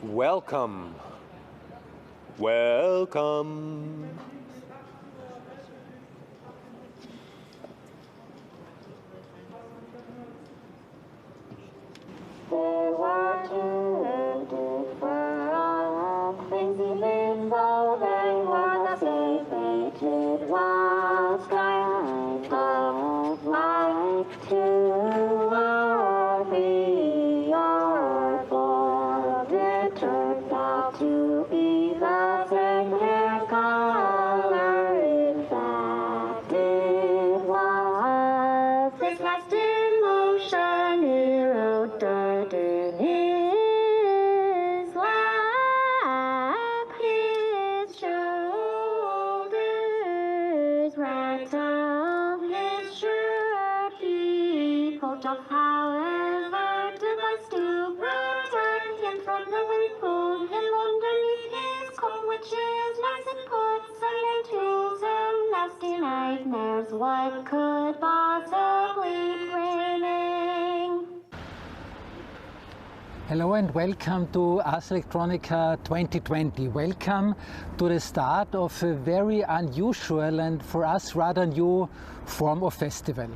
Welcome. Welcome. There were two different things in limbo. They were the fated was kind of like two or three or four. It turned out to be the same hair color. In fact, it was this last emotion eroded in his lap, his shoulders racked up his shirt. He pulled off, however, device to protect him from the wind, pulled him underneath his coat, which is nice and puts him into some nasty nightmares. What could possibly bring him? Hello and welcome to Ars Electronica 2020. Welcome to the start of a very unusual and for us rather new form of festival.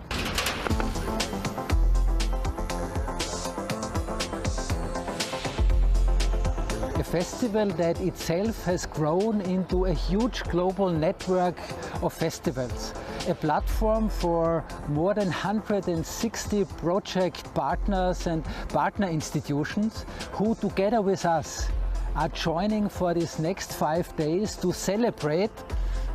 A festival that itself has grown into a huge global network of festivals. A platform for more than 160 project partners and partner institutions who together with us are joining for these next 5 days to celebrate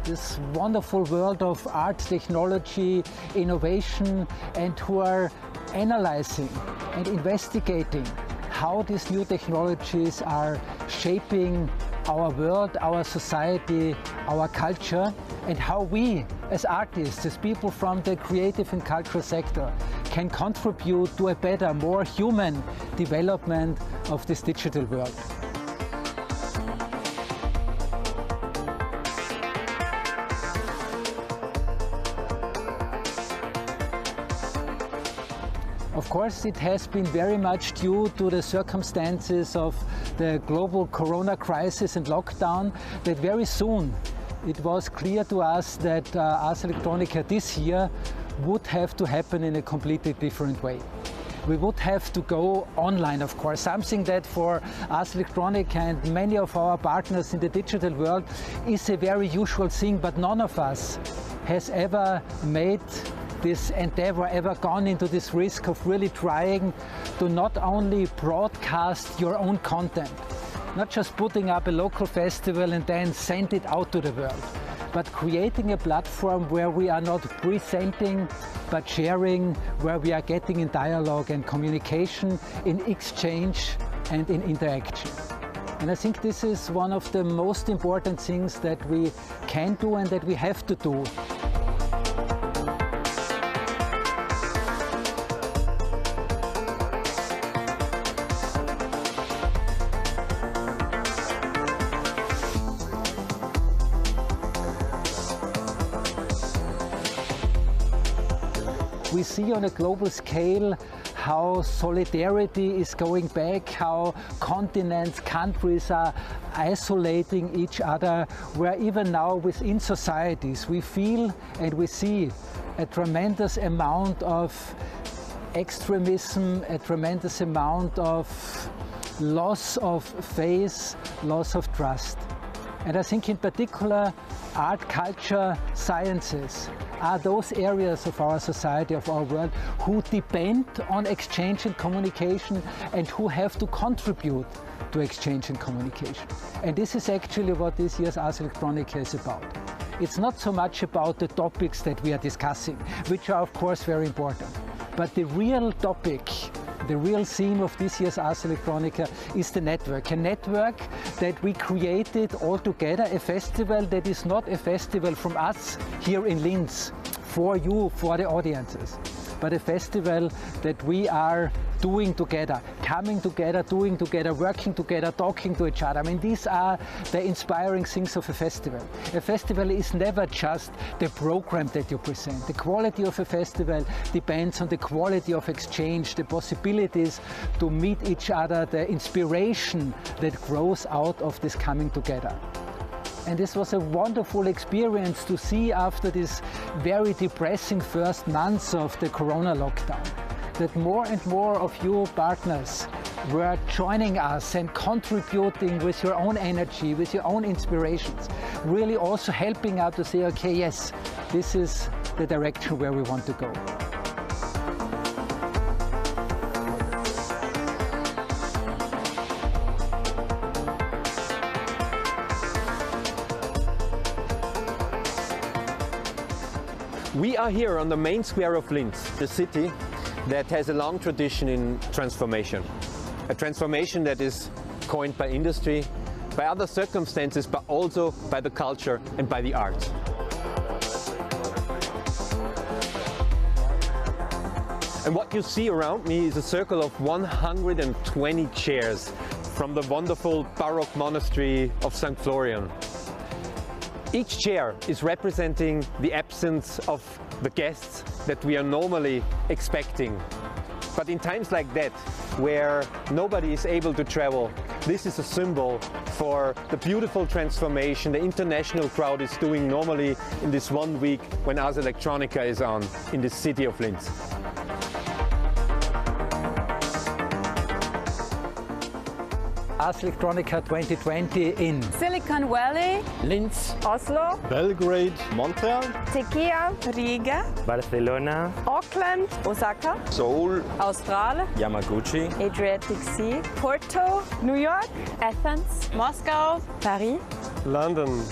this wonderful world of art, technology, innovation, and who are analyzing and investigating how these new technologies are shaping our world, our society, our culture, and how we as artists, as people from the creative and cultural sector, can contribute to a better, more human development of this digital world. Of course, it has been very much due to the circumstances of the global corona crisis and lockdown that very soon it was clear to us that Ars Electronica this year would have to happen in a completely different way. We would have to go online, of course, something that for Ars Electronica and many of our partners in the digital world is a very usual thing, but none of us has ever made this endeavor, ever gone into this risk of really trying to not only broadcast your own content, not just putting up a local festival and then send it out to the world, but creating a platform where we are not presenting but sharing, where we are getting in dialogue and communication, in exchange and in interaction. And I think this is one of the most important things that we can do and that we have to do. We see on a global scale how solidarity is going back, how continents, countries are isolating each other, where even now within societies we feel and we see a tremendous amount of extremism, a tremendous amount of loss of faith, loss of trust. And I think in particular art, culture, sciences are those areas of our society, of our world, who depend on exchange and communication and who have to contribute to exchange and communication. And this is actually what this year's Ars Electronica is about. It's not so much about the topics that we are discussing, which are of course very important, but the real topic, the real theme of this year's Ars Electronica is the network. A network that we created all together, a festival that is not a festival from us here in Linz, for you, for the audiences, but a festival that we are doing together, coming together, doing together, working together, talking to each other. I mean, these are the inspiring things of a festival. A festival is never just the program that you present. The quality of a festival depends on the quality of exchange, the possibilities to meet each other, the inspiration that grows out of this coming together. And this was a wonderful experience to see after this very depressing first months of the Corona lockdown, that more and more of you partners were joining us and contributing with your own energy, with your own inspirations, really also helping out to say, okay, yes, this is the direction where we want to go. We are here on the main square of Linz, the city that has a long tradition in transformation. A transformation that is coined by industry, by other circumstances, but also by the culture and by the arts. And what you see around me is a circle of 120 chairs from the wonderful Baroque monastery of St. Florian. Each chair is representing the absence of the guests that we are normally expecting. But in times like that, where nobody is able to travel, this is a symbol for the beautiful transformation the international crowd is doing normally in this 1 week when Ars Electronica is on in the city of Linz. Ars Electronica 2020 in Silicon Valley, Linz, Oslo, Belgrade, Montreal, Tequila, Riga, Barcelona, Auckland, Osaka, Seoul, Australia, Yamaguchi, Adriatic Sea, Porto, New York, Athens, Moscow, Paris, London.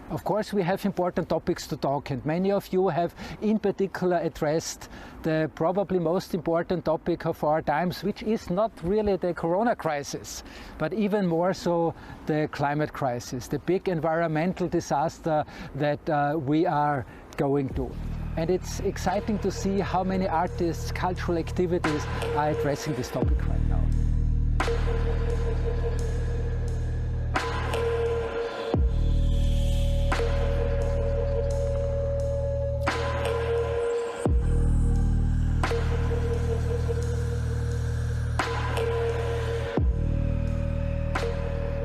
Of course, we have important topics to talk, and many of you have in particular addressed the probably most important topic of our times, which is not really the Corona crisis, but even more so the climate crisis, the big environmental disaster that we are going to. And it's exciting to see how many artists, cultural activities are addressing this topic right now.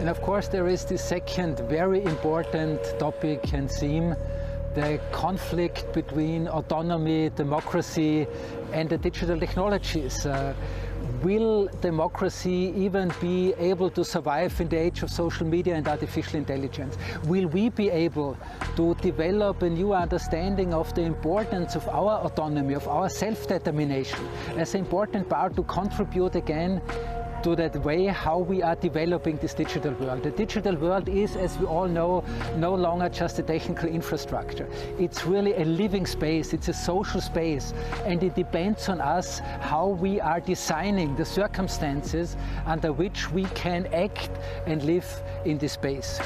And of course there is this second very important topic and theme, the conflict between autonomy, democracy and the digital technologies. Will democracy even be able to survive in the age of social media and artificial intelligence? Will we be able to develop a new understanding of the importance of our autonomy, of our self-determination as an important part to contribute again to that way how we are developing this digital world. The digital world is, as we all know, no longer just a technical infrastructure. It's really a living space, it's a social space, and it depends on us how we are designing the circumstances under which we can act and live in this space.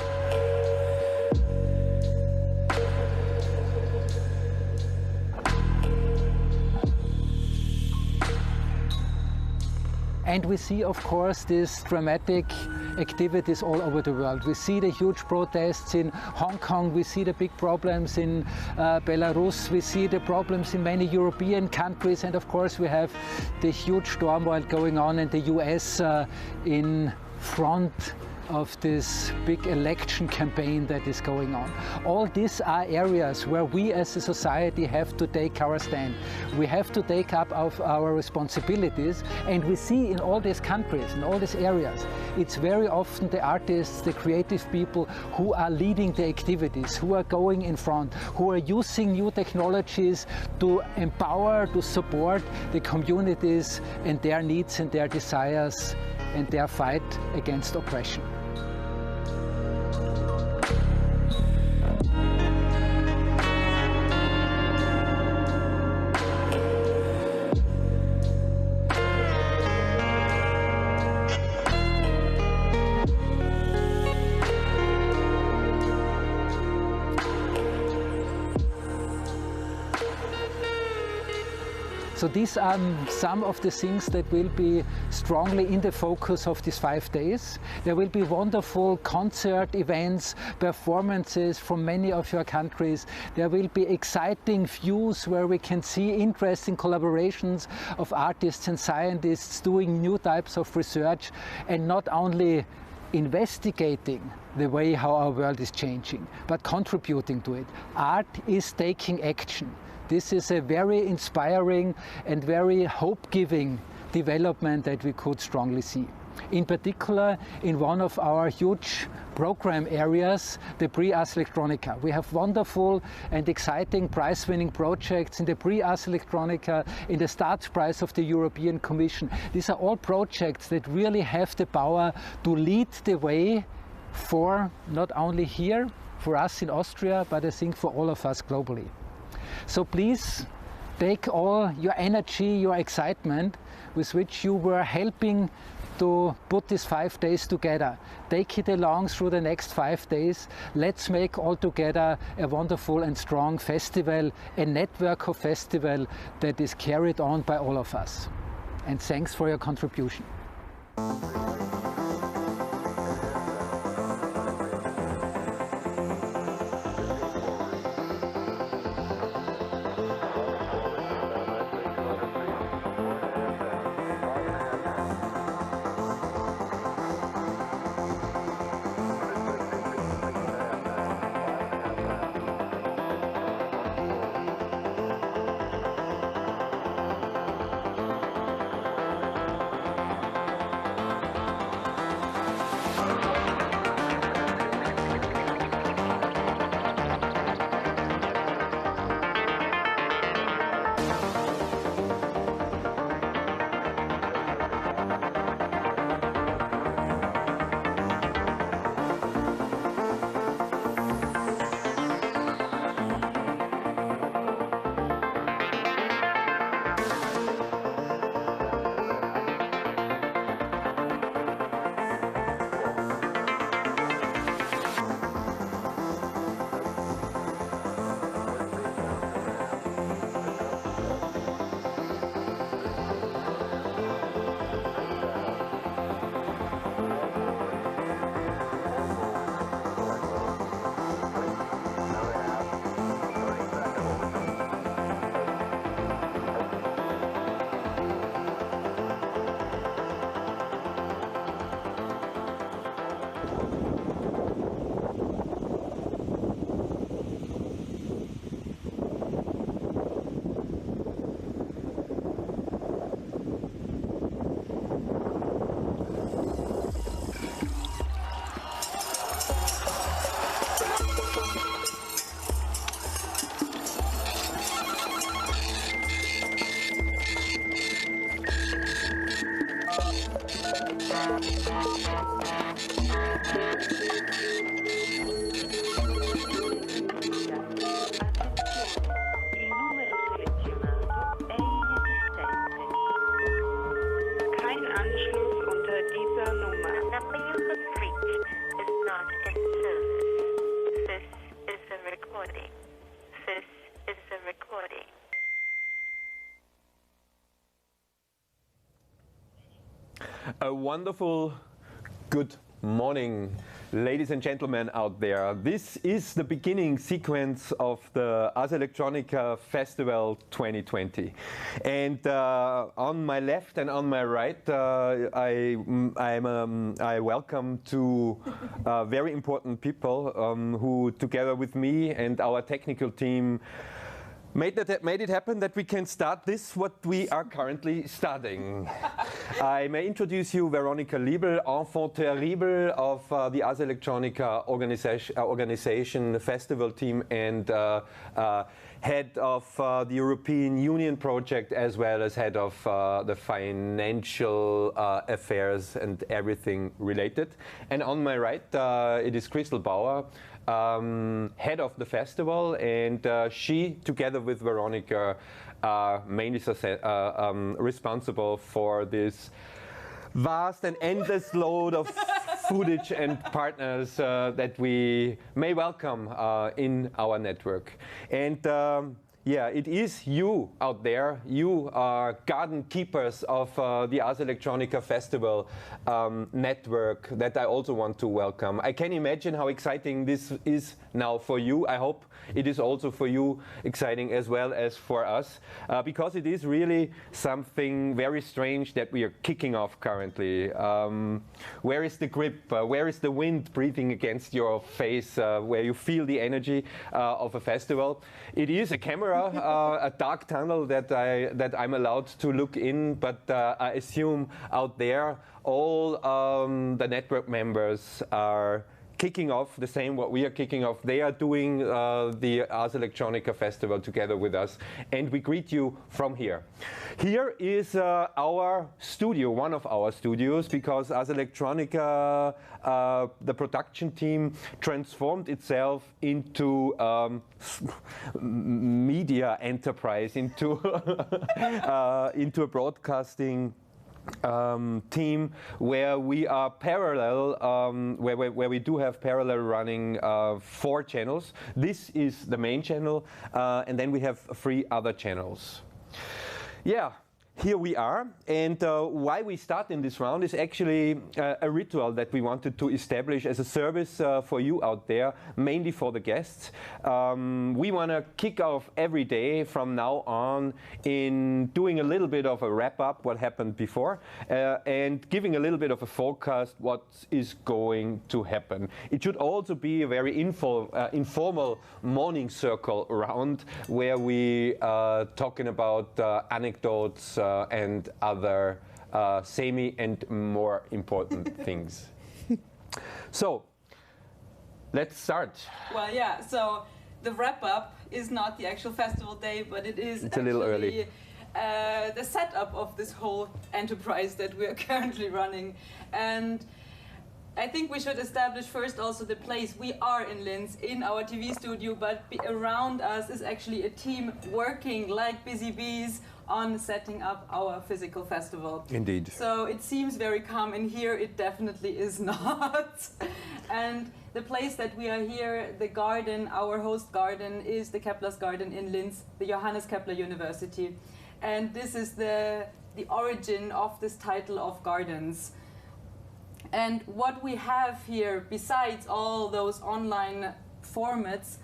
And we see, of course, these dramatic activities all over the world. We see the huge protests in Hong Kong, we see the big problems in Belarus, we see the problems in many European countries, and of course we have the huge turmoil going on in the US in front of this big election campaign that is going on. All these are areas where we as a society have to take our stand. We have to take up our responsibilities, and we see in all these countries, in all these areas, it's very often the artists, the creative people who are leading the activities, who are going in front, who are using new technologies to empower, to support the communities and their needs and their desires and their fight against oppression. So these are some of the things that will be strongly in the focus of these 5 days. There will be wonderful concert events, performances from many of your countries. There will be exciting views where we can see interesting collaborations of artists and scientists doing new types of research, and not only investigating the way how our world is changing, but contributing to it. Art is taking action. This is a very inspiring and very hope-giving development that we could strongly see. In particular, in one of our huge program areas, the Ars Electronica. We have wonderful and exciting prize-winning projects in the Ars Electronica, in the STRATS prize of the European Commission. These are all projects that really have the power to lead the way for not only here, for us in Austria, but I think for all of us globally. So please take all your energy, your excitement with which you were helping to put these 5 days together. Take it along through the next 5 days. Let's make all together a wonderful and strong festival, a network of festival that is carried on by all of us. And thanks for your contribution. A wonderful good morning, ladies and gentlemen out there. This is the beginning sequence of the Ars Electronica Festival 2020. And on my left and on my right, I welcome two very important people who, together with me and our technical team, made it happen that we can start this, what we are currently studying. I may introduce you Veronika Liebel, enfant terrible of the Ars Electronica organization, festival team, and head of the European Union project, as well as head of the financial affairs and everything related. And on my right, it is Crystal Bauer, head of the festival, and she, together with Veronika, are mainly responsible for this vast and endless load of footage and partners that we may welcome in our network. And Yeah, it is you out there. You are garden keepers of the Ars Electronica Festival network that I also want to welcome. I can imagine how exciting this is now for you. I hope it is also for you exciting as well as for us, because it is really something very strange that we are kicking off currently. Where is the grip? Where is the wind breathing against your face, where you feel the energy of a festival? It is a camera, a dark tunnel that I'm allowed to look in, but I assume out there all the network members are kicking off the same what we are kicking off. They are doing the Ars Electronica Festival together with us, and we greet you from here. Here is our studio, one of our studios, because Ars Electronica, the production team, transformed itself into media enterprise, into into a broadcasting team where we are parallel, where we do have parallel running 4 channels. This is the main channel, and then we have 3 other channels. Yeah. Here we are, and why we start in this round is actually a ritual that we wanted to establish as a service for you out there, mainly for the guests. We want to kick off every day from now on in doing a little bit of a wrap-up what happened before, and giving a little bit of a forecast what is going to happen. It should also be a very informal morning circle round where we talking about anecdotes and other semi and more important things. So, let's start. Well, yeah, so the wrap-up is not the actual festival day, but it's a little early. The setup of this whole enterprise that we are currently running. And I think we should establish first also the place. We are in Linz, in our TV studio, but around us is actually a team working like busy bees on setting up our physical festival. Indeed. So it seems very calm in here, it definitely is not. And the place that we are here, the garden, our host garden, is the Kepler's garden in Linz, the Johannes Kepler University. And this is the origin of this title of gardens. And what we have here, besides all those online formats,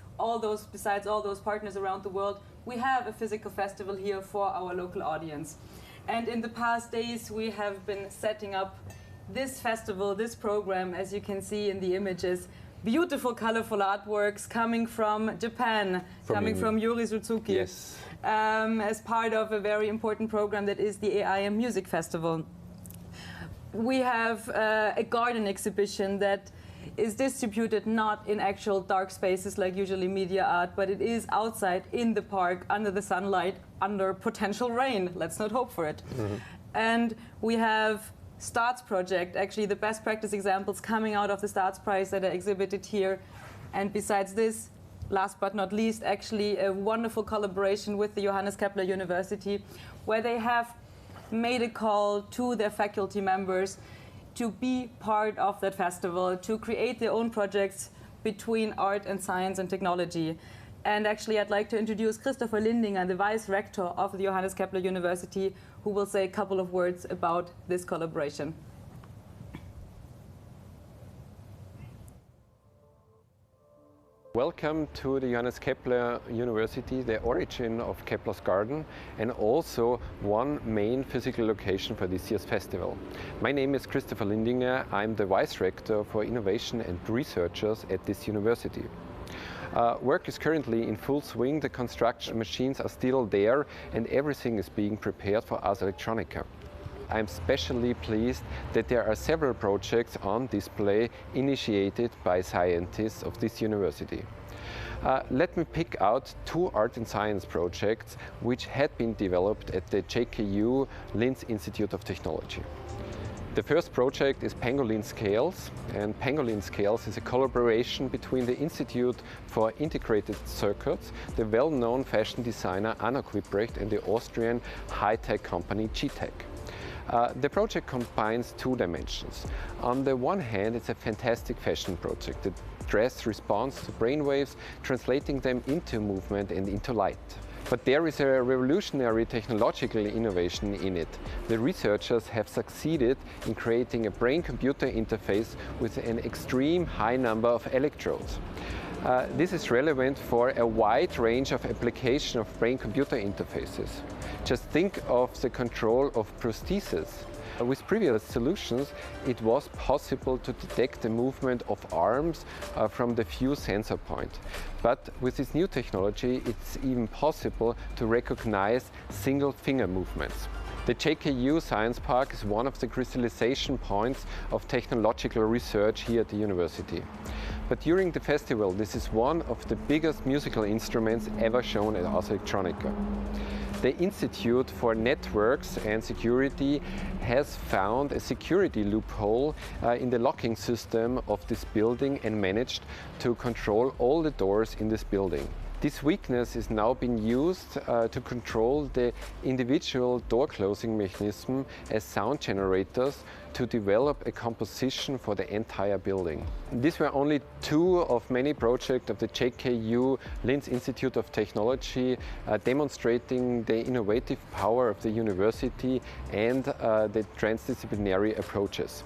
besides all those partners around the world, we have a physical festival here for our local audience. And in the past days, we have been setting up this festival, this program, as you can see in the images. Beautiful, colorful artworks coming from Japan, coming from Yuri Suzuki. Yes. As part of a very important program that is the AIM Music Festival. We have a garden exhibition that is distributed not in actual dark spaces like usually media art, but it is outside in the park, under the sunlight, under potential rain. Let's not hope for it. Mm-hmm. And we have STRATS project, actually the best practice examples coming out of the STRATS prize that are exhibited here. And besides this, last but not least, actually a wonderful collaboration with the Johannes Kepler University, where they have made a call to their faculty members to be part of that festival, to create their own projects between art and science and technology. And actually I'd like to introduce Christopher Lindinger, the Vice Rector of the Johannes Kepler University, who will say a couple of words about this collaboration. Welcome to the Johannes Kepler University, the origin of Kepler's garden, and also one main physical location for this year's festival. My name is Christopher Lindinger. I'm the Vice Rector for Innovation and Researchers at this university. Work is currently in full swing, the construction machines are still there, and everything is being prepared for Ars Electronica. I'm especially pleased that there are several projects on display initiated by scientists of this university. Let me pick out 2 art and science projects which had been developed at the JKU Linz Institute of Technology. The first project is Pangolin Scales, and Pangolin Scales is a collaboration between the Institute for Integrated Circuits, the well-known fashion designer Anna Quibrecht, and the Austrian high-tech company G-Tech. The project combines 2 dimensions. On the one hand, it's a fantastic fashion project. The dress responds to brainwaves, translating them into movement and into light. But there is a revolutionary technological innovation in it. The researchers have succeeded in creating a brain-computer interface with an extreme high number of electrodes. This is relevant for a wide range of application of brain-computer interfaces. Just think of the control of prosthesis. With previous solutions, it was possible to detect the movement of arms from the few sensor points. But with this new technology, it's even possible to recognize single finger movements. The JKU Science Park is one of the crystallization points of technological research here at the university. But during the festival, this is one of the biggest musical instruments ever shown at Ars Electronica. The Institute for Networks and Security has found a security loophole in the locking system of this building and managed to control all the doors in this building. This weakness is now being used to control the individual door closing mechanism as sound generators to develop a composition for the entire building. These were only two of many projects of the JKU Linz Institute of Technology demonstrating the innovative power of the university and the transdisciplinary approaches.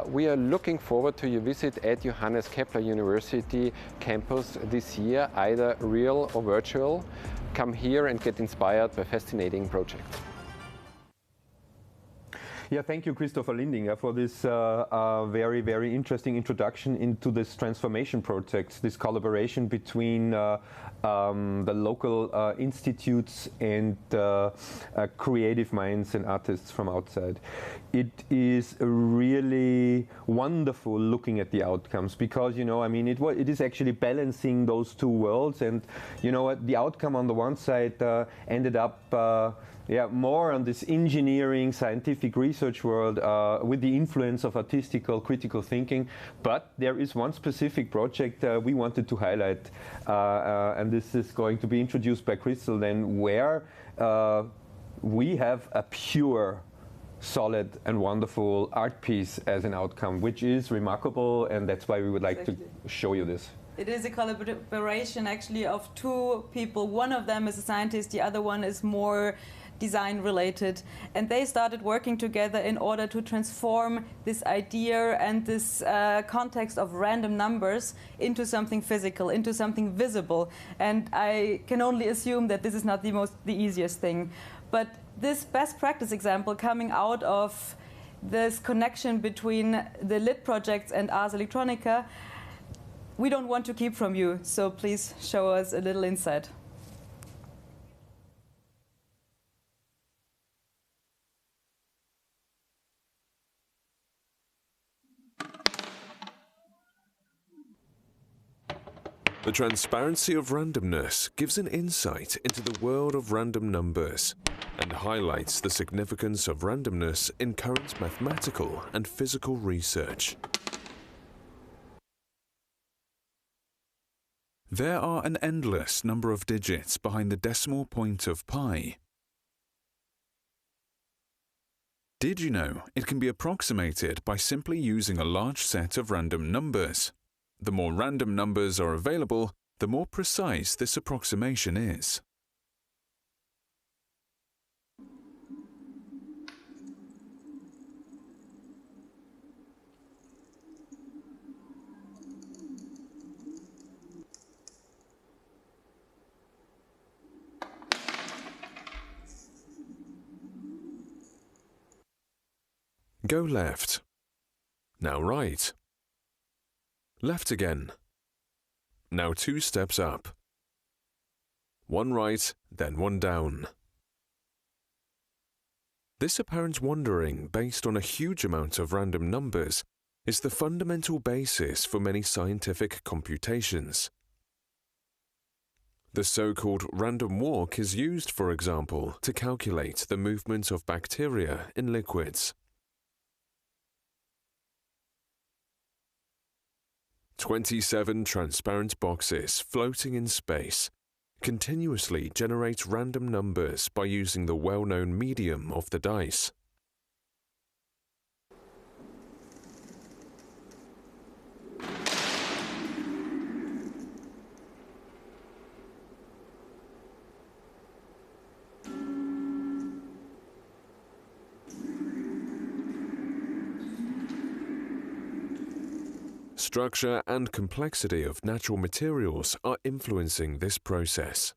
We are looking forward to your visit at Johannes Kepler University campus this year, either real or virtual. Come here and get inspired by fascinating projects. Yeah, thank you, Christopher Lindinger, for this very, very interesting introduction into this transformation project, this collaboration between the local institutes and creative minds and artists from outside. It is really wonderful looking at the outcomes because, you know, I mean, it is actually balancing those two worlds, and, you know what, the outcome on the one side ended up more on this engineering, scientific research world with the influence of artistical, critical thinking. But there is one specific project we wanted to highlight, and this is going to be introduced by Crystal then, where we have a pure, solid and wonderful art piece as an outcome, which is remarkable, and that's why we would like to show you this. It is a collaboration actually of two people. One of them is a scientist, the other one is more design related, and they started working together in order to transform this idea and this context of random numbers into something physical, into something visible. And I can only assume that this is not the easiest thing, but this best practice example coming out of this connection between the LIT projects and Ars Electronica, we don't want to keep from you, so please show us a little insight. The transparency of randomness gives an insight into the world of random numbers and highlights the significance of randomness in current mathematical and physical research. There are an endless number of digits behind the decimal point of pi. Did you know it can be approximated by simply using a large set of random numbers? The more random numbers are available, the more precise this approximation is. Go left. Now right. Left again. Now 2 steps up. 1 right, then 1 down. This apparent wandering based on a huge amount of random numbers is the fundamental basis for many scientific computations. The so-called random walk is used, for example, to calculate the movement of bacteria in liquids. 27 transparent boxes floating in space continuously generate random numbers by using the well-known medium of the dice. structure and complexity of natural materials are influencing this process.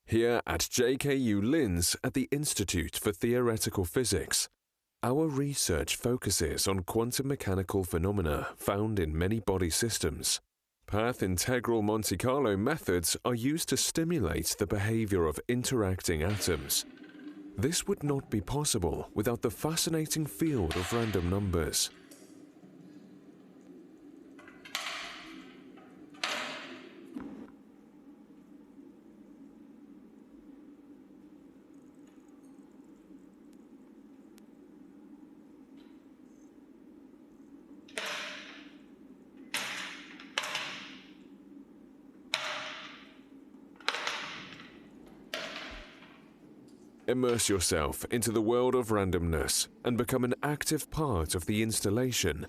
Here at JKU Linz at the Institute for Theoretical Physics, our research focuses on quantum mechanical phenomena found in many body systems. Path integral Monte Carlo methods are used to stimulate the behavior of interacting atoms. This would not be possible without the fascinating field of random numbers. Immerse yourself into the world of randomness and become an active part of the installation.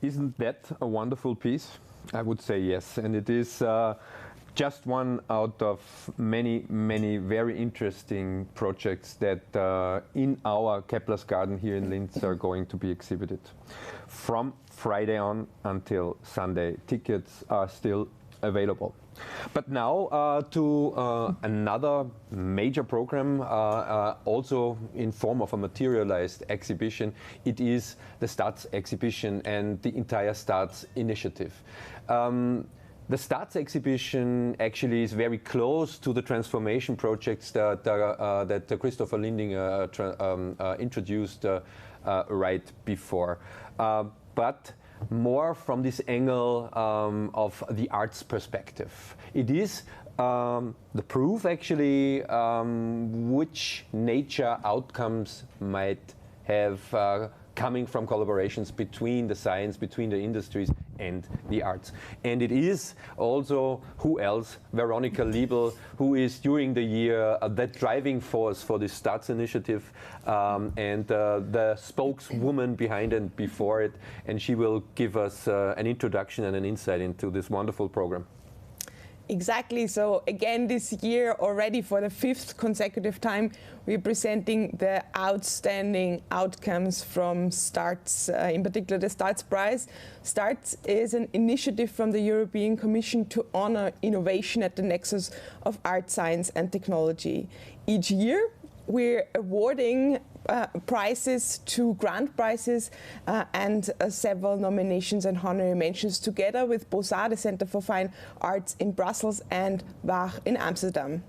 Isn't that a wonderful piece? I would say yes, and it is just one out of many, many very interesting projects that in our Kepler's garden here in Linz are going to be exhibited. From Friday on until Sunday, tickets are still available. But now to another major program, also in form of a materialized exhibition. It is the STRATS exhibition and the entire STRATS initiative. The STRATS exhibition actually is very close to the transformation projects that Christopher Lindinger introduced right before. But more from this angle of the arts perspective. It is the proof actually which nature outcomes might have coming from collaborations between the science, between the industries and the arts. And it is also, who else, Veronika Liebel, who is during the year the driving force for this STRATS initiative and the spokeswoman behind and before it. And she will give us an introduction and an insight into this wonderful program. Exactly. So again, this year already for the 5th consecutive time, we're presenting the outstanding outcomes from STRATS, in particular the STRATS Prize. STRATS is an initiative from the European Commission to honor innovation at the nexus of art, science and technology. Each year, we're awarding prizes, 2 grant prizes and several nominations and honorary mentions together with Beaux-Arts, the Center for Fine Arts in Brussels, and Bach in Amsterdam.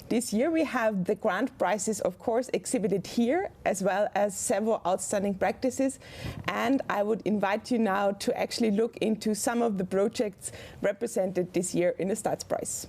This year we have the grant prizes, of course, exhibited here, as well as several outstanding practices. And I would invite you now to actually look into some of the projects represented this year in the STRATS Prize.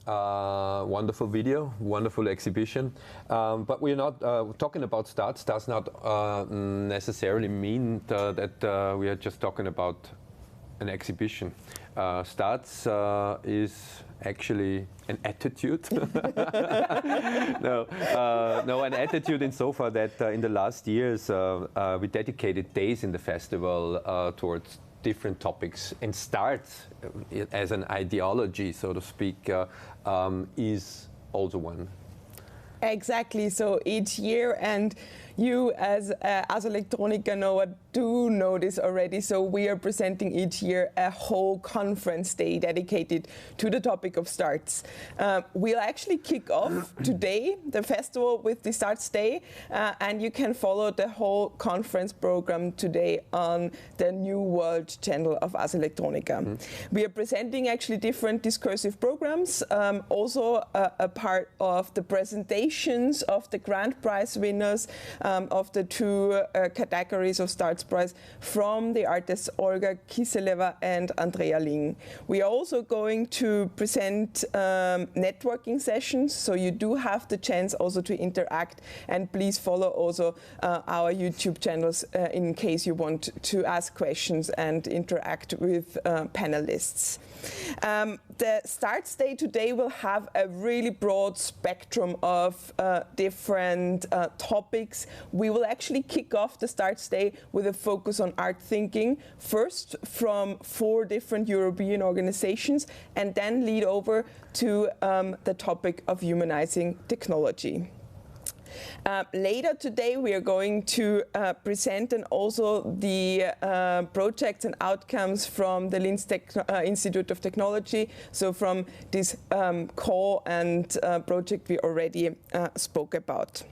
Wonderful video, wonderful exhibition. But we're not talking about STRATS. Does not necessarily mean that we are just talking about an exhibition. STRATS is actually an attitude. No, an attitude insofar that in the last years we dedicated days in the festival towards different topics, and STRATS as an ideology, so to speak, is also one. Exactly, so each year, and you as Ars Electronica do know this already, so we are presenting each year a whole conference day dedicated to the topic of STRATS. We'll actually kick off today the festival with the STRATS Day, and you can follow the whole conference program today on the New World channel of Ars Electronica. We are presenting actually different discursive programs, also a part of the presentations of the grand prize winners of the two categories of STRATS Prize from the artists Olga Kiseleva and Andrea Ling. We are also going to present networking sessions, so you do have the chance also to interact, and please follow also our YouTube channels in case you want to ask questions and interact with panelists. The STRATS Day today will have a really broad spectrum of different topics. We will actually kick off the STRATS Day with a focus on art thinking, first from 4 different European organizations, and then lead over to the topic of humanizing technology. Later today we are going to present and also the projects and outcomes from the Linz Institute of Technology, so from this core and project we already spoke about.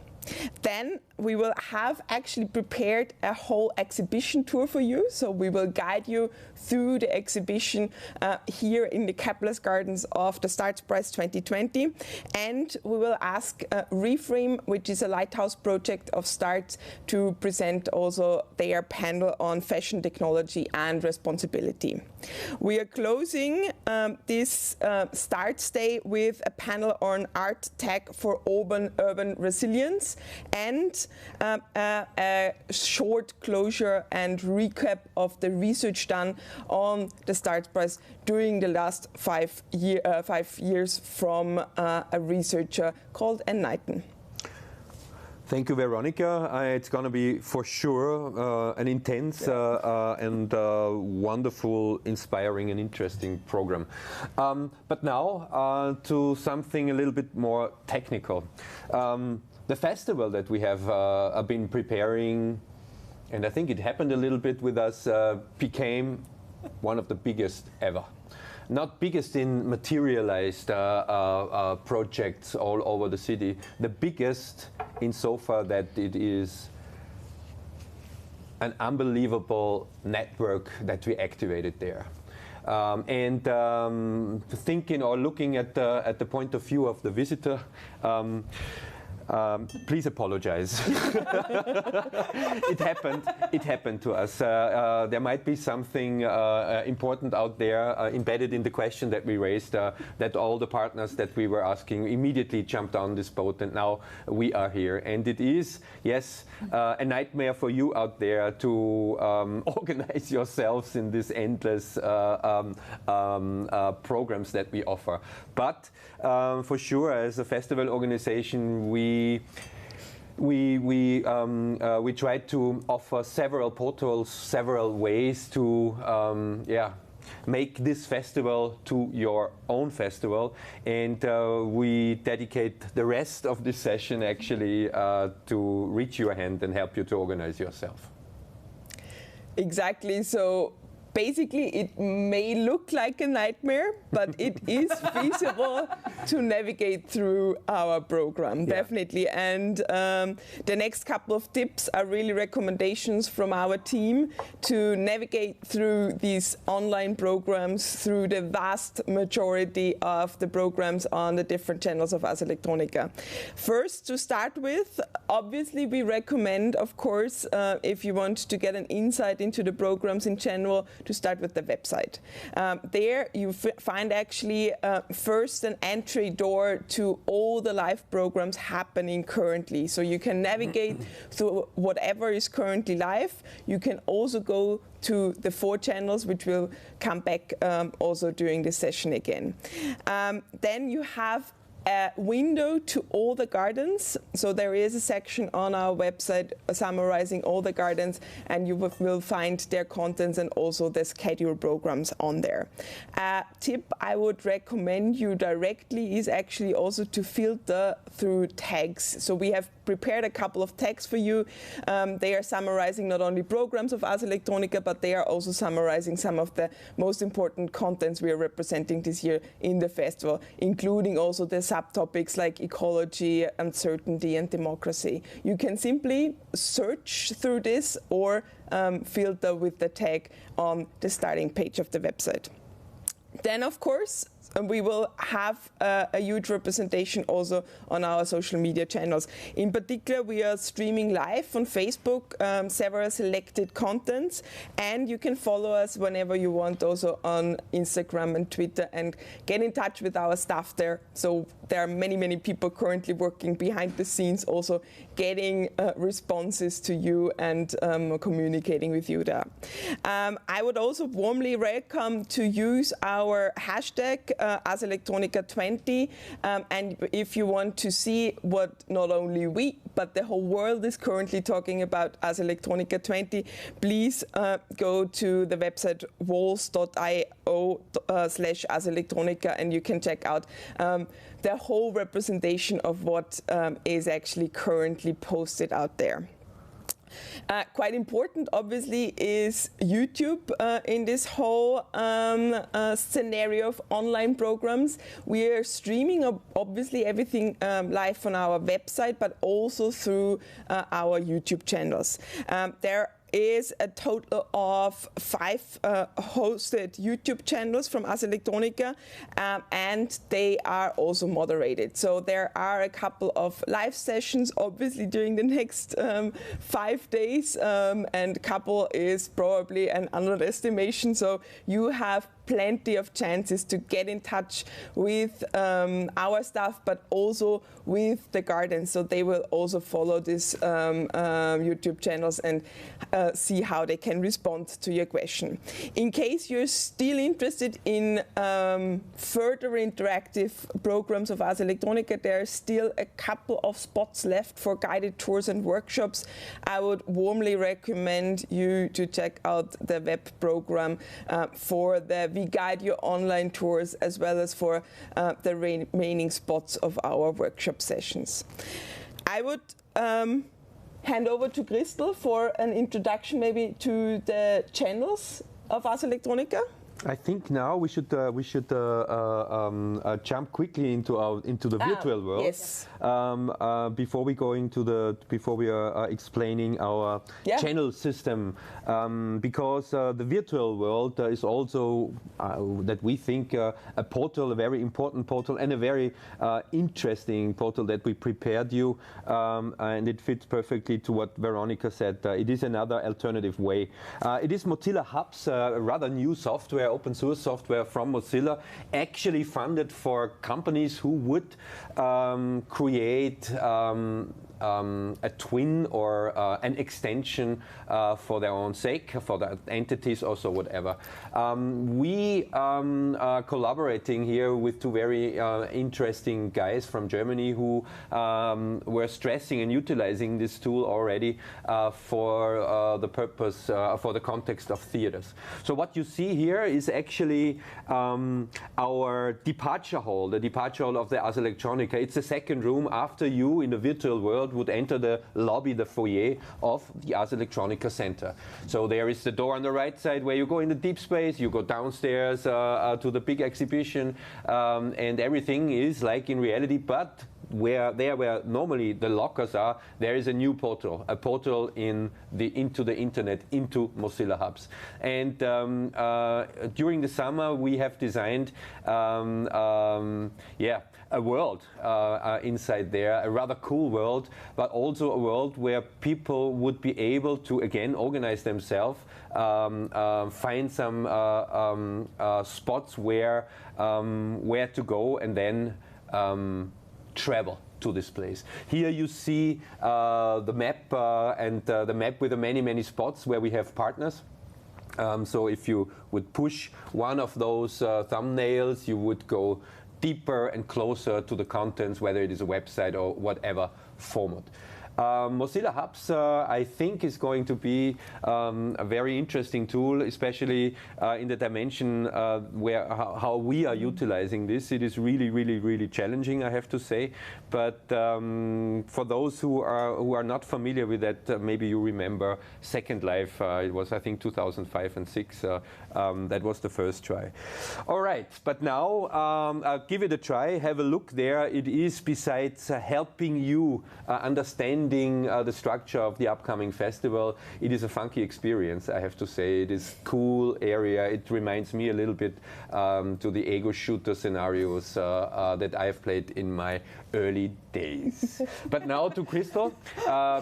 Then we will have actually prepared a whole exhibition tour for you, so we will guide you through the exhibition here in the Kepler's Gardens of the STRATS Prize 2020, and we will ask Reframe, which is a lighthouse project of STRATS, to present also their panel on fashion technology and responsibility. We are closing this STRATS Day with a panel on art tech for urban resilience, and a short closure and recap of the research done on the STRATS Prize during the last 5 years from a researcher called Enlighten. Thank you, Veronica. It's going to be for sure an intense and wonderful, inspiring and interesting program. But now to something a little bit more technical. The festival that we have been preparing, and I think it happened a little bit with us, became one of the biggest ever. Not biggest in materialized projects all over the city, the biggest insofar that it is an unbelievable network that we activated there. Thinking or looking at the point of view of the visitor, please apologize. It happened to us. There might be something important out there embedded in the question that we raised, that all the partners that we were asking immediately jumped on this boat, and now we are here. And it is, yes, a nightmare for you out there to organize yourselves in these endless programs that we offer. But for sure, as a festival organization, we try to offer several portals, several ways to make this festival to your own festival, and we dedicate the rest of this session actually to reach your hand and help you to organize yourself. Exactly. So basically, it may look like a nightmare, but it is feasible to navigate through our program, definitely. And the next couple of tips are really recommendations from our team to navigate through these online programs, through the vast majority of the programs on the different channels of Ars Electronica. First, to start with, obviously we recommend, of course, if you want to get an insight into the programs in general, to start with the website. There you find actually first an entry door to all the live programs happening currently. So you can navigate through whatever is currently live. You can also go to the 4 channels, which will come back also during this session again. Then you have a window to all the gardens. So there is a section on our website summarizing all the gardens, and you will find their contents and also the schedule programs on there. A tip I would recommend you directly is actually also to filter through tags. So we have prepared a couple of tags for you. They are summarizing not only programs of Ars Electronica, but they are also summarizing some of the most important contents we are representing this year in the festival, including also the subtopics like ecology, uncertainty, and democracy. You can simply search through this or filter with the tag on the starting page of the website. Then, of course, we will have a huge representation also on our social media channels. In particular, we are streaming live on Facebook several selected contents, and you can follow us whenever you want also on Instagram and Twitter and get in touch with our staff there. So there are many, many people currently working behind the scenes, also getting responses to you and communicating with you there. I would also warmly welcome to use our hashtag Ars Electronica 20, and if you want to see what not only we but the whole world is currently talking about Ars Electronica 20, please go to the website walls.io/Ars Electronica, and you can check out the whole representation of what is actually currently posted out there. Quite important, obviously, is YouTube in this whole scenario of online programs. We are streaming, obviously, everything live on our website, but also through our YouTube channels. There is a total of 5 hosted YouTube channels from Ars Electronica, and they are also moderated. So there are a couple of live sessions, obviously, during the next 5 days, and a couple is probably an underestimation. So you have plenty of chances to get in touch with our staff, but also with the gardens. So they will also follow these YouTube channels and see how they can respond to your question. In case you're still interested in further interactive programs of Ars Electronica, there are still a couple of spots left for guided tours and workshops. I would warmly recommend you to check out the web program for the We Guide You online tours, as well as for the remaining spots of our workshop sessions. I would hand over to Crystal for an introduction maybe to the channels of Ars Electronica. I think now we should jump quickly into the virtual world. Yes. Before we are explaining our channel system, because the virtual world is also that we think a portal, a very important portal, and a very interesting portal that we prepared you, and it fits perfectly to what Veronica said. It is another alternative way. It is Mozilla Hubs, a rather new software, open source software from Mozilla, actually funded for companies who would create a twin or an extension for their own sake, for the entities, also whatever. We are collaborating here with 2 very interesting guys from Germany who were stressing and utilizing this tool already for the purpose, for the context of theaters. So what you see here is actually our departure hall, the departure hall of the Ars Electronica. It's the second room after you in the virtual world would enter the lobby, the foyer of the Ars Electronica Center. So there is the door on the right side where you go in the deep space, you go downstairs to the big exhibition, and everything is like in reality, but where normally the lockers are, there is a new portal, a portal into the internet, into Mozilla Hubs. And during the summer we have designed a world inside there, a rather cool world, but also a world where people would be able to again organize themselves, find some spots where to go, and then travel to this place. Here you see the map and the map with the many spots where we have partners. So if you would push one of those thumbnails, you would go deeper and closer to the contents, whether it is a website or whatever format. Mozilla Hubs, I think, is going to be a very interesting tool, especially in the dimension how we are utilizing this. It is really challenging, I have to say. But for those who are not familiar with that, maybe you remember Second Life. It was, I think, 2005 and 6. That was the first try. All right, but now give it a try. Have a look there. It is, besides helping you understand the structure of the upcoming festival, it is a funky experience, I have to say. It is cool area. It reminds me a little bit to the ego shooter scenarios that I have played in my early days. But now to Crystal,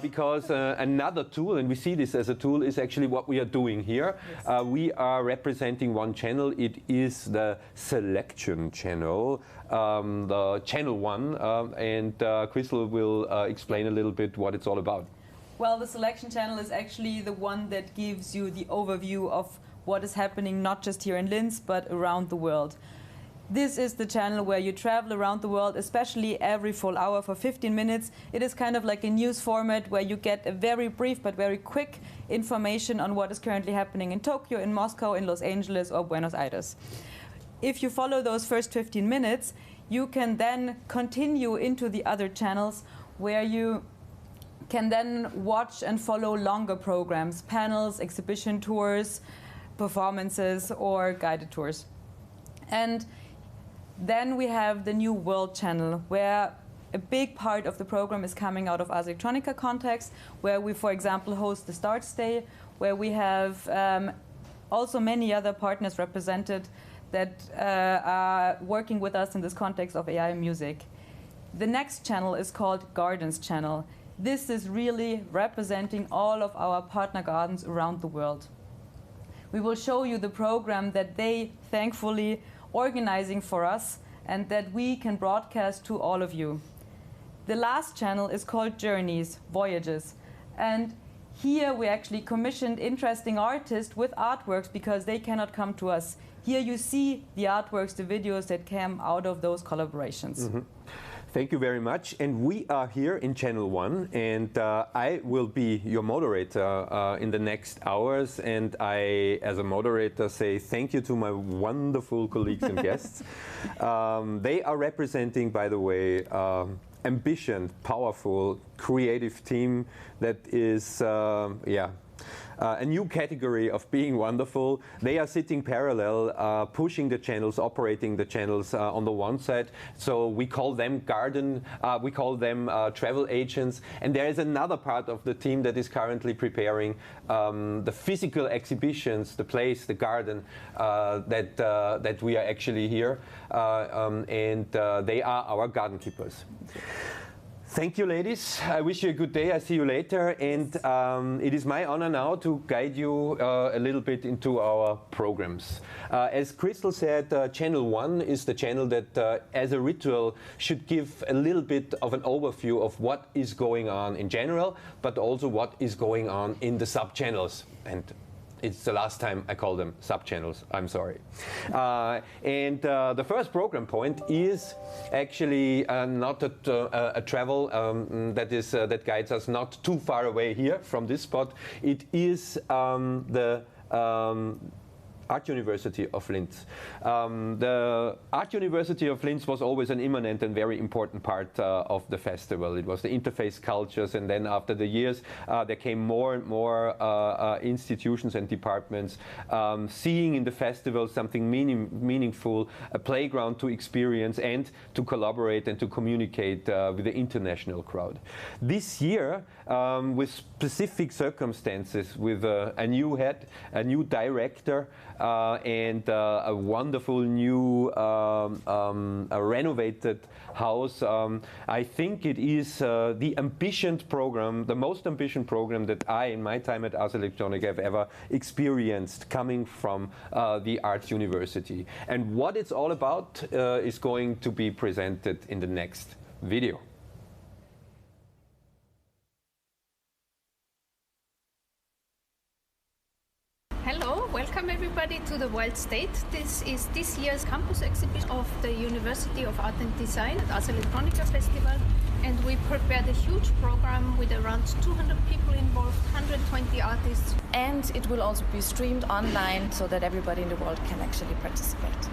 because another tool, and we see this as a tool, is actually what we are doing here. Yes. We are representing one channel. It is the selection channel, the channel 1, and Crystal will explain a little bit what it's all about. Well, the selection channel is actually the one that gives you the overview of what is happening not just here in Linz, but around the world. This is the channel where you travel around the world, especially every full hour for 15 minutes. It is kind of like a news format where you get a very brief but very quick information on what is currently happening in Tokyo, in Moscow, in Los Angeles, or Buenos Aires. If you follow those first 15 minutes, you can then continue into the other channels where you can then watch and follow longer programs, panels, exhibition tours, performances, or guided tours. And then we have the new World channel, where a big part of the program is coming out of Ars Electronica context, where we, for example, host the STRATS Day, where we have also many other partners represented that are working with us in this context of AI and music. The next channel is called Gardens channel. This is really representing all of our partner gardens around the world. We will show you the program that they thankfully organizing for us and that we can broadcast to all of you. The last channel is called Journeys, Voyages. And here we actually commissioned interesting artists with artworks because they cannot come to us. Here you see the artworks, the videos that came out of those collaborations. Mm-hmm. Thank you very much. And we are here in Channel 1, and I will be your moderator in the next hours. And I, as a moderator, say thank you to my wonderful colleagues and guests. They are representing, by the way, ambition, powerful, creative team that is, a new category of being wonderful. They are sitting parallel, pushing the channels, operating the channels on the one side. So we call them we call them travel agents. And there is another part of the team that is currently preparing the physical exhibitions, the place, the garden that we are actually here. And they are our garden keepers. Thank you, ladies. I wish you a good day. I see you later. And it is my honor now to guide you a little bit into our programs. As Crystal said, Channel 1 is the channel that, as a ritual, should give a little bit of an overview of what is going on in general, but also what is going on in the sub-channels. And it's the last time I call them sub-channels. I'm sorry. And the first program point is actually not a travel that guides us not too far away here from this spot. It is the Art University of Linz. The Art University of Linz was always an immanent and very important part of the festival. It was the interface cultures, and then after the years there came more and more institutions and departments seeing in the festival something meaningful, a playground to experience and to collaborate and to communicate with the international crowd. This year, with specific circumstances, with a new head, a new director, and a wonderful new renovated house. I think it is the most ambitious program that I, in my time at Ars Electronica, have ever experienced, coming from the Art University. And what it's all about is going to be presented in the next video. Hello, welcome everybody to the Wild State. This is this year's campus exhibition of the University of Art and Design at Ars Electronica Festival, and we prepared a huge program with around 200 people involved, 120 artists. And it will also be streamed online so that everybody in the world can actually participate.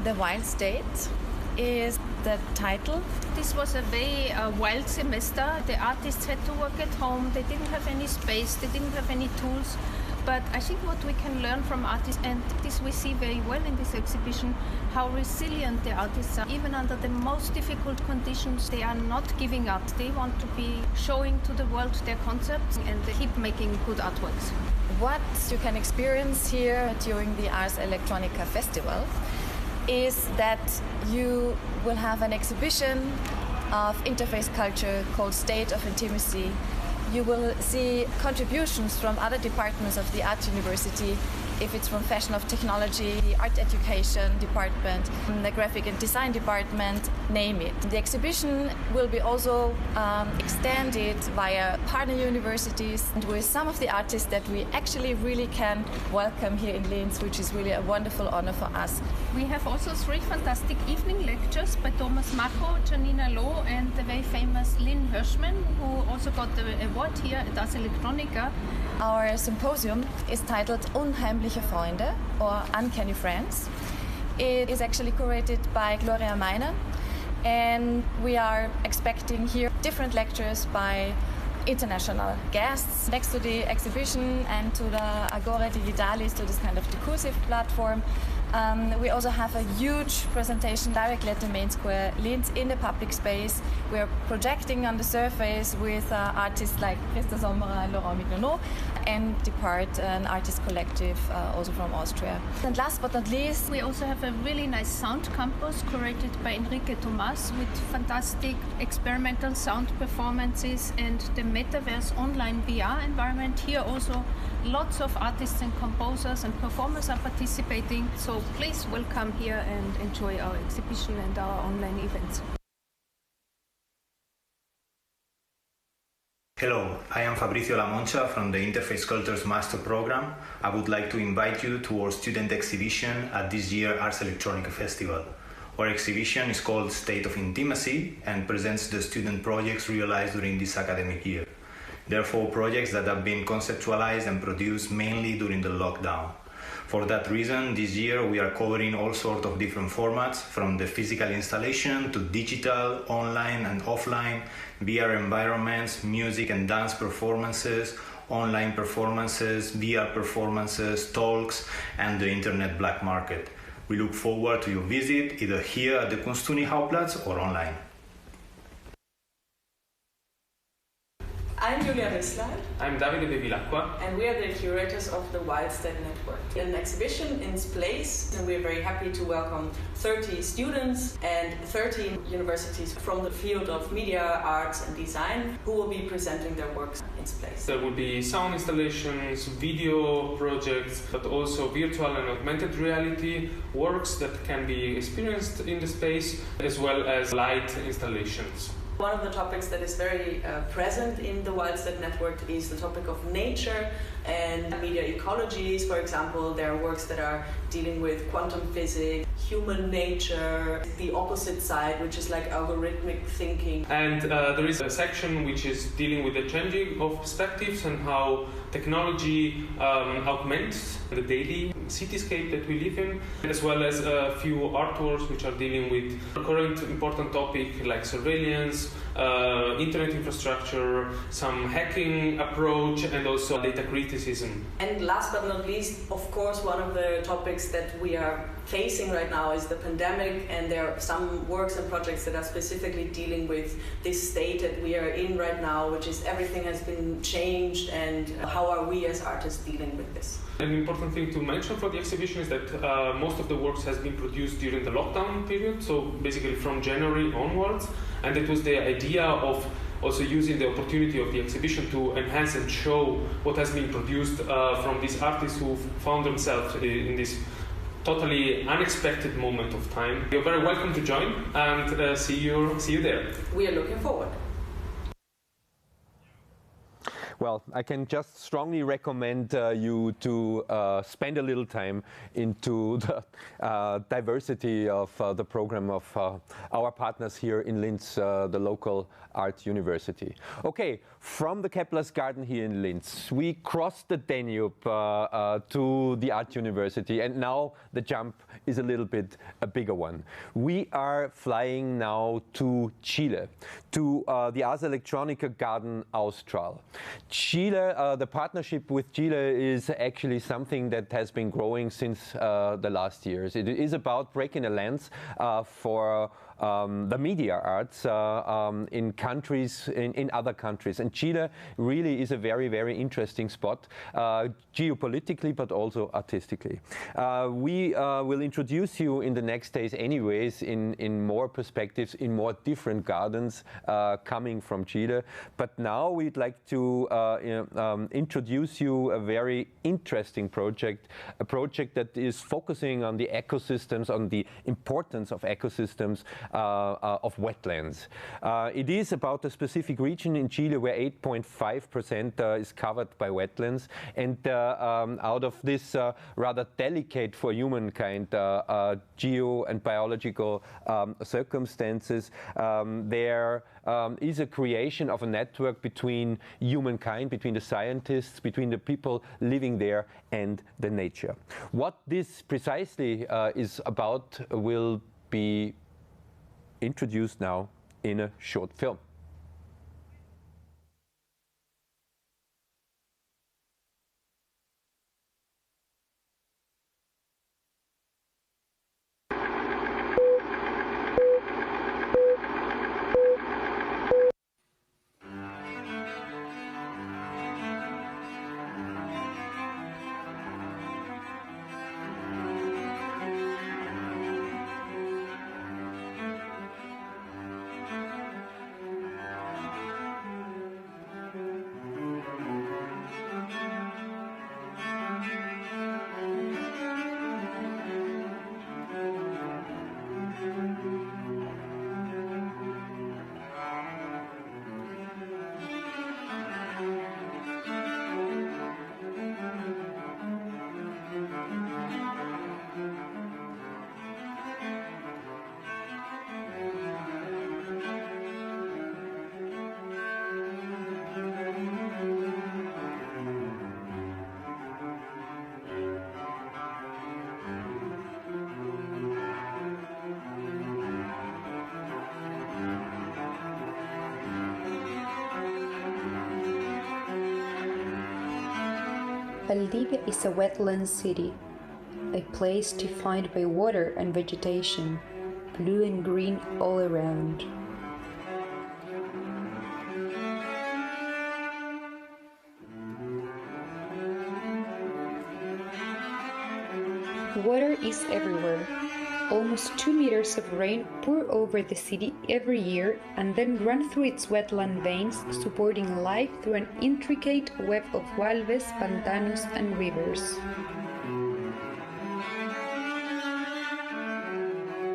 The Wild State is the title. This was a very wild semester. The artists had to work at home, they didn't have any space, they didn't have any tools. But I think what we can learn from artists, and this we see very well in this exhibition, how resilient the artists are. Even under the most difficult conditions, they are not giving up. They want to be showing to the world their concepts, and they keep making good artworks. What you can experience here during the Ars Electronica Festival is that you will have an exhibition of interface culture called State of Intimacy. You will see contributions from other departments of the Art University, if it's from Fashion of Technology, the Art Education Department, the Graphic and Design Department, name it. The exhibition will be also extended via partner universities and with some of the artists that we actually really can welcome here in Linz, which is really a wonderful honor for us. We have also 3 fantastic evening lectures by Tomasello, Janina Loh, and the very famous Lynn Hirschman, who also got the award here at Ars Electronica. Our symposium is titled Unheimliche Freunde, or Uncanny Friends. It is actually curated by Gloria Meiner, and we are expecting here different lectures by international guests. Next to the exhibition and to the Agora Digitalis, to this kind of discursive platform, we also have a huge presentation directly at the main square, Linz, in the public space. We are projecting on the surface with artists like Christa Sommerer and Laurent Mignonneau, and Depart, an artist collective also from Austria. And last but not least, we also have a really nice sound campus curated by Enrique Tomas with fantastic experimental sound performances and the Metaverse online VR environment. Here also lots of artists and composers and performers are participating, so please welcome here and enjoy our exhibition and our online events. Hello, I am Fabrizio Lamoncha from the Interface Cultures Master Program. I would like to invite you to our student exhibition at this year's Ars Electronica Festival. Our exhibition is called State of Intimacy and presents the student projects realized during this academic year. Therefore, projects that have been conceptualized and produced mainly during the lockdown. For that reason, this year we are covering all sorts of different formats, from the physical installation to digital, online and offline, VR environments, music and dance performances, online performances, VR performances, talks, and the internet black market. We look forward to your visit either here at the Kunstuni Hauptplatz or online. I'm Julia Rissler. I'm Davide Bevilacqua. And we are the curators of the Wild State Network. An exhibition in place, and we're very happy to welcome 30 students and 13 universities from the field of media, arts and design who will be presenting their works in place. There will be sound installations, video projects, but also virtual and augmented reality works that can be experienced in the space, as well as light installations. One of the topics that is very present in the Wild State Network is the topic of nature and media ecologies. For example, there are works that are dealing with quantum physics, human nature, the opposite side, which is like algorithmic thinking. And there is a section which is dealing with the changing of perspectives and how technology augments the daily cityscape that we live in, as well as a few artworks which are dealing with a current important topic like surveillance, networks, internet infrastructure, some hacking approach, and also data criticism. And last but not least, of course, one of the topics that we are facing right now is the pandemic, and there are some works and projects that are specifically dealing with this state that we are in right now, which is everything has been changed, and how are we as artists dealing with this? An important thing to mention for the exhibition is that most of the works has been produced during the lockdown period, so basically from January onwards, and it was the idea of also using the opportunity of the exhibition to enhance and show what has been produced from these artists who found themselves in this totally unexpected moment of time. You're very welcome to join, and see you there. We are looking forward. Well, I can just strongly recommend you to spend a little time into the diversity of the program of our partners here in Linz, the local art university. Okay, from the Kepler's garden here in Linz, we crossed the Danube to the art university, and now the jump is a little bit a bigger one. We are flying now to Chile, to the Ars Electronica garden Austral. Chile, the partnership with Chile is actually something that has been growing since the last years. It is about breaking a lens for the media arts in countries, in other countries. And Chile really is a very, very interesting spot, geopolitically, but also artistically. We will introduce you in the next days anyways in more perspectives, in more different gardens coming from Chile. But now we'd like to introduce you a very interesting project, a project that is focusing on the ecosystems, on the importance of ecosystems, of wetlands. It is about a specific region in Chile where 8.5% is covered by wetlands, and out of this rather delicate for humankind geo and biological circumstances, there is a creation of a network between humankind, between the scientists, between the people living there and the nature. What this precisely is about will be introduced now in a short film. Valdivia is a wetland city, a place defined by water and vegetation, blue and green all around. Water is everywhere. Almost 2 meters of rain pour over the city every year and then run through its wetland veins, supporting life through an intricate web of valves, pantanos, and rivers.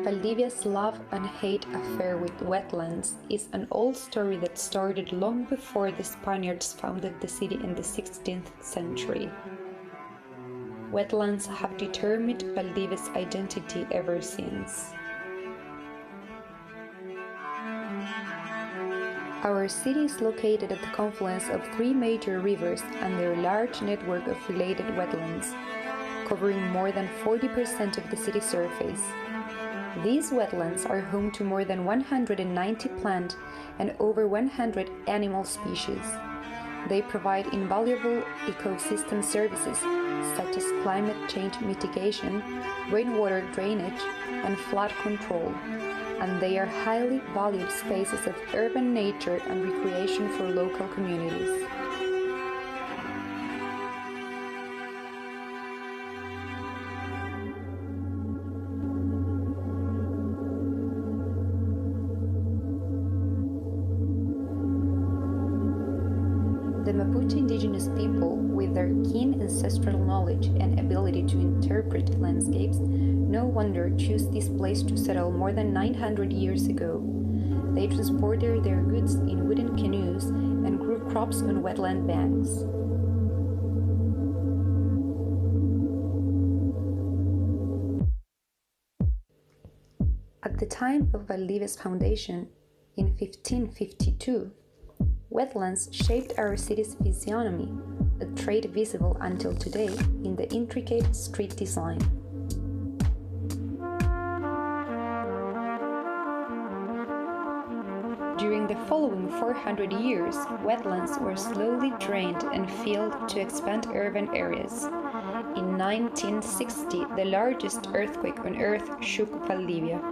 Valdivia's love and hate affair with wetlands is an old story that started long before the Spaniards founded the city in the 16th century. Wetlands have determined Valdivia's identity ever since. Our city is located at the confluence of 3 major rivers and their large network of related wetlands, covering more than 40% of the city surface. These wetlands are home to more than 190 plant and over 100 animal species. They provide invaluable ecosystem services such as climate change mitigation, rainwater drainage, and flood control, and they are highly valued spaces of urban nature and recreation for local communities. The Mapuche indigenous people, with their keen ancestral knowledge and ability to interpret landscapes, no wonder chose this place to settle more than 900 years ago. They transported their goods in wooden canoes and grew crops on wetland banks. At the time of Valdivia's foundation, in 1552, wetlands shaped our city's physiognomy, a trait visible until today in the intricate street design. During the following 400 years, wetlands were slowly drained and filled to expand urban areas. In 1960, the largest earthquake on Earth shook Valdivia.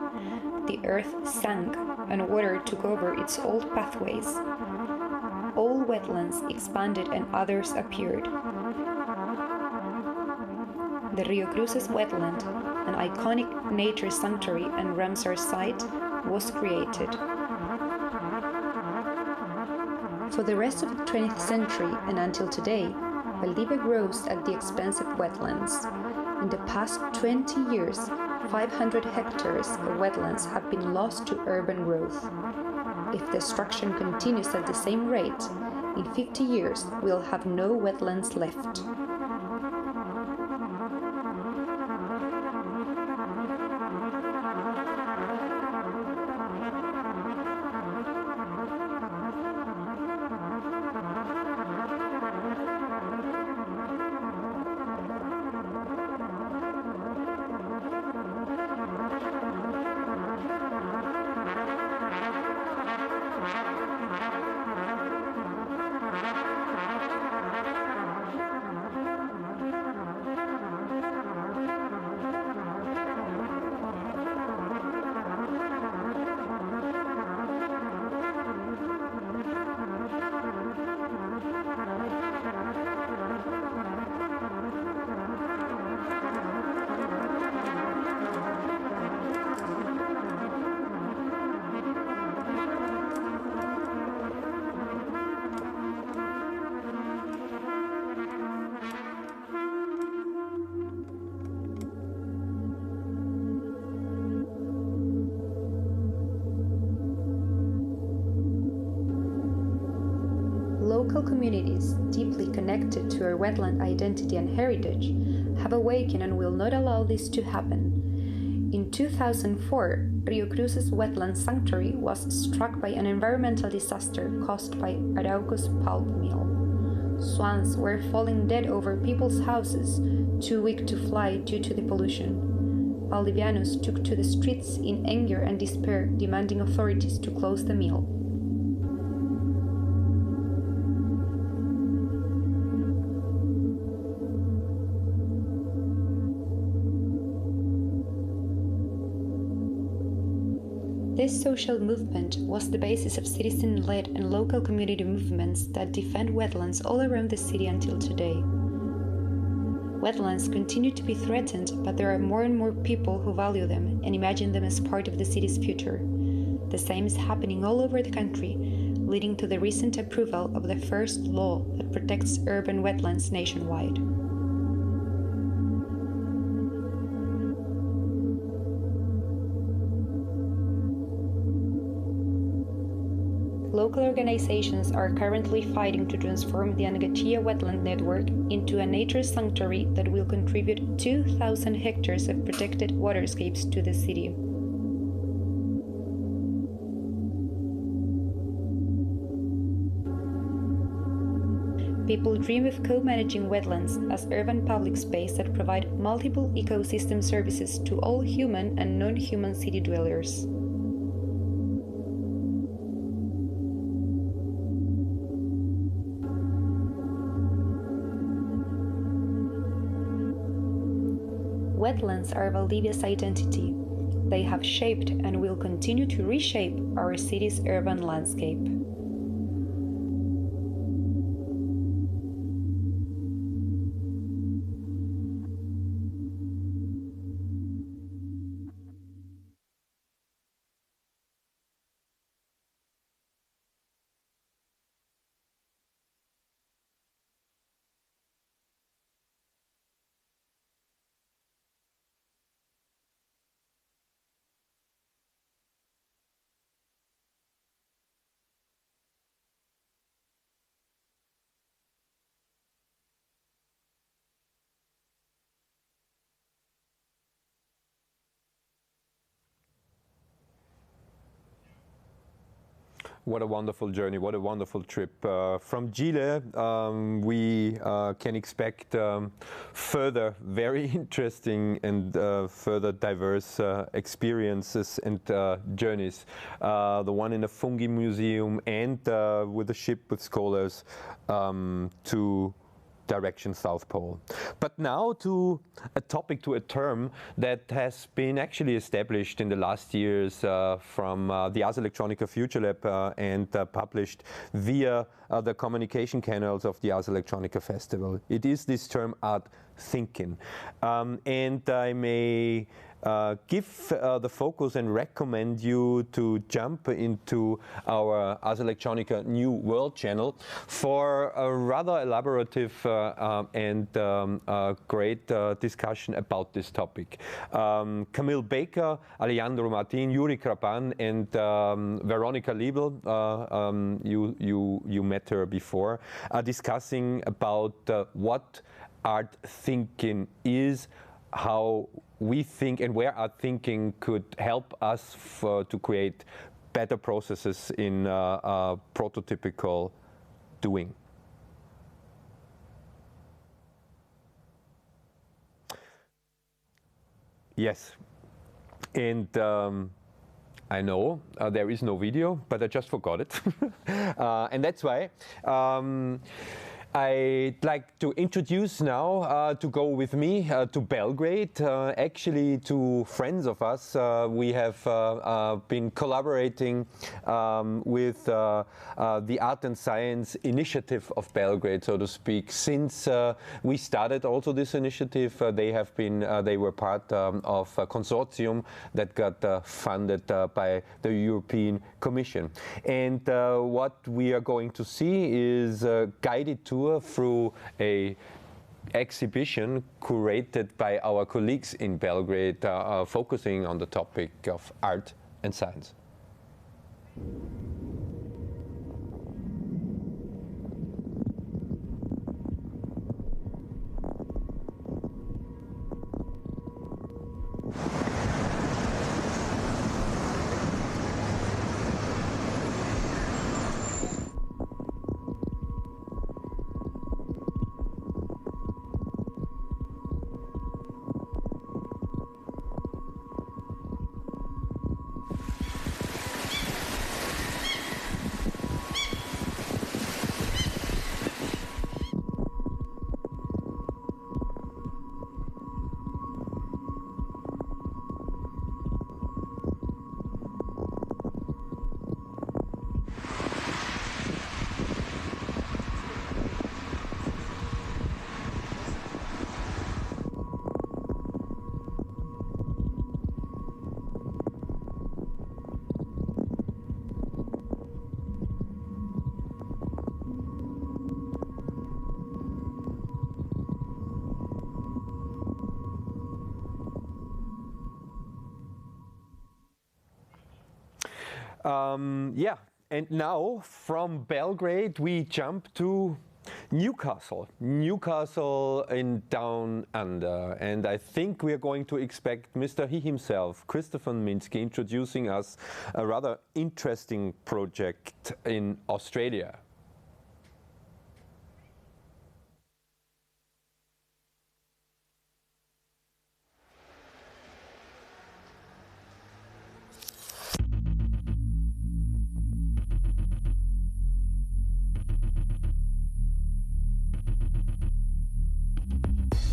The earth sank and water took over its old pathways. All wetlands expanded and others appeared. The Rio Cruces wetland, an iconic nature sanctuary and Ramsar site, was created. For the rest of the 20th century and until today, Valdivia grows at the expense of wetlands. In the past 20 years, 500 hectares of wetlands have been lost to urban growth. If destruction continues at the same rate, in 50 years we'll have no wetlands left. Local communities, deeply connected to our wetland identity and heritage, have awakened and will not allow this to happen. In 2004, Rio Cruces Wetland Sanctuary was struck by an environmental disaster caused by Arauco's pulp mill. Swans were falling dead over people's houses, too weak to fly due to the pollution. Valdivianos took to the streets in anger and despair, demanding authorities to close the mill. This social movement was the basis of citizen-led and local community movements that defend wetlands all around the city until today. Wetlands continue to be threatened, but there are more and more people who value them and imagine them as part of the city's future. The same is happening all over the country, leading to the recent approval of the first law that protects urban wetlands nationwide. Local organizations are currently fighting to transform the Angachia wetland network into a nature sanctuary that will contribute 2,000 hectares of protected waterscapes to the city. people dream of co-managing wetlands as urban public space that provide multiple ecosystem services to all human and non-human city dwellers. Wetlands are Valdivia's identity. They have shaped and will continue to reshape our city's urban landscape. What a wonderful journey, what a wonderful trip. From Chile, we can expect further very interesting and further diverse experiences and journeys. The one in the Fungi Museum and with a ship with scholars to direction South Pole. But now to a topic, to a term that has been actually established in the last years from the Ars Electronica Future Lab and published via the communication channels of the Ars Electronica Festival. It is this term art thinking. And I may give the focus and recommend you to jump into our Ars Electronica New World channel for a rather elaborative and great discussion about this topic. Camille Baker, Alejandro Martin, Yuri Krapan, and Veronica Liebel, you met her before, are discussing about what art thinking is, how we think and where our thinking could help us to create better processes in prototypical doing. Yes, and I know there is no video, but I just forgot it. And that's why I'd like to introduce now, to go with me to Belgrade, actually to friends of us. We have been collaborating with the Art and Science Initiative of Belgrade, so to speak. Since we started also this initiative, they were part of a consortium that got funded by the European Commission. And what we are going to see is a guided tour through a exhibition curated by our colleagues in Belgrade, focusing on the topic of art and science. Yeah, and now from Belgrade we jump to Newcastle in Down Under, and I think we are going to expect Mr. He himself, Christopher Minsky, introducing us a rather interesting project in Australia.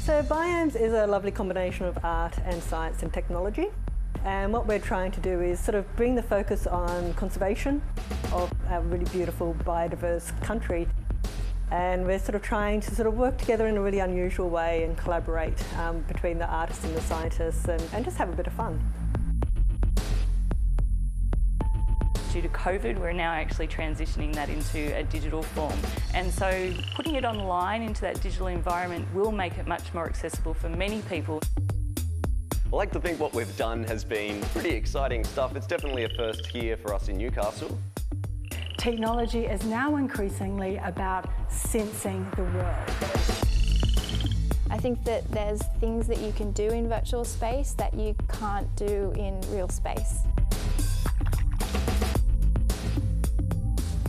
So Biomes is a lovely combination of art and science and technology. And what we're trying to do is sort of bring the focus on conservation of a really beautiful biodiverse country. And we're sort of trying to sort of work together in a really unusual way and collaborate between the artists and the scientists and just have a bit of fun. Due to COVID, we're now actually transitioning that into a digital form. And so putting it online into that digital environment will make it much more accessible for many people. I like to think what we've done has been pretty exciting stuff. It's definitely a first here for us in Newcastle. Technology is now increasingly about sensing the world. I think that there's things that you can do in virtual space that you can't do in real space.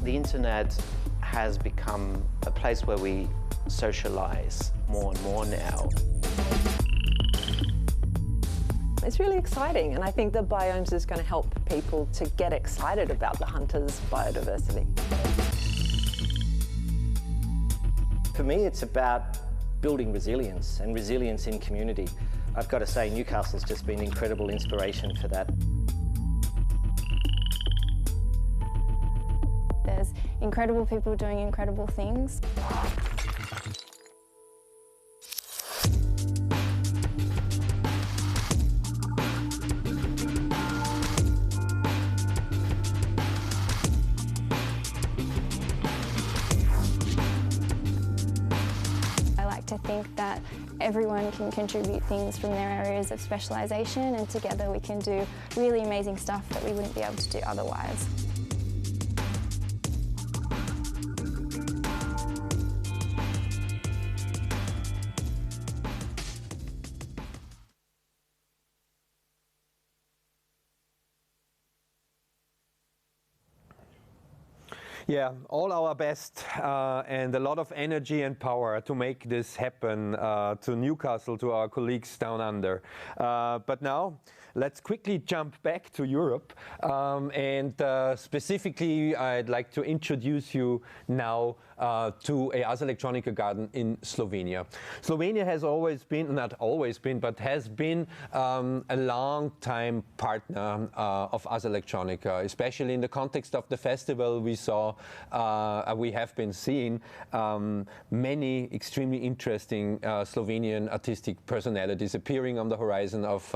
The internet has become a place where we socialize more and more now. It's really exciting, and I think that Biomes is going to help people to get excited about the hunter's biodiversity. For me, it's about building resilience and resilience in community. I've got to say, Newcastle's just been an incredible inspiration for that. There's incredible people doing incredible things. I think that everyone can contribute things from their areas of specialisation, and together we can do really amazing stuff that we wouldn't be able to do otherwise. Yeah, all our best and a lot of energy and power to make this happen to Newcastle, to our colleagues down under. But now, let's quickly jump back to Europe and specifically I'd like to introduce you now to a Ars Electronica garden in Slovenia. Slovenia has always been, not always been, but has been a long-time partner of Ars Electronica, especially in the context of the festival. We have been seeing many extremely interesting Slovenian artistic personalities appearing on the horizon of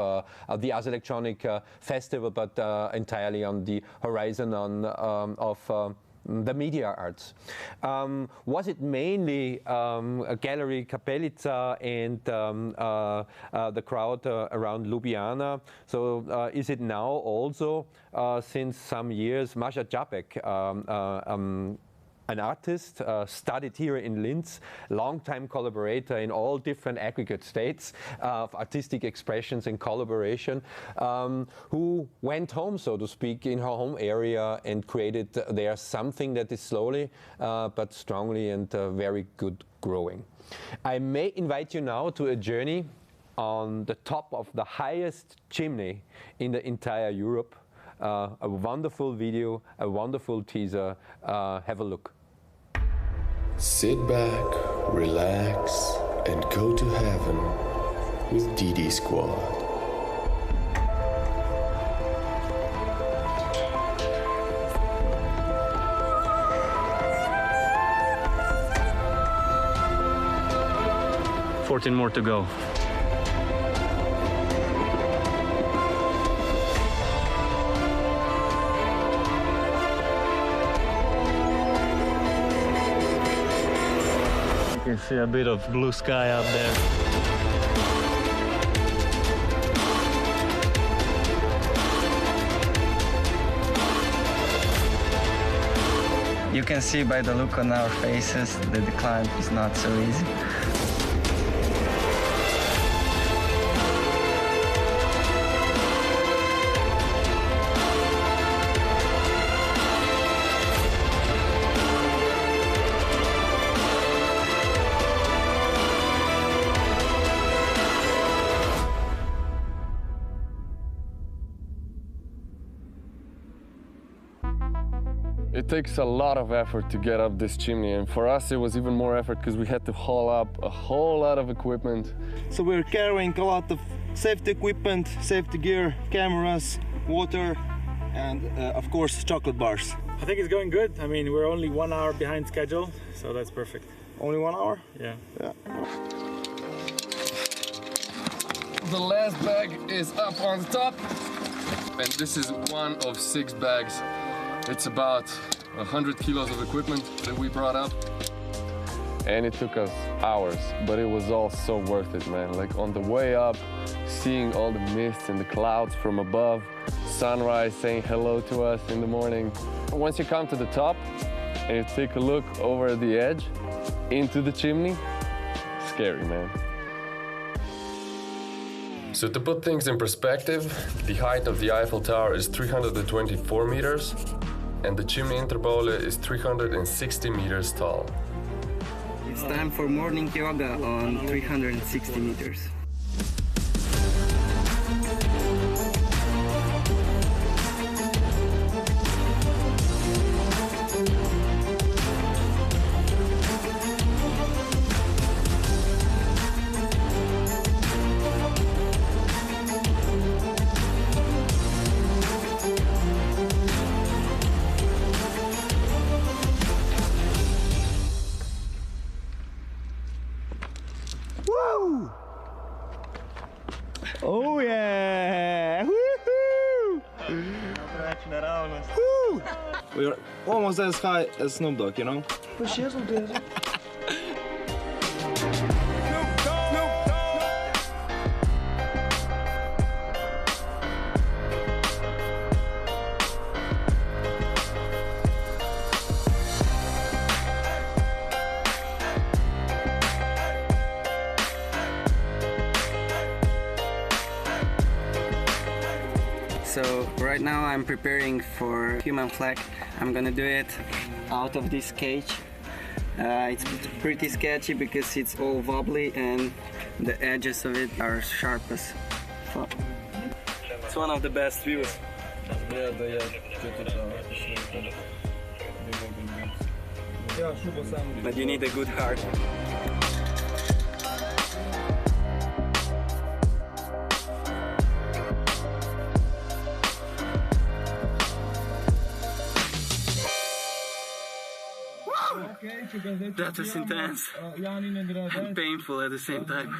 the Ars Electronica festival, but entirely on the horizon of the media arts. Was it mainly Gallery Kapelica and the crowd around Ljubljana? So is it now also, since some years, Maja Čapek, an artist, studied here in Linz, long-time collaborator in all different aggregate states of artistic expressions and collaboration, who went home, so to speak, in her home area and created there something that is slowly but strongly and very good growing. I may invite you now to a journey on the top of the highest chimney in the entire Europe. A wonderful video, a wonderful teaser. Have a look. Sit back, relax, and go to heaven with DD Squad. $14 more to go. You can see a bit of blue sky up there. You can see by the look on our faces that the climb is not so easy. takes a lot of effort to get up this chimney, and for us it was even more effort because we had to haul up a whole lot of equipment. So we're carrying a lot of safety equipment, safety gear, cameras, water, and of course chocolate bars. I think it's going good. I mean, we're only 1 hour behind schedule, so that's perfect. Only 1 hour? Yeah. The last bag is up on the top, and this is one of 6 bags. It's about 100 kilos of equipment that we brought up. And it took us hours, but it was all so worth it, man. Like on the way up, seeing all the mist and the clouds from above, sunrise saying hello to us in the morning. Once you come to the top and you take a look over the edge into the chimney, scary, man. So to put things in perspective, the height of the Eiffel Tower is 324 meters, and the chimney interpole is 360 meters tall. It's time for morning yoga on 360 meters. Oh yeah! Woohoo! Woo! We're almost as high as Snoop Dogg, you know? So right now I'm preparing for human flag. I'm gonna do it out of this cage. It's pretty sketchy because it's all wobbly and the edges of it are sharp as fuck. It's one of the best views. But you need a good heart. That was intense and painful at the same time.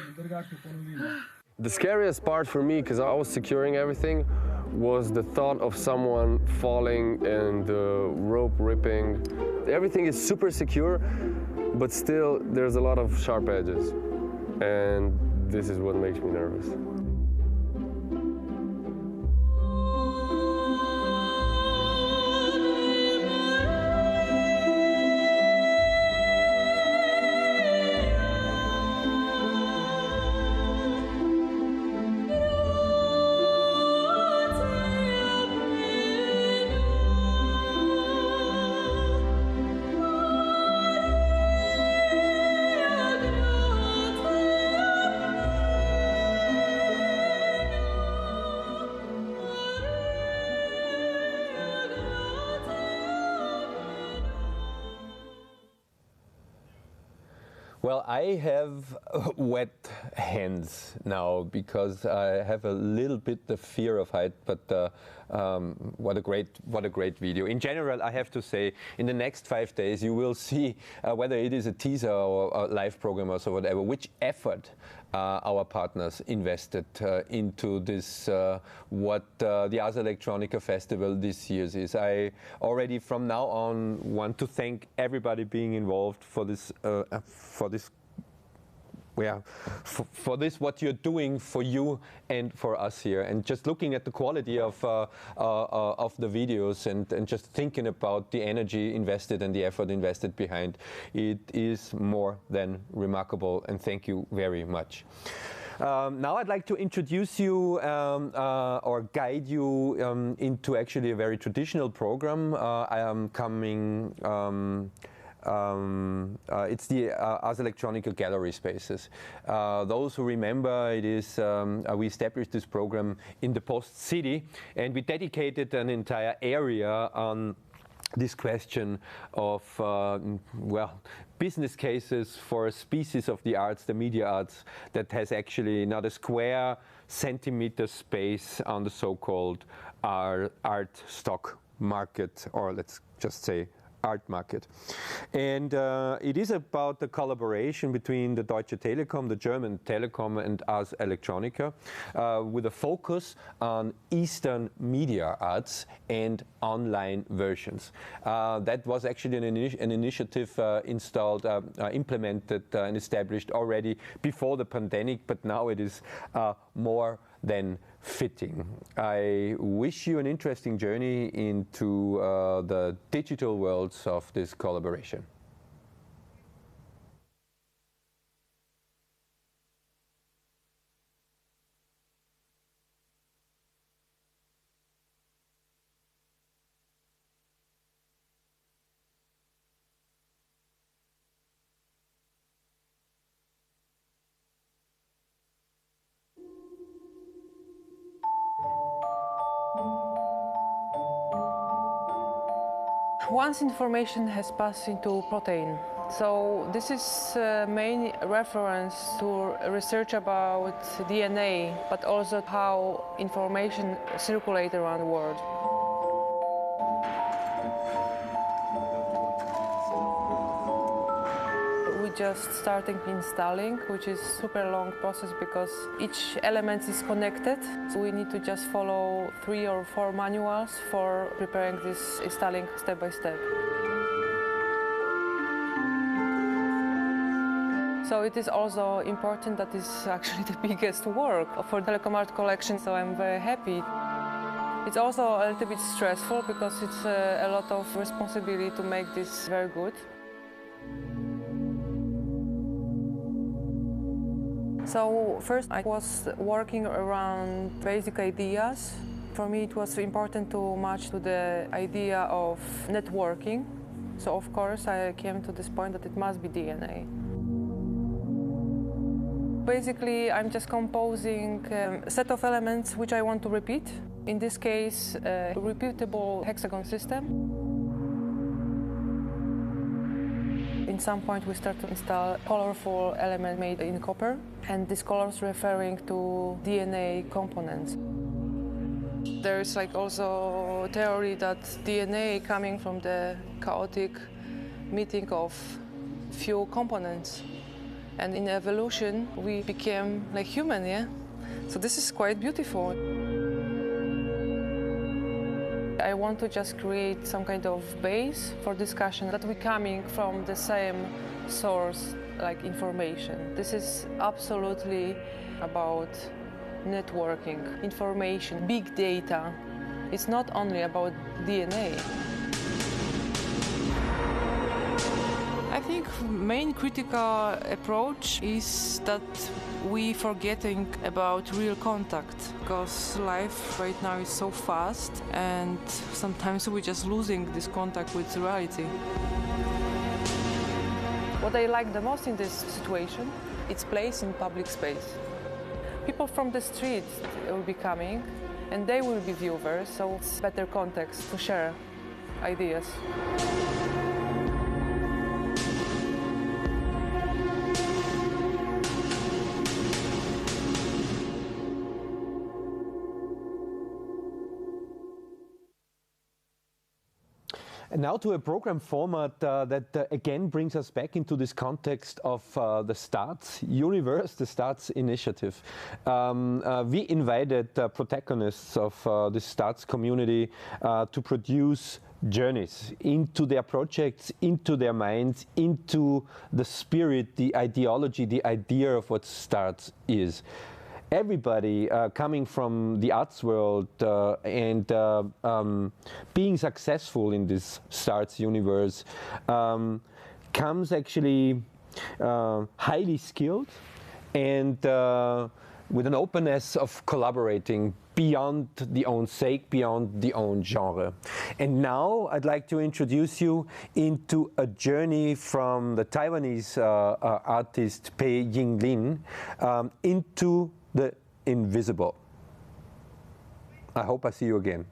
The scariest part for me, because I was securing everything, was the thought of someone falling and the rope ripping. Everything is super secure, but still there's a lot of sharp edges. And this is what makes me nervous. Well, I have wet hands now because I have a little bit the fear of height, but what a great video. In general, I have to say, in the next 5 days, you will see whether it is a teaser or a live program or so whatever, which effort our partners invested into this, what the Ars Electronica Festival this year is. I already from now on want to thank everybody being involved for this, what you're doing for you and for us here, and just looking at the quality of the videos and just thinking about the energy invested and the effort invested behind it is more than remarkable, and thank you very much. Now I'd like to introduce you or guide you into actually a very traditional program. I am coming it's the Ars Electronica gallery spaces. Those who remember, it is we established this program in the Post City, and we dedicated an entire area on this question of, well, business cases for a species of the arts, the media arts, that has actually not a square centimeter space on the so-called art stock market, or let's just say art market. And it is about the collaboration between the Deutsche Telekom, the German Telekom, and Ars Electronica, with a focus on Eastern media arts and online versions. That was actually an initiative implemented and established already before the pandemic, but now it is more than fitting. I wish you an interesting journey into the digital worlds of this collaboration. Once information has passed into protein, so this is main reference to research about DNA, but also how information circulates around the world. We're just starting installing, which is a super long process because each element is connected. So we need to just follow 3 or 4 manuals for preparing this installing step by step. So it is also important that it's actually the biggest work for Telecom Art Collection, so I'm very happy. It's also a little bit stressful because it's a lot of responsibility to make this very good. So first I was working around basic ideas. For me it was important to match to the idea of networking. So of course I came to this point that it must be DNA. Basically I'm just composing a set of elements which I want to repeat. In this case a repeatable hexagon system. In some point we start to install colorful element made in copper, and these colors referring to DNA components. There is like also theory that DNA coming from the chaotic meeting of few components, and in evolution we became like human, yeah? So this is quite beautiful. I want to just create some kind of base for discussion that we're coming from the same source, like information. This is absolutely about networking, information, big data. It's not only about DNA. I think main critical approach is that we forgetting about real contact, because life right now is so fast and sometimes we're just losing this contact with reality. What I like the most in this situation, it's place in public space. People from the street will be coming and they will be viewers, so it's better context to share ideas. And now to a program format that again brings us back into this context of the STRATS universe, the STRATS initiative. We invited protagonists of the STRATS community to produce journeys into their projects, into their minds, into the spirit, the ideology, the idea of what STRATS is. Everybody coming from the arts world and being successful in this STRATS universe comes actually highly skilled and with an openness of collaborating beyond the own sake, beyond the own genre. And now I'd like to introduce you into a journey from the Taiwanese artist Pei-Ying into the invisible. I hope I see you again.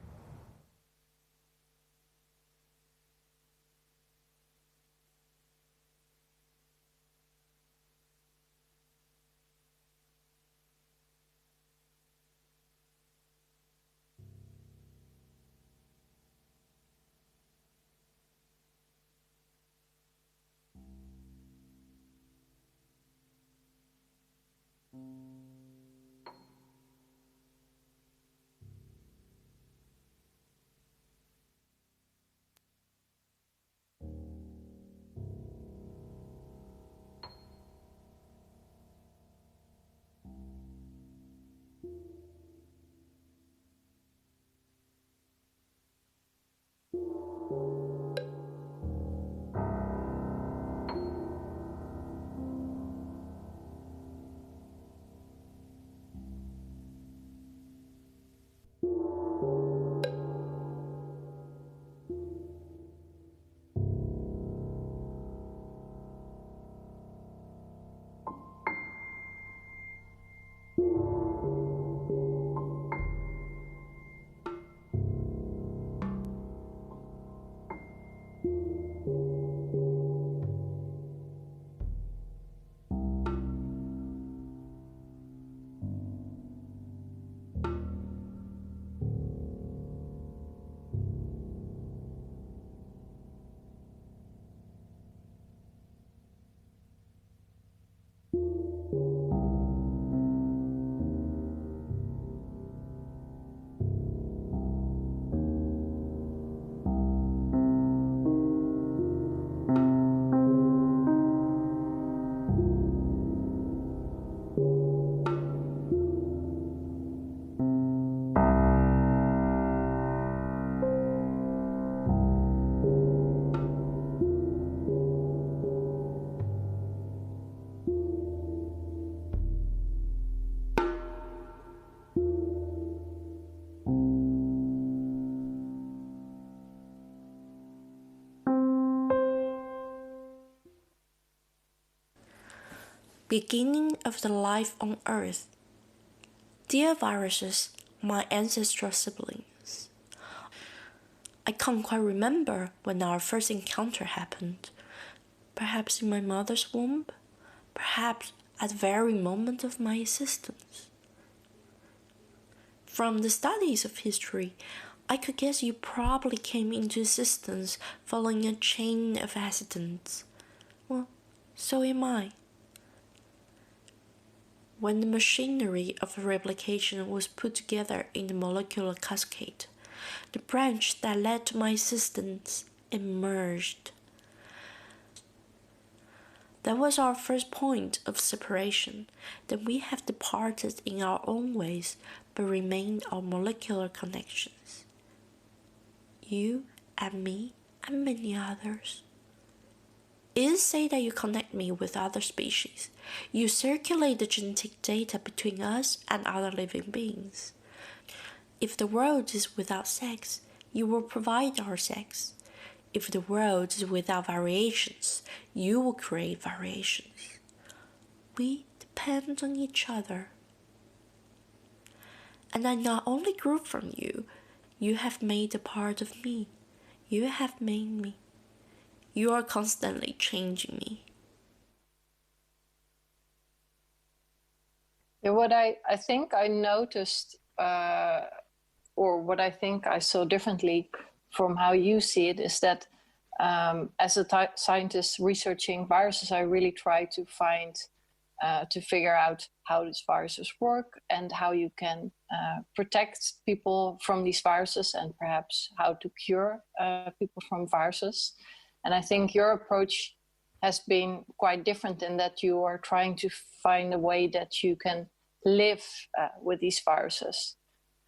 beginning of the life on Earth. Dear viruses, my ancestral siblings. I can't quite remember when our first encounter happened. Perhaps in my mother's womb, perhaps at the very moment of my existence. From the studies of history, I could guess you probably came into existence following a chain of accidents. Well, so am I. When the machinery of replication was put together in the molecular cascade, the branch that led to my existence emerged. That was our first point of separation. Then we have departed in our own ways, but remained our molecular connections. You and me and many others. It is said that you connect me with other species. You circulate the genetic data between us and other living beings. If the world is without sex, you will provide our sex. If the world is without variations, you will create variations. We depend on each other. And I not only grew from you, you have made a part of me. You have made me. You are constantly changing me. Yeah, what I think I noticed, or what I think I saw differently from how you see it, is that as a scientist researching viruses, I really try to figure out how these viruses work and how you can protect people from these viruses, and perhaps how to cure people from viruses. And I think your approach has been quite different in that you are trying to find a way that you can live with these viruses.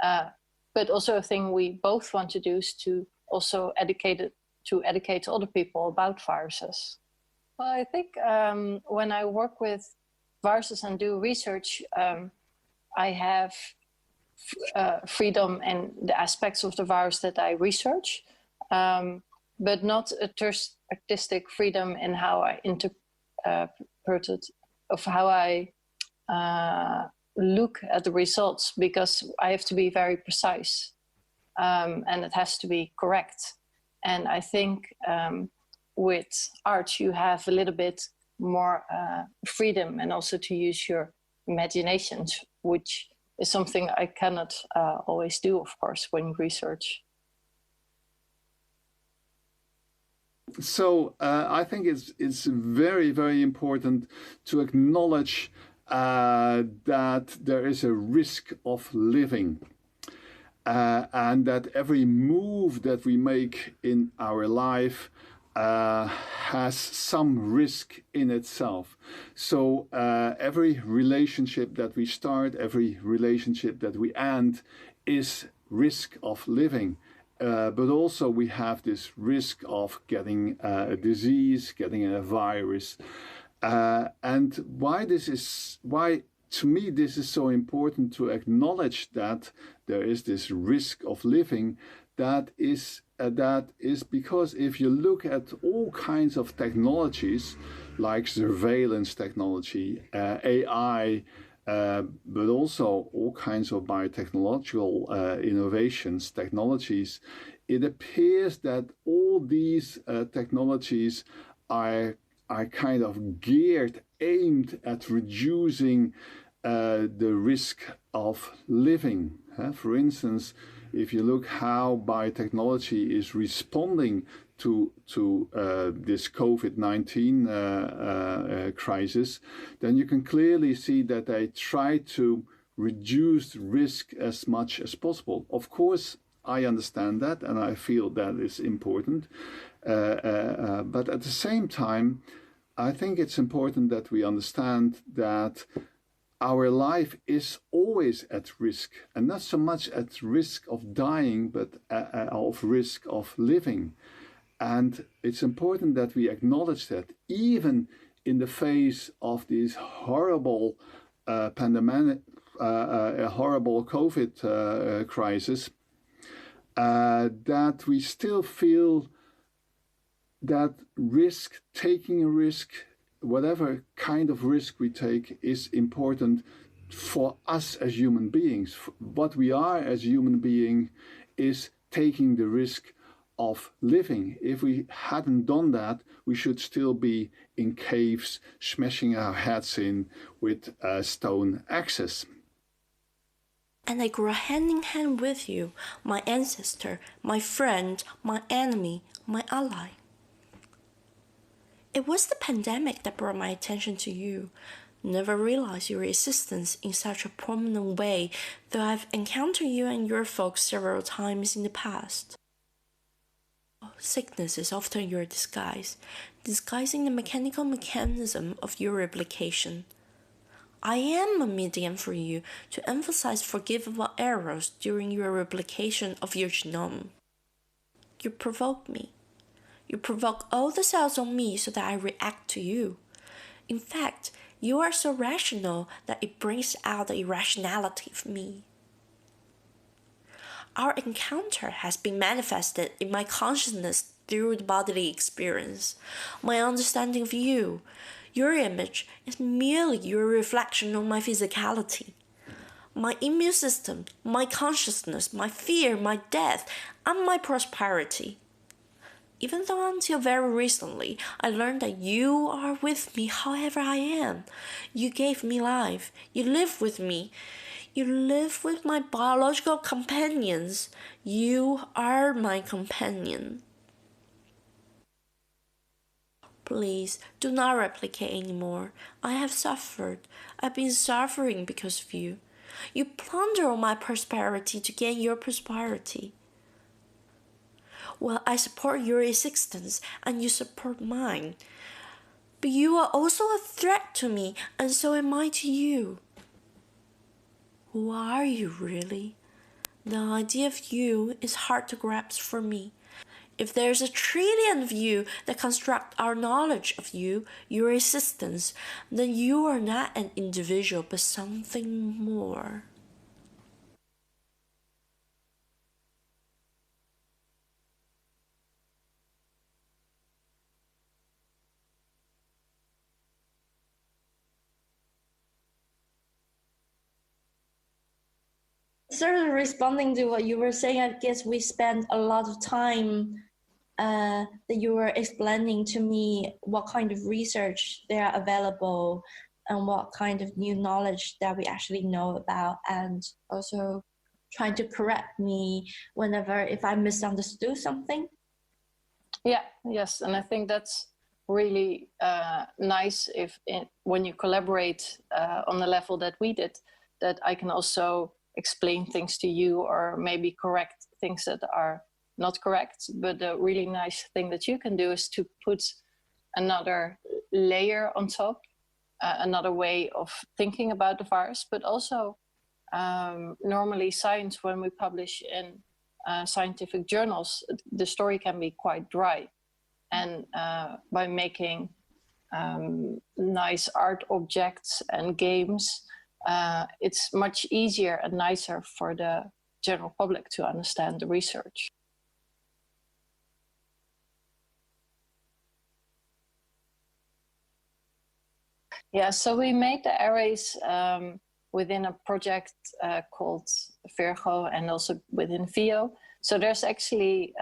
But also a thing we both want to do is to also educate other people about viruses. Well, I think when I work with viruses and do research, I have freedom in the aspects of the virus that I research, but not a artistic freedom in how I interpret it, of how I look at the results, because I have to be very precise and it has to be correct. And I think with art you have a little bit more freedom, and also to use your imaginations, which is something I cannot always do, of course, when you research. So I think it's very, very important to acknowledge that there is a risk of living, and that every move that we make in our life has some risk in itself. So every relationship that we start, every relationship that we end is risk of living. But also we have this risk of getting a disease, getting a virus. And why to me this is so important to acknowledge that there is this risk of living, that is because if you look at all kinds of technologies like surveillance technology, AI, but also all kinds of biotechnological innovations, technologies, it appears that all these technologies are kind of geared, aimed at reducing the risk of living. For instance, if you look how biotechnology is responding to this COVID-19 crisis, then you can clearly see that they try to reduce risk as much as possible. Of course, I understand that, and I feel that is important. But at the same time, I think it's important that we understand that our life is always at risk, and not so much at risk of dying, but of risk of living. And it's important that we acknowledge that even in the face of this horrible pandemic, a horrible COVID crisis, that we still feel that taking a risk whatever kind of risk we take is important for us as human beings. What we are as human beings is taking the risk of living. If we hadn't done that, we should still be in caves, smashing our heads in with stone axes. And I grew hand in hand with you, my ancestor, my friend, my enemy, my ally. It was the pandemic that brought my attention to you. Never realized your existence in such a prominent way, though I've encountered you and your folks several times in the past. Sickness is often your disguise, disguising the mechanical mechanism of your replication. I am a medium for you to emphasize forgivable errors during your replication of your genome. You provoke me. You provoke all the cells on me so that I react to you. In fact, you are so rational that it brings out the irrationality of me. Our encounter has been manifested in my consciousness through the bodily experience. My understanding of you, your image, is merely your reflection on my physicality. My immune system, my consciousness, my fear, my death, and my prosperity. Even though until very recently, I learned that you are with me however I am. You gave me life. You live with me. You live with my biological companions. You are my companion. Please, do not replicate anymore. I have suffered. I've been suffering because of you. You plunder all my prosperity to gain your prosperity. Well, I support your existence and you support mine. But you are also a threat to me, and so am I to you. Who are you really? The idea of you is hard to grasp for me. If there's a trillion of you that construct our knowledge of you, your existence, then you are not an individual but something more. Sort of responding to what you were saying, I guess we spent a lot of time that you were explaining to me what kind of research they are available and what kind of new knowledge that we actually know about, and also trying to correct me whenever if I misunderstood something. Yes, and I think that's really nice when you collaborate on the level that we did, that I can also explain things to you or maybe correct things that are not correct. But the really nice thing that you can do is to put another layer on top, another way of thinking about the virus. But also normally science, when we publish in scientific journals, the story can be quite dry. And by making nice art objects and games, it's much easier and nicer for the general public to understand the research. Yeah, so we made the arrays within a project called Virgo and also within VIO. So there's actually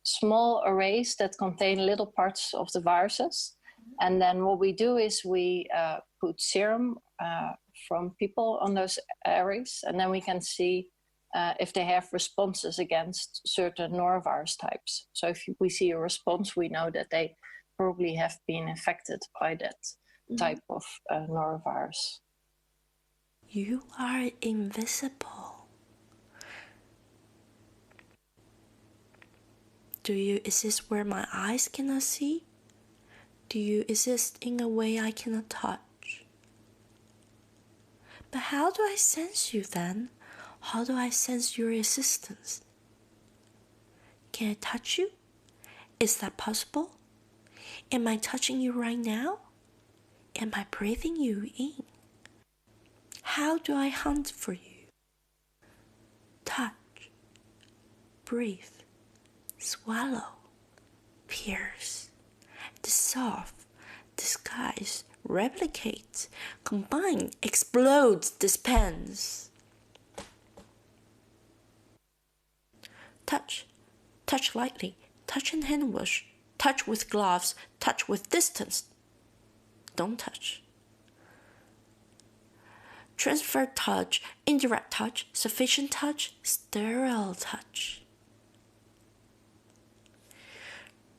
small arrays that contain little parts of the viruses. And then what we do is we put serum from people on those arrays, and then we can see if they have responses against certain norovirus types. So if we see a response, we know that they probably have been infected by that type of norovirus. You are invisible. Do you exist where my eyes cannot see? Do you exist in a way I cannot touch? But how do I sense you then? How do I sense your existence? Can I touch you? Is that possible? Am I touching you right now? Am I breathing you in? How do I hunt for you? Touch, breathe, swallow, pierce, dissolve, discover. disguise, replicate, combine, explode, dispense. Touch. Touch lightly. Touch in hand wash. Touch with gloves. Touch with distance. Don't touch. Transfer touch, indirect touch, sufficient touch, sterile touch.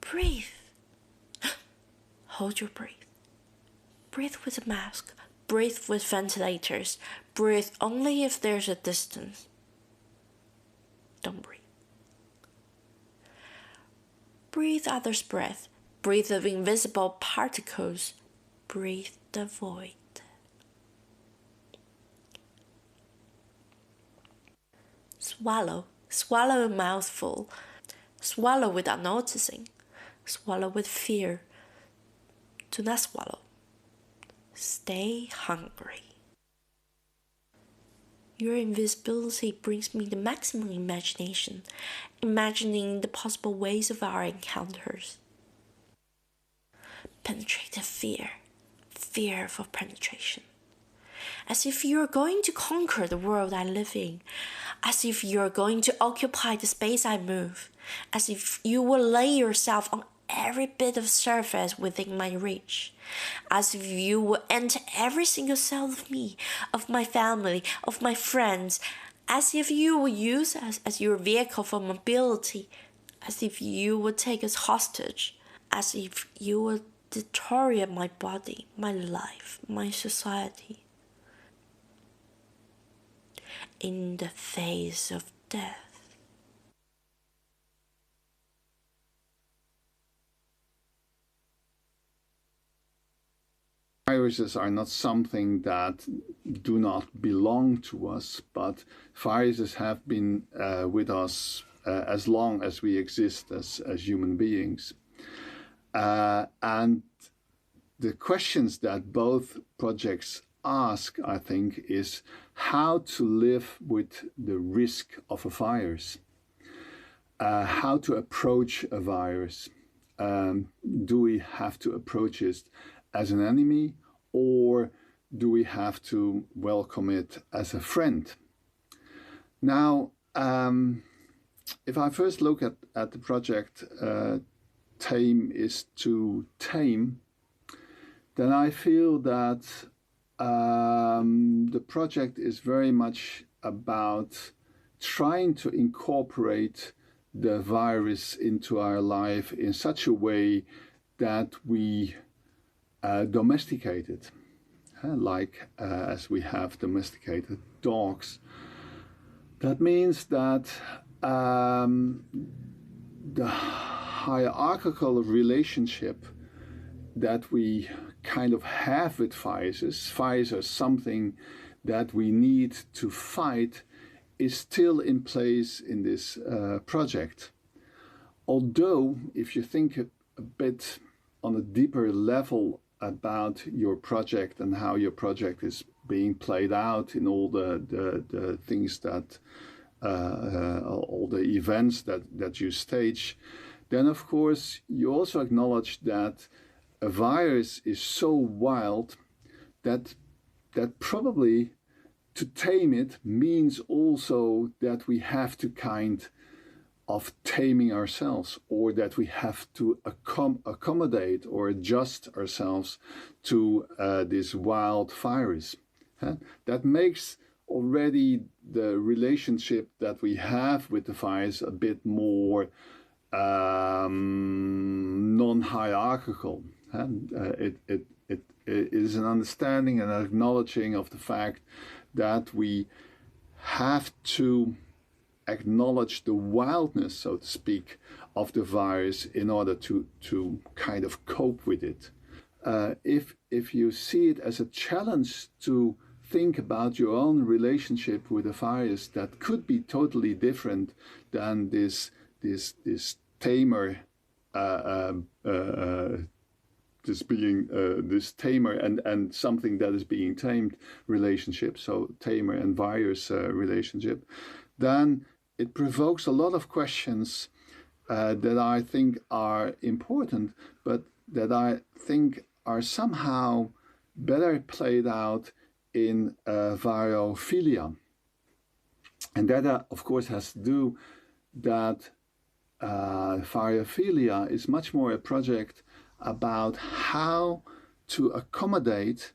Breathe. Hold your breath. Breathe with a mask. Breathe with ventilators. Breathe only if there's a distance. Don't breathe. Breathe others' breath. Breathe of invisible particles. Breathe the void. Swallow. Swallow a mouthful. Swallow without noticing. Swallow with fear. Do not swallow. Stay hungry. Your invisibility brings me the maximum imagination, imagining the possible ways of our encounters. Penetrative fear, fear for penetration. As if you are going to conquer the world I live in, as if you are going to occupy the space I move, as if you will lay yourself on every bit of surface within my reach, as if you will enter every single cell of me, of my family, of my friends, as if you will use us as your vehicle for mobility, as if you would take us hostage, as if you would deteriorate my body, my life, my society. In the face of death. Viruses are not something that do not belong to us, but viruses have been with us as long as we exist as human beings. And the questions that both projects ask, I think, is how to live with the risk of a virus, how to approach a virus. Do we have to approach it as an enemy, or do we have to welcome it as a friend? Now, if I first look at the project, Tame is to Tame, then I feel that the project is very much about trying to incorporate the virus into our life in such a way that we domesticate it, like as we have domesticated dogs. That means that the hierarchical relationship that we kind of have with viruses are something that we need to fight, is still in place in this project. Although, if you think a bit on a deeper level about your project and how your project is being played out in all the things that, all the events that you stage, then of course you also acknowledge that a virus is so wild that probably to tame it means also that we have to kind of taming ourselves, or that we have to accommodate or adjust ourselves to this wild virus. That makes already the relationship that we have with the virus a bit more non-hierarchical. It is an understanding and acknowledging of the fact that we have to acknowledge the wildness, so to speak, of the virus in order to kind of cope with it. If you see it as a challenge to think about your own relationship with a virus that could be totally different than this tamer, this tamer and something that is being tamed relationship, so tamer and virus relationship, then it provokes a lot of questions that I think are important, but that I think are somehow better played out in virophilia. And that, of course, has to do that virophilia is much more a project about how to accommodate,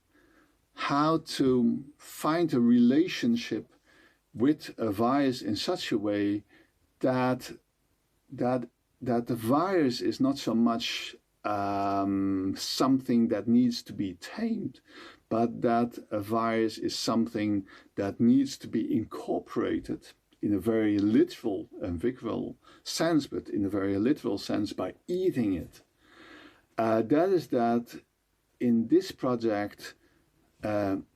how to find a relationship with a virus in such a way that the virus is not so much something that needs to be tamed, but that a virus is something that needs to be incorporated in a very literal and literal sense, but in a very literal sense by eating it. That is that in this project,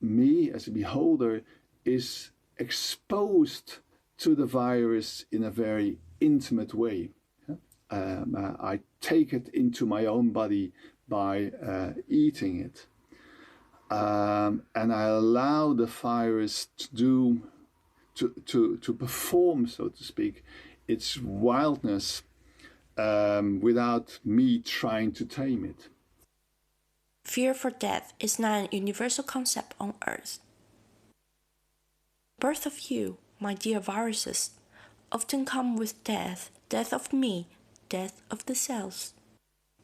me as a beholder is exposed to the virus in a very intimate way. I take it into my own body by eating it. And I allow the virus to perform, so to speak, its wildness without me trying to tame it. Fear for death is not a universal concept on Earth. Birth of you, my dear viruses, often come with death, death of me, death of the cells.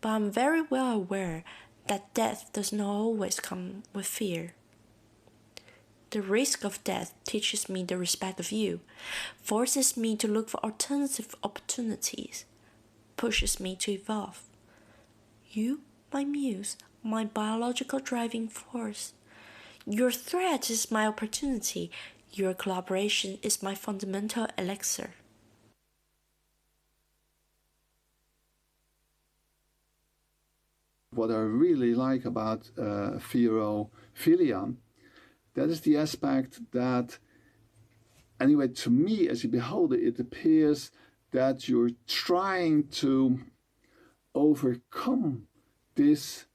But I'm very well aware that death does not always come with fear. The risk of death teaches me the respect of you, forces me to look for alternative opportunities, pushes me to evolve. You, my muse, my biological driving force. Your threat is my opportunity. Your collaboration is my fundamental elixir. What I really like about virophilia, that is the aspect that, anyway, to me as a beholder, it appears that you're trying to overcome this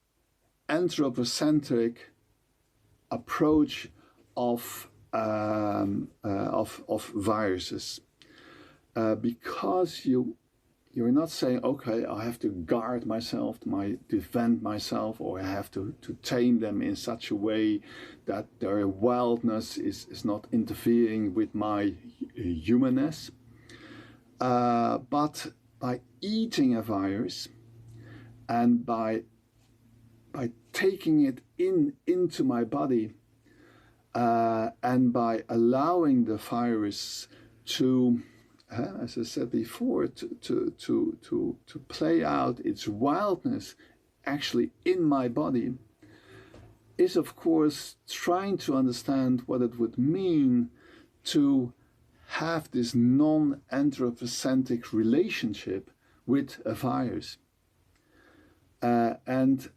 anthropocentric approach of viruses, because you're not saying, okay, I have to guard myself, defend myself, or I have to tame them in such a way that their wildness is not interfering with my humanness. But by eating a virus and by taking it into my body and by allowing the virus to, as I said before, to play out its wildness actually in my body, is of course trying to understand what it would mean to have this non-anthropocentric relationship with a virus. And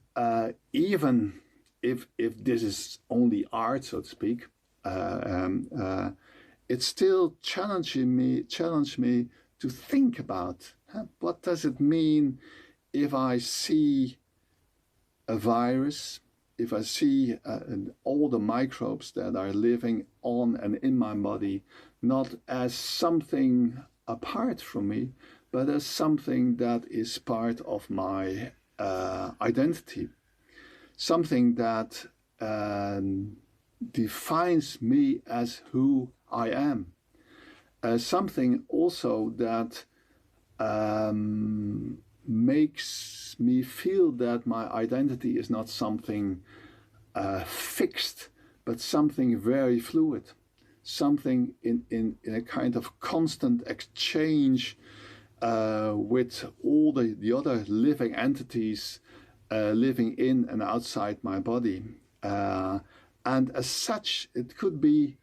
even if this is only art, so to speak, it still challenged me to think about what does it mean if I see a virus, if I see all the microbes that are living on and in my body, not as something apart from me, but as something that is part of my identity, something that defines me as who I am, something also that makes me feel that my identity is not something fixed, but something very fluid, something in a kind of constant exchange with all the other living entities living in and outside my body. And as such, it could be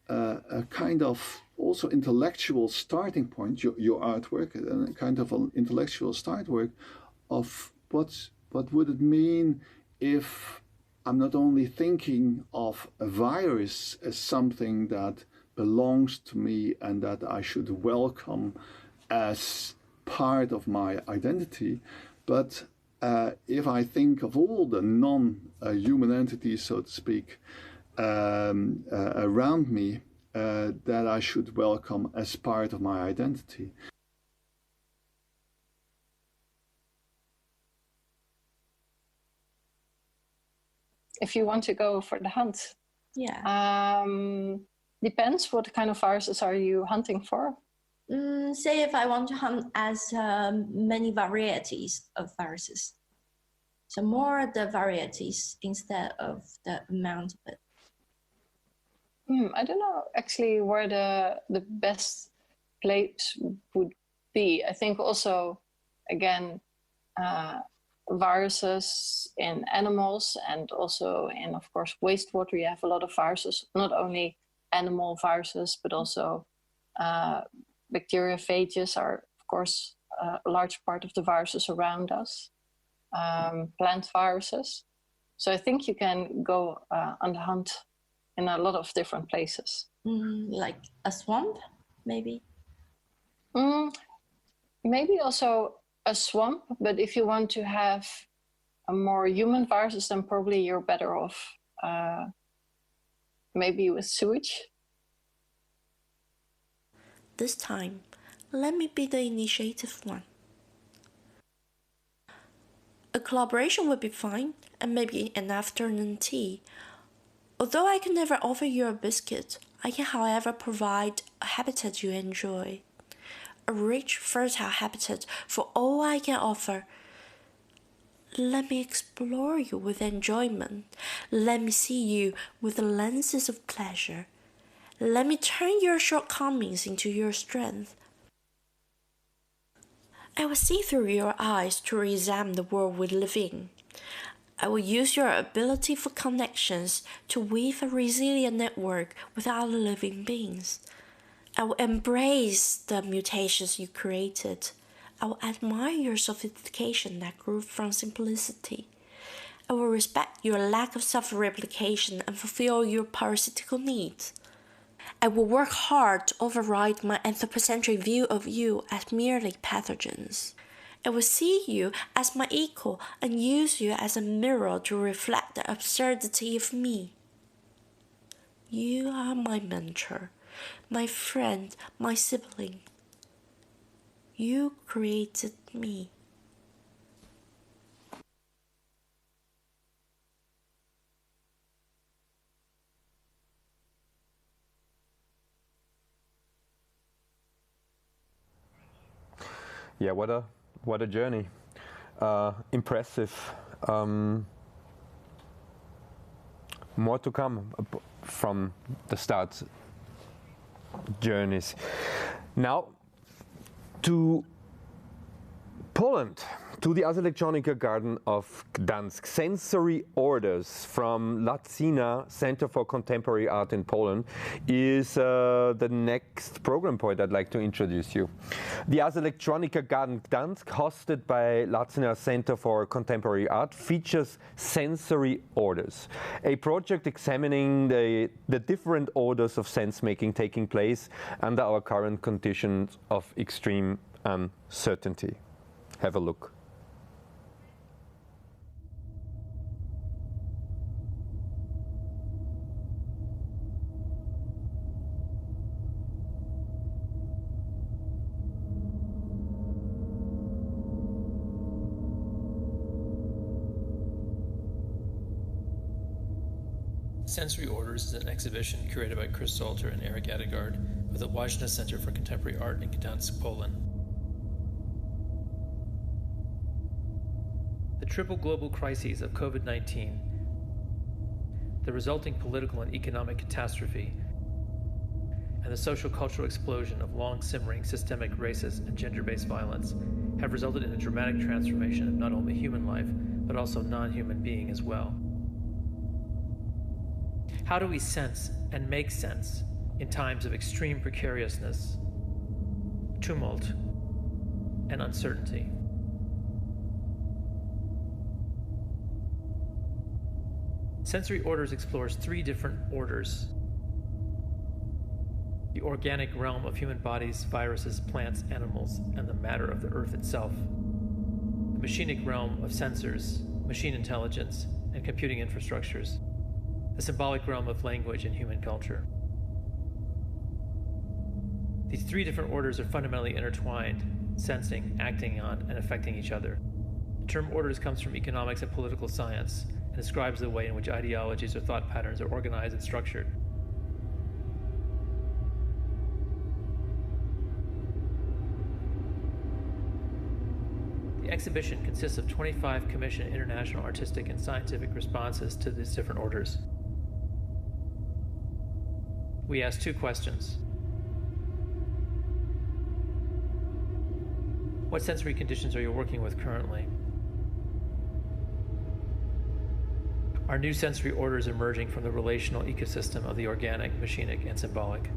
a kind of also intellectual starting point, your artwork, a kind of an intellectual start work of what would it mean if I'm not only thinking of a virus as something that belongs to me and that I should welcome as part of my identity, but if I think of all the non-human entities, so to speak, around me, that I should welcome as part of my identity. if you want to go for the hunt. Yeah. Depends what kind of viruses are you hunting for? Say if I want to hunt as many varieties of viruses. So more the varieties instead of the amount of it. I don't know actually where the best place would be. I think also, again, viruses in animals and also in, of course, wastewater. You have a lot of viruses, not only animal viruses, but also bacteriophages are, of course, a large part of the viruses around us, plant viruses. So I think you can go on the hunt in a lot of different places. Like a swamp, maybe? Maybe also a swamp, but if you want to have a more human viruses, then probably you're better off maybe with sewage. This time, let me be the initiative one. A collaboration would be fine, and maybe an afternoon tea. Although I can never offer you a biscuit, I can, however, provide a habitat you enjoy. A rich, fertile habitat for all I can offer. Let me explore you with enjoyment. Let me see you with the lenses of pleasure. Let me turn your shortcomings into your strength. I will see through your eyes to re-examine the world we live in. I will use your ability for connections to weave a resilient network with other living beings. I will embrace the mutations you created. I will admire your sophistication that grew from simplicity. I will respect your lack of self-replication and fulfill your parasitical needs. I will work hard to override my anthropocentric view of you as merely pathogens. I will see you as my equal and use you as a mirror to reflect the absurdity of me. You are my mentor, my friend, my sibling. You created me. Yeah, what a journey. Impressive. More to come from the start journeys. Now to Poland, to the Ars Electronica Garden of Gdansk. Sensory Orders from Latina Center for Contemporary Art in Poland is the next program point I'd like to introduce you. The Ars Electronica Garden Gdansk, hosted by Latina Center for Contemporary Art, features Sensory Orders, a project examining the different orders of sense-making taking place under our current conditions of extreme uncertainty. Have a look. Sensory Orders is an exhibition curated by Chris Salter and Eric Adegaard with the Wajna Center for Contemporary Art in Gdansk, Poland. The triple global crises of COVID-19, the resulting political and economic catastrophe, and the social-cultural explosion of long-simmering systemic racist and gender-based violence have resulted in a dramatic transformation of not only human life, but also non-human being as well. How do we sense and make sense in times of extreme precariousness, tumult, and uncertainty? Sensory Orders explores three different orders: the organic realm of human bodies, viruses, plants, animals, and the matter of the earth itself; the machinic realm of sensors, machine intelligence, and computing infrastructures; the symbolic realm of language and human culture. These three different orders are fundamentally intertwined, sensing, acting on, and affecting each other. The term orders comes from economics and political science, and describes the way in which ideologies or thought patterns are organized and structured. The exhibition consists of 25 commissioned international artistic and scientific responses to these different orders. We asked 2 questions. What sensory conditions are you working with currently? Are new sensory orders emerging from the relational ecosystem of the organic, machinic, and symbolic?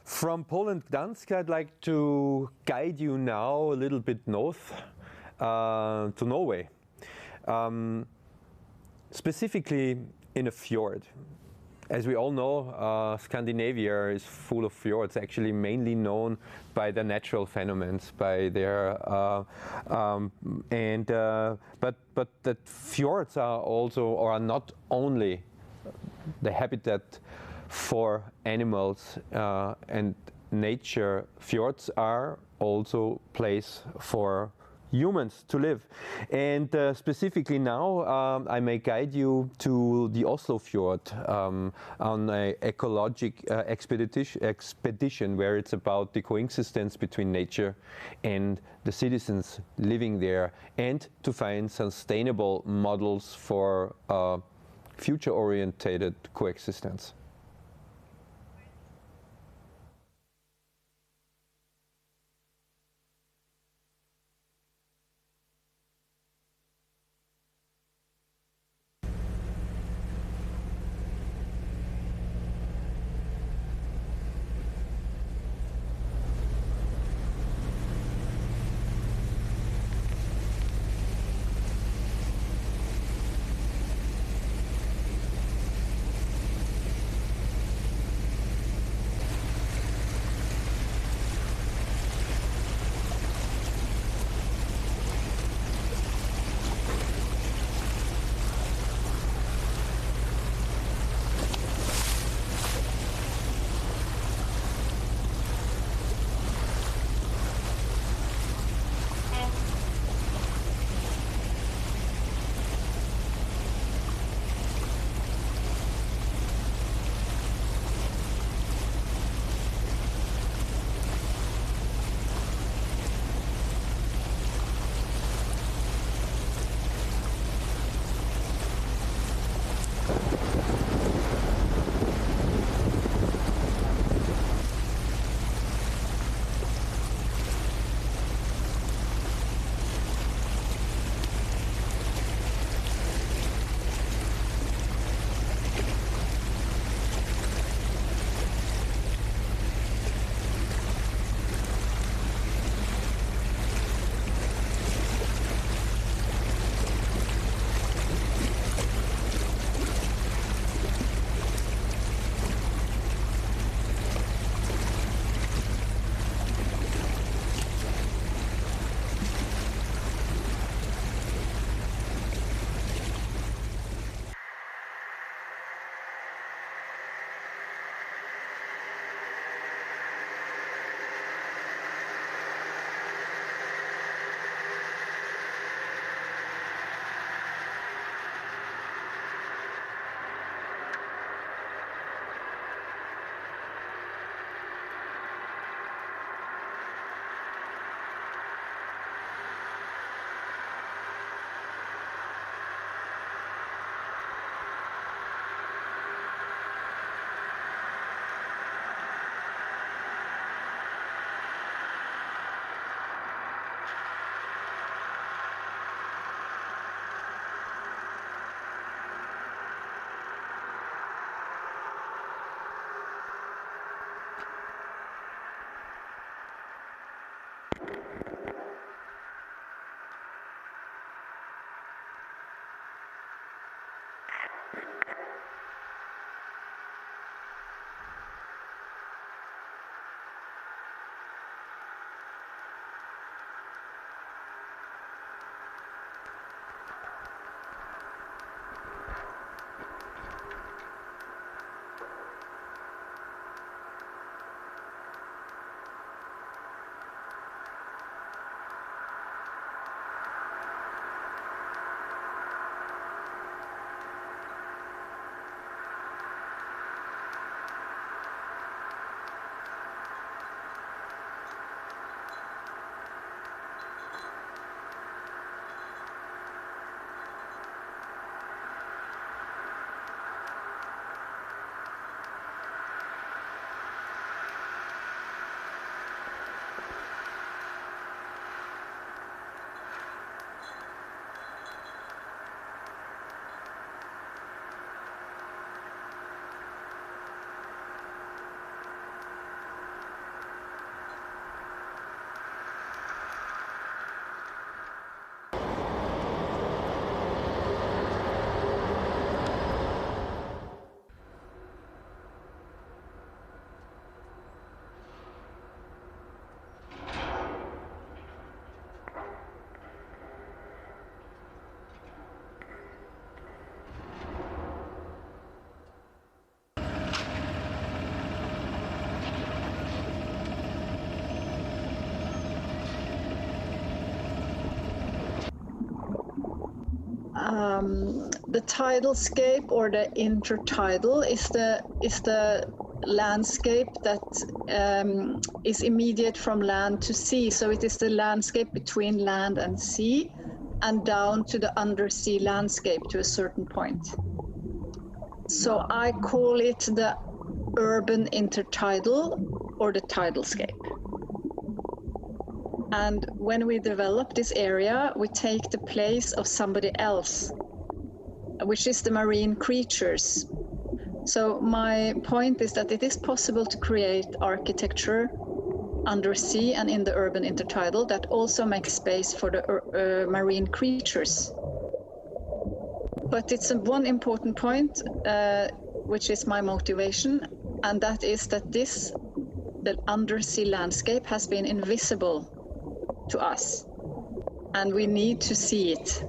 From Poland, Gdansk, I'd like to guide you now a little bit north to Norway, specifically in a fjord. As we all know, Scandinavia is full of fjords, actually mainly known by their natural phenomena, by their but that fjords are also, or are not only the habitat for animals and nature. Fjords are also place for humans to live. And specifically now I may guide you to the Osolofjord on an ecologic expedition where it's about the coexistence between nature and the citizens living there, and to find sustainable models for future-oriented coexistence. the tidal scape or the intertidal is the landscape that is immediate from land to sea. So it is the landscape between land and sea and down to the undersea landscape to a certain point. So I call it the urban intertidal or the tidal scape. And when we develop this area, we take the place of somebody else, which is the marine creatures. So my point is that it is possible to create architecture undersea and in the urban intertidal that also makes space for the marine creatures. But it's one important point, which is my motivation, and that is that the undersea landscape has been invisible to us, and we need to see it.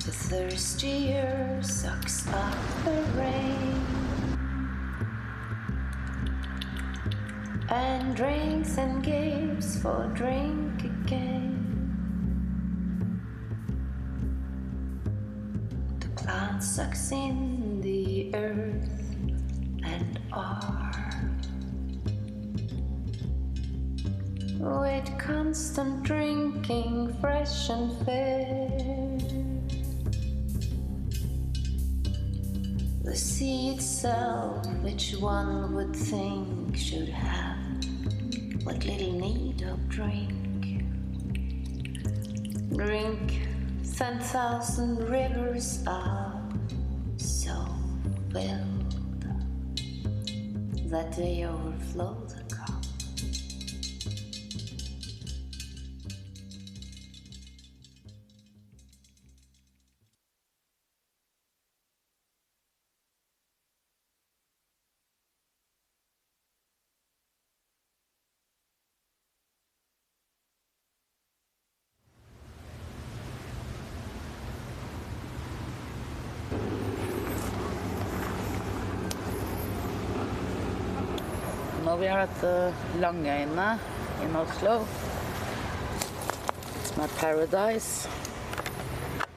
The thirsty earth sucks up the rain and drinks and gives for drink again. The plant sucks in the earth and with constant drinking, fresh and fair. The sea itself, which one would think should have what little need of drink. Drink 10,000 rivers are so filled that they overflow the cup. Now we are at the Gjino in Oslo. It's my paradise.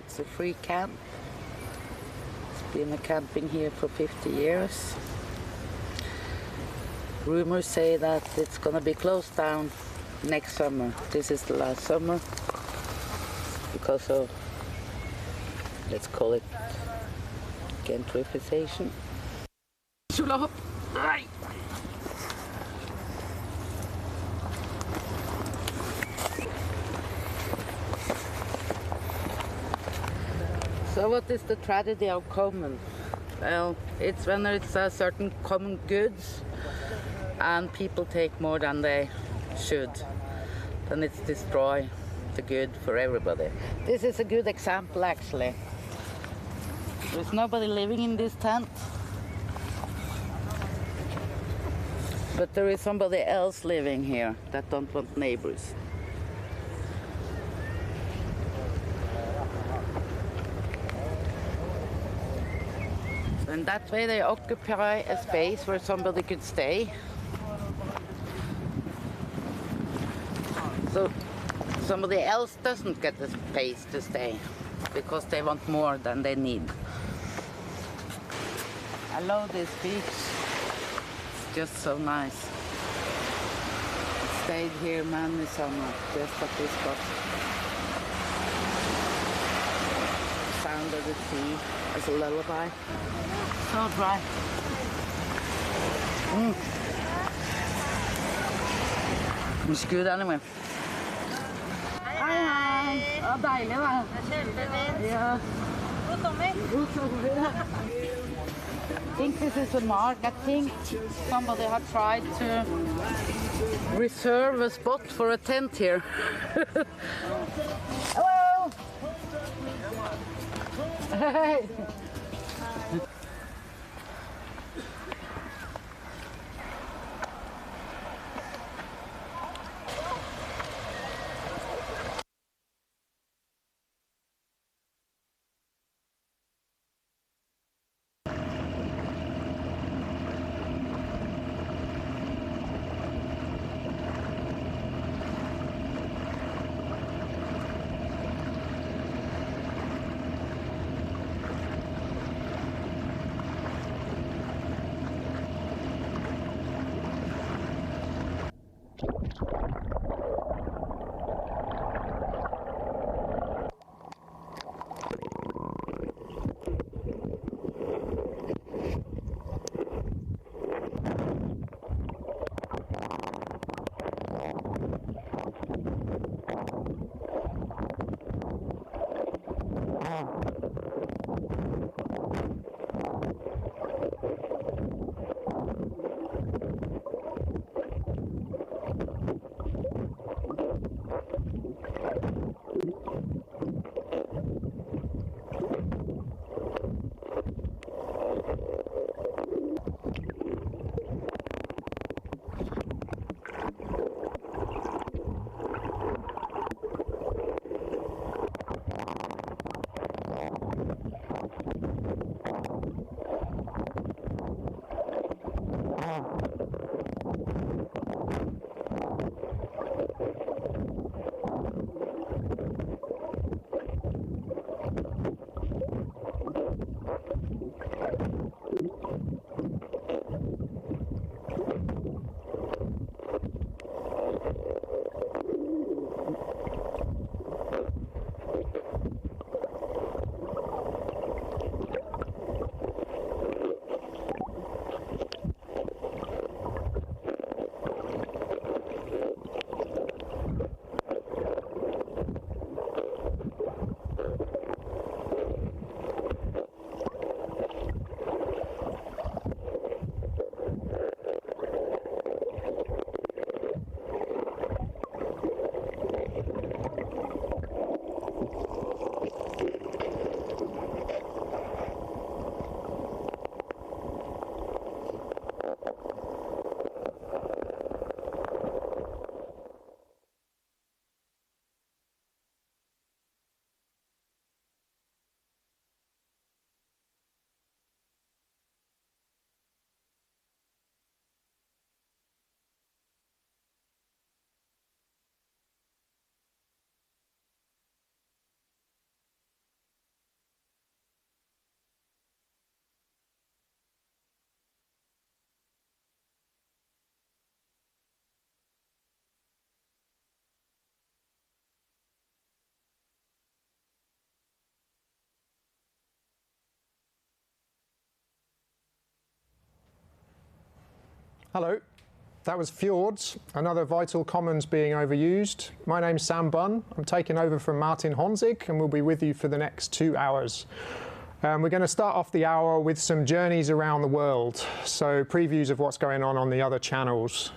It's a free camp. It's been camping here for 50 years. Rumors say that it's going to be closed down next summer. This is the last summer because of, let's call it, gentrification. So what is the tragedy of common? Well, it's when it's a certain common goods and people take more than they should. Then it's destroy the good for everybody. This is a good example actually. There's nobody living in this tent. But there is somebody else living here that don't want neighbors. And that way they occupy a space where somebody could stay. So somebody else doesn't get the space to stay because they want more than they need. I love this beach. It's just so nice. I stayed here many summers just at this spot. The sound of the sea as a lullaby. So dry. It's good anyway. Hei. Ja, deilig da. Ja. I think this is a mark. I think somebody had tried to reserve a spot for a tent here. Hello. Hey. Hello. That was Fjords, another vital commons being overused. My name's Sam Bunn. I'm taking over from Martin Honzig and we'll be with you for the next 2 hours. We're going to start off the hour with some journeys around the world, so previews of what's going on the other channels.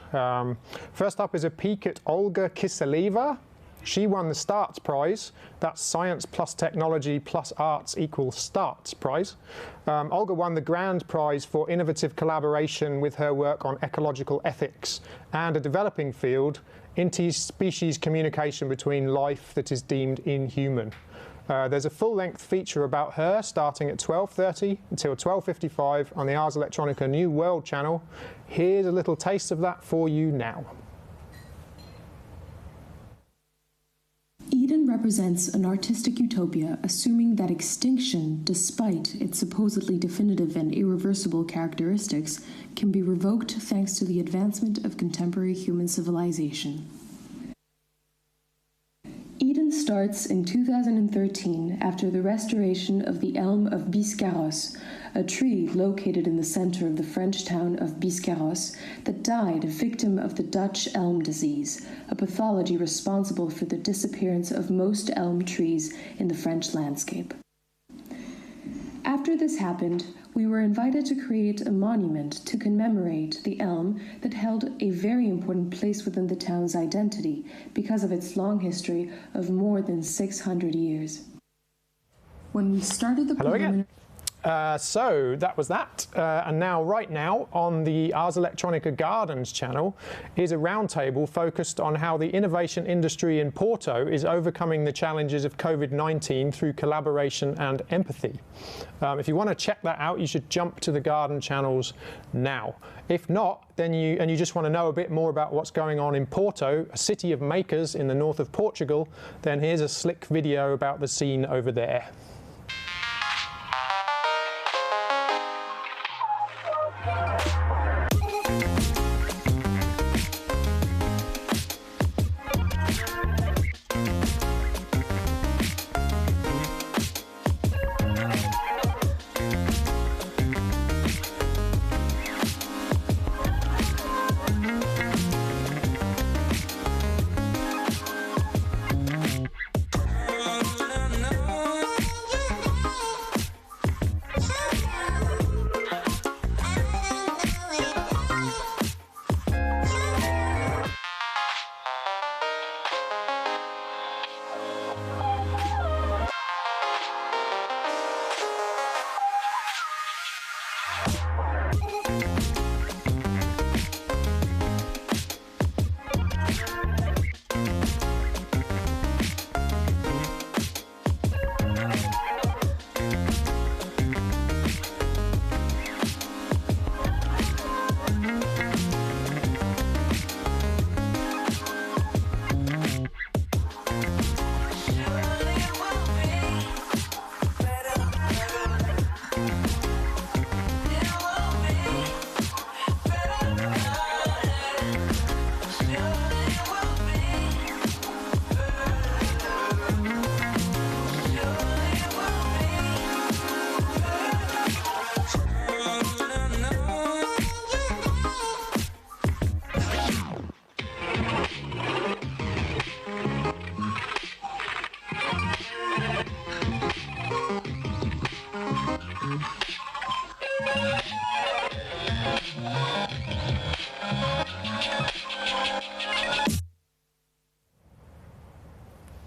First up is a peek at Olga Kiselieva. She won the STRATS prize. That's Science plus Technology plus Arts equals STRATS prize. Olga won the grand prize for innovative collaboration with her work on ecological ethics and a developing field, inter-species communication between life that is deemed inhuman. There's a full-length feature about her starting at 12:30 until 12:55 on the Ars Electronica New World channel. Here's a little taste of that for you now. Eden represents an artistic utopia assuming that extinction, despite its supposedly definitive and irreversible characteristics, can be revoked thanks to the advancement of contemporary human civilization. Eden starts in 2013 after the restoration of the elm of Biscarrosse, a tree located in the center of the French town of Biscarrosse that died victim of the Dutch elm disease, a pathology responsible for the disappearance of most elm trees in the French landscape. After this happened, we were invited to create a monument to commemorate the elm that held a very important place within the town's identity because of its long history of more than 600 years. When we started the preliminary... So that was that, and now right now on the Ars Electronica Gardens channel is a roundtable focused on how the innovation industry in Porto is overcoming the challenges of COVID-19 through collaboration and empathy. If you want to check that out, you should jump to the Garden channels now. If not, then you just want to know a bit more about what's going on in Porto, a city of makers in the north of Portugal, then here's a slick video about the scene over there.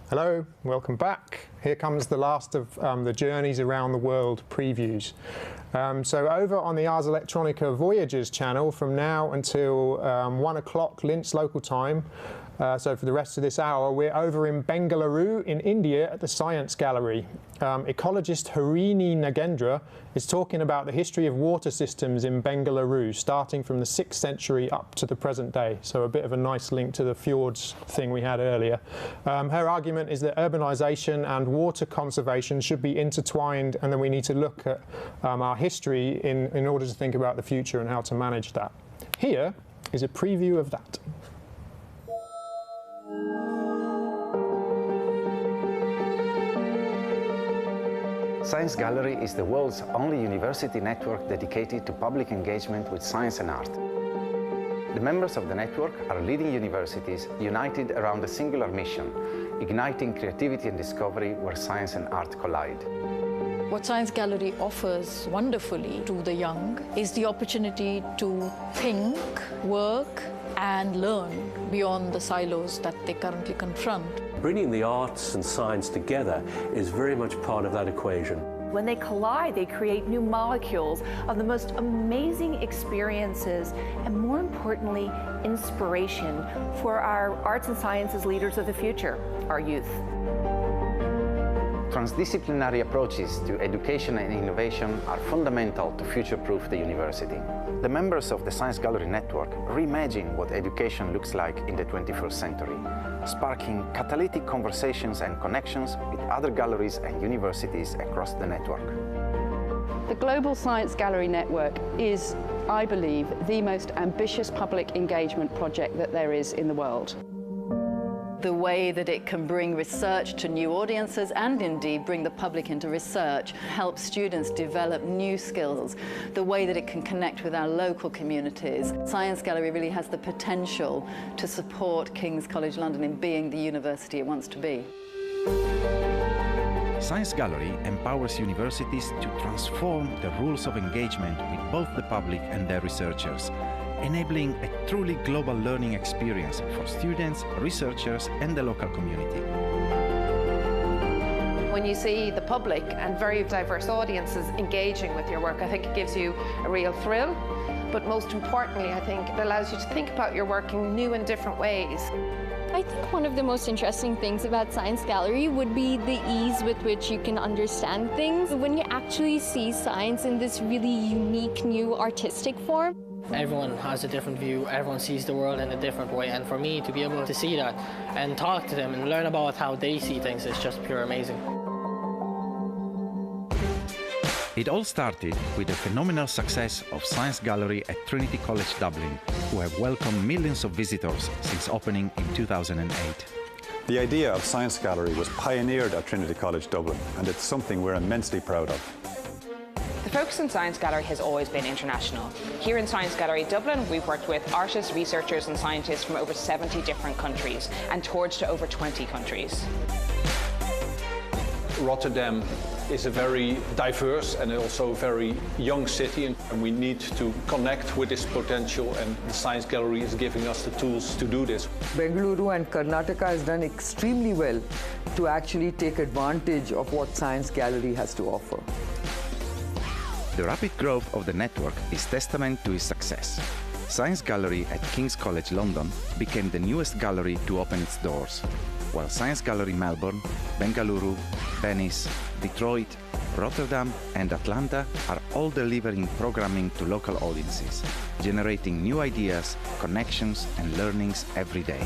Hello, welcome back. Here comes the last of the Journeys Around the World previews. So over on the Ars Electronica Voyages channel from now until 1 o'clock Linz local time, so for the rest of this hour, we're over in Bengaluru in India at the Science Gallery. Ecologist Harini Nagendra is talking about the history of water systems in Bengaluru, starting from the 6th century up to the present day. So a bit of a nice link to the fjords thing we had earlier. Her argument is that urbanization and water conservation should be intertwined, and then we need to look at our history in order to think about the future and how to manage that. Here is a preview of that. Science Gallery is the world's only university network dedicated to public engagement with science and art. The members of the network are leading universities united around a singular mission, igniting creativity and discovery where science and art collide. What Science Gallery offers wonderfully to the young is the opportunity to think, work, and learn beyond the silos that they currently confront. Bringing the arts and science together is very much part of that equation. When they collide, they create new molecules of the most amazing experiences and, more importantly, inspiration for our arts and sciences leaders of the future, our youth. Transdisciplinary approaches to education and innovation are fundamental to future-proof the university. The members of the Science Gallery Network reimagine what education looks like in the 21st century, sparking catalytic conversations and connections with other galleries and universities across the network. The Global Science Gallery Network is, I believe, the most ambitious public engagement project that there is in the world. The way that it can bring research to new audiences and indeed bring the public into research, help students develop new skills, the way that it can connect with our local communities. Science Gallery really has the potential to support King's College London in being the university it wants to be. Science Gallery empowers universities to transform the rules of engagement with both the public and their researchers, enabling a truly global learning experience for students, researchers, and the local community. When you see the public and very diverse audiences engaging with your work, I think it gives you a real thrill. But most importantly, I think it allows you to think about your work in new and different ways. I think one of the most interesting things about Science Gallery would be the ease with which you can understand things. When you actually see science in this really unique, new artistic form. Everyone has a different view, everyone sees the world in a different way, and for me to be able to see that and talk to them and learn about how they see things is just pure amazing. It all started with the phenomenal success of Science Gallery at Trinity College Dublin, who have welcomed millions of visitors since opening in 2008. The idea of Science Gallery was pioneered at Trinity College Dublin, and it's something we're immensely proud of. The focus on Science Gallery has always been international. Here in Science Gallery Dublin, we've worked with artists, researchers and scientists from over 70 different countries and toured to over 20 countries. Rotterdam is a very diverse and also very young city, and we need to connect with this potential, and the Science Gallery is giving us the tools to do this. Bengaluru and Karnataka has done extremely well to actually take advantage of what Science Gallery has to offer. The rapid growth of the network is testament to its success. Science Gallery at King's College London became the newest gallery to open its doors, while Science Gallery Melbourne, Bengaluru, Venice, Detroit, Rotterdam and Atlanta are all delivering programming to local audiences, generating new ideas, connections and learnings every day.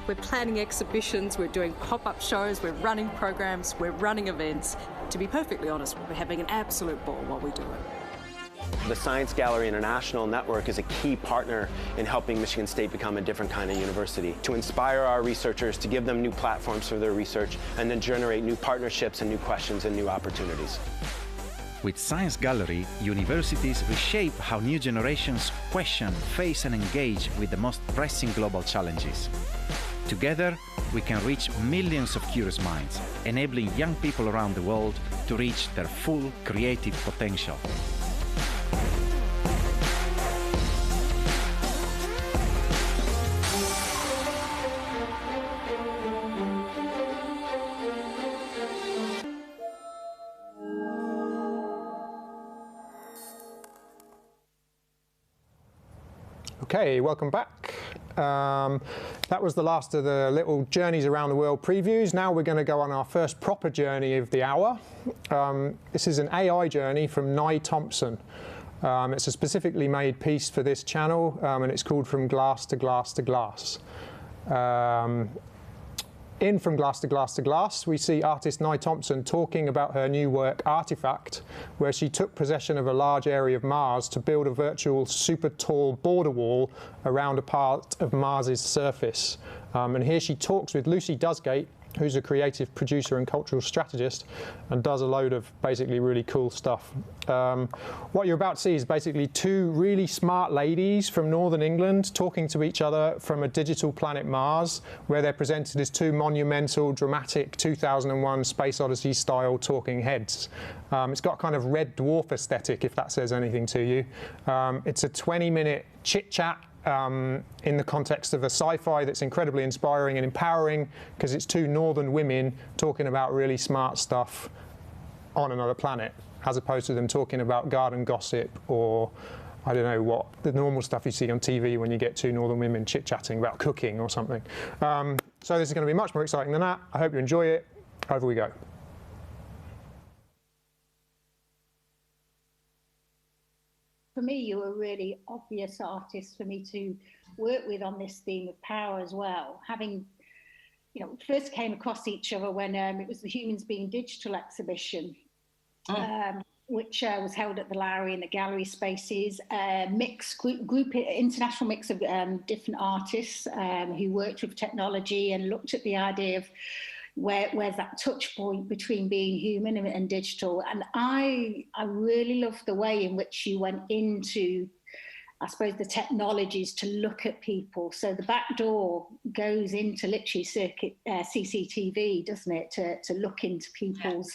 We're planning exhibitions, we're doing pop-up shows, we're running programs, we're running events. To be perfectly honest, we're having an absolute ball while we do it. The Science Gallery International Network is a key partner in helping Michigan State become a different kind of university, to inspire our researchers, to give them new platforms for their research, and then generate new partnerships and new questions and new opportunities. With Science Gallery, universities reshape how new generations question, face and engage with the most pressing global challenges. Together, we can reach millions of curious minds, enabling young people around the world to reach their full creative potential. Okay, welcome back. That was the last of the little Journeys Around the World previews. Now we're going to go on our first proper journey of the hour. This is an AI journey from Nye Thompson. It's a specifically made piece for this channel, and it's called From Glass to Glass to Glass. In From Glass to Glass to Glass, we see artist Nye Thompson talking about her new work, Artifact, where she took possession of a large area of Mars to build a virtual super tall border wall around a part of Mars's surface. And here she talks with Lucy Dusgate, who's a creative producer and cultural strategist and does a load of basically really cool stuff. What you're about to see is basically two really smart ladies from northern England talking to each other from a digital planet Mars, where they're presented as two monumental, dramatic 2001 Space Odyssey style talking heads. It's got kind of Red Dwarf aesthetic, if that says anything to you. It's a 20-minute chit-chat in the context of a sci-fi that's incredibly inspiring and empowering, because it's two northern women talking about really smart stuff on another planet, as opposed to them talking about garden gossip or, I don't know what, the normal stuff you see on TV when you get two northern women chit-chatting about cooking or something. So this is going to be much more exciting than that. I hope you enjoy it. Over we go. For me, you were a really obvious artist for me to work with on this theme of power as well. Having, you know, first came across each other when it was the Humans Being Digital exhibition, which was held at the Lowry in the gallery spaces. International mix of different artists who worked with technology and looked at the idea of where's that touch point between being human and digital. And I really loved the way in which you went into, I suppose, the technologies to look at people. So the back door goes into literally CCTV, doesn't it? To look into people's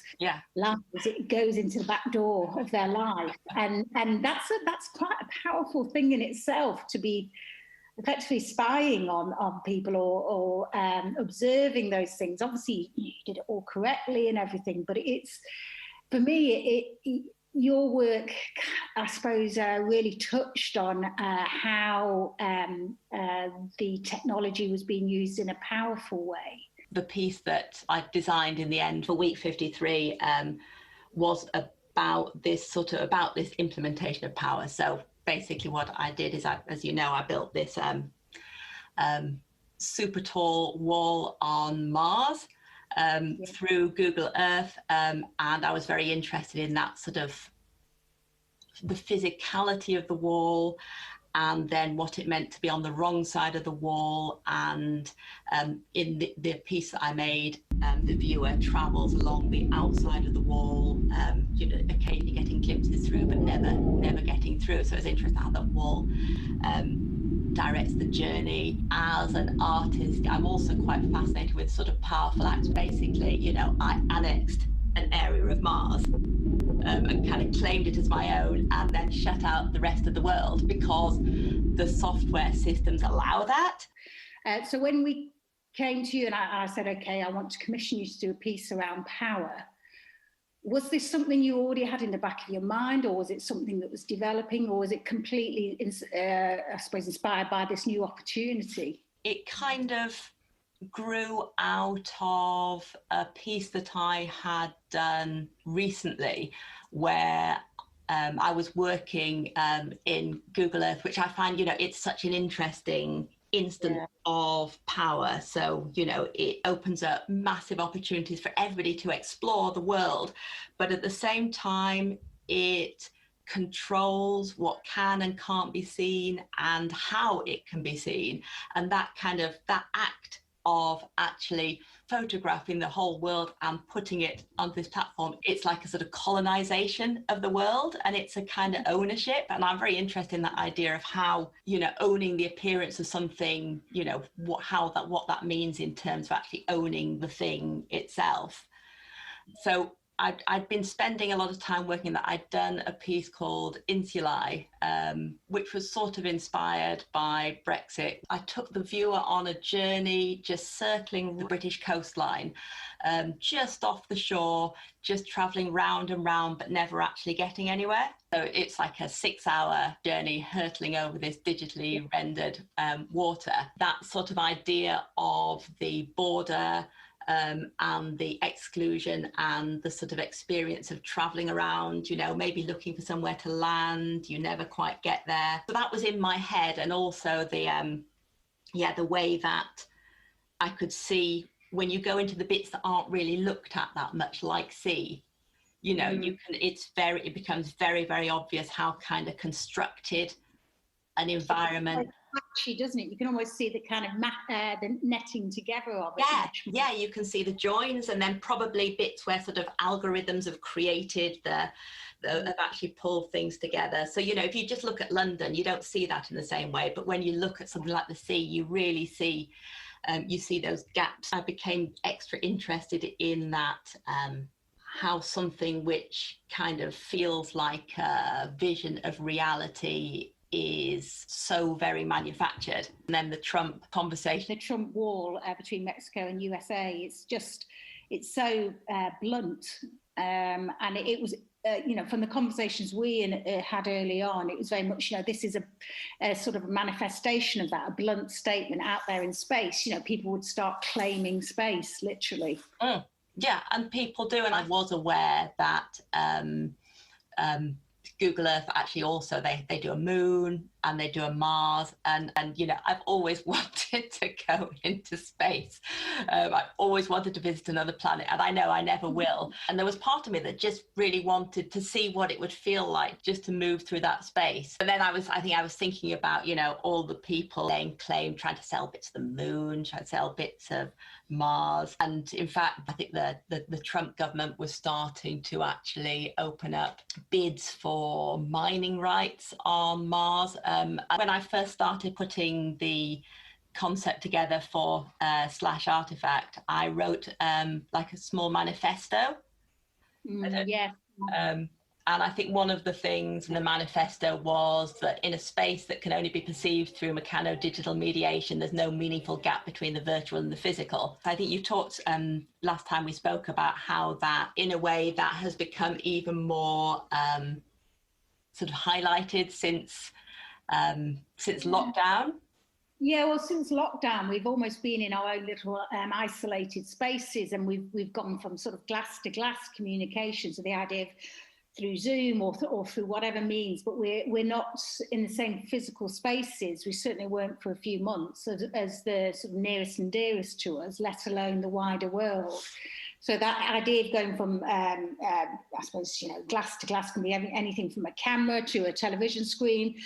lives. It goes into the back door of their life. And that's quite a powerful thing in itself, to be effectively spying on people or observing those things. Obviously, you did it all correctly and everything, but it's, for me, your work, I suppose, really touched on how the technology was being used in a powerful way. The piece that I designed in the end for Week 53 was about this implementation of power. So basically what I did is, as you know, I built this super tall wall on Mars through Google Earth, and I was very interested in that sort of the physicality of the wall, and then what it meant to be on the wrong side of the wall. And in the piece that I made, the viewer travels along the outside of the wall, you know, occasionally getting glimpses through, but never getting through. So it's interesting how that wall directs the journey. As an artist, I'm also quite fascinated with sort of powerful acts. Basically, you know, I annexed an area of Mars and kind of claimed it as my own, and then shut out the rest of the world because the software systems allow that. So when we came to you and I said, okay, I want to commission you to do a piece around power, was this something you already had in the back of your mind, or was it something that was developing, or was it completely, I suppose, inspired by this new opportunity? It kind of grew out of a piece that I had done recently, where I was working in Google Earth, which I find, you know, it's such an interesting instance of power. So, you know, it opens up massive opportunities for everybody to explore the world, but at the same time, it controls what can and can't be seen and how it can be seen. And that act of actually photographing the whole world and putting it onto this platform, it's like a sort of colonization of the world, and it's a kind of ownership. And I'm very interested in that idea of how, you know, owning the appearance of something, you know, what that means in terms of actually owning the thing itself. So I'd been spending a lot of time working that. I'd done a piece called Insulae, which was sort of inspired by Brexit. I took the viewer on a journey just circling the British coastline, just off the shore, just travelling round and round, but never actually getting anywhere. So it's like a 6-hour journey hurtling over this digitally rendered water. That sort of idea of the border, and the exclusion and the sort of experience of traveling around, you know, maybe looking for somewhere to land, you never quite get there. So that was in my head, and also the way that I could see when you go into the bits that aren't really looked at that much, like sea, you know, it becomes very, very obvious how kind of constructed an environment. patchy, doesn't it? You can almost see the kind of the netting together of it. Yeah, you can see the joins, and then probably bits where sort of algorithms have created have actually pulled things together. So, you know, if you just look at London, you don't see that in the same way. But when you look at something like the sea, you really see, you see those gaps. I became extra interested in that, how something which kind of feels like a vision of reality is so very manufactured. And then the Trump conversation. The Trump wall between Mexico and USA, it's so blunt. And it was, you know, from the conversations we had early on, it was very much, you know, this is a sort of a manifestation of that, a blunt statement out there in space. You know, people would start claiming space, literally. Yeah, and people do. And I was aware that Google Earth actually also, they do a moon and they do a Mars. And you know, I've always wanted to go into space. I've always wanted to visit another planet, and I know I never will. And there was part of me that just really wanted to see what it would feel like just to move through that space. But then I think I was thinking about, you know, all the people laying claim, trying to sell bits of the moon, trying to sell bits of Mars. And in fact, I think the Trump government was starting to actually open up bids for mining rights on Mars. When I first started putting the concept together for /Artifact, I wrote like a small manifesto. Yeah. And I think one of the things in the manifesto was that in a space that can only be perceived through mechano-digital mediation, there's no meaningful gap between the virtual and the physical. I think you talked last time we spoke about how that, in a way, that has become even more sort of highlighted since lockdown. Yeah, well, since lockdown, we've almost been in our own little isolated spaces, and we've gone from sort of glass to glass communication. So the idea of through Zoom or through whatever means, but we're not in the same physical spaces. We certainly weren't for a few months as the sort of nearest and dearest to us, let alone the wider world. So that idea of going from, I suppose, you know, glass to glass can be anything from a camera to a television screen.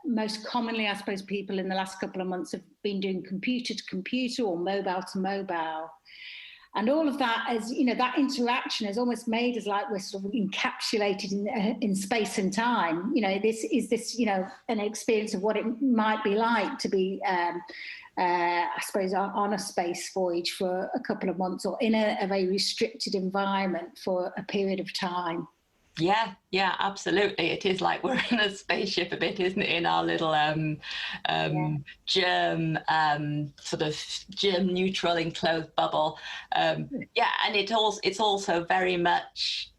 Most commonly, I suppose, people in the last couple of months have been doing computer to computer or mobile to mobile. And all of that, as you know, that interaction has almost made us like we're sort of encapsulated in space and time. You know, this you know, an experience of what it might be like to be, I suppose, on a space voyage for a couple of months or in a very restricted environment for a period of time. Yeah, absolutely. It is like we're in a spaceship a bit, isn't it? In our little germ sort of germ neutral enclosed bubble. Yeah, and it's also very much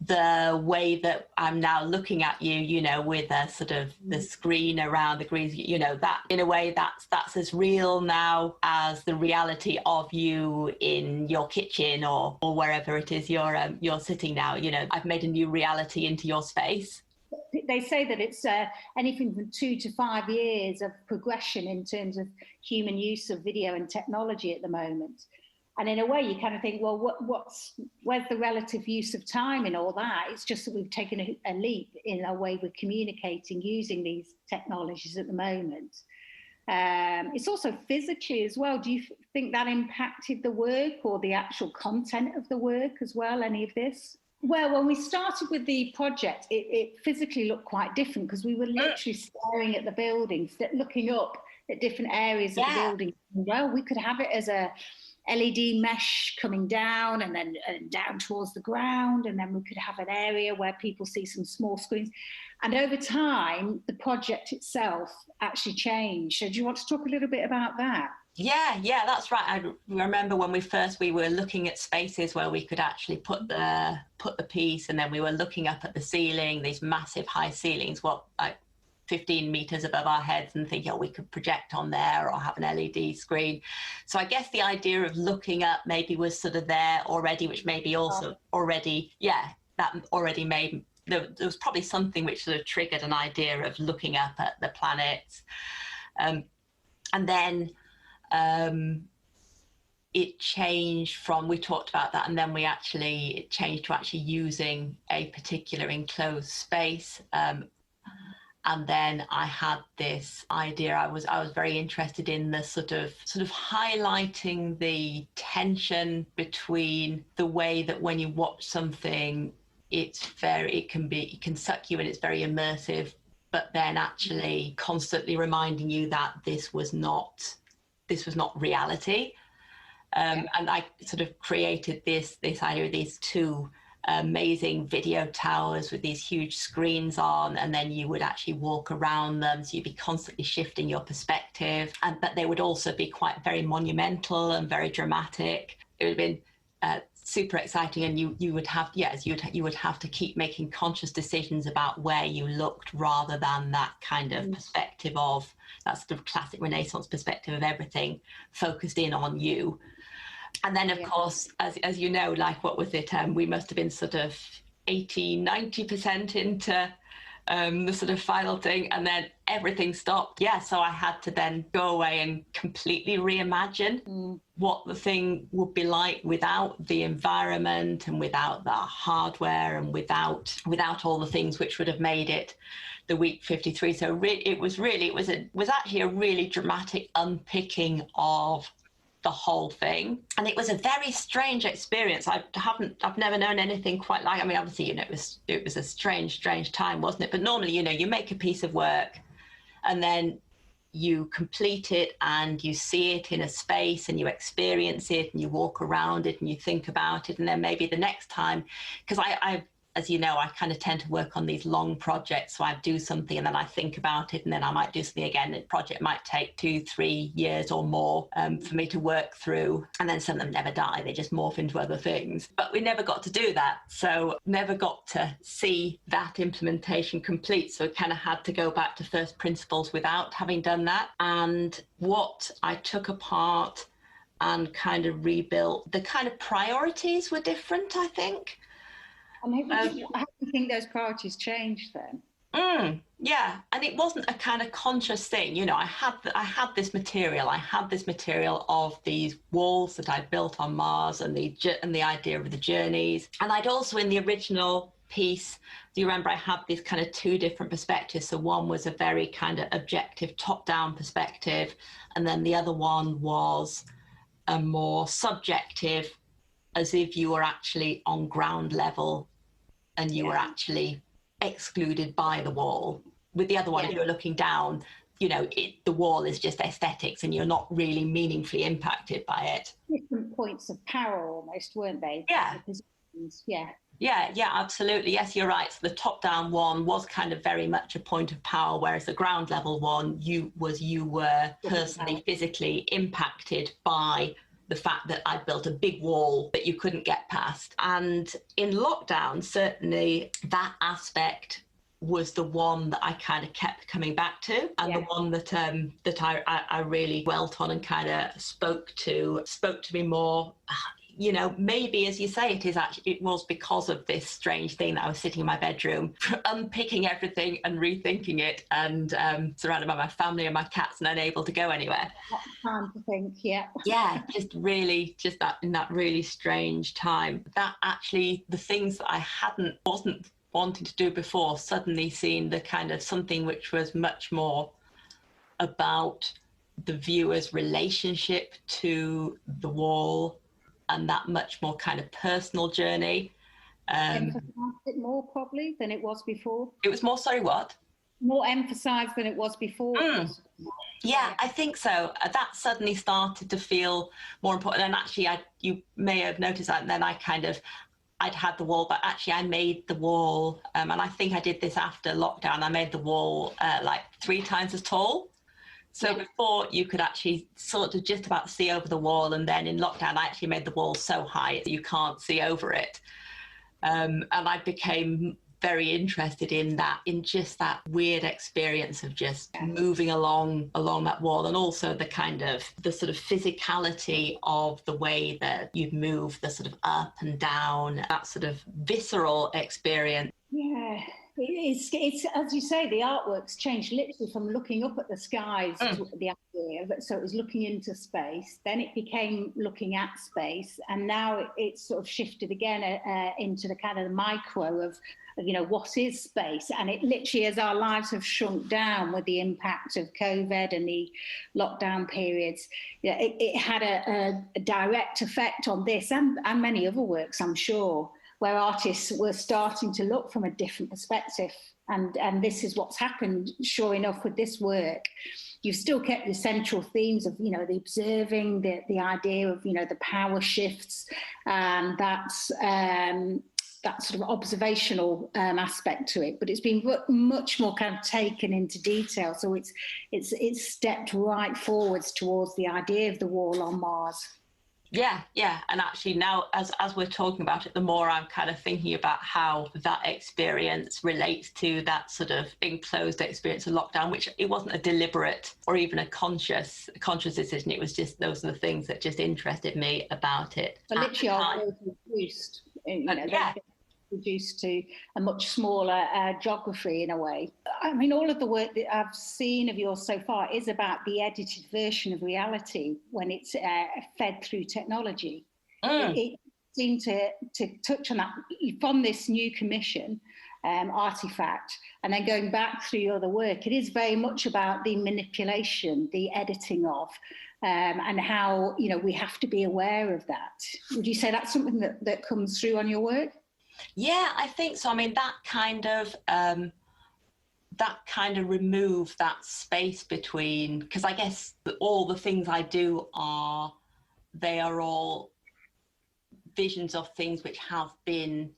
the way that I'm now looking at you, you know, with a sort of the screen around the green, you know, that in a way that's as real now as the reality of you in your kitchen or wherever it is you're sitting now. You know, I've made a new reality into your space. They say that it's anything from 2 to 5 years of progression in terms of human use of video and technology at the moment. And in a way, you kind of think, well, where's the relative use of time in all that? It's just that we've taken a leap in our way we're communicating using these technologies at the moment. It's also physically as well. Do you think that impacted the work or the actual content of the work as well, any of this? Well, when we started with the project, it physically looked quite different because we were literally staring at the buildings, looking up at different areas of the building. Well, we could have it as a LED mesh coming down and then down towards the ground, and then we could have an area where people see some small screens. And over time, the project itself actually changed. So do you want to talk a little bit about that? Yeah, that's right. I remember when we were looking at spaces where we could actually put the piece, and then we were looking up at the ceiling, these massive high ceilings, 15 meters above our heads, and thinking, we could project on there or have an LED screen. So I guess the idea of looking up maybe was sort of there already, which maybe also already made, there was probably something which sort of triggered an idea of looking up at the planets. And then it changed from, we talked about that, and then it changed to actually using a particular enclosed space. And then I had this idea. I was very interested in the sort of highlighting the tension between the way that when you watch something, it can suck you and it's very immersive, but then actually constantly reminding you that this was not reality. And I sort of created this idea of these two amazing video towers with these huge screens on, and then you would actually walk around them, so you'd be constantly shifting your perspective, but they would also be quite very monumental and very dramatic. It would have been super exciting, and you would have to keep making conscious decisions about where you looked, rather than that kind of perspective of that sort of classic Renaissance perspective of everything focused in on you. And then, of course, as you know, like, what was it? We must have been sort of 80-90% into the sort of final thing, and then everything stopped. Yeah, so I had to then go away and completely reimagine what the thing would be like without the environment and without the hardware and without all the things which would have made it the Week 53. So it was actually a really dramatic unpicking of the whole thing, and it was a very strange experience. I've never known anything quite like. I mean, obviously, it was a strange time, wasn't it? But normally, you make a piece of work, and then you complete it, and you see it in a space, and you experience it, and you walk around it, and you think about it, and then maybe the next time, because I as you know, I kind of tend to work on these long projects. So I do something and then I think about it, and then I might do something again. The project might take 2-3 years or more for me to work through. And then some of them never die. They just morph into other things. But we never got to do that. So never got to see that implementation complete. So I kind of had to go back to first principles without having done that. And what I took apart and kind of rebuilt, the kind of priorities were different, I think. How do you think those priorities changed then? Yeah, and it wasn't a kind of conscious thing. I had this material of these walls that I'd built on Mars, and the idea of the journeys. And I'd also, in the original piece, do you remember I had these kind of two different perspectives? So one was a very kind of objective top-down perspective, and then the other one was a more subjective, as if you were actually on ground level and you were actually excluded by the wall. With the other one, if you're looking down, the wall is just aesthetics and you're not really meaningfully impacted by it. Different points of power almost, weren't they? Yeah. Yeah, absolutely. Yes, you're right. So the top-down one was kind of very much a point of power, whereas the ground level one, you were personally, physically impacted by the fact that I built a big wall that you couldn't get past. And in lockdown, certainly that aspect was the one that I kind of kept coming back to, and the one that I really dwelt on and kind of spoke to me more. Maybe, as you say, it was because of this strange thing that I was sitting in my bedroom, unpicking everything and rethinking it, and surrounded by my family and my cats and unable to go anywhere. Time to think, yeah, just that in that really strange time, that actually the things that I wasn't wanting to do before suddenly seemed the kind of something which was much more about the viewer's relationship to the wall, and that much more kind of personal journey. Emphasised it more probably than it was before? It was more, sorry, what? More emphasised than it was before. Yeah, I think so. That suddenly started to feel more important. And actually, you may have noticed that, and then I'd had the wall, but actually I made the wall, and I think I did this after lockdown, I made the wall like 3 times as tall. So before you could actually sort of just about see over the wall, and then in lockdown I actually made the wall so high that you can't see over it. And I became very interested in just that weird experience of just moving along that wall, and also the sort of physicality of the way that you'd move, the sort of up and down, that sort of visceral experience. Yeah. It's as you say, the artwork's changed literally from looking up at the skies to the idea of it. So it was looking into space, then it became looking at space, and now it's sort of shifted again into the kind of the micro of, you know, what is space? And it literally, as our lives have shrunk down with the impact of COVID and the lockdown periods, it had a direct effect on this and many other works, I'm sure, where artists were starting to look from a different perspective. And this is what's happened, sure enough, with this work. You've still kept the central themes of, you know, the observing, the idea of, you know, the power shifts, and that sort of observational aspect to it, but it's been much more kind of taken into detail. So it's stepped right forwards towards the idea of the wall on Mars. Yeah, and actually now, as we're talking about it, the more I'm kind of thinking about how that experience relates to that sort of enclosed experience of lockdown, which it wasn't a deliberate or even a conscious decision. It was just, those are the things that just interested me about it. But literally our world was reduced, you know, reduced to a much smaller geography in a way. I mean, all of the work that I've seen of yours so far is about the edited version of reality when it's fed through technology. It seemed to touch on that from this new commission artifact, and then going back through your other work. It is very much about the manipulation, the editing of, and how, you know, we have to be aware of that. Would you say that's something that comes through on your work? Yeah, I think so. I mean, that kind of remove that space between, because I guess all the things I do are all visions of things which have been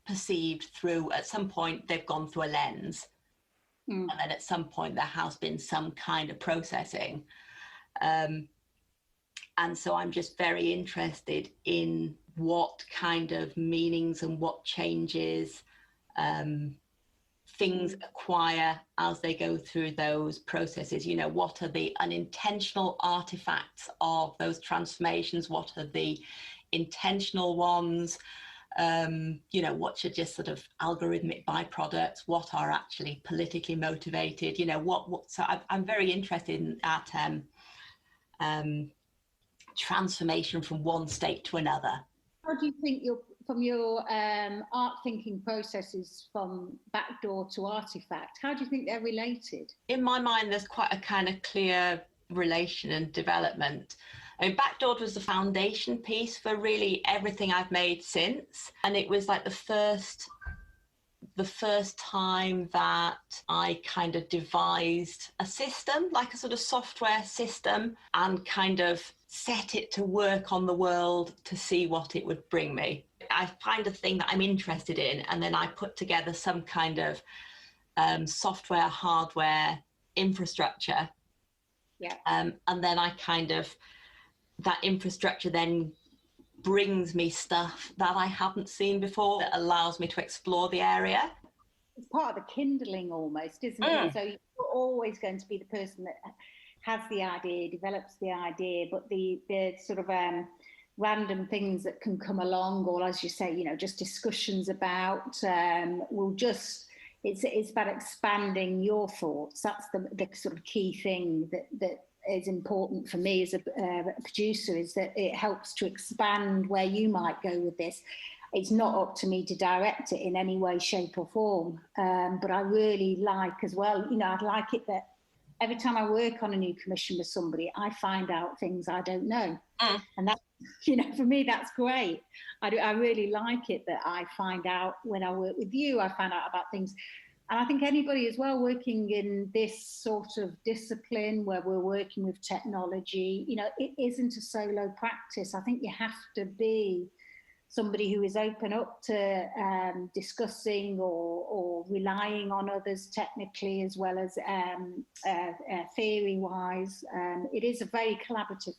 perceived through, at some point they've gone through a lens, and then at some point there has been some kind of processing. And so I'm just very interested in what kind of meanings and what changes things acquire as they go through those processes. You know, what are the unintentional artifacts of those transformations? What are the intentional ones? You know, what are just sort of algorithmic byproducts? What are actually politically motivated? You know, so I'm very interested in that transformation from one state to another. How do you think from your art thinking processes from backdoor to artifact, how do you think they're related? In my mind, there's quite a kind of clear relation and development. I mean, backdoor was the foundation piece for really everything I've made since. And it was like the first time that I kind of devised a system, like a sort of software system, and kind of set it to work on the world to see what it would bring me. I find a thing that I'm interested in, and then I put together some kind of software, hardware, infrastructure. Yeah. And then I kind of, that infrastructure then brings me stuff that I haven't seen before, that allows me to explore the area. It's part of the kindling almost, isn't it? So you're always going to be the person that has the idea, develops the idea, but the sort of random things that can come along, or as you say, you know, just discussions about, will just, it's about expanding your thoughts. That's the sort of key thing that is important for me as a producer, is that it helps to expand where you might go with this. It's not up to me to direct it in any way, shape or form, but I really like as well, you know, I'd like it that every time I work on a new commission with somebody, I find out things I don't know. And that, you know, for me, that's great. I really like it that I find out when I work with you, I find out about things. And I think anybody as well working in this sort of discipline where we're working with technology, you know, it isn't a solo practice. I think you have to be somebody who is open up to discussing or relying on others technically as well as theory-wise. It is a very collaborative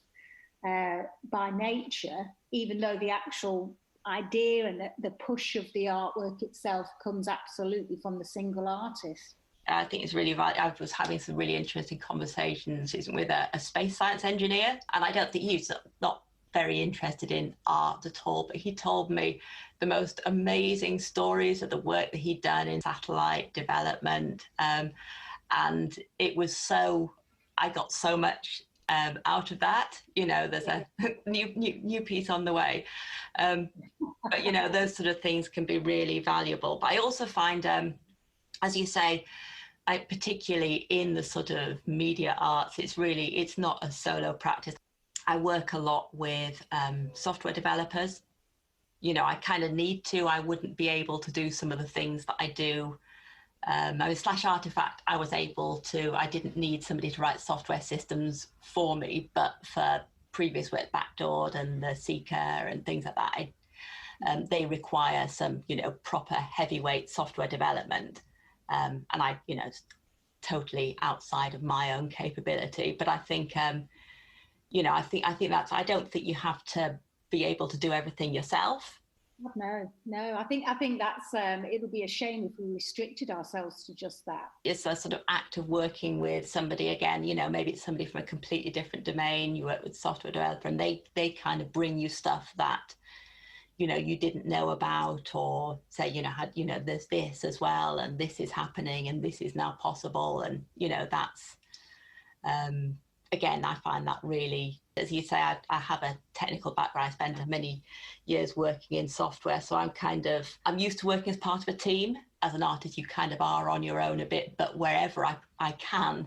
by nature, even though the actual idea and the push of the artwork itself comes absolutely from the single artist. I think it's really valuable. I was having some really interesting conversations with a space science engineer, and I don't think he's not very interested in art at all, but he told me the most amazing stories of the work that he'd done in satellite development. And it was so, I got so much out of that. You know, there's a new piece on the way. But, you know, those sort of things can be really valuable. But I also find, as you say, particularly in the sort of media arts, it's not a solo practice. I work a lot with software developers. You know, I kind of need to. I wouldn't be able to do some of the things that I do. Slash Artifact, I was able to, I didn't need somebody to write software systems for me, but for previous work, Backdoored and the Seeker and things like that, they require some, you know, proper heavyweight software development. And I, you know, totally outside of my own capability. But I think, you know, I think that's, I don't think you have to be able to do everything yourself. No, I think that's, it'll be a shame if we restricted ourselves to just that. It's a sort of act of working with somebody, again, you know, maybe it's somebody from a completely different domain, you work with software developer, and they kind of bring you stuff that, you know, you didn't know about, or say, you know, there's this as well, and this is happening, and this is now possible. And, you know, that's, again, I find that really, as you say, I have a technical background. I spent many years working in software. So I'm used to working as part of a team. As an artist, you kind of are on your own a bit, but wherever I can,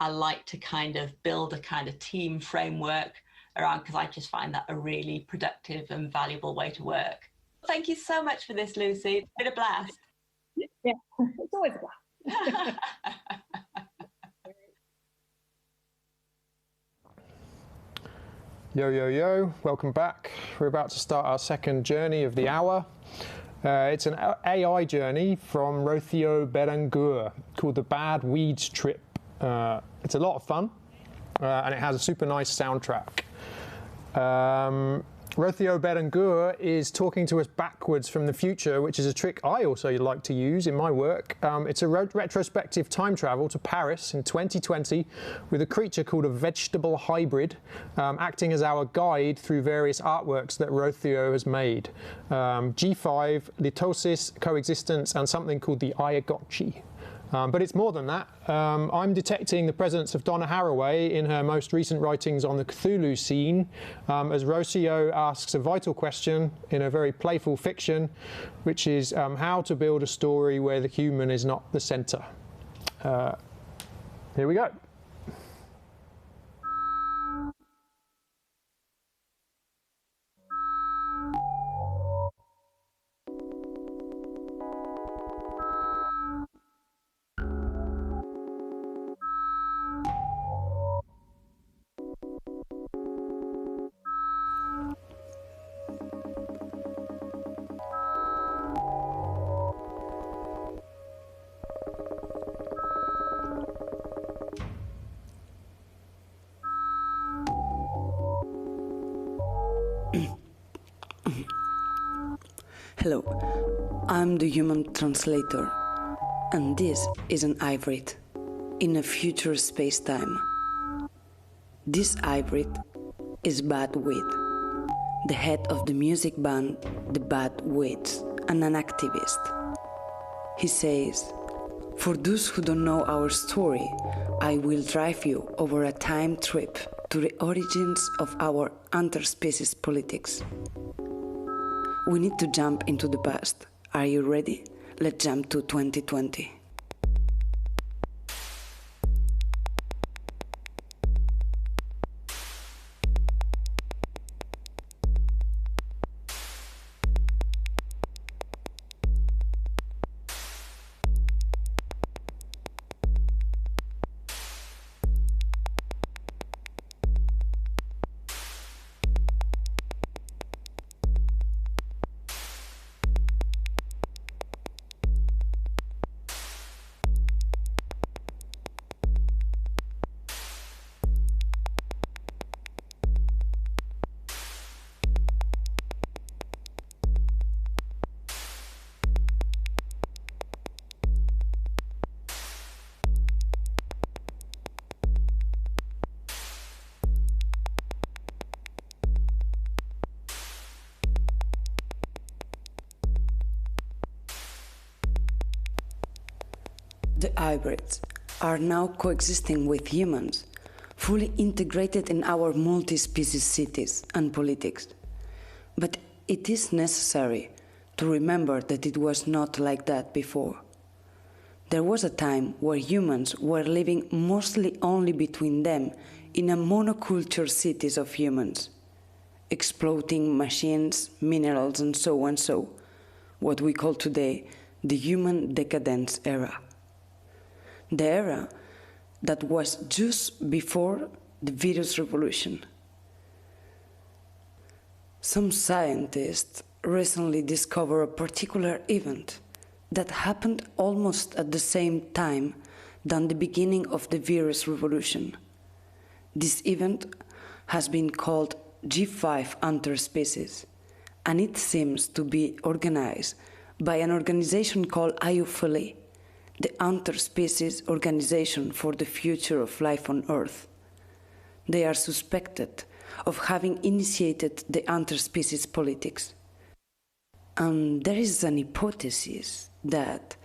I like to kind of build a kind of team framework around, because I just find that a really productive and valuable way to work. Thank you so much for this, Lucy. It's been a blast. Yeah, it's always a blast. Yo, yo, yo, welcome back. We're about to start our second journey of the hour. It's an AI journey from Rocio Berenguer called the Bad Weeds Trip. It's a lot of fun, and it has a super nice soundtrack. Rocio Berenguer is talking to us backwards from the future, which is a trick I also like to use in my work. It's a retrospective time travel to Paris in 2020 with a creature called a vegetable hybrid, acting as our guide through various artworks that Rocio has made. G5, litosis, coexistence, and something called the Ecologies. But it's more than that. I'm detecting the presence of Donna Haraway in her most recent writings on the Cthulhu scene, as Rocio asks a vital question in a very playful fiction, which is how to build a story where the human is not the center. Here we go. Hello, I'm the human translator, and this is an hybrid in a future space-time. This hybrid is Bad Weed, the head of the music band The Bad Weeds, and an activist. He says, "For those who don't know our story, I will drive you over a time trip to the origins of our interspecies politics. We need to jump into the past. Are you ready? Let's jump to 2020. the hybrids are now coexisting with humans, fully integrated in our multi-species cities and politics. But it is necessary to remember that it was not like that before. There was a time where humans were living mostly only between them in a monoculture cities of humans, exploiting machines, minerals, and so, what we call today the human decadence era. The era that was just before the virus revolution. Some scientists recently discovered a particular event that happened almost at the same time than the beginning of the virus revolution. This event has been called G5 interspecies, and it seems to be organized by an organization called IUFLE, the Interspecies Organization for the Future of Life on Earth. They are suspected of having initiated the interspecies politics. And there is an hypothesis that,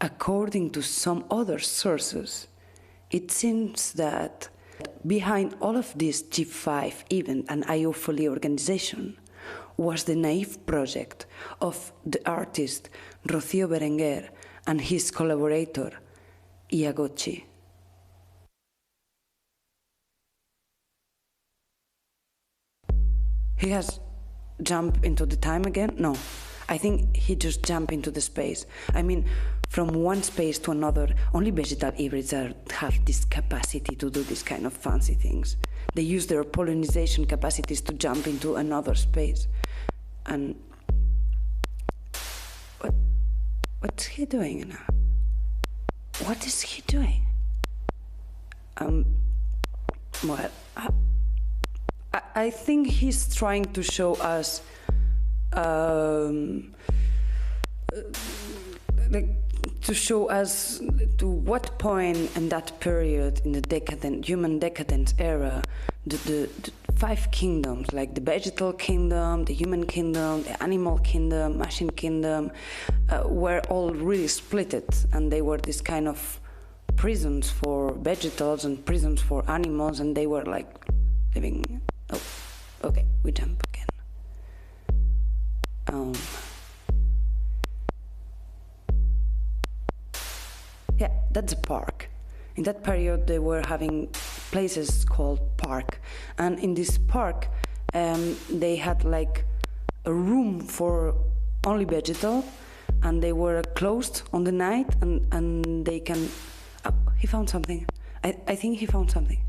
according to some other sources, it seems that behind all of this G5 event and IUFLE organization was the naive project of the artist Rocio Berenguer and his collaborator, Iagochi. He has jumped into the time again? No, I think he just jumped into the space. I mean, from one space to another, only vegetal hybrids have this capacity to do this kind of fancy things. They use their pollination capacities to jump into another space. And what's he doing now? What is he doing? Well, I think he's trying to show us to what point in that period, in the human decadence era, the five kingdoms, like the vegetal kingdom, the human kingdom, the animal kingdom, machine kingdom, were all really splitted, and they were this kind of prisons for vegetables and prisons for animals, and they were like living. Oh, okay, we jump again. Yeah, that's a park. In that period, they were having places called park, and in this park, they had like a room for only vegetal, and they were closed on the night, and they can. Oh, he found something. I think he found something.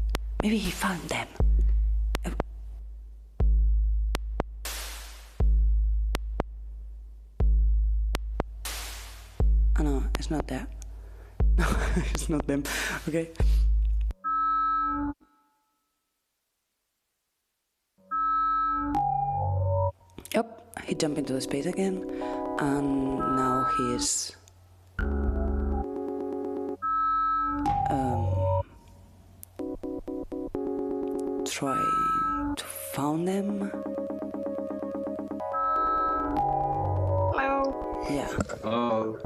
Maybe he found them. Oh no, it's not that. No, it's not them. Okay. Yep, he jumped into the space again, and now he's trying to find them. Hello. Yeah. Oh.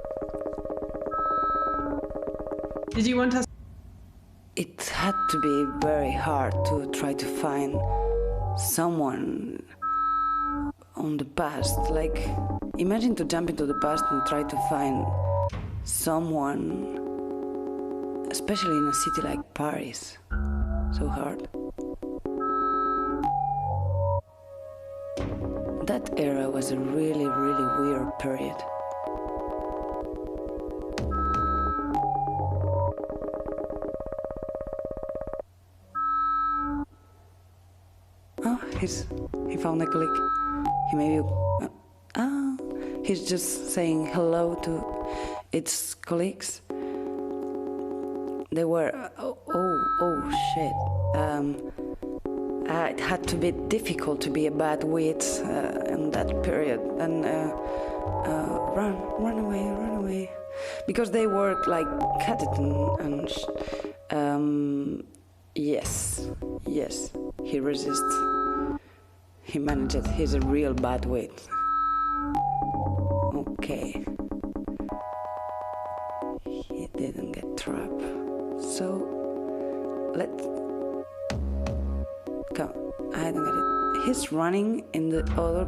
Did you want us? It had to be very hard to try to find someone on the past. Like, imagine to jump into the past and try to find someone, especially in a city like Paris. So hard. That era was a really, really weird period. He found a colleague. He maybe... he's just saying hello to its colleagues. They were... Oh shit. It had to be difficult to be a bad wit in that period. And run away. Because they worked like Exhibiton and... Yes, he resists. He managed it. He's a real bad wit. Okay. He didn't get So let's go. I don't get it. He's running in the other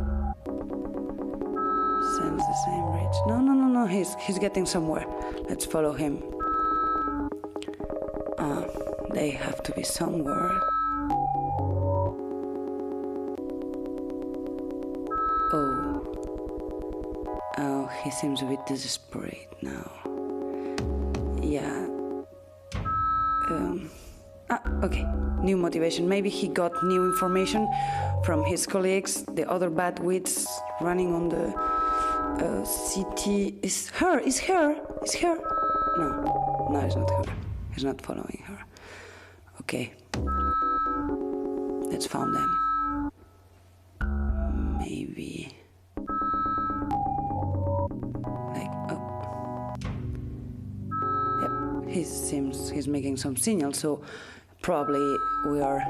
sense, the same reach. No. He's getting somewhere. Let's follow him. They have to be somewhere. Oh, he seems a bit desperate now. Yeah. Okay. New motivation. Maybe he got new information from his colleagues, the other bad wits running on the CT. Is her? No, it's not her. He's not following her. Okay. Let's find them. Maybe. He seems he's making some signals, so probably we are.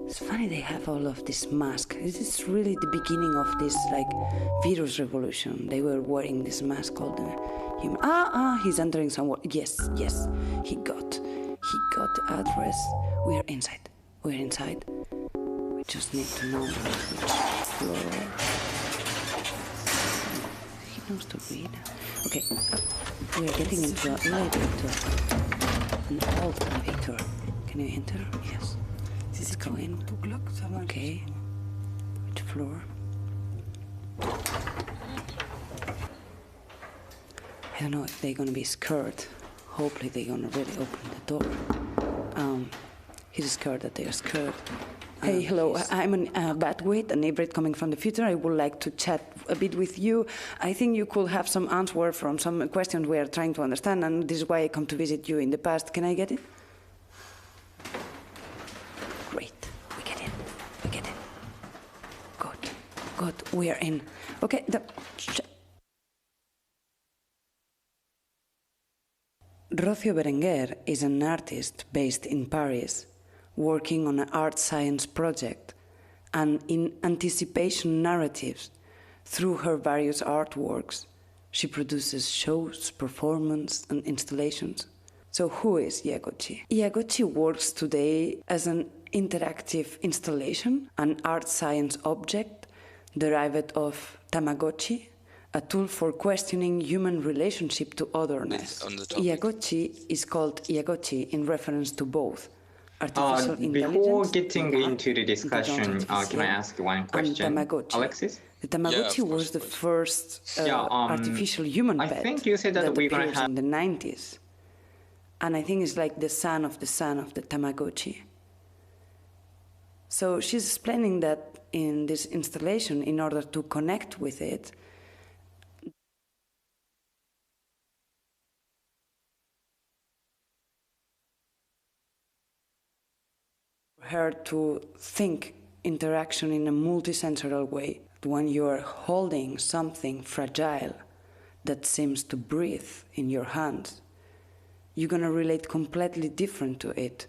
It's funny they have all of this mask. This is really the beginning of this virus revolution. They were wearing this mask called the human. He's entering somewhere. Yes. He got the address. We are inside. We just need to know which floor. He knows to read. Okay. We are getting into an elevator, an old elevator. Can you enter? Yes. Let's go in. Okay. Which floor? I don't know if they're gonna be scared. Hopefully they're gonna really open the door. He's scared that they are scared. Hey, hello, I'm a Batwit, an hybrid coming from the future. I would like to chat a bit with you. I think you could have some answer from some questions we are trying to understand, and this is why I come to visit you in the past. Can I get it? Great, we get in. Good, we are in. Okay, Rocio Berenguer is an artist based in Paris, working on an art science project, and in anticipation narratives, through her various artworks, she produces shows, performance, and installations. So who is Ecologies? Ecologies works today as an interactive installation, an art science object derived of Tamagotchi, a tool for questioning human relationship to otherness. Ecologies is called Ecologies in reference to both before getting into the discussion, can I ask one question, Alexis? The Tamagotchi was the first artificial human pet. I think you said that we're going to have in the 90s. And I think it's like the son of the Tamagotchi. So she's explaining that in this installation, in order to connect with it, her to think interaction in a multisensorial way. When you are holding something fragile that seems to breathe in your hands, you're going to relate completely different to it.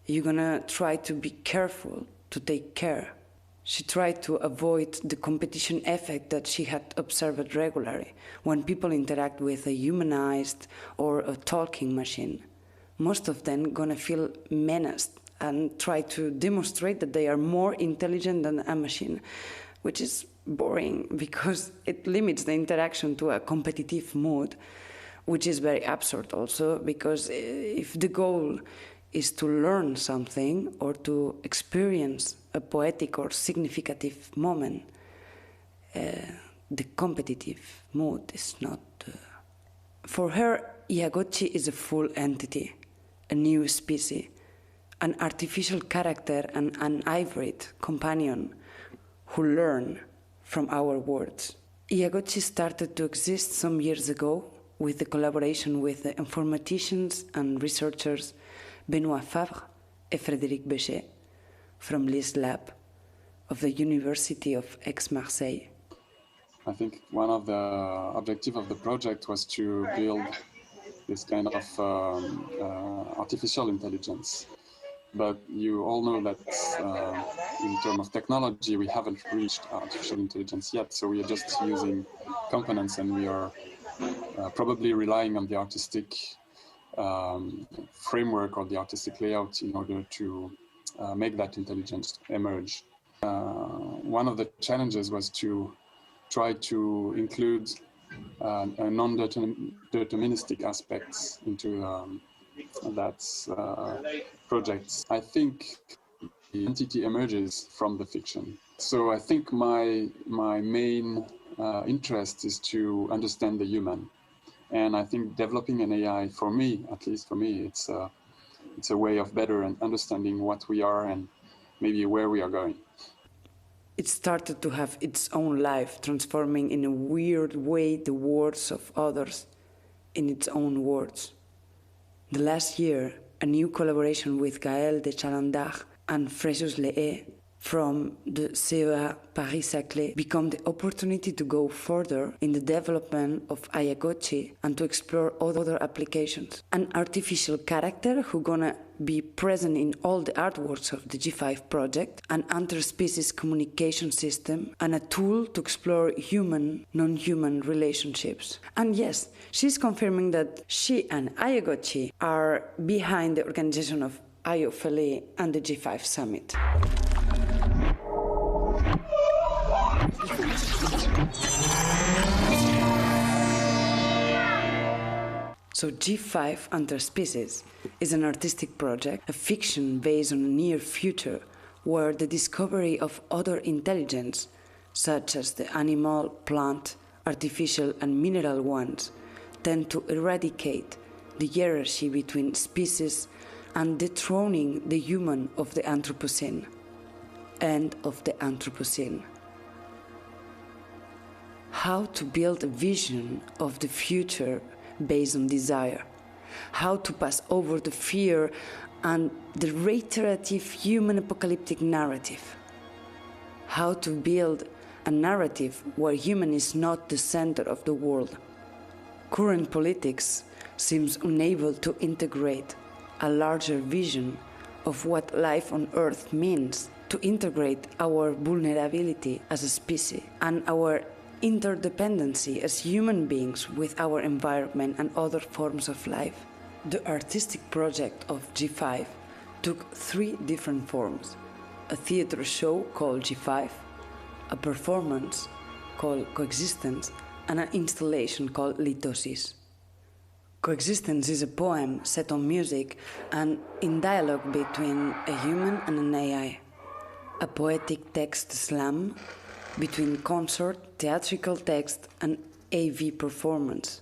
You're going to try to be careful, to take care. She tried to avoid the competition effect that she had observed regularly when people interact with a humanized or a talking machine. Most of them going to feel menaced and try to demonstrate that they are more intelligent than a machine, which is boring because it limits the interaction to a competitive mood, which is very absurd also, because if the goal is to learn something or to experience a poetic or significative moment, the competitive mood is not... For her, Ecologies is a full entity, a new species, an artificial character and an hybrid companion who learn from our words. Ecologies started to exist some years ago with the collaboration with the informaticians and researchers Benoît Fabre and Frédéric Béchet from Linz lab of the University of Aix-Marseille. I think one of the objectives of the project was to build this kind of artificial intelligence. But you all know that in terms of technology, we haven't reached artificial intelligence yet. So we are just using components, and we are probably relying on the artistic framework or the artistic layout in order to make that intelligence emerge. One of the challenges was to try to include non-deterministic aspects into that project. I think the entity emerges from the fiction. So I think my main interest is to understand the human. And I think developing an AI, for me, at least for me, it's a way of better understanding what we are and maybe where we are going. It started to have its own life, transforming in a weird way the words of others in its own words. The last year, a new collaboration with Gaël de Chalandard and Fréjus Lehe from the CEA Paris-Saclay become the opportunity to go further in the development of Ayagochi and to explore other applications. An artificial character who's gonna be present in all the artworks of the G5 project, an interspecies communication system, and a tool to explore human, non-human relationships. And yes, she's confirming that she and Ayagochi are behind the organization of IOFLE and the G5 Summit. So G5 Interspecies is an artistic project, a fiction based on a near future where the discovery of other intelligence, such as the animal, plant, artificial and mineral ones, tend to eradicate the hierarchy between species and dethroning the human of the Anthropocene. End of the Anthropocene. How to build a vision of the future based on desire. How to pass over the fear and the reiterative human apocalyptic narrative. How to build a narrative where human is not the center of the world. Current politics seems unable to integrate a larger vision of what life on Earth means, to integrate our vulnerability as a species and our interdependency as human beings with our environment and other forms of life. The artistic project of G5 took 3 different forms: a theater show called G5, a performance called Coexistence, and an installation called Litosis. Coexistence is a poem set on music and in dialogue between a human and an AI. A poetic text slam between concert, theatrical text, and AV performance.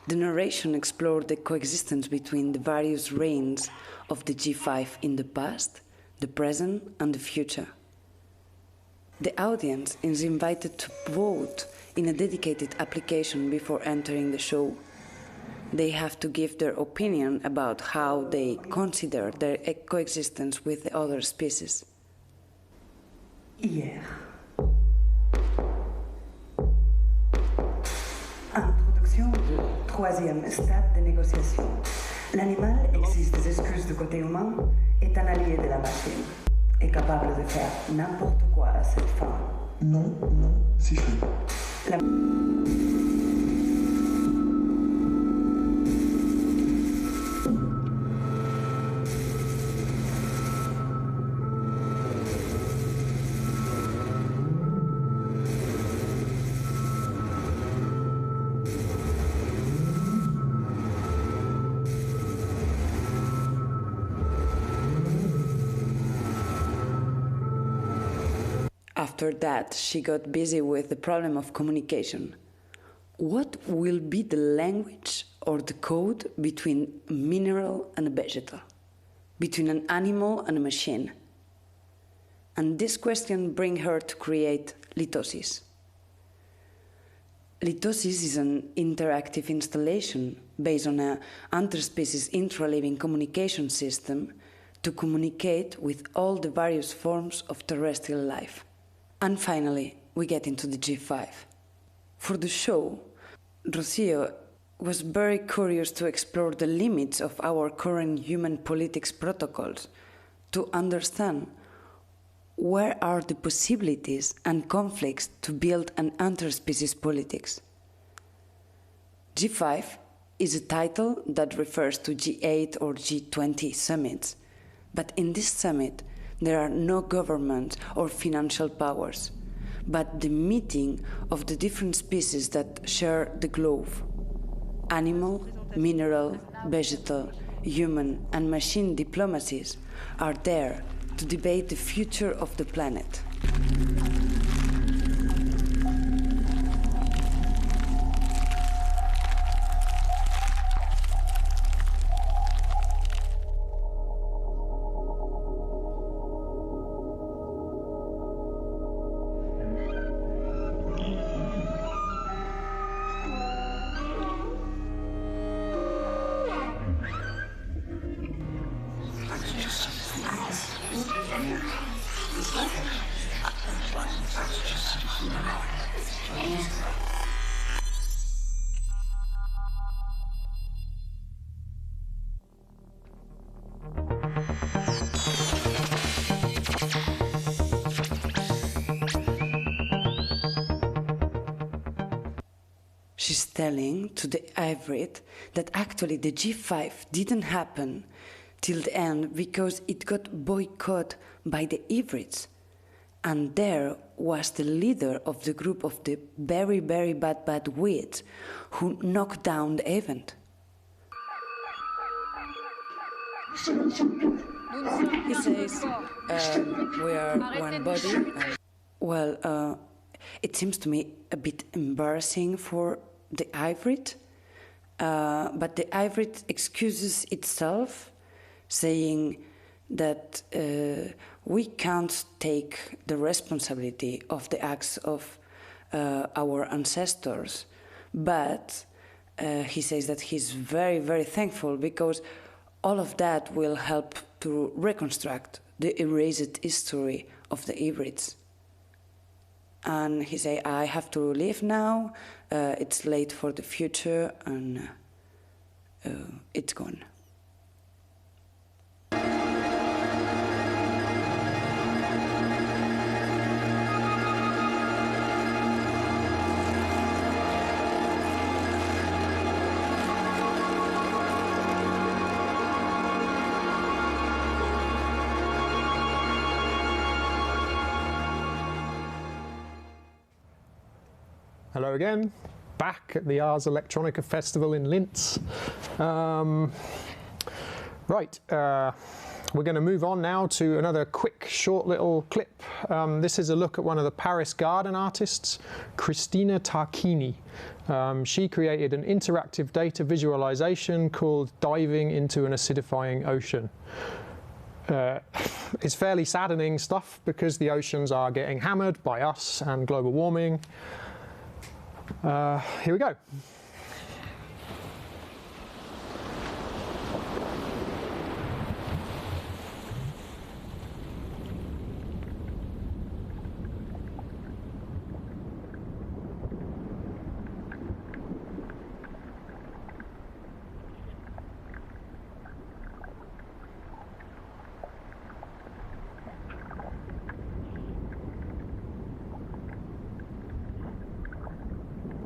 The narration explored the coexistence between the various reigns of the G5 in the past, the present, and the future. The audience is invited to vote in a dedicated application before entering the show. They have to give their opinion about how they consider their coexistence with the other species. Hier. Introduction du 3e stade de négociation. L'animal exige des excuses du côté humain, est un allié de la machine, est capable de faire n'importe quoi à cette fin. Non, c'est faux. After that, she got busy with the problem of communication. What will be the language or the code between a mineral and a vegetal? Between an animal and a machine? And this question brings her to create Litosis. Litosis is an interactive installation based on an interspecies intra-living communication system to communicate with all the various forms of terrestrial life. And finally, we get into the G5. For the show, Rocio was very curious to explore the limits of our current human politics protocols, to understand where are the possibilities and conflicts to build an interspecies politics. G5 is a title that refers to G8 or G20 summits. But in this summit, there are no government or financial powers, but the meeting of the different species that share the globe. Animal, mineral, vegetal, human and machine diplomacies are there to debate the future of the planet. She's telling to the hybrid that actually the G5 didn't happen till the end because it got boycotted by the hybrids. And there was the leader of the group of the very, very bad weeds who knocked down the event. He says, we are one body. Well, it seems to me a bit embarrassing for the hybrid, but the hybrid excuses itself, saying that we can't take the responsibility of the acts of our ancestors. But he says that he's very, very thankful because all of that will help to reconstruct the erased history of the hybrids. And he said, I have to leave now, it's late for the future, and it's gone. Hello again, back at the Ars Electronica Festival in Linz. We're going to move on now to another quick, short little clip. This is a look at one of the Paris garden artists, Cristina Tarquini. She created an interactive data visualization called Diving into an Acidifying Ocean. It's fairly saddening stuff because the oceans are getting hammered by us and global warming. Here we go.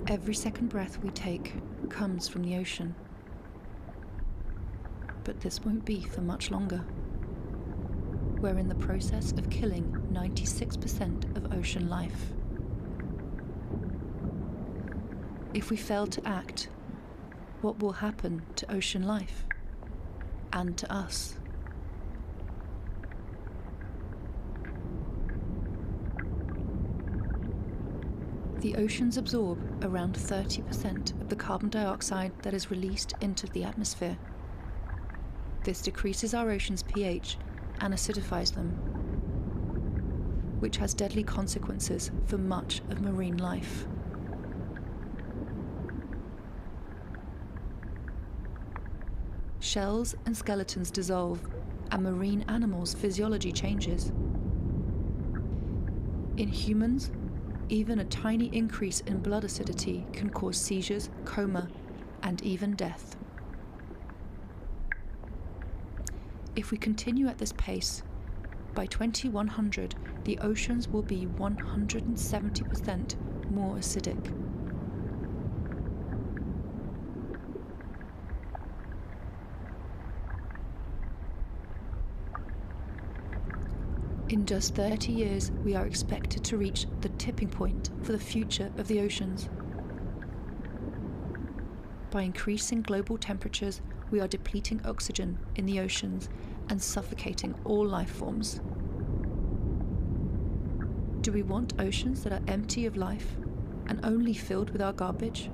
Every second breath we take comes from the ocean. But this won't be for much longer. We're in the process of killing 96% of ocean life. If we fail to act, what will happen to ocean life and to us? The oceans absorb around 30% of the carbon dioxide that is released into the atmosphere. This decreases our ocean's pH and acidifies them, which has deadly consequences for much of marine life. Shells and skeletons dissolve, and marine animals' physiology changes. In humans, even a tiny increase in blood acidity can cause seizures, coma, and even death. If we continue at this pace, by 2100, the oceans will be 170% more acidic. In just 30 years, we are expected to reach the tipping point for the future of the oceans. By increasing global temperatures, we are depleting oxygen in the oceans and suffocating all life forms. Do we want oceans that are empty of life and only filled with our garbage?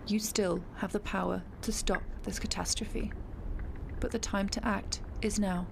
You still have the power to stop this catastrophe, but the time to act is now.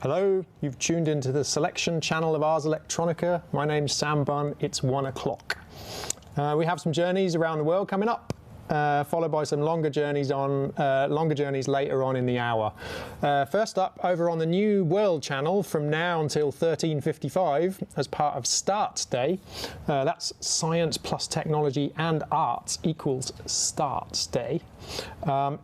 Hello, you've tuned into the selection channel of Ars Electronica. My name's Sam Bunn, it's 1 o'clock. We have some journeys around the world coming up, followed by some longer journeys later on in the hour. First up, over on the New World channel from now until 13:55 as part of STRATS Day. That's Science plus Technology and Arts equals STRATS Day.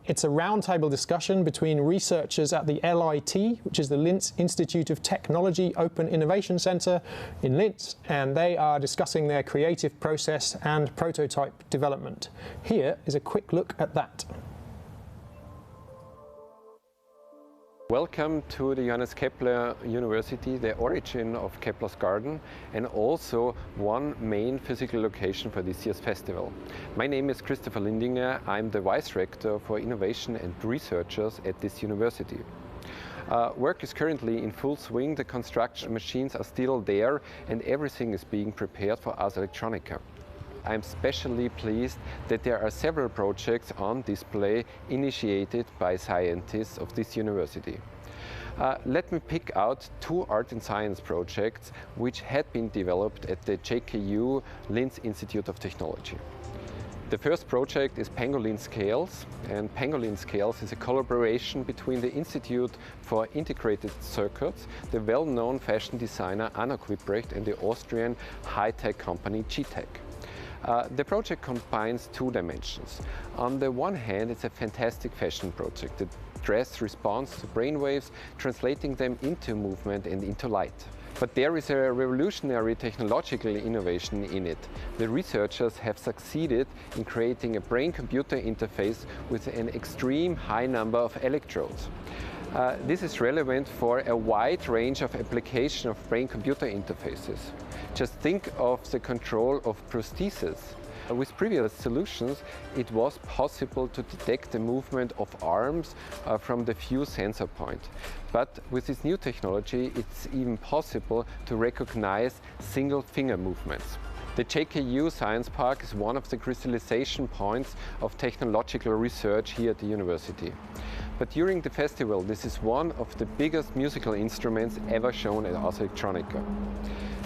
It's a roundtable discussion between researchers at the LIT, which is the Linz Institute of Technology Open Innovation Centre in Linz, and they are discussing their creative process and prototype development. Here is a quick look at that. Welcome to the Johannes Kepler University, the origin of Kepler's garden, and also one main physical location for this year's festival. My name is Christopher Lindinger. I'm the Vice Rector for Innovation and Researchers at this university. Work is currently in full swing. The construction machines are still there and everything is being prepared for Ars Electronica. I'm especially pleased that there are several projects on display initiated by scientists of this university. Let me pick out two art and science projects which had been developed at the JKU Linz Institute of Technology. The first project is Pangolin Scales, and Pangolin Scales is a collaboration between the Institute for Integrated Circuits, the well-known fashion designer Anna Quibrecht, and the Austrian high-tech company G-Tech. The project combines two dimensions. On the one hand, it's a fantastic fashion project. The dress responds to brainwaves, translating them into movement and into light. But there is a revolutionary technological innovation in it. The researchers have succeeded in creating a brain-computer interface with an extreme high number of electrodes. This is relevant for a wide range of application of brain-computer interfaces. Just think of the control of prosthesis. With previous solutions, it was possible to detect the movement of arms from the few sensor points. But with this new technology, it's even possible to recognize single finger movements. The JKU Science Park is one of the crystallization points of technological research here at the university. But during the festival, this is one of the biggest musical instruments ever shown at Ars Electronica.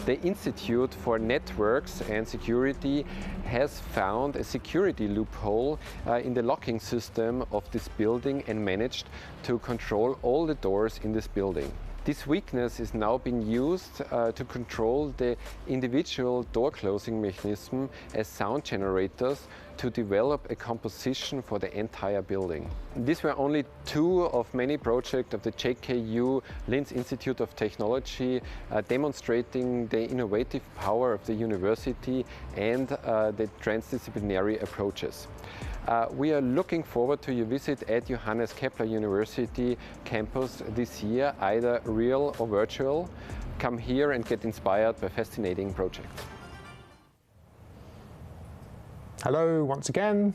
The Institute for Networks and Security has found a security loophole in the locking system of this building and managed to control all the doors in this building. This weakness is now being used to control the individual door closing mechanism as sound generators to develop a composition for the entire building. These were only two of many projects of the JKU Linz Institute of Technology demonstrating the innovative power of the university and the transdisciplinary approaches. We are looking forward to your visit at Johannes Kepler University campus this year, either real or virtual. Come here and get inspired by fascinating projects. Hello once again.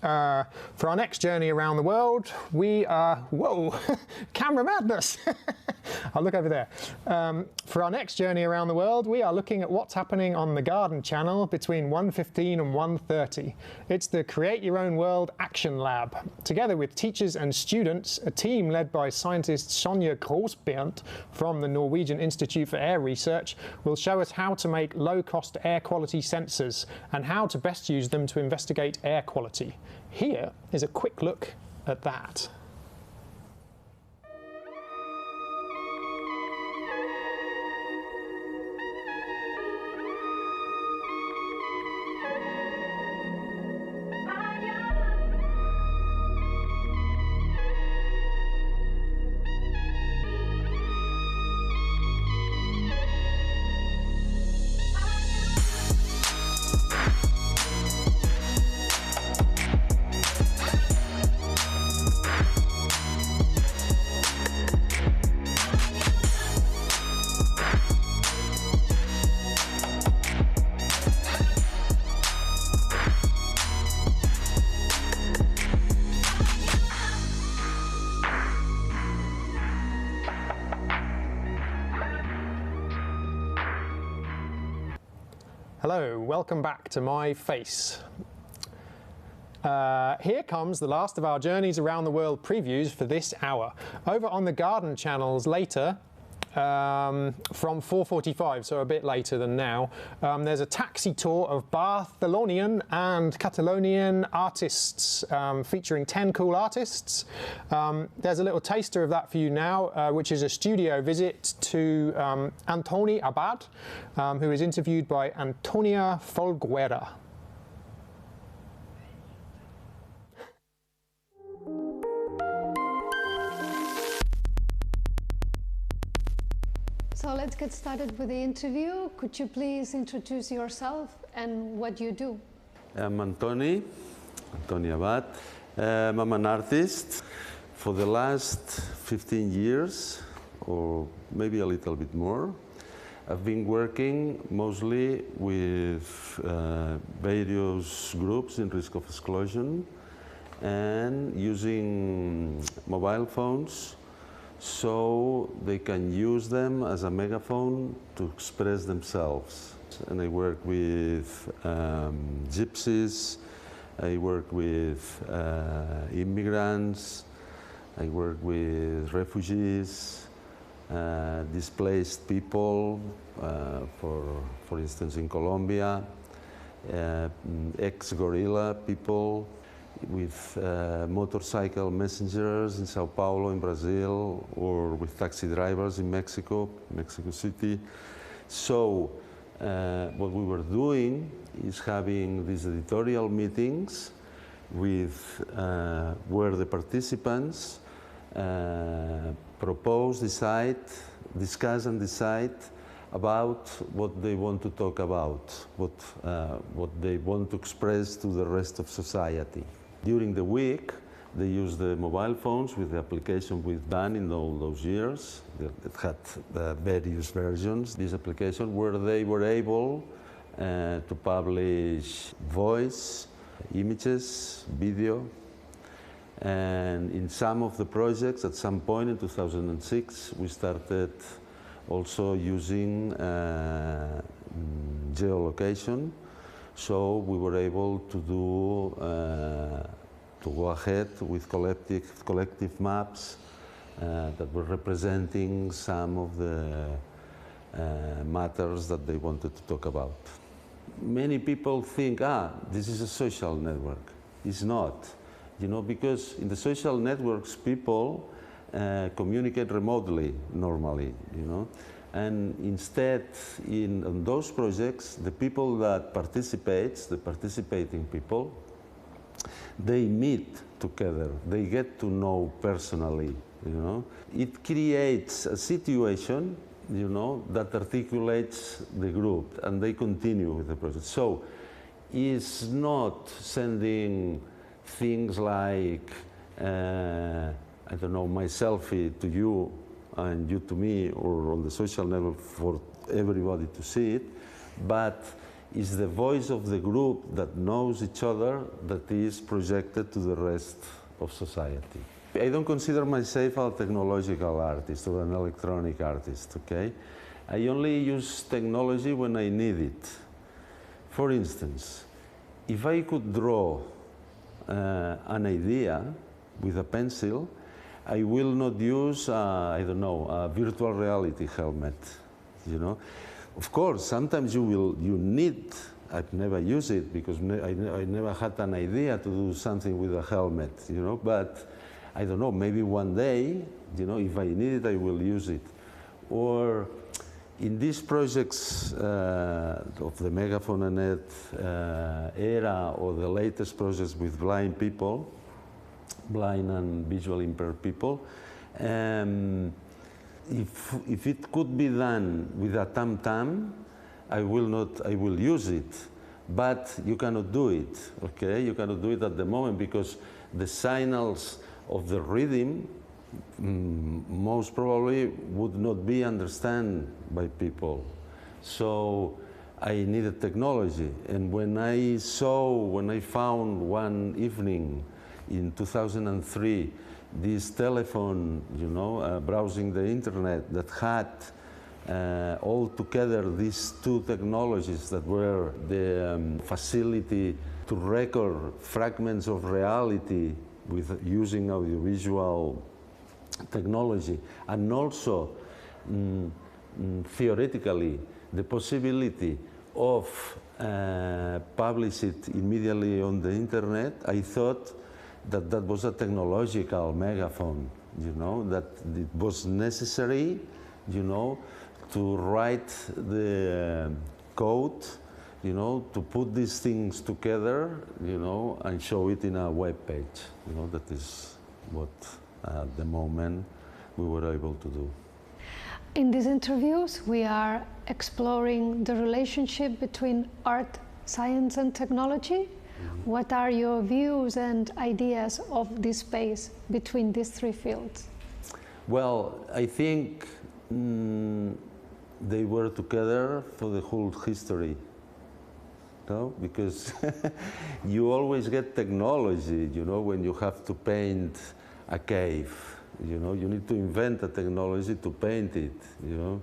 For our next journey around the world, we are, whoa, camera madness. I'll look over there. For our next journey around the world, we are looking at what's happening on the Garden Channel between 1:15 and 1:30. It's the Create Your Own World Action Lab. Together with teachers and students, a team led by scientist Sonja Grossbernt from the Norwegian Institute for Air Research will show us how to make low-cost air quality sensors and how to best use them to investigate air quality. Here is a quick look at that. Hello, welcome back to my face. Here comes the last of our Journeys Around the World previews for this hour. Over on the Garden channels later, from 4:45, so a bit later than now, there's a taxi tour of Barcelonian and Catalonian artists, featuring 10 cool artists. There's a little taster of that for you now, which is a studio visit to Antoni Abad, who is interviewed by Antonia Folguera. So let's get started with the interview. Could you please introduce yourself and what you do? I'm Antoni Abad. I'm an artist. For the last 15 years, or maybe a little bit more, I've been working mostly with various groups in risk of exclusion and using mobile phones so they can use them as a megaphone to express themselves. And I work with gypsies, I work with immigrants, I work with refugees, displaced people, for instance in Colombia, ex-guerrilla people, with motorcycle messengers in Sao Paulo in Brazil, or with taxi drivers in Mexico City. So what we were doing is having these editorial meetings with where the participants propose, discuss and decide about what they want to talk about, what they want to express to the rest of society. During the week, they use the mobile phones with the application we've done in all those years. It had various versions, this application, where they were able to publish voice, images, video. And in some of the projects, at some point in 2006, we started also using geolocation. So we were able to do, to go ahead with collective maps that were representing some of the matters that they wanted to talk about. Many people think, this is a social network. It's not, because in the social networks, people communicate remotely normally, And instead, in those projects, the people that the participating people, they meet together, they get to know personally, It creates a situation, that articulates the group, and they continue with the project. So, it's not sending things like, I don't know, my selfie to you and you to me, or on the social network for everybody to see it, but is the voice of the group that knows each other that is projected to the rest of society. I don't consider myself a technological artist or an electronic artist, okay? I only use technology when I need it. For instance, if I could draw an idea with a pencil, I will not use, I don't know, a virtual reality helmet, you know? Of course, sometimes you need, I've never used it because I never had an idea to do something with a helmet, you know, but I don't know, maybe one day, you know, if I need it, I will use it. Or in these projects of the Megaphone.net era, or the latest projects with blind people, blind and visually impaired people, if it could be done with a tam-tam, I will use it, but you cannot do it, okay? You cannot do it at the moment because the signals of the rhythm most probably would not be understood by people. So I needed technology, and when I found one evening in 2003 this telephone, you know, browsing the internet that had all together these two technologies that were the facility to record fragments of reality with using audiovisual technology, and also theoretically the possibility of publish it immediately on the internet, I thought that that was a technological megaphone, you know, that it was necessary, you know, to write the code, you know, to put these things together, you know, and show it in a web page. You know, that is what at the moment we were able to do. In these interviews, we are exploring the relationship between art, science, and technology. What are your views and ideas of this space between these three fields? Well, I think they were together for the whole history, no? Because you always get technology, you know, when you have to paint a cave, you know, you need to invent a technology to paint it, you know,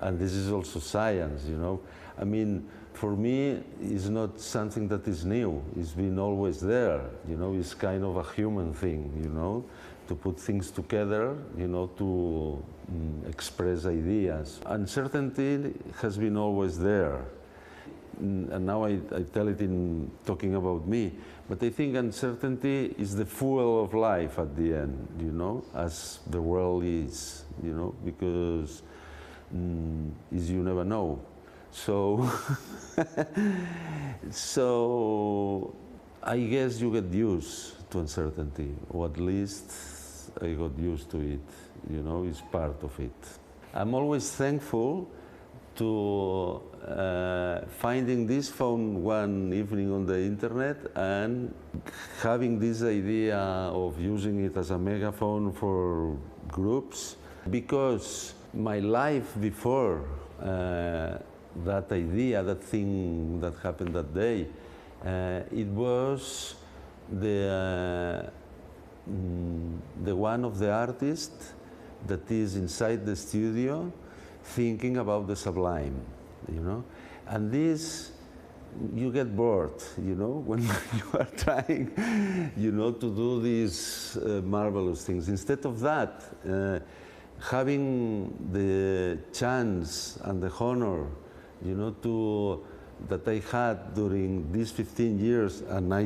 and this is also science, you know. I mean, for me, it's not something that is new. It's been always there, you know. It's kind of a human thing, you know, to put things together, you know, to express ideas. Uncertainty has been always there. And now I tell it in talking about me, but I think uncertainty is the fuel of life at the end, you know, as the world is, you know, because you never know. So, so I guess you get used to uncertainty, or at least I got used to it, you know, it's part of it. I'm always thankful to finding this phone one evening on the internet and having this idea of using it as a megaphone for groups, because my life before that idea, that thing that happened that day, it was the one of the artists that is inside the studio thinking about the sublime, you know. And this, you get bored, you know, when you are trying, you know, to do these marvelous things. Instead of that, having the chance and the honor, you know, that I had during these 15 years, and I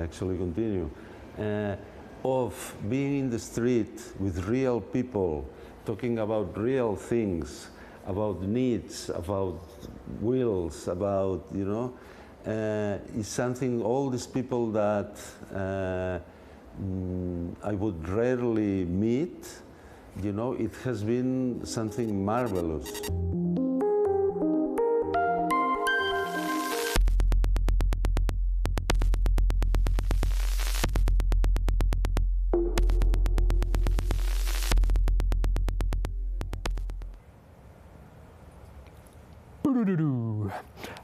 actually continue, of being in the street with real people, talking about real things, about needs, about wills, about, you know, is something, all these people that I would rarely meet, you know, it has been something marvelous.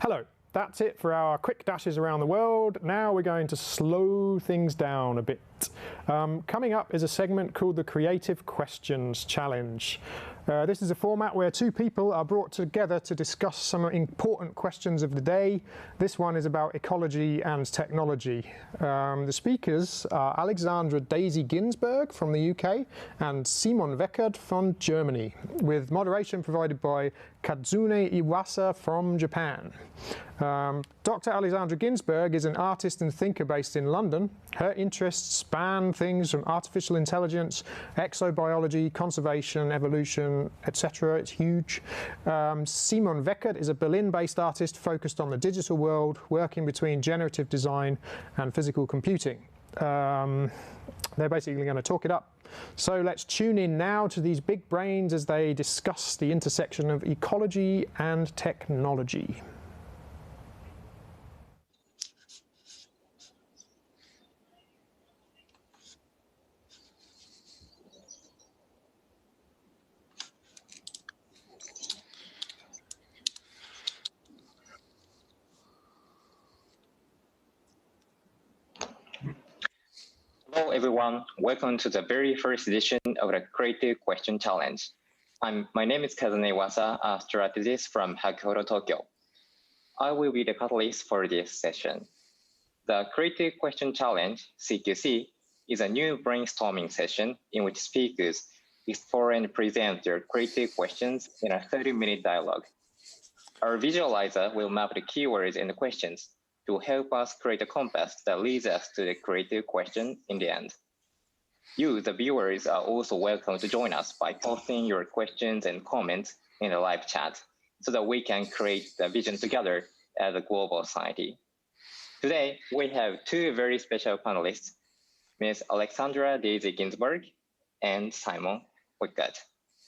Hello. That's it for our quick dashes around the world. Now we're going to slow things down a bit. Coming up is a segment called the Creative Questions Challenge. This is a format where two people are brought together to discuss some important questions of the day. This one is about ecology and technology. The speakers are Alexandra Daisy Ginsberg from the UK and Simon Weckert from Germany, with moderation provided by Kazune Iwasa from Japan. Dr. Alexandra Ginsberg is an artist and thinker based in London. Her interests span things from artificial intelligence, exobiology, conservation, evolution, etc. It's huge. Simon Weckert is a Berlin-based artist focused on the digital world, working between generative design and physical computing. They're basically going to talk it up. So let's tune in now to these big brains as they discuss the intersection of ecology and technology. Hello everyone, welcome to the very first edition of the Creative Question Challenge. My name is Kazune Iwasa, a strategist from Hakuhodo, Tokyo. I will be the catalyst for this session. The Creative Question Challenge, CQC, is a new brainstorming session in which speakers explore and present their creative questions in a 30-minute dialogue. Our visualizer will map the keywords and the questions to help us create a compass that leads us to the creative question in the end. You, the viewers, are also welcome to join us by posting your questions and comments in the live chat so that we can create the vision together as a global society. Today, we have two very special panelists, Ms. Alexandra Daisy Ginsberg and Simon Weckert.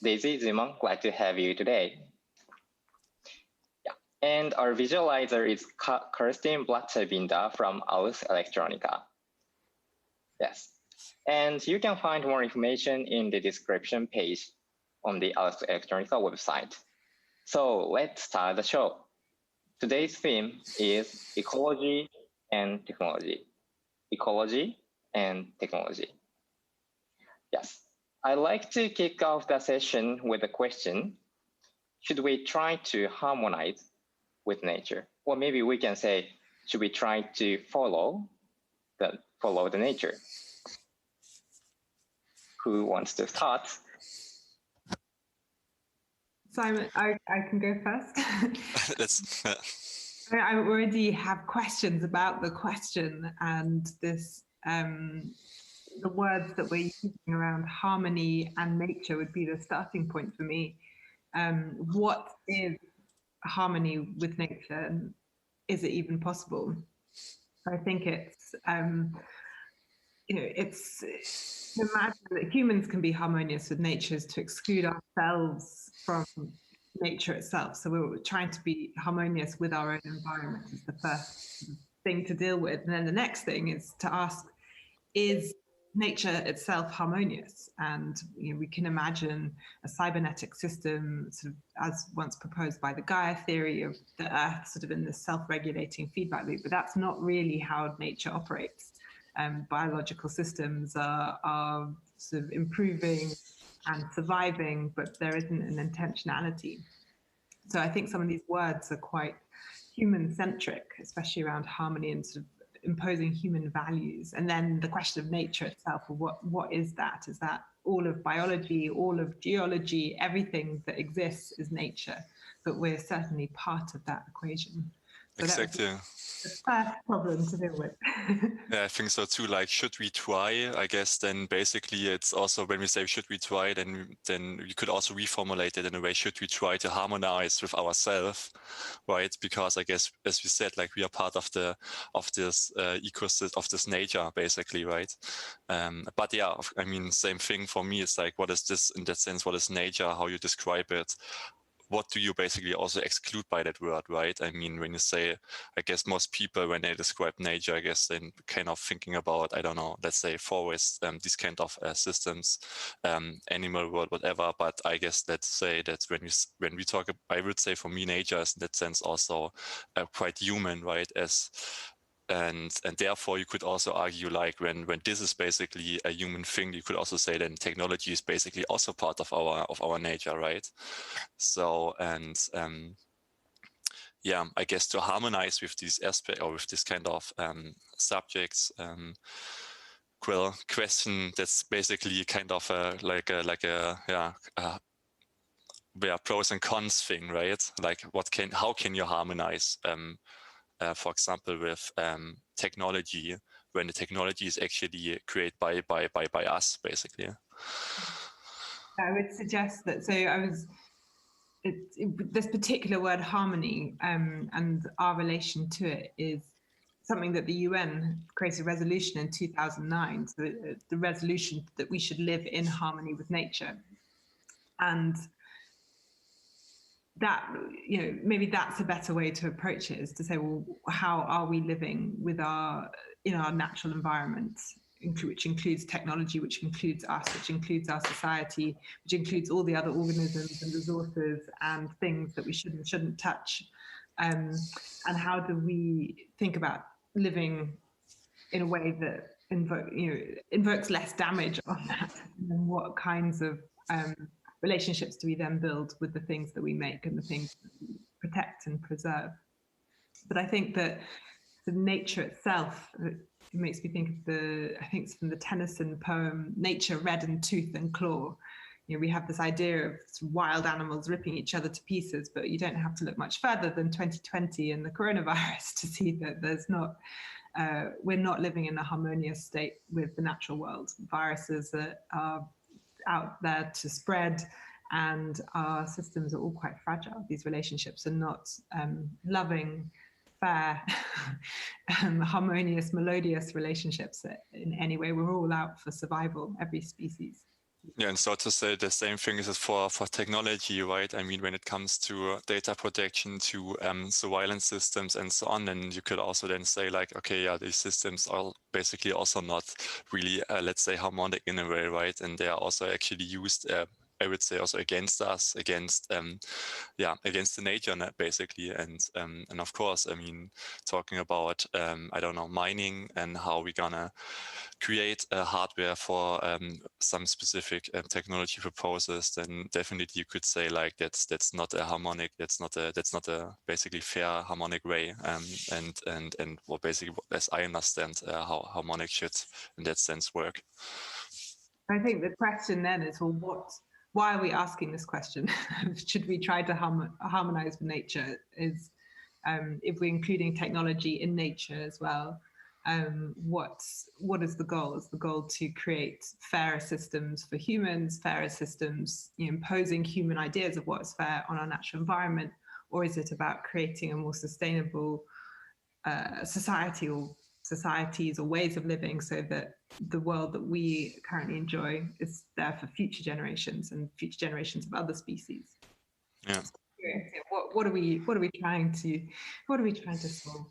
Daisy, Simon, glad to have you today. And our visualizer is Kirsten Blatcher-Binder from Ars Electronica. Yes, and you can find more information in the description page on the Ars Electronica website. So let's start the show. Today's theme is ecology and technology. Ecology and technology. Yes, I'd like to kick off the session with a question. Should we try to harmonize with nature? Or maybe we can say, should we try to follow the nature? Who wants to start? Simon, I can go first. I already have questions about the question and this, the words that we're using around harmony and nature would be the starting point for me. What is harmony with nature, and is it even possible? I think it's it's to imagine that humans can be harmonious with nature is to exclude ourselves from nature itself. So we're trying to be harmonious with our own environment is the first thing to deal with, and then the next thing is to ask, is nature itself harmonious? And we can imagine a cybernetic system, sort of as once proposed by the Gaia theory of the Earth, sort of in this self-regulating feedback loop. But that's not really how nature operates. Biological systems are sort of improving and surviving, but there isn't an intentionality. So I think some of these words are quite human-centric, especially around harmony and sort of imposing human values. And then the question of nature itself, what is that? Is that all of biology, all of geology, everything that exists is nature, but we're certainly part of that equation. So exactly. The first problem to deal with. Yeah, I think so too. Like, should we try? I guess then basically it's also when we say should we try, then you could also reformulate it in a way. Should we try to harmonize with ourselves, right? Because I guess, as we said, like we are part of this ecosystem, of this nature, basically, right? But yeah, I mean, same thing for me. It's like, what is this in that sense? What is nature? How you describe it? what do you basically also exclude by that word, right? I mean, when you say, I guess most people, when they describe nature, I guess then kind of thinking about, I don't know, let's say forests, these kind of systems, animal world, whatever. But I guess let's say that when we talk, I would say for me, nature is in that sense also quite human, right? And therefore you could also argue, like when this is basically a human thing, you could also say then technology is basically also part of our nature, right? So yeah, I guess to harmonize with these aspects or with this kind of subjects, well, question that's basically kind of pros and cons thing, right? Like how can you harmonize? For example, with technology, when the technology is actually created by us, basically. I would suggest that. So this particular word harmony and our relation to it is something that the UN created a resolution in 2009. So the resolution that we should live in harmony with nature, and that, you know, maybe that's a better way to approach it, is to say, well, how are we living with in our natural environment, which includes technology, which includes us, which includes our society, which includes all the other organisms and resources and things that we should and shouldn't touch, and how do we think about living in a way that invokes less damage on that, and what kinds of relationships do we then build with the things that we make and the things that we protect and preserve. But I think that the nature itself, it makes me think of I think it's from the Tennyson poem, Nature, Red in Tooth and Claw. You know, we have this idea of wild animals ripping each other to pieces, but you don't have to look much further than 2020 and the coronavirus to see that we're not living in a harmonious state with the natural world. Viruses are out there to spread, and our systems are all quite fragile. These relationships are not loving, fair, harmonious, melodious relationships in any way. We're all out for survival, every species. Yeah, and so to say the same thing is for technology, right? I mean, when it comes to data protection, to surveillance systems and so on, then you could also then say like, okay, yeah, these systems are basically also not really, let's say, harmonic in a way, right? And they are also actually used, I would say, also against us, against the nature, basically. And of course, I mean, talking about, I don't know, mining and how we're gonna create a hardware for some specific technology proposals, then definitely you could say like that's not a harmonic, that's not a basically fair harmonic way, and what basically, as I understand, how harmonic should in that sense work. I think the question then is, well, why are we asking this question? Should we try to harmonize with nature? If we're including technology in nature as well, what is the goal? Is the goal to create fairer systems for humans, fairer systems, imposing human ideas of what's fair on our natural environment, or is it about creating a more sustainable society or societies or ways of living, so that the world that we currently enjoy is there for future generations and future generations of other species? Yeah. What are we trying to solve?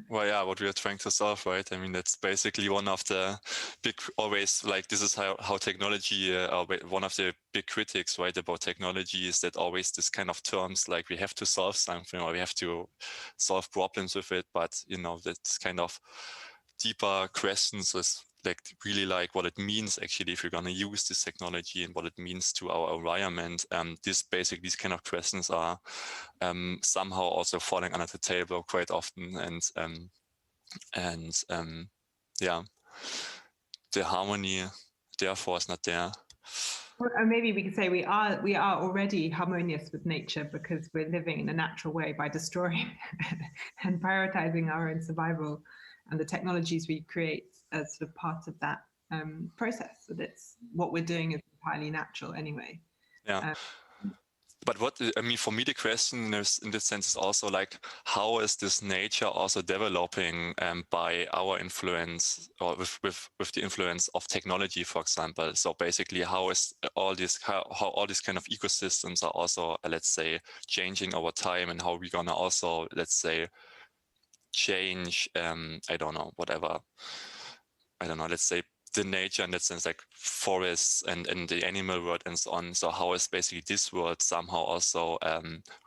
Well, yeah, what we are trying to solve, right? I mean, that's basically one of the big, always like, this is how technology, one of the big critics, right, about technology is that always this kind of terms like we have to solve something or we have to solve problems with it. But, you know, that's kind of deeper questions is like really like what it means actually if you're going to use this technology and what it means to our environment. These kind of questions are somehow also falling under the table quite often, and yeah, the harmony therefore is not there. Or maybe we could say we are already harmonious with nature because we're living in a natural way by destroying and prioritizing our own survival, and the technologies we create as sort of part of that process. So that's what we're doing is entirely natural anyway. Yeah. But what I mean, for me, the question is, in this sense, is also like, how is this nature also developing by our influence, or with the influence of technology, for example? So basically, how is all this, how all these kind of ecosystems are also, let's say, changing over time, and how we're gonna also, let's say, change, I don't know, whatever, I don't know, let's say, the nature in that sense, like forests and the animal world and so on. So how is basically this world somehow also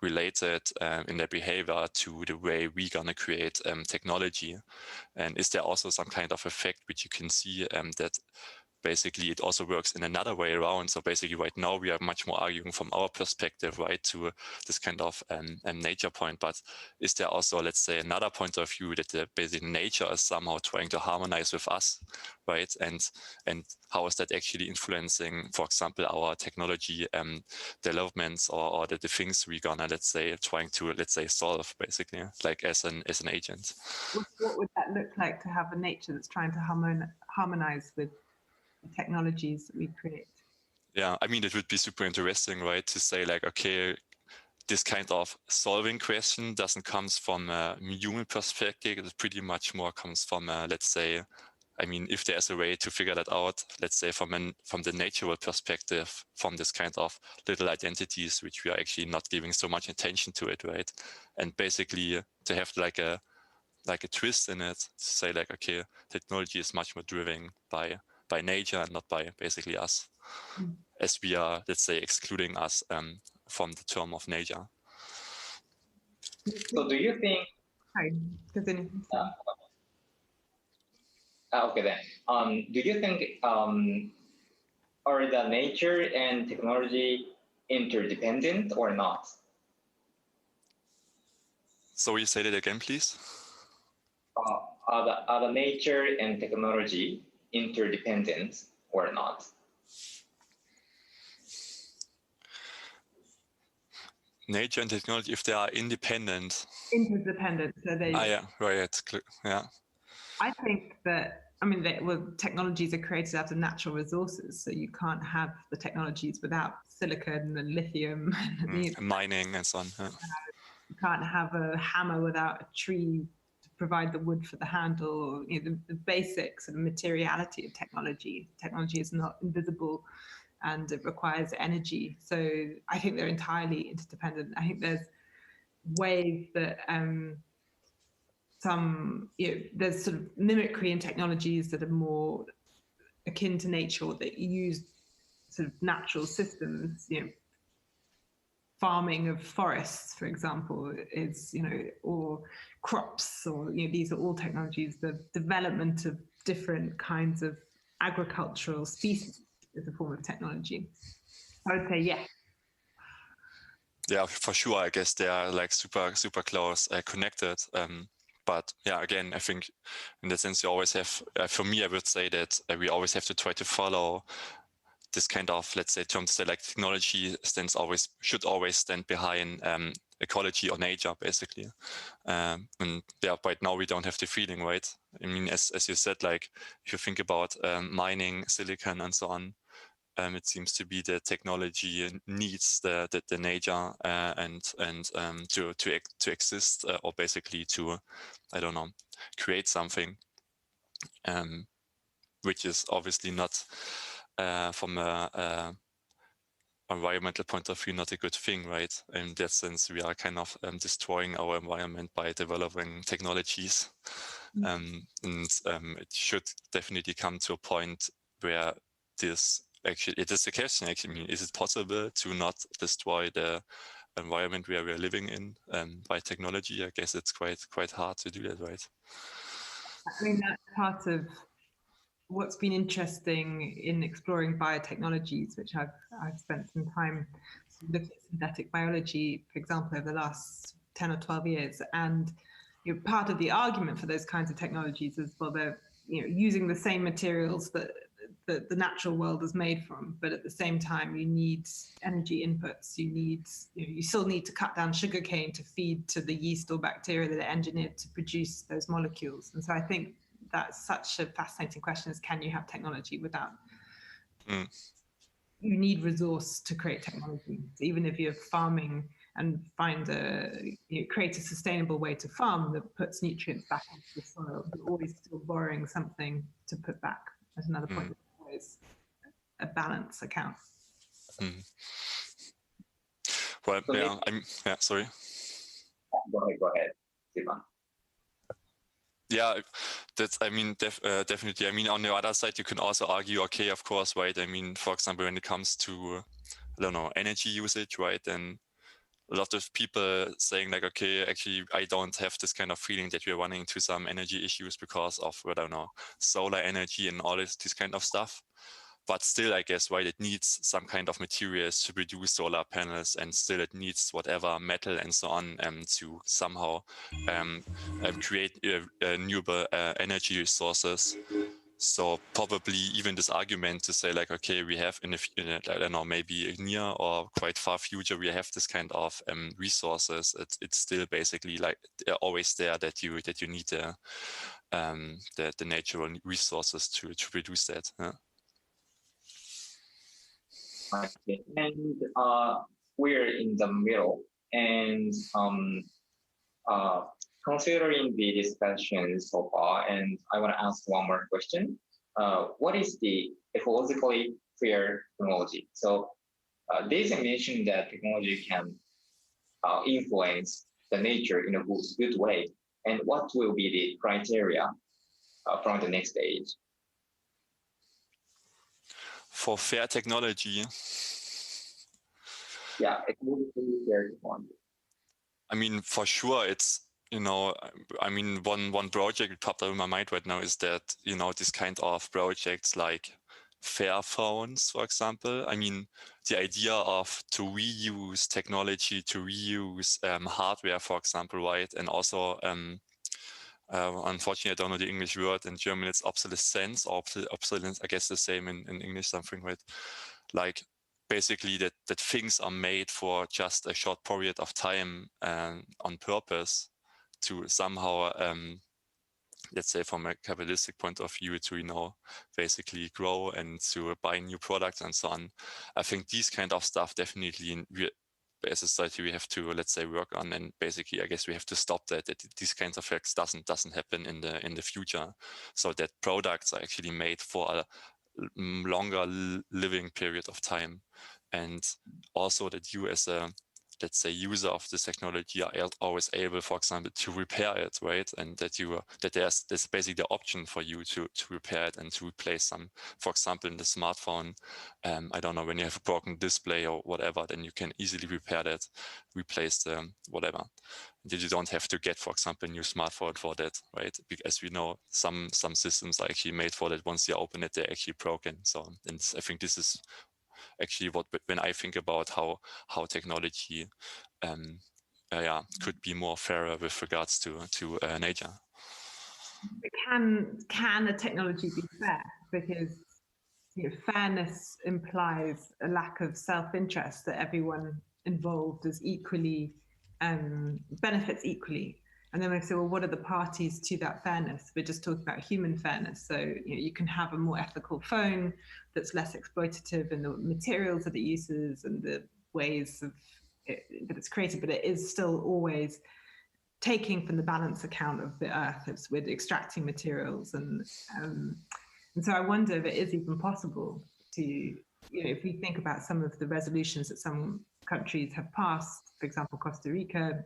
related in their behavior to the way we're gonna create technology? And is there also some kind of effect which you can see that basically it also works in another way around? So basically right now we are much more arguing from our perspective, right, to this kind of nature point. But is there also, let's say, another point of view that the basic nature is somehow trying to harmonize with us, right? And how is that actually influencing, for example, our technology developments, or the things we're gonna, let's say, trying to, let's say, solve, basically, like as an agent? What would that look like, to have a nature that's trying to harmonize with the technologies that we create? Yeah, I mean, it would be super interesting, right, to say like, okay, this kind of solving question doesn't come from a human perspective. It pretty much more comes from, let's say, I mean, if there's a way to figure that out, let's say from the natural perspective, from this kind of little identities, which we are actually not giving so much attention to it, right? And basically to have like a twist in it, to say like, okay, technology is much more driven by nature and not by basically us, as we are, let's say, excluding us from the term of nature. So do you think? Hi, continue. Okay then. Do you think are the nature and technology interdependent or not? So will you say that again, please? Are the nature and technology interdependent or not? Nature and technology, if they are independent. Interdependent. So they. Yeah, right. Yeah. I think that, I mean, technologies are created out of natural resources, so you can't have the technologies without silicon and lithium. Mining and so on. Yeah. You can't have a hammer without a tree to provide the wood for the handle, or the basics and materiality of technology. Technology is not invisible, and it requires energy. So I think they're entirely interdependent. I think there's ways that there's sort of mimicry in technologies that are more akin to nature, or that use sort of natural systems. Farming of forests, for example, is, or crops, or these are all technologies. The development of different kinds of agricultural species is a form of technology. I would say yes. Yeah, for sure. I guess they are like super close connected. But yeah, again, I think in that sense you always have, for me, I would say that we always have to try to follow this kind of, let's say, term to say like technology should always stand behind ecology or nature, basically. And yeah, right now we don't have the feeling, right? I mean, as you said, like if you think about mining silicon and so on, it seems to be the technology needs the nature and to exist, or basically to, I don't know, create something, which is obviously not from a environmental point of view not a good thing, right? In that sense, we are kind of destroying our environment by developing technologies, and it should definitely come to a point where this. Actually, it is a question. Actually, I mean, is it possible to not destroy the environment where we are living in by technology? I guess it's quite hard to do that, right? I mean, that's part of what's been interesting in exploring biotechnologies, which I've spent some time looking at synthetic biology, for example, over the last 10 or 12 years. And part of the argument for those kinds of technologies is, well, they're using the same materials that the natural world is made from, but at the same time you need energy inputs. You still need to cut down sugarcane to feed to the yeast or bacteria that are engineered to produce those molecules. And so I think that's such a fascinating question: is can you have technology without you need resource to create technology. So even if you're farming and create a sustainable way to farm that puts nutrients back into the soil, you're always still borrowing something to put back. That's another point. Always a balance account. Well, yeah, sorry. Go ahead, Stefan. Yeah, that's, I mean, definitely. I mean, on the other side, you can also argue, okay, of course, right? I mean, for example, when it comes to, I don't know, energy usage, right? And a lot of people saying like, okay, actually, I don't have this kind of feeling that we're running into some energy issues because of, I don't know, solar energy and all this kind of stuff. But still, I guess, right, it needs some kind of materials to produce solar panels, and still it needs whatever metal and so on to somehow create renewable energy sources. So probably even this argument to say like, okay, we have in I don't know, maybe near or quite far future, we have this kind of resources. It's still basically like always there that you need the natural resources to produce that. Yeah. Okay. And we're in the middle, and considering the discussion so far, and I want to ask one more question. What is the ecologically fair technology? So Daisy mentioned that technology can influence the nature in a good way. And what will be the criteria from the next stage? For fair technology. Yeah, ecologically fair technology. I mean, for sure, it's, you know, I mean, one project that popped up in my mind right now is that, you know, this kind of projects like fair phones, for example. I mean, the idea of to reuse technology, to reuse hardware, for example, right? And also, unfortunately, I don't know the English word. In German, it's obsolescence, or obsolescence, I guess the same in English, something, right? Like, basically that things are made for just a short period of time on purpose to somehow, let's say from a capitalistic point of view, to, you know, basically grow and to buy new products and so on. I think these kind of stuff definitely as a society we have to, let's say, work on, and basically I guess we have to stop that these kinds of effects doesn't happen in the future, so that products are actually made for a longer living period of time, and also that you as a, let's say, user of this technology are always able, for example, to repair it, right? And that there's basically the option for you to repair it and to replace some, for example, in the smartphone, I don't know, when you have a broken display or whatever, then you can easily repair that, replace the whatever. That you don't have to get, for example, a new smartphone for that, right? Because we know some systems are actually made for that. Once you open it, they're actually broken. So, and I think this is actually when I think about how technology could be more fairer with regards to nature. Can a technology be fair? Because, you know, fairness implies a lack of self-interest, that everyone involved is equally benefits equally. And then we say, well, what are the parties to that fairness? We're just talking about human fairness. So, you know, you can have a more ethical phone that's less exploitative in the materials that it uses and the ways of that it's created, but it is still always taking from the balance account of the earth. It's with extracting materials, and so I wonder if it is even possible to, you know, if we think about some of the resolutions that some countries have passed, for example, Costa Rica,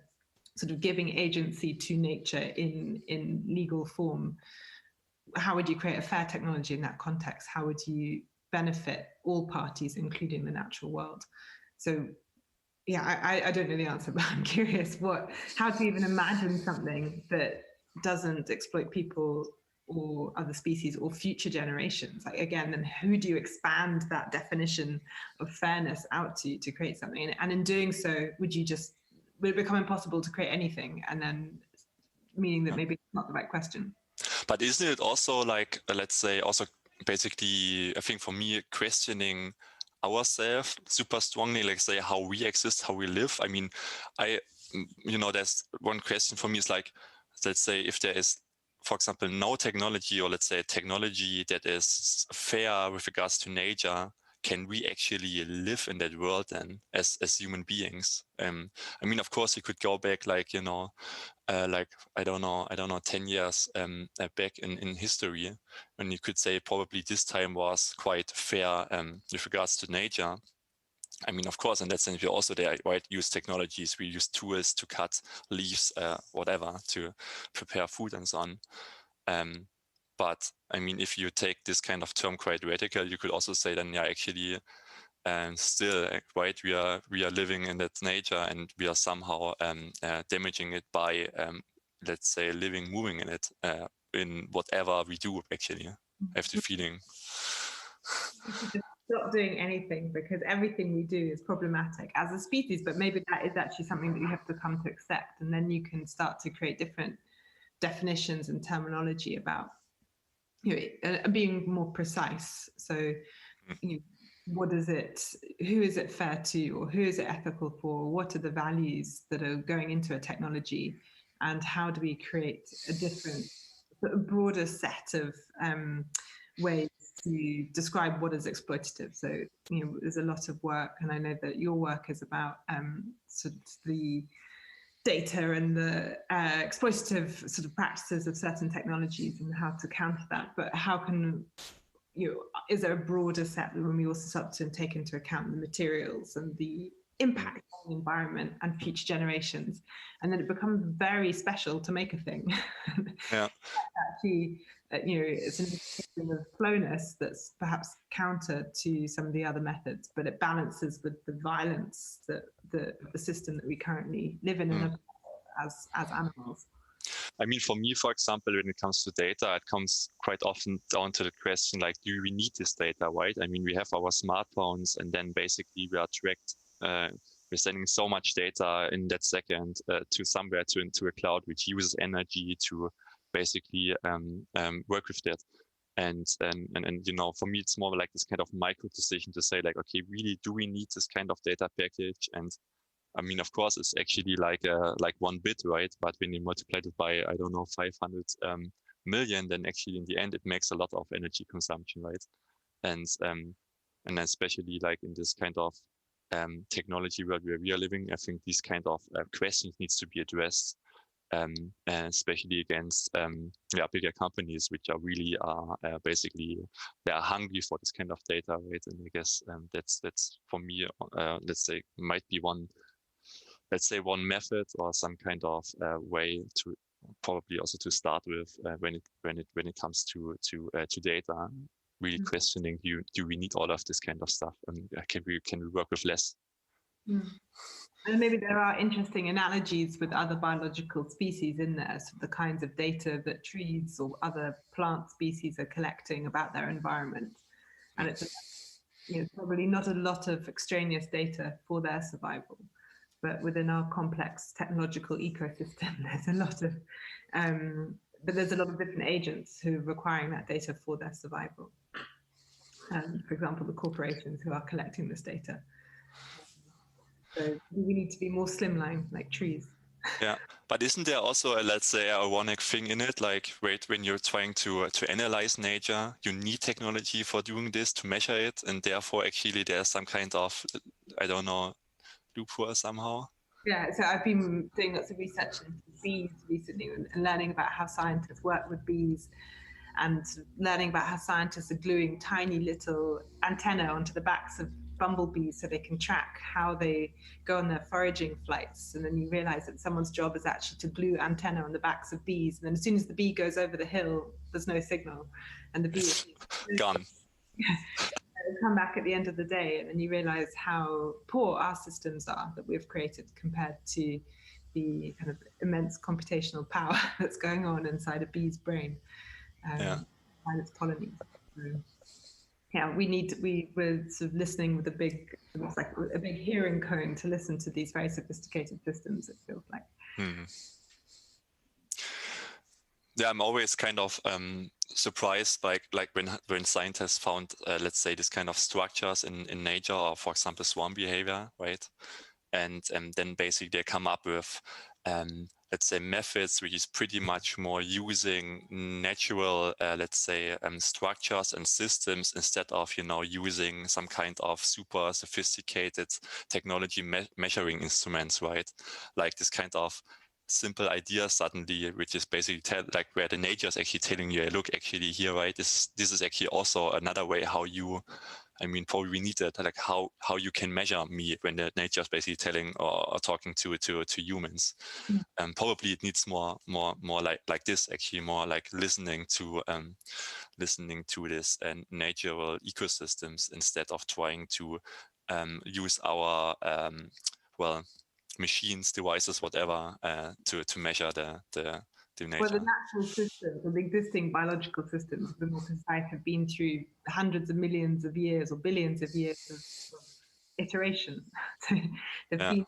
sort of giving agency to nature in legal form. How would you create a fair technology in that context? How would you benefit all parties, including the natural world? So, yeah, I don't know the answer, but I'm curious how to even imagine something that doesn't exploit people or other species or future generations. Like, again, then who do you expand that definition of fairness out to create something? And in doing so, would it become impossible to create anything, and then meaning that maybe it's not the right question? But isn't it also like, let's say, also basically, I think for me, questioning ourselves super strongly, like say how we exist, how we live? I mean, there's one question for me is like, let's say if there is, for example, no technology, or let's say technology that is fair with regards to nature, can we actually live in that world then as human beings? I mean, of course, you could go back like, you know, like, I don't know, 10 years back in history, and you could say probably this time was quite fair with regards to nature. I mean, of course, in that sense, we also there, right, use technologies, we use tools to cut leaves, whatever, to prepare food and so on. But I mean, if you take this kind of term quite radical, you could also say then, yeah, actually, still, right, we are living in that nature, and we are somehow damaging it by, let's say, moving in it, in whatever we do, actually. I have the feeling. Stop doing anything, because everything we do is problematic as a species, but maybe that is actually something that you have to come to accept, and then you can start to create different definitions and terminology about, you know, being more precise. So, you know, what is it, who is it fair to, or who is it ethical for? What are the values that are going into a technology, and how do we create a different, a broader set of ways to describe what is exploitative? So, you know, there's a lot of work, and I know that your work is about sort of the data and the exploitative sort of practices of certain technologies and how to counter that. But how can, you know, is there a broader set when we also start to take into account the materials and the impact on the environment and future generations, and then it becomes very special to make a thing. Yeah. Actually, you know, it's an indication of slowness that's perhaps counter to some of the other methods, but it balances with the violence that the system that we currently live in as animals. I mean, for me, for example, when it comes to data, it comes quite often down to the question, like, do we need this data, right? I mean, we have our smartphones, and then basically we are tracked. We're sending so much data in that second to somewhere, into a cloud, which uses energy to basically work with that. And you know, for me, it's more like this kind of micro decision to say, like, okay, really, do we need this kind of data package? And I mean, of course, it's actually like 1 bit, right? But when you multiply it by, I don't know, 500 million, then actually in the end, it makes a lot of energy consumption, right? And especially like in this kind of technology world where we are living, I think these kind of questions needs to be addressed, especially against bigger companies, which are really basically, they are hungry for this kind of data, right? And I guess that's for me, let's say, might be one method or some kind of way to probably also to start with when it comes to data. Really questioning, do we need all of this kind of stuff, and can we work with less? And maybe there are interesting analogies with other biological species in there, so the kinds of data that trees or other plant species are collecting about their environment, and it's, you know, probably not a lot of extraneous data for their survival, but within our complex technological ecosystem, there's a lot of different agents who are requiring that data for their survival. For example, the corporations who are collecting this data. So we need to be more slimline, like trees. Yeah, but isn't there also a, let's say, ironic thing in it? Like, wait, when you're trying to analyze nature, you need technology for doing this, to measure it, and therefore actually there's some kind of, I don't know, loophole somehow. Yeah, so I've been doing lots of research into bees recently and learning about how scientists work with bees, and learning about how scientists are gluing tiny little antennae onto the backs of bumblebees so they can track how they go on their foraging flights. And then you realize that someone's job is actually to glue antennae on the backs of bees, and then as soon as the bee goes over the hill, there's no signal, and the bee is gone. Come back at the end of the day, and then you realize how poor our systems are that we've created compared to the kind of immense computational power that's going on inside a bee's brain. And its colonies. Yeah, we're sort of listening with it's like a big hearing cone to listen to these very sophisticated systems, it feels like. Yeah, I'm always kind of surprised by like when scientists found, let's say, this kind of structures in nature, or for example, swarm behavior, right? And then basically they come up with let's say, methods which is pretty much more using natural, let's say, structures and systems instead of, you know, using some kind of super sophisticated technology measuring instruments, right? Like this kind of simple idea suddenly, which is basically like where the nature is actually telling you, hey, look, actually here, right, this is actually also another way how you, I mean, probably we need it, like how you can measure me when the nature is basically telling or talking to humans. And probably it needs more like this, actually, more like listening to this and natural ecosystems instead of trying to use our machines, devices, whatever, to measure the nature. Well, the natural systems, or the existing biological systems of the Northern Side have been through hundreds of millions of years or billions of years of iteration. So they've been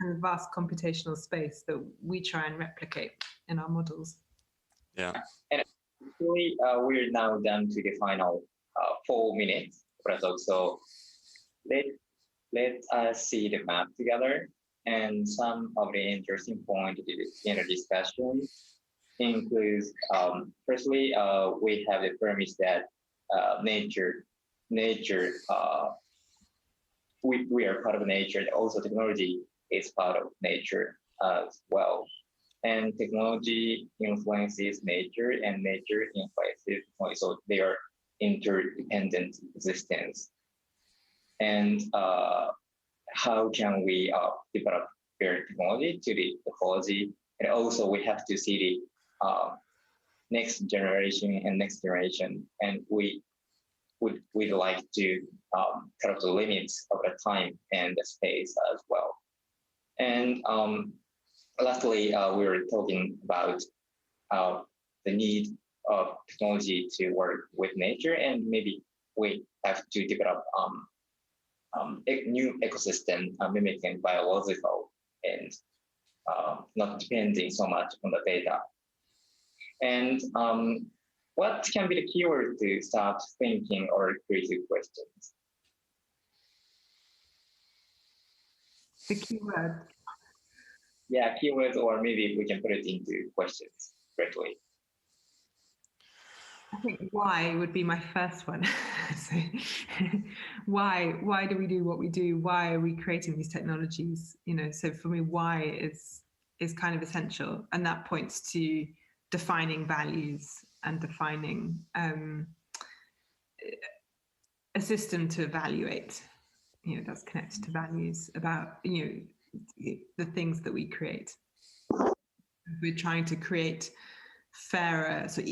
kind of vast computational space that we try and replicate in our models. Yeah. And actually, we're now down to the final 4 minutes. So let us see the map together. And some of the interesting points in the discussion includes, firstly, we have the premise that nature, we are part of nature, and also technology is part of nature as well. And technology influences nature, and nature influences technology, so they are interdependent existence. And how can we develop their technology to the ecology? And also we have to see the next generation. And we'd like to cut off the limits of the time and the space as well. And lastly, we were talking about the need of technology to work with nature, and maybe we have to develop a new ecosystem mimicking biological and not depending so much on the data. And what can be the keyword to start thinking or creative questions? The keyword. Yeah, keywords, or maybe we can put it into questions directly. I think why would be my first one. So, why do we do what we do? Why are we creating these technologies? You know, so for me, why is kind of essential, and that points to defining values and defining a system to evaluate. You know, that's connected to values about, you know, the things that we create. We're trying to create fairer, so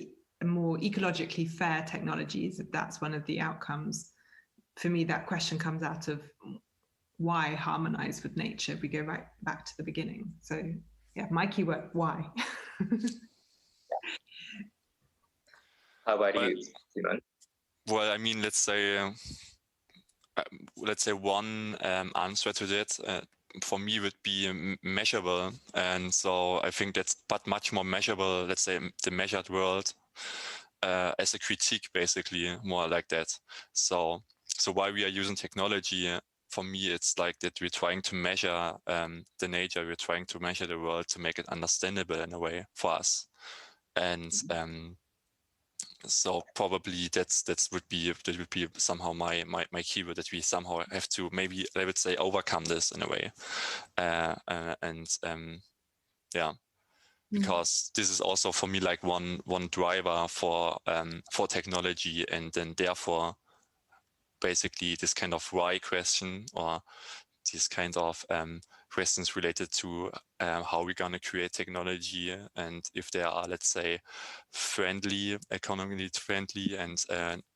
more ecologically fair technologies. If that's one of the outcomes, for me, that question comes out of why harmonize with nature. We go right back to the beginning. So yeah, my keyword, why. How about you, Simon? Well, I mean, let's say one answer to that for me would be measurable. And so I think that's but much more measurable, let's say the measured world as a critique, basically, more like that. So why we are using technology, for me, it's like that we're trying to measure the nature, we're trying to measure the world to make it understandable in a way for us. And so probably that would be somehow my keyword, that we somehow have to, maybe I would say, overcome this in a way, because this is also for me like one driver for technology, and then therefore basically this kind of why question, or these kind of questions related to how we're going to create technology, and if they are, let's say, friendly, economically friendly and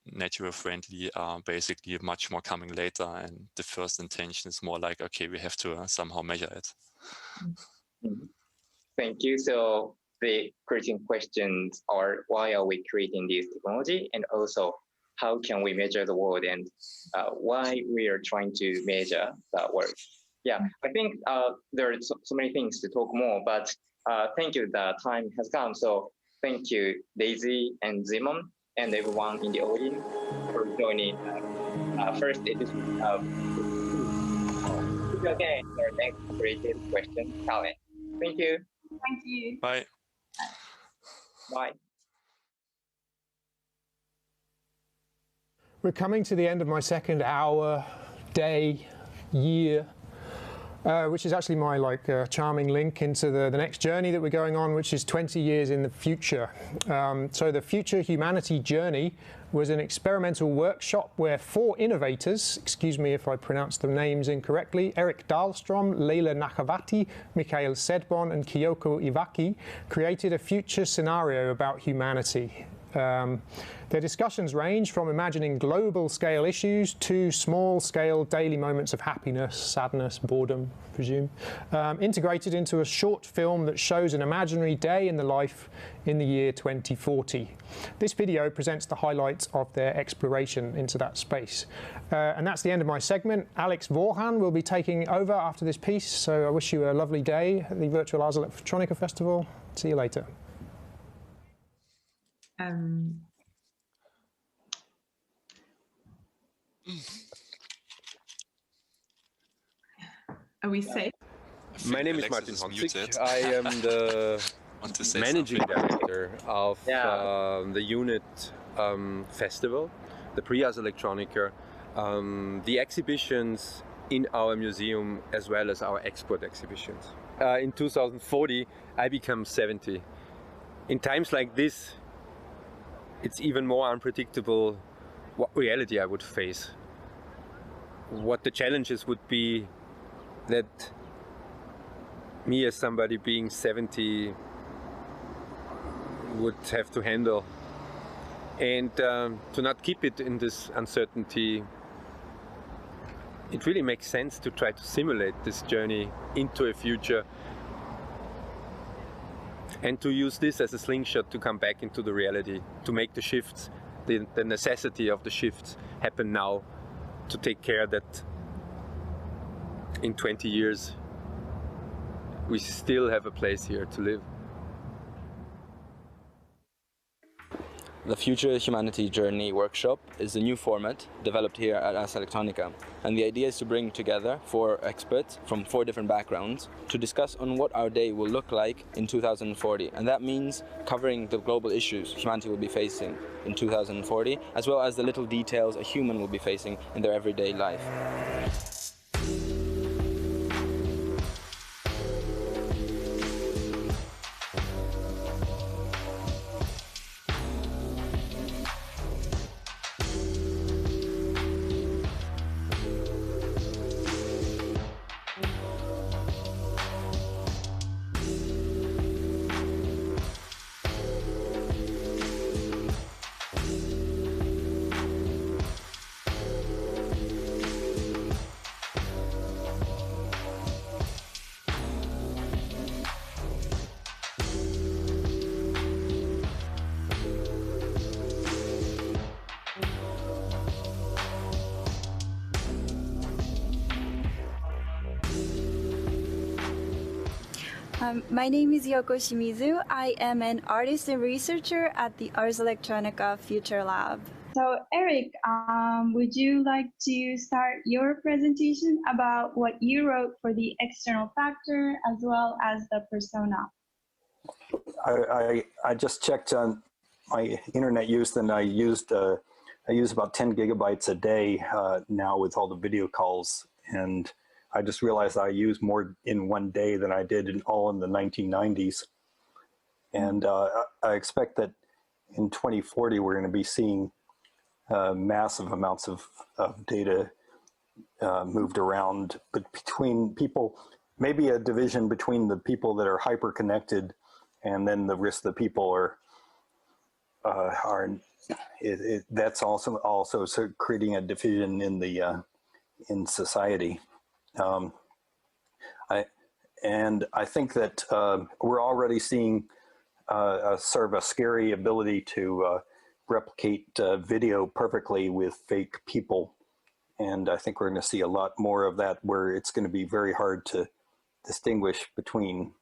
natural friendly, are basically much more coming later. And the first intention is more like, okay, we have to somehow measure it. Thank you. So the creating questions are, why are we creating this technology? And also, how can we measure the world, and why we are trying to measure that world? Yeah, I think there are so many things to talk more, but thank you, the time has come. So thank you, Daisy and Simon, and everyone in the audience for joining first edition of See you again in our next creative question challenge. Thank you. Thank you. Bye. Bye. We're coming to the end of my second hour, day, year, which is actually my charming link into the next journey that we're going on, which is 20 years in the future. So the Future Humanity Journey was an experimental workshop where 4 innovators, excuse me if I pronounce the names incorrectly, Erik Dahlstrom, Leila Nakhavati, Mikhail Sedbon and Kyoko Iwaki, created a future scenario about humanity. Their discussions range from imagining global-scale issues to small-scale daily moments of happiness, sadness, boredom, I presume, integrated into a short film that shows an imaginary day in the life in the year 2040. This video presents the highlights of their exploration into that space. And that's the end of my segment. Alex Vorhan will be taking over after this piece, so I wish you a lovely day at the virtual Ars Electronica Festival. See you later. Are we safe? My name is Martin Honzig. I am the managing director of the unit festival, the Ars Electronica, the exhibitions in our museum as well as our export exhibitions. In 2040, I become 70. In times like this, it's even more unpredictable what reality I would face. What the challenges would be that me as somebody being 70 would have to handle. And to not keep it in this uncertainty, it really makes sense to try to simulate this journey into a future and to use this as a slingshot to come back into the reality, to make the shifts, the necessity of the shifts happen now, to take care that in 20 years we still have a place here to live. The Future Humanity Journey workshop is a new format developed here at Ars Electronica, and the idea is to bring together 4 experts from 4 different backgrounds to discuss on what our day will look like in 2040, and that means covering the global issues humanity will be facing in 2040, as well as the little details a human will be facing in their everyday life. My name is Yoko Shimizu. I am an artist and researcher at the Ars Electronica Future Lab. So Eric, would you like to start your presentation about what you wrote for the external factor as well as the persona? I just checked on my internet use, and I use about 10 gigabytes a day now with all the video calls, and I just realized I use more in one day than I did in the 1990s. And I expect that in 2040, we're going to be seeing massive amounts of data moved around, but between people, maybe a division between the people that are hyper connected and then the rest of the people that's also creating a division in the in society. I think that we're already seeing sort of a scary ability to replicate video perfectly with fake people. And I think we're going to see a lot more of that, where it's going to be very hard to distinguish between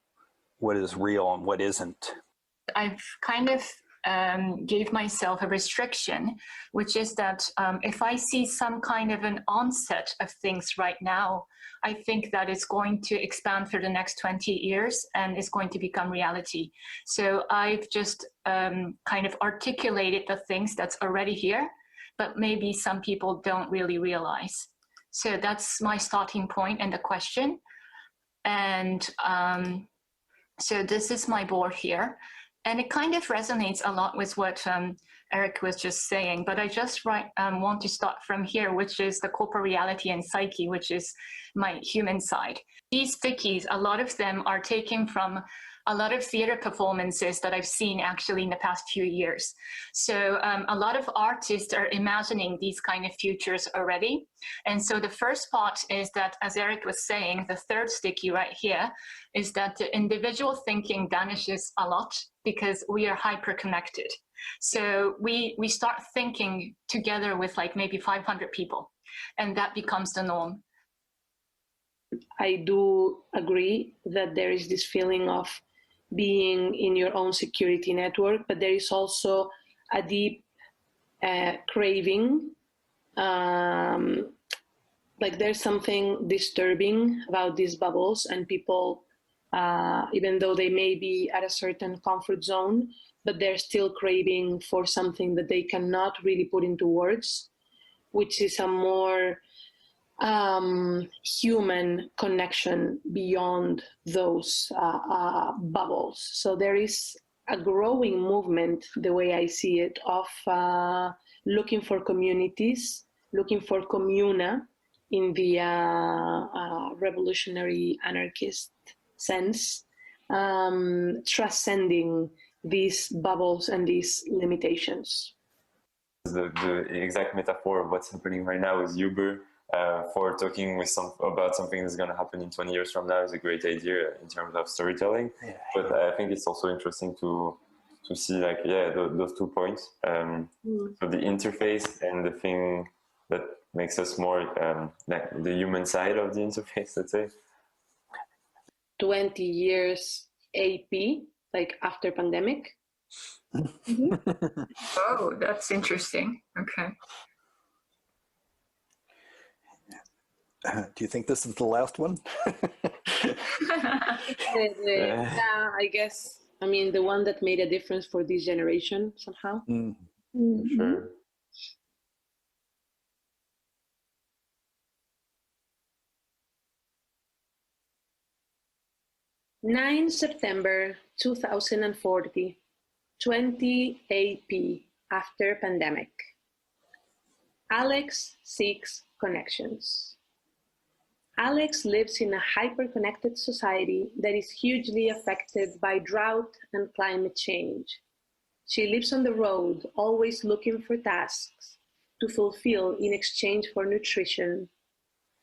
what is real and what isn't. I've kind of gave myself a restriction, which is that if I see some kind of an onset of things right now, I think that it's going to expand for the next 20 years and is going to become reality. So I've just kind of articulated the things that's already here, but maybe some people don't really realize. So that's my starting point and the question. And so this is my board here. And it kind of resonates a lot with what Eric was just saying, but I just want to start from here, which is the corporate reality and psyche, which is my human side. These stickies, a lot of them are taken from a lot of theater performances that I've seen actually in the past few years. So a lot of artists are imagining these kind of futures already. And so the first part is that, as Eric was saying, the third sticky right here is that the individual thinking vanishes a lot because we are hyper-connected. So we start thinking together with like maybe 500 people, and that becomes the norm. I do agree that there is this feeling of being in your own security network, but there is also a deep craving. Like there's something disturbing about these bubbles, and people, even though they may be at a certain comfort zone, but they're still craving for something that they cannot really put into words, which is a more human connection beyond those bubbles. So there is a growing movement, the way I see it, of looking for communities, looking for communa in the revolutionary anarchist sense, transcending these bubbles and these limitations. The exact metaphor of what's happening right now is Uber. For talking with about something that's going to happen in 20 years from now is a great idea in terms of storytelling. Yeah. But I think it's also interesting to see like, yeah, those 2 points. So the interface and the thing that makes us more like the human side of the interface, let's say. 20 years AP, like after pandemic. Oh, that's interesting. Okay. Do you think this is the last one? Yeah, I guess. I mean, the one that made a difference for this generation somehow. Sure. 9 September 2040, 20 AP after pandemic. Alex seeks connections. Alex lives in a hyper-connected society that is hugely affected by drought and climate change. She lives on the road, always looking for tasks to fulfill in exchange for nutrition.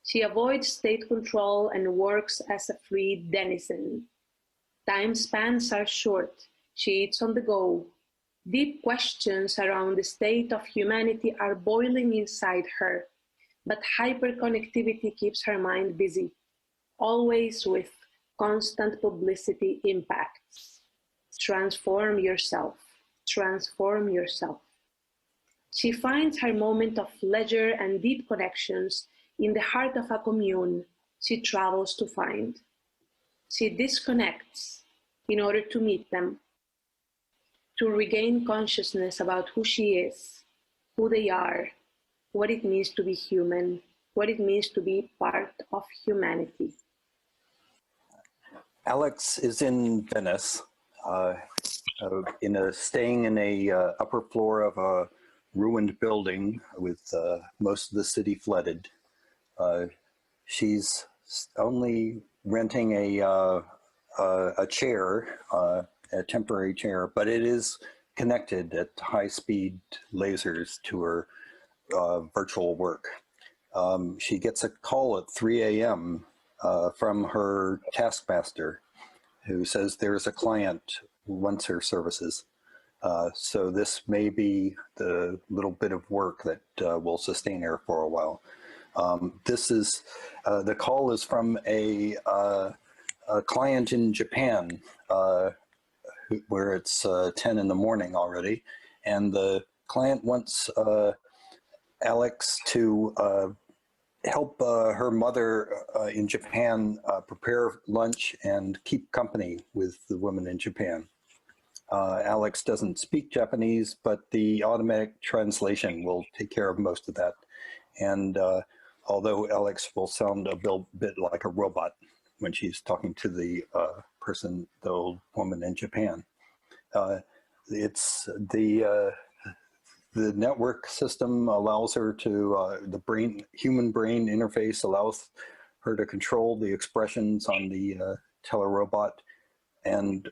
She avoids state control and works as a free denizen. Time spans are short. She eats on the go. Deep questions around the state of humanity are boiling inside her. But hyperconnectivity keeps her mind busy, always with constant publicity impacts. Transform yourself. Transform yourself. She finds her moment of leisure and deep connections in the heart of a commune she travels to find. She disconnects in order to meet them, to regain consciousness about who she is, who they are, what it means to be human, what it means to be part of humanity. Alex is in Venice, staying in a upper floor of a ruined building with most of the city flooded. She's only renting a chair, a temporary chair, but it is connected at high-speed lasers to her virtual work. She gets a call at 3 a.m. From her taskmaster who says there's a client who wants her services. So this may be the little bit of work that will sustain her for a while. The call is from a client in Japan where it's 10 in the morning already, and the client wants Alex to help her mother in Japan prepare lunch and keep company with the woman in Japan. Alex doesn't speak Japanese, but the automatic translation will take care of most of that. And although Alex will sound a bit like a robot when she's talking to the person, the old woman in Japan, it's the network system allows her to, the human brain interface allows her to control the expressions on the telerobot and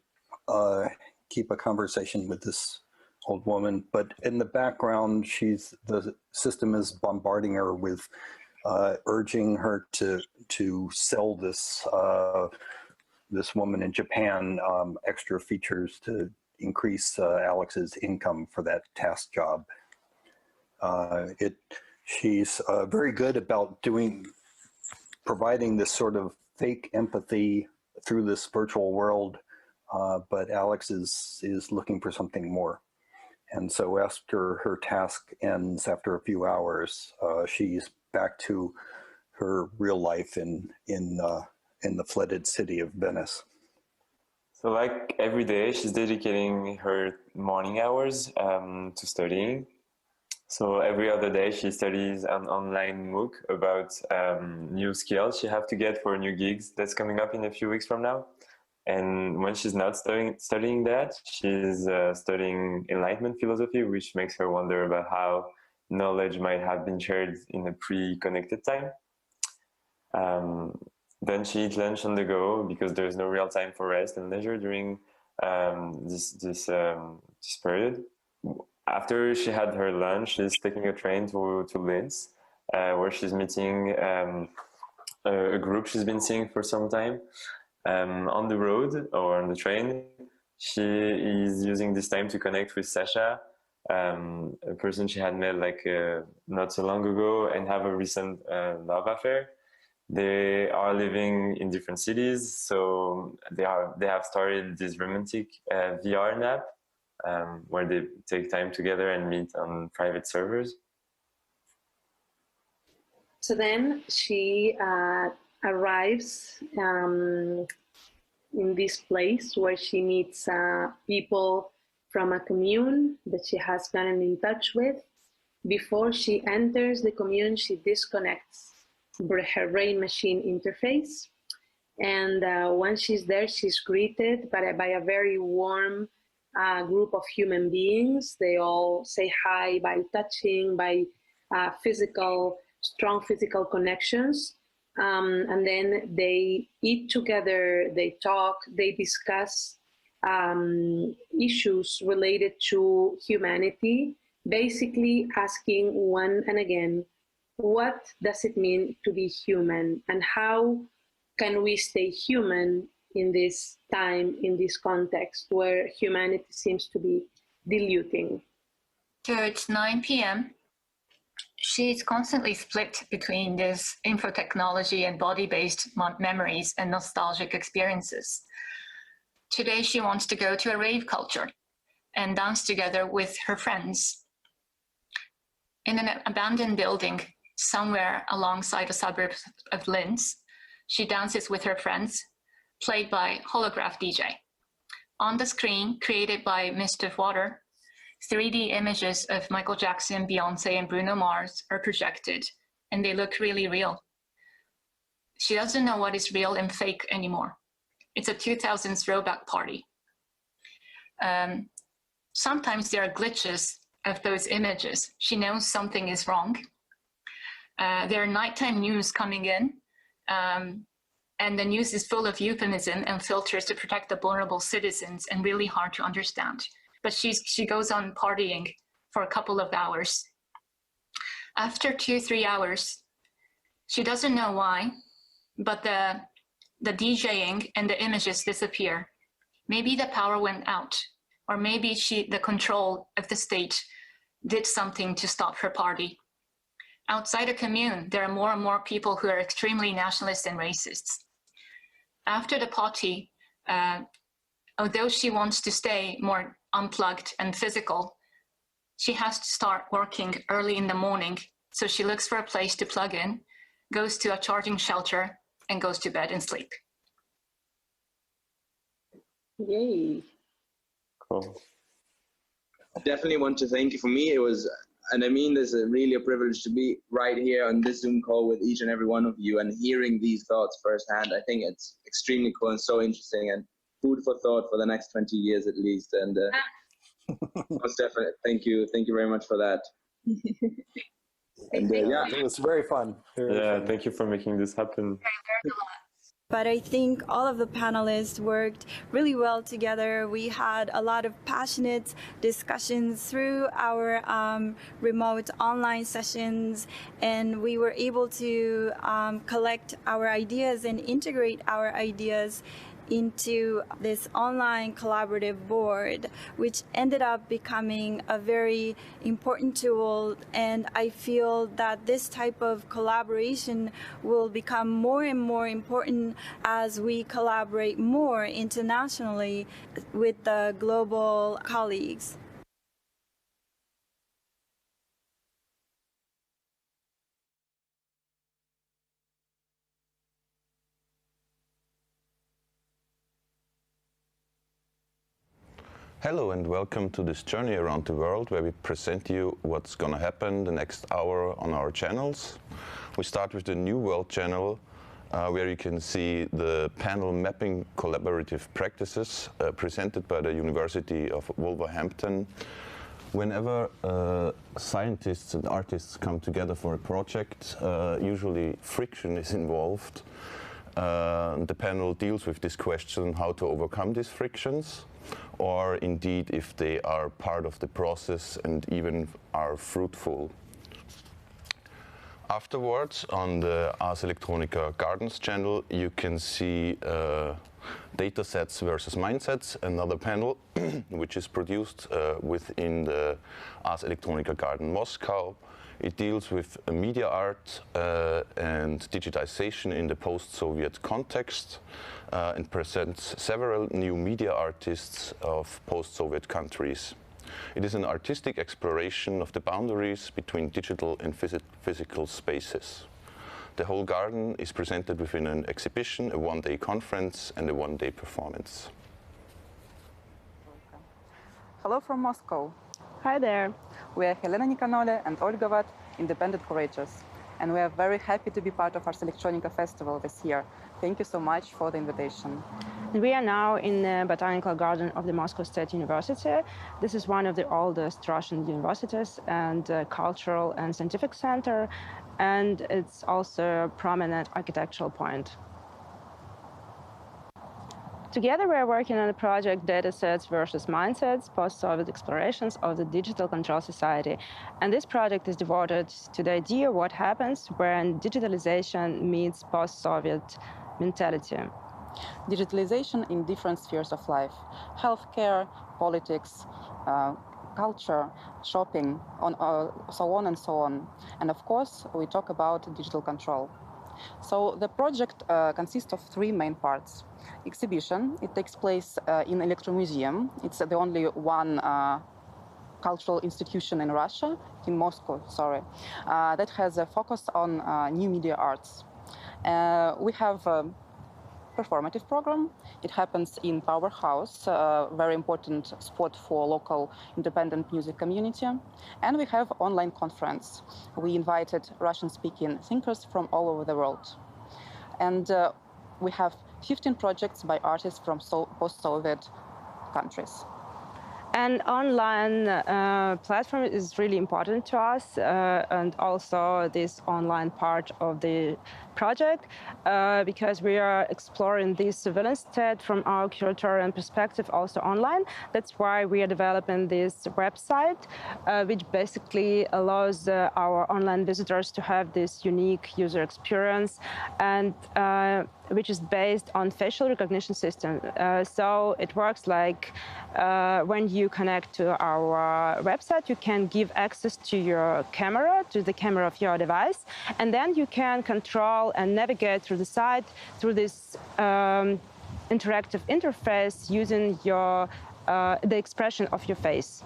keep a conversation with this old woman. But in the background, the system is bombarding her with urging her to sell this this woman in Japan extra features to increase Alex's income for that task job. She's very good about providing this sort of fake empathy through this virtual world, but Alex is looking for something more. And so after her task ends after a few hours, she's back to her real life in the flooded city of Venice. So like every day, she's dedicating her morning hours to studying. So every other day, she studies an online MOOC about new skills she have to get for new gigs that's coming up in a few weeks from now. And when she's not studying that, she's studying Enlightenment philosophy, which makes her wonder about how knowledge might have been shared in a pre-connected time. Then she eats lunch on the go because there's no real time for rest and leisure during this period. After she had her lunch, she's taking a train to Linz, where she's meeting a group she's been seeing for some time. On the road or on the train, she is using this time to connect with Sasha, a person she had met not so long ago, and have a recent love affair. They are living in different cities, so they have started this romantic VR nap where they take time together and meet on private servers. So then she arrives in this place where she meets people from a commune that she has gotten in touch with. Before she enters the commune, she disconnects her brain machine interface. And once she's there, she's greeted by a very warm group of human beings. They all say hi by touching, by strong physical connections. And then they eat together, they talk, they discuss issues related to humanity, basically asking one and again, what does it mean to be human, and how can we stay human in this time, in this context where humanity seems to be diluting? Towards 9 p.m., she's constantly split between this infotechnology and body-based memories and nostalgic experiences. Today, she wants to go to a rave culture and dance together with her friends. In an abandoned building somewhere alongside a suburb of Linz, she dances with her friends, played by holograph DJ. On the screen, created by Mist of Water, 3D images of Michael Jackson, Beyonce, and Bruno Mars are projected, and they look really real. She doesn't know what is real and fake anymore. It's a 2000s throwback party. Sometimes there are glitches of those images. She knows something is wrong. There are nighttime news coming in, and the news is full of euphemism and filters to protect the vulnerable citizens and really hard to understand. But she goes on partying for a couple of hours. After 2-3 hours, she doesn't know why, but the DJing and the images disappear. Maybe the power went out, or maybe the control of the state did something to stop her party. Outside the commune, there are more and more people who are extremely nationalist and racist. After the party, although she wants to stay more unplugged and physical, she has to start working early in the morning. So she looks for a place to plug in, goes to a charging shelter, and goes to bed and sleep. Yay. Cool. I definitely want to thank you. For me, it was, and I mean this, really a privilege to be right here on this Zoom call with each and every one of you and hearing these thoughts firsthand. I think it's extremely cool and so interesting and food for thought for the next 20 years at least. And most definitely, thank you very much for that. And yeah, it was very fun. Very fun. Thank you for making this happen. But I think all of the panelists worked really well together. We had a lot of passionate discussions through our remote online sessions, and we were able to collect our ideas and integrate our ideas into this online collaborative board, which ended up becoming a very important tool. And I feel that this type of collaboration will become more and more important as we collaborate more internationally with the global colleagues. Hello and welcome to this journey around the world where we present you what's going to happen the next hour on our channels. We start with the New World channel where you can see the panel Mapping Collaborative Practices presented by the University of Wolverhampton. Whenever scientists and artists come together for a project, usually friction is involved. The panel deals with this question, how to overcome these frictions, or indeed if they are part of the process and even are fruitful. Afterwards, on the Ars Electronica Gardens channel, you can see data sets versus mindsets, another panel which is produced within the Ars Electronica Garden Moscow. It deals with media art and digitization in the post-Soviet context and presents several new media artists of post-Soviet countries. It is an artistic exploration of the boundaries between digital and physical spaces. The whole garden is presented within an exhibition, a one-day conference, and a one-day performance. Hello from Moscow. Hi there. We are Helena Nikanole and Olga Vat, independent curators, and we are very happy to be part of Ars Electronica Festival this year. Thank you so much for the invitation. We are now in the Botanical Garden of the Moscow State University. This is one of the oldest Russian universities and a cultural and scientific center, and it's also a prominent architectural point. Together we are working on a project, Datasets versus Mindsets, Post-Soviet Explorations of the Digital Control Society. And this project is devoted to the idea of what happens when digitalization meets post-Soviet mentality. Digitalization in different spheres of life: healthcare, politics, culture, shopping, so on and so on. And of course, we talk about digital control. So the project consists of three main parts. Exhibition, it takes place in Electromuseum. It's the only one cultural institution in Russia, in Moscow, sorry, that has a focus on new media arts. We have a performative program. It happens in Powerhouse, a very important spot for local independent music community. And we have online conference. We invited Russian-speaking thinkers from all over the world. And we have 15 projects by artists from post-Soviet countries. And online platform is really important to us, and also this online part of the project, because we are exploring this surveillance state from our curatorial perspective also online. That's why we are developing this website, which basically allows our online visitors to have this unique user experience, and which is based on facial recognition system. So it works like when you connect to our website, you can give access to your camera, to the camera of your device, and then you can control and navigate through the site through this interactive interface using your the expression of your face.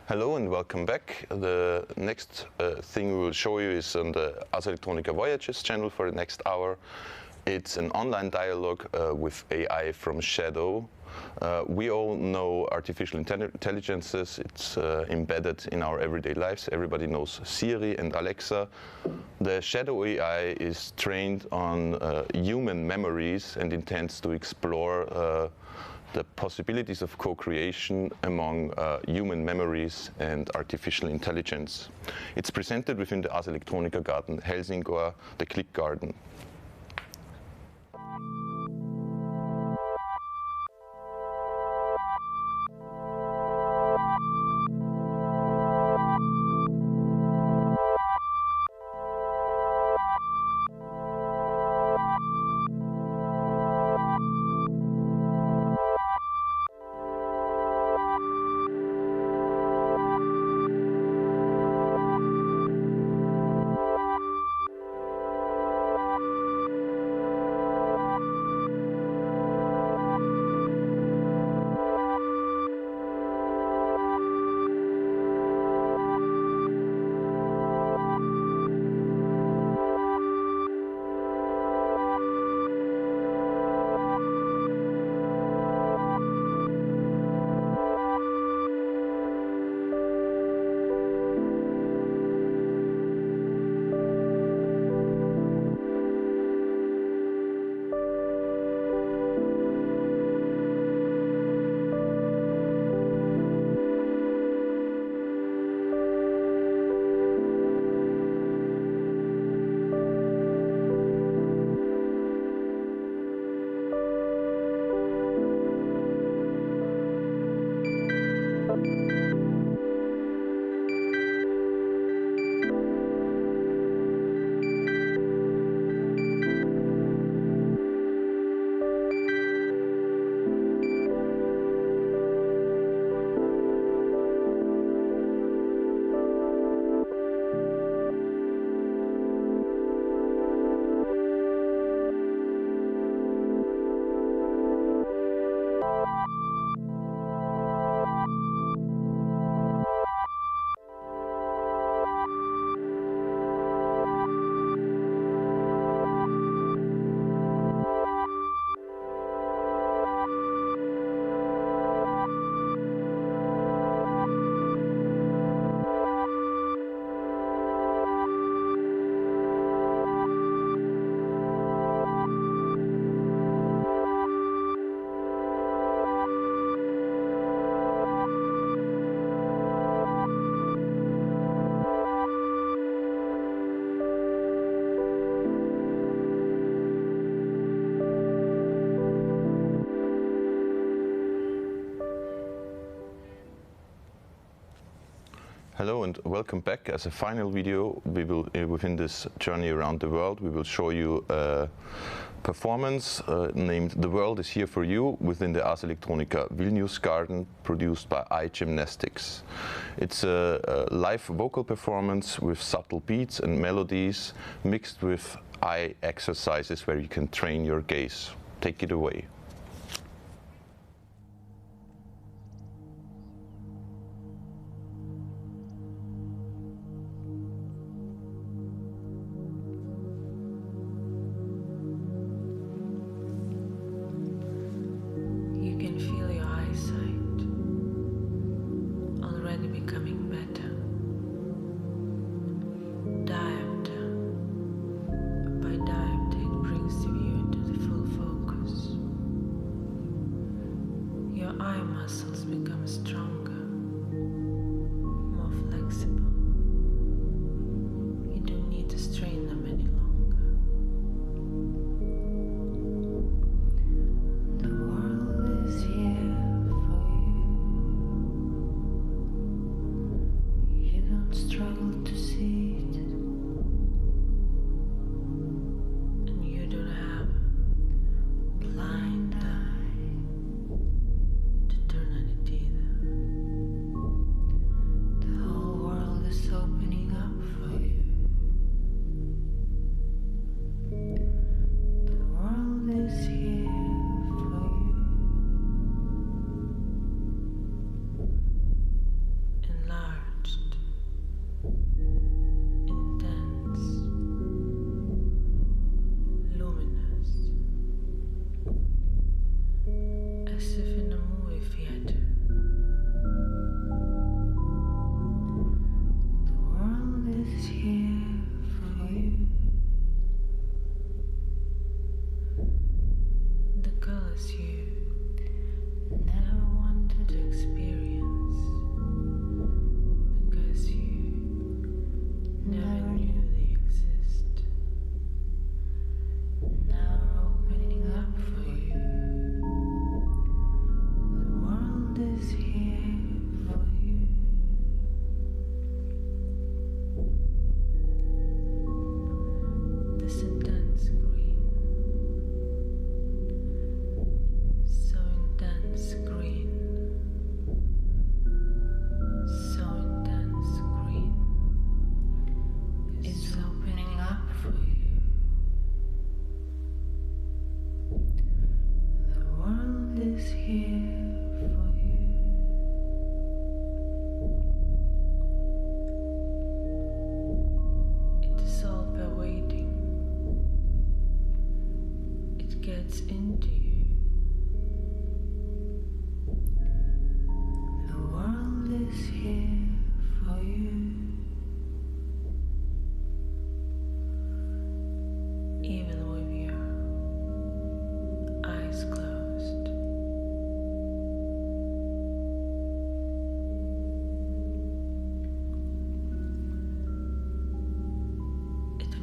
Hello and welcome back. The next thing we will show you is on the Ars Electronica Voyages channel for the next hour. It's an online dialogue with AI from Shadow. We all know artificial intelligences. It's embedded in our everyday lives. Everybody knows Siri and Alexa. The Shadow AI is trained on human memories and intends to explore the possibilities of co-creation among human memories and artificial intelligence. It's presented within the Ars Electronica Garden, Helsingor, the Click Garden. Hello and welcome back. As a final video, we will, within this journey around the world, we will show you a performance named The World is Here for You within the Ars Electronica Vilnius Garden, produced by iGymnastics. It's a live vocal performance with subtle beats and melodies mixed with eye exercises where you can train your gaze. Take it away. By diopter, it brings the view into the full focus.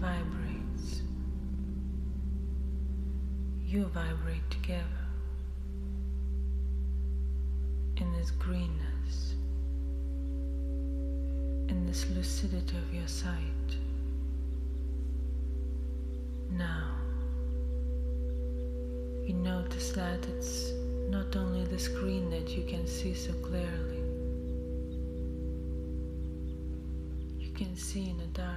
vibrates. You vibrate together in this greenness, in this lucidity of your sight. Now, you notice that it's not only the screen that you can see so clearly. You can see in the dark.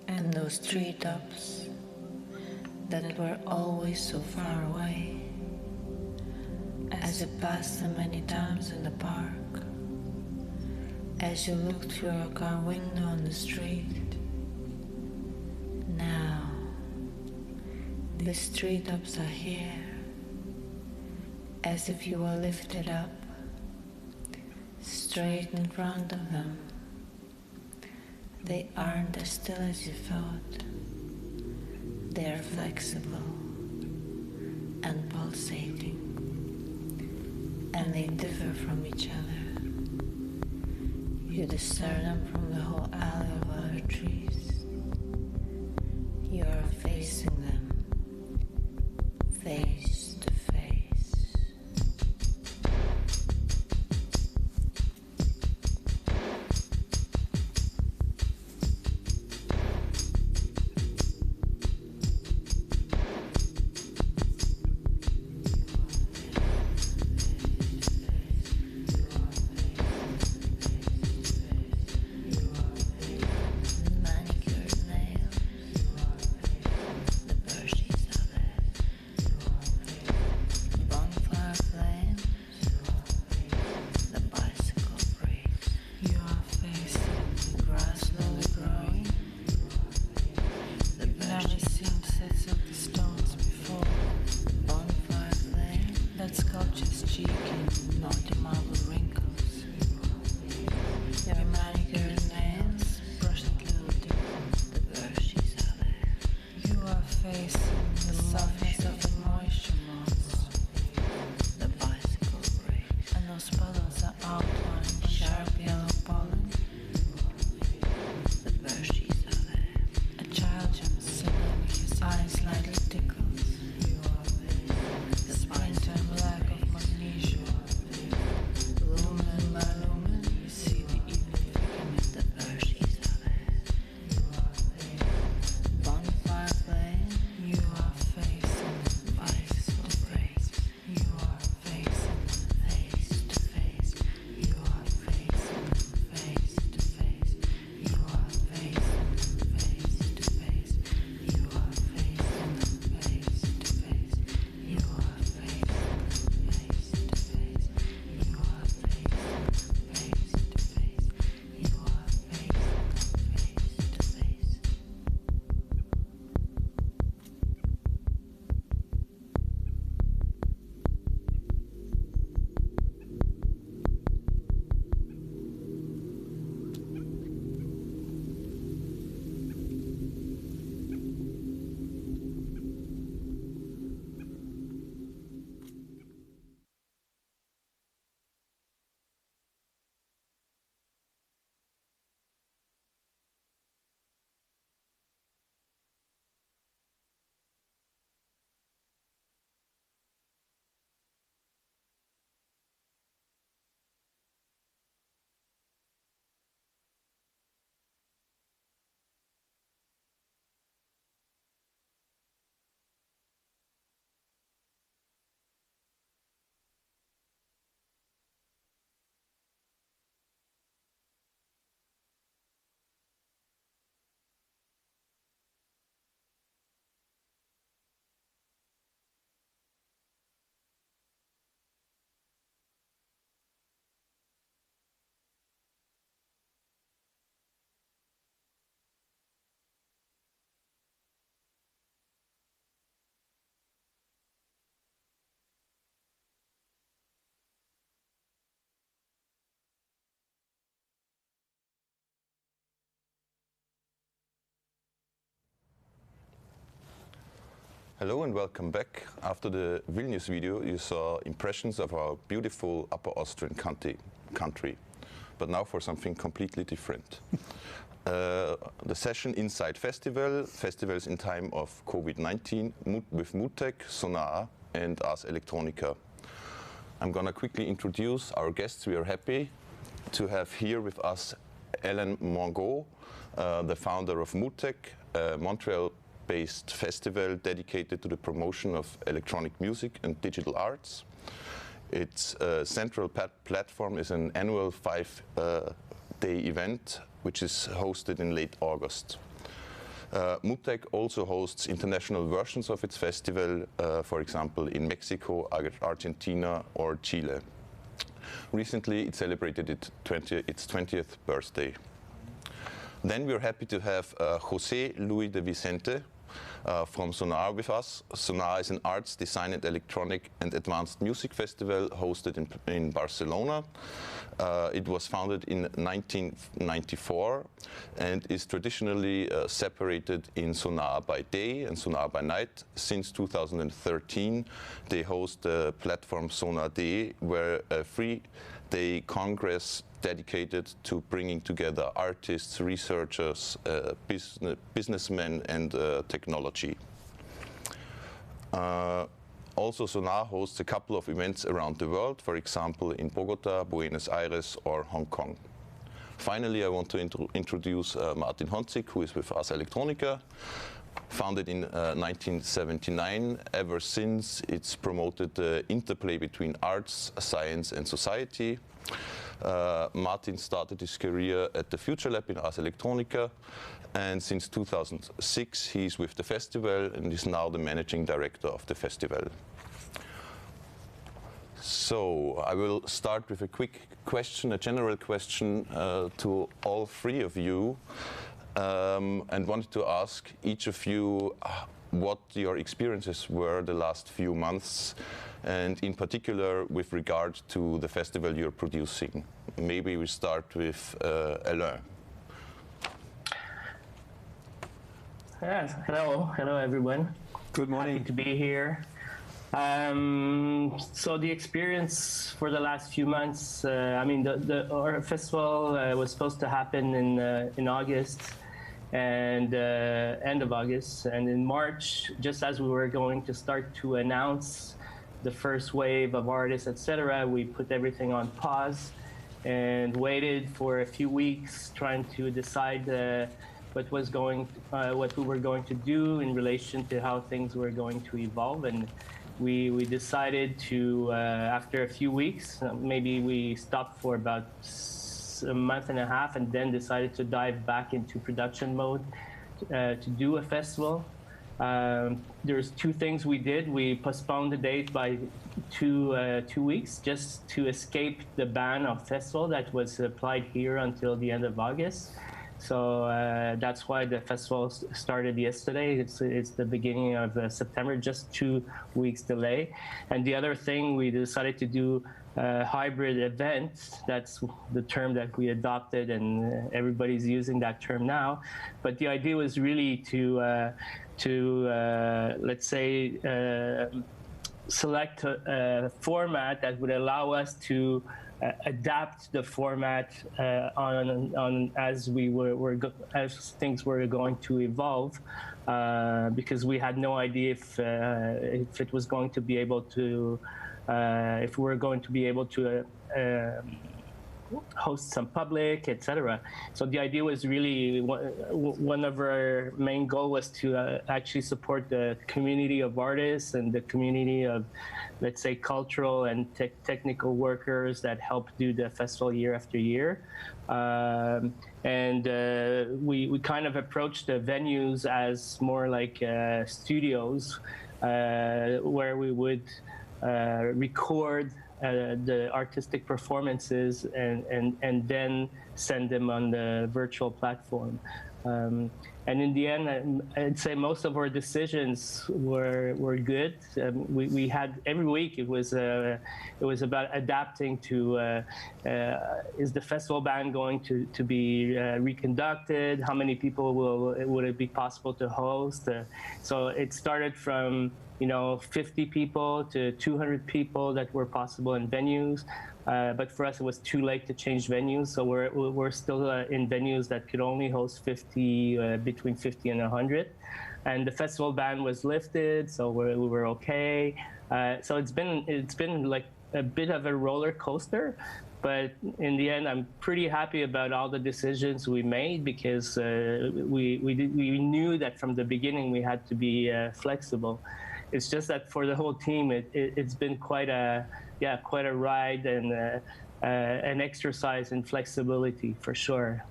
And those treetops that were always so far away, as you passed them many times in the park, as you looked through your car window on the street. Now, these treetops are here, as if you were lifted up, straight in front of them. They aren't as still as you thought. They are flexible and pulsating, and they differ from each other. You discern them from the whole alley of other trees. You are facing them, face to face. You Hello and welcome back. After the Vilnius video, you saw impressions of our beautiful Upper Austrian country. But now for something completely different. The session Inside festivals in time of COVID-19 with Mutec, Sonar and Ars Electronica. I'm going to quickly introduce our guests. We are happy to have here with us Ellen Mongeau, the founder of Mutec, a Montreal-based festival dedicated to the promotion of electronic music and digital arts. Its central platform is an annual 5-day event which is hosted in late August. Mutec also hosts international versions of its festival, for example in Mexico, Argentina or Chile. Recently it celebrated its 20th birthday. Then we're happy to have José Luis de Vicente from Sonar with us. Sonar is an arts, design and electronic and advanced music festival hosted in Barcelona. It was founded in 1994 and is traditionally separated in Sonar by day and Sonar by night. Since 2013, they host the platform Sonar Day, where a 3-day congress dedicated to bringing together artists, researchers, businessmen and technology. Also, Sonar hosts a couple of events around the world, for example in Bogota, Buenos Aires or Hong Kong. Finally, I want to introduce Martin Honzig, who is with Ars Electronica. Founded in 1979, ever since it's promoted the interplay between arts, science and society. Martin started his career at the Future Lab in Ars Electronica, and since 2006 he's with the festival and is now the managing director of the festival. So I will start with a quick question, a general question to all three of you, and wanted to ask each of you what your experiences were the last few months, and in particular with regard to the festival you're producing. Maybe we start with Alain. Yes, hello everyone. Good morning. Happy to be here. So the experience for the last few months, I mean, our festival was supposed to happen in August and end of August, and in March, just as we were going to start to announce the first wave of artists, etc., we put everything on pause and waited for a few weeks trying to decide what we were going to do in relation to how things were going to evolve. And we decided to, after a few weeks, maybe we stopped for about a month and a half and then decided to dive back into production mode to do a festival. There's two things we did. We postponed the date by two weeks just to escape the ban of festival that was applied here until the end of August. So that's why the festival started yesterday. It's the beginning of September, just 2 weeks delay. And the other thing, we decided to do a hybrid event. That's the term that we adopted, and everybody's using that term now. But the idea was really to let's say, select a format that would allow us to adapt the format as things were going to evolve, because we had no idea if it was going to be able to, if we were going to be able to host some public, etc. So the idea was really, one of our main goal was to actually support the community of artists and the community of, let's say, cultural and technical workers that help do the festival year after year. We kind of approached the venues as more like studios where we would record the artistic performances and then send them on the virtual platform. And in the end, I'd say most of our decisions were good. We had every week it was about adapting to is the festival ban going to be reconducted? How many people would it be possible to host? So it started from 50 people to 200 people that were possible in venues. But for us, it was too late to change venues, so we're still in venues that could only host 50, between 50 and 100. And the festival ban was lifted, so we were okay. So it's been like a bit of a roller coaster, but in the end, I'm pretty happy about all the decisions we made because we knew that from the beginning we had to be flexible. It's just that for the whole team, it's been quite a ride and an exercise in flexibility for sure.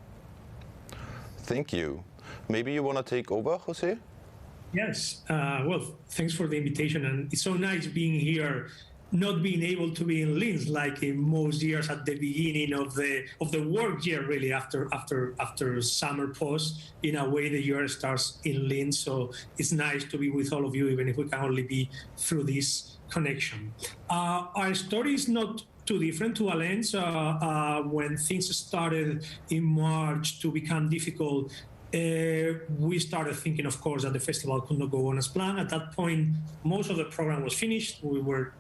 Thank you. Maybe you want to take over, Jose? Yes. Well, thanks for the invitation, and it's so nice being here. Not being able to be in Linz like in most years at the beginning of the work year, really after summer pause. In a way, the year starts in Linz, so it's nice to be with all of you, even if we can only be through this connection. Our story is not too different to Alain's. When things started in March to become difficult, we started thinking, of course, that the festival could not go on as planned. At that point, most of the program was finished. We were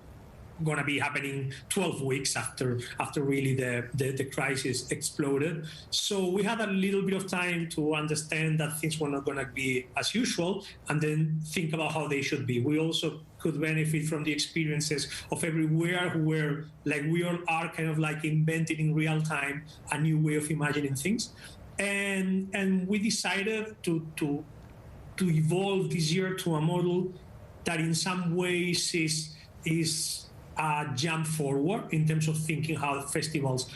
going to be happening 12 weeks after really the crisis exploded. So we had a little bit of time to understand that things were not going to be as usual and then think about how they should be. We also could benefit from the experiences of everywhere who were like, we all are kind of like inventing in real time a new way of imagining things. And we decided to evolve this year to a model that in some ways is a jump forward in terms of thinking how festivals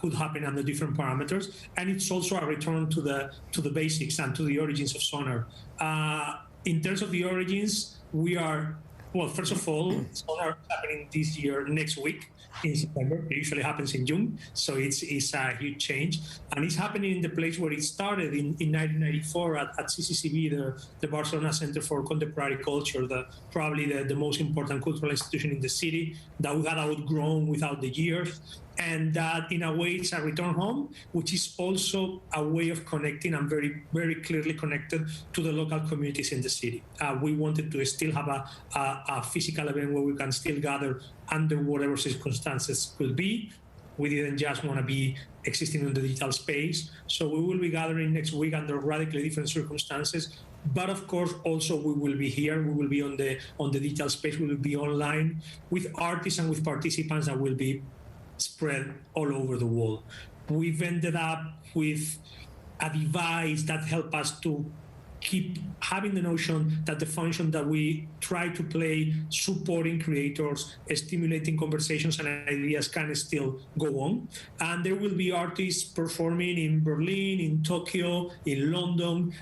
could happen under different parameters, and it's also a return to the basics and to the origins of Sonar. In terms of the origins, we are, well, first of all, Sonar is happening this year next week in September. It usually happens in June, so it's a huge change, and it's happening in the place where it started in 1994 at CCCB, the Barcelona Center for Contemporary Culture, probably the most important cultural institution in the city that we had outgrown without the years. And that, in a way, it's a return home, which is also a way of connecting and very, very clearly connected to the local communities in the city. We wanted to still have a physical event where we can still gather under whatever circumstances could be. We didn't just want to be existing in the digital space. So we will be gathering next week under radically different circumstances. But of course, also we will be here. We will be on the digital space. We will be online with artists and with participants that will be spread all over the world. We've ended up with a device that helps us to keep having the notion that the function that we try to play, supporting creators, stimulating conversations and ideas can still go on. And there will be artists performing in Berlin, in Tokyo, in London.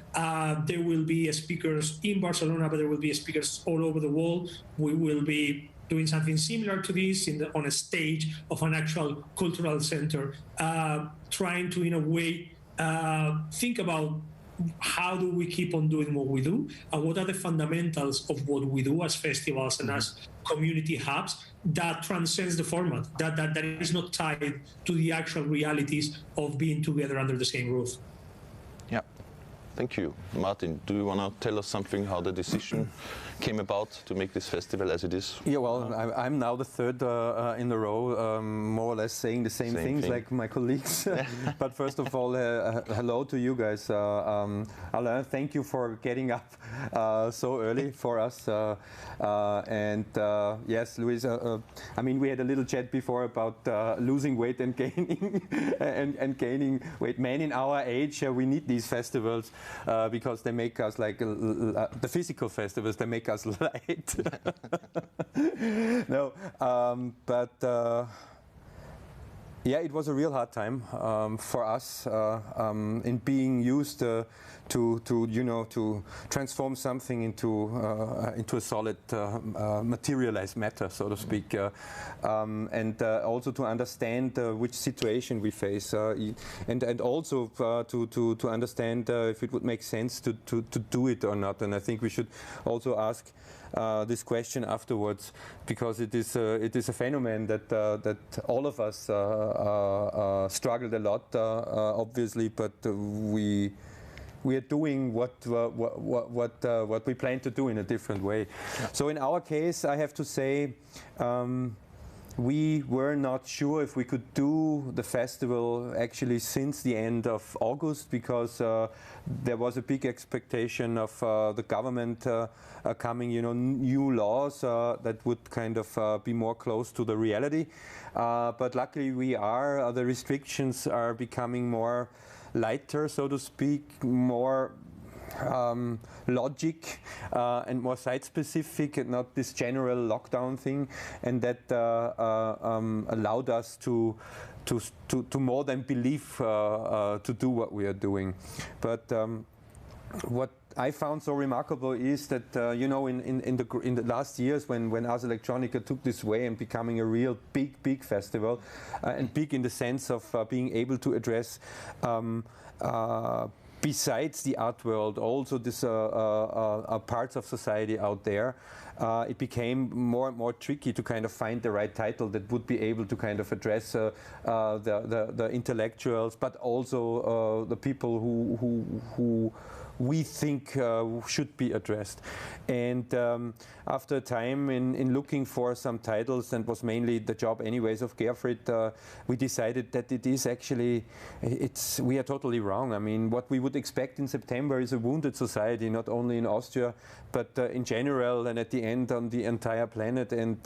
There will be speakers in Barcelona, but there will be speakers all over the world. We will be doing something similar to this on a stage of an actual cultural center, trying to, in a way, think about how do we keep on doing what we do, and what are the fundamentals of what we do as festivals and as community hubs that transcends the format, that is not tied to the actual realities of being together under the same roof. Yeah, thank you. Martin, do you want to tell us something how the decision came about to make this festival as it is? Yeah, well, I'm now the third in a row, more or less saying the same things like my colleagues. But first of all, hello to you guys. Alain, thank you for getting up so early for us. And yes, Luis, I mean, we had a little chat before about losing weight and gaining and gaining weight. Men in our age, we need these festivals because they make us like the physical festivals. They make us light. No, but yeah, it was a real hard time for us in being used to to transform something into a solid materialized matter, so to speak, and also to understand which situation we face, and also to understand if it would make sense to do it or not. And I think we should also ask this question afterwards, because it is a phenomenon that all of us struggled a lot, obviously, but we are doing what we plan to do in a different way. Yeah. So in our case, I have to say, we were not sure if we could do the festival actually since the end of August, because there was a big expectation of the government coming, new laws that would kind of be more close to the reality. But luckily the restrictions are becoming more lighter, so to speak, more logic and more site-specific, and not this general lockdown thing, and that allowed us to more than believe to do what we are doing. But what I found so remarkable is that in the last years, when Ars Electronica took this way and becoming a real big festival, and big in the sense of being able to address besides the art world, also this parts of society out there, it became more and more tricky to kind of find the right title that would be able to kind of address the intellectuals, but also the people who we think should be addressed. And after a time in looking for some titles, and was mainly the job anyways of Gerfried, we decided that it is actually, we are totally wrong. I mean, what we would expect in September is a wounded society, not only in Austria, but in general, and at the end on the entire planet. And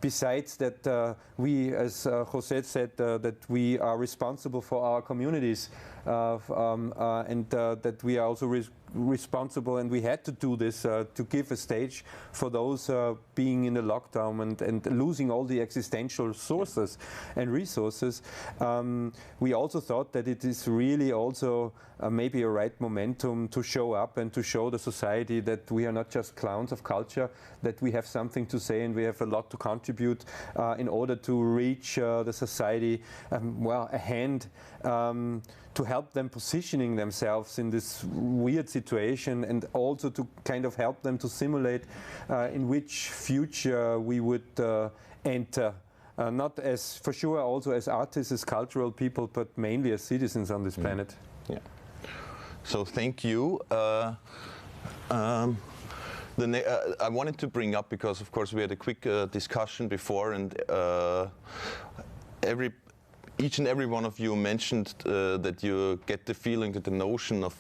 besides that, we, as José said, that we are responsible for our communities, and that we are also responsible, and we had to do this to give a stage for those being in a lockdown and losing all the existential sources and resources. We also thought that it is really also maybe a right momentum to show up and to show the society that we are not just clowns of culture, that we have something to say and we have a lot to contribute in order to reach the society, a hand to help them positioning themselves in this weird situation, and also to kind of help them to simulate in which future we would enter. Not as, for sure, also as artists, as cultural people, but mainly as citizens on this planet. Yeah. So thank you. I wanted to bring up, because of course we had a quick discussion before, and each and every one of you mentioned that you get the feeling that the notion of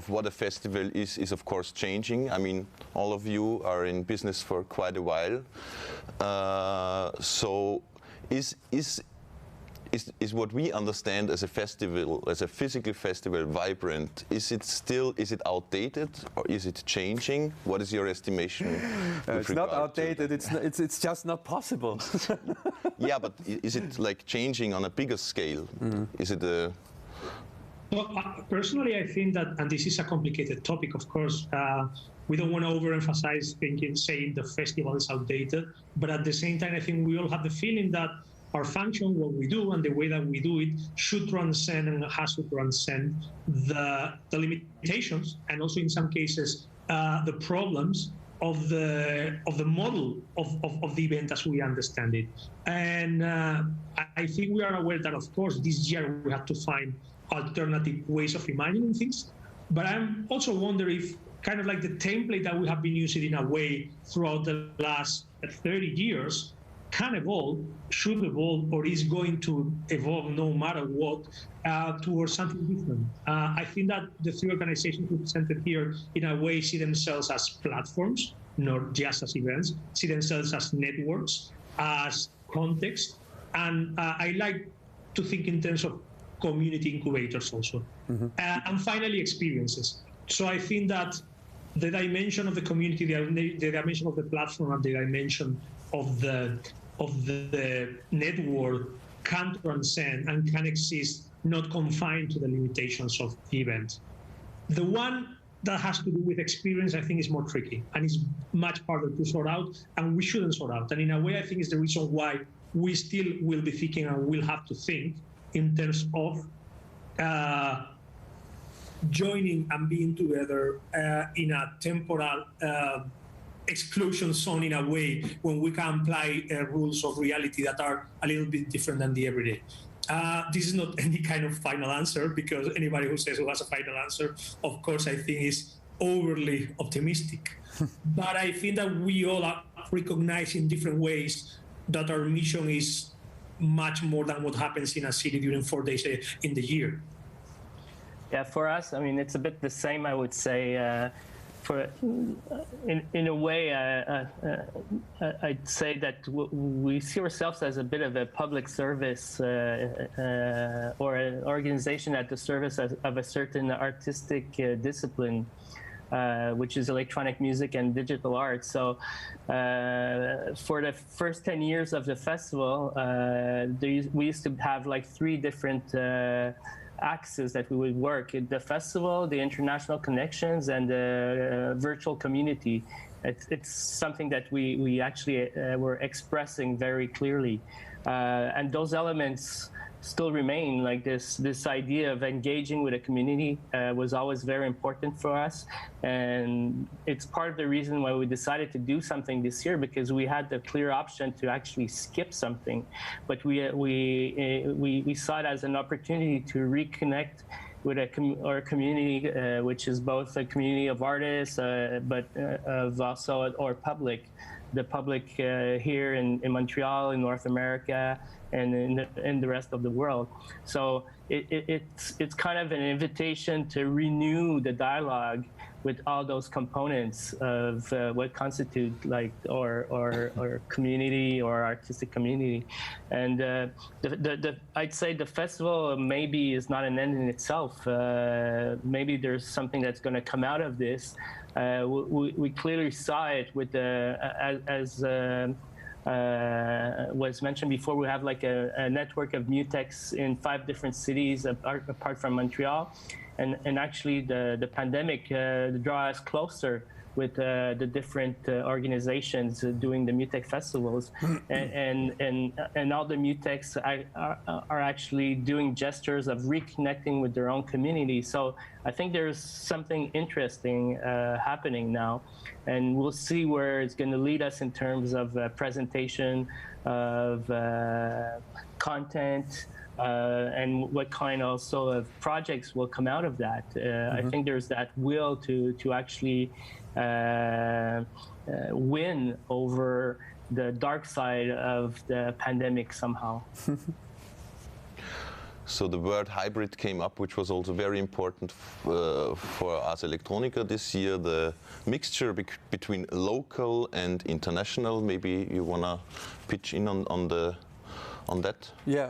what a festival is of course changing. I mean, all of you are in business for quite a while. So is what we understand as a festival, as a physical festival, vibrant? Is it outdated, or is it changing? What is your estimation? It's not outdated. It's just not possible. Yeah, but is it like changing on a bigger scale? Mm-hmm. Is it a... Well, personally, I think that, and this is a complicated topic, of course, we don't want to overemphasize saying the festival is outdated, but at the same time, I think we all have the feeling that our function, what we do, and the way that we do it should transcend and has to transcend the limitations, and also in some cases the problems of the model of the event as we understand it. And I think we are aware that, of course, this year we have to find alternative ways of imagining things. But I'm also wondering if kind of like the template that we have been using in a way throughout the last 30 years can evolve, should evolve, or is going to evolve no matter what, towards something different. I think that the three organizations represented here in a way see themselves as platforms, not just as events, see themselves as networks, as context, and I like to think in terms of community incubators also. Mm-hmm. And finally, experiences. So I think that the dimension of the community, the dimension of the platform, and the dimension of the network can transcend and can exist, not confined to the limitations of the event. The one that has to do with experience, I think, is more tricky and is much harder to sort out, and we shouldn't sort out. And in a way, I think is the reason why we still will be thinking and will have to think in terms of joining and being together in a temporal exclusion zone in a way when we can apply rules of reality that are a little bit different than the everyday. This is not any kind of final answer, because anybody who says who has a final answer, of course, I think is overly optimistic. But I think that we all recognize in different ways that our mission is much more than what happens in a city during 4 days in the year. Yeah, for us, I mean, it's a bit the same, I would say. In a way, I'd say that we see ourselves as a bit of a public service or an organization at the service of a certain artistic discipline, which is electronic music and digital art. So for the first 10 years of the festival, we used to have like 3 different axes that we would work: the festival, the international connections, and the virtual community. It's something that we actually were expressing very clearly, and those elements still remain. Like this idea of engaging with a community was always very important for us, and it's part of the reason why we decided to do something this year, because we had the clear option to actually skip something, but we saw it as an opportunity to reconnect with our community, which is both a community of artists, but of also our public. The public here in Montreal, in North America, and in the rest of the world. So it's kind of an invitation to renew the dialogue with all those components of what constitute like our community or artistic community. And I'd say the festival maybe is not an end in itself. Maybe there's something that's going to come out of this. We clearly saw it with as was mentioned before. We have like a network of MUTECs in 5 different cities apart from Montreal, and actually the pandemic draw us closer with the different organizations doing the MUTEC festivals, and all the MUTECs are actually doing gestures of reconnecting with their own community. So I think there's something interesting happening now, and we'll see where it's going to lead us in terms of presentation, of content, and what kind also of projects will come out of that. I think there's that will to actually win over the dark side of the pandemic somehow. So the word hybrid came up, which was also very important for Ars Electronica this year, the mixture between local and international. Maybe you want to pitch in on that? Yeah,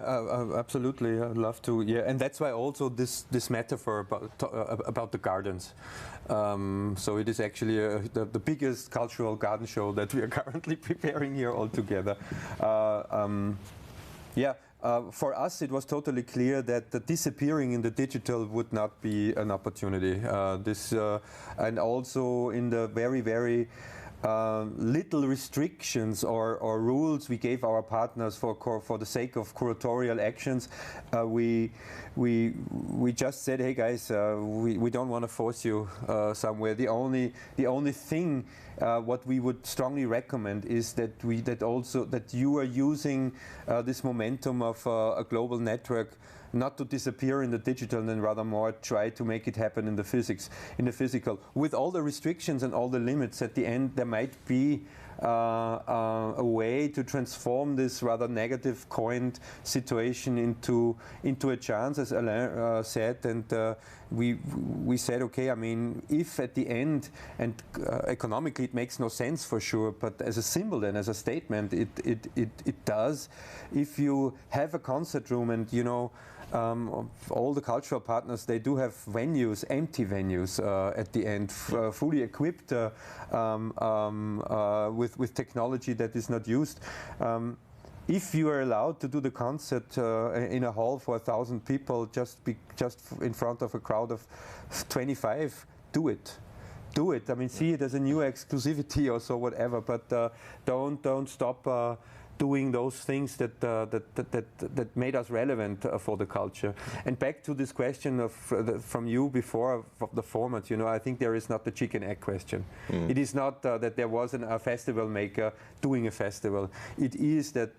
absolutely. I'd love to. Yeah, and that's why also this metaphor about the gardens. So it is actually the biggest cultural garden show that we are currently preparing here all together. For us, it was totally clear that the disappearing in the digital would not be an opportunity. And also in the very, very little restrictions or rules we gave our partners for the sake of curatorial actions, we just said, hey guys, we don't want to force you somewhere. The only thing what we would strongly recommend is that you are using this momentum of a global network not to disappear in the digital, and then rather more try to make it happen in the physical. With all the restrictions and all the limits, at the end there might be a way to transform this rather negative coined situation into a chance, as Alain said, and we said, okay, I mean, if at the end, and economically it makes no sense for sure, but as a symbol and as a statement it does. If you have a concert room, and you know, all the cultural partners, they do have venues, empty venues at the end, fully equipped with technology that is not used. if you are allowed to do the concert in a hall for 1,000 people, just in front of a crowd of 25, do it. Do it. I mean, see it as a new exclusivity or so, whatever. But don't stop doing those things that made us relevant for the culture. And back to this question of from you before of the format, you know, I think there is not the chicken egg question. It is not that there wasn't a festival maker doing a festival. It is that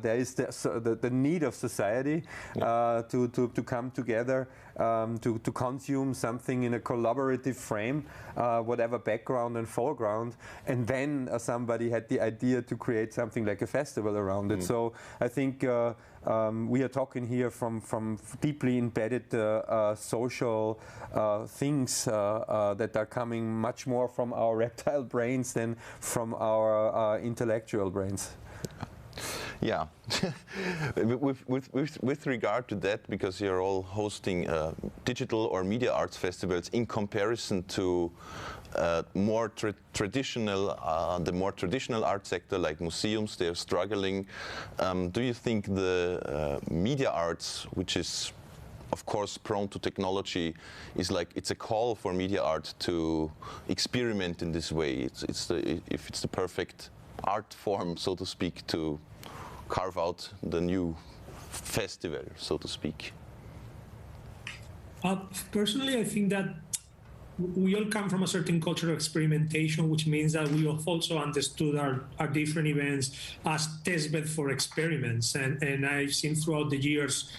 there is the need of society to come together, to consume something in a collaborative frame, whatever background and foreground, and then somebody had the idea to create something like a festival around it. So I think we are talking here from deeply embedded social things that are coming much more from our reptile brains than from our intellectual brains. Yeah, with regard to that, because you're all hosting digital or media arts festivals in comparison to more traditional, the more traditional art sector like museums, they're struggling. Do you think the media arts, which is of course prone to technology, is like it's a call for media art to experiment in this way? If it's the perfect art form, so to speak, to carve out the new festival, so to speak? Personally, I think that we all come from a certain culture of experimentation, which means that we have also understood our different events as testbed for experiments. And I've seen throughout the years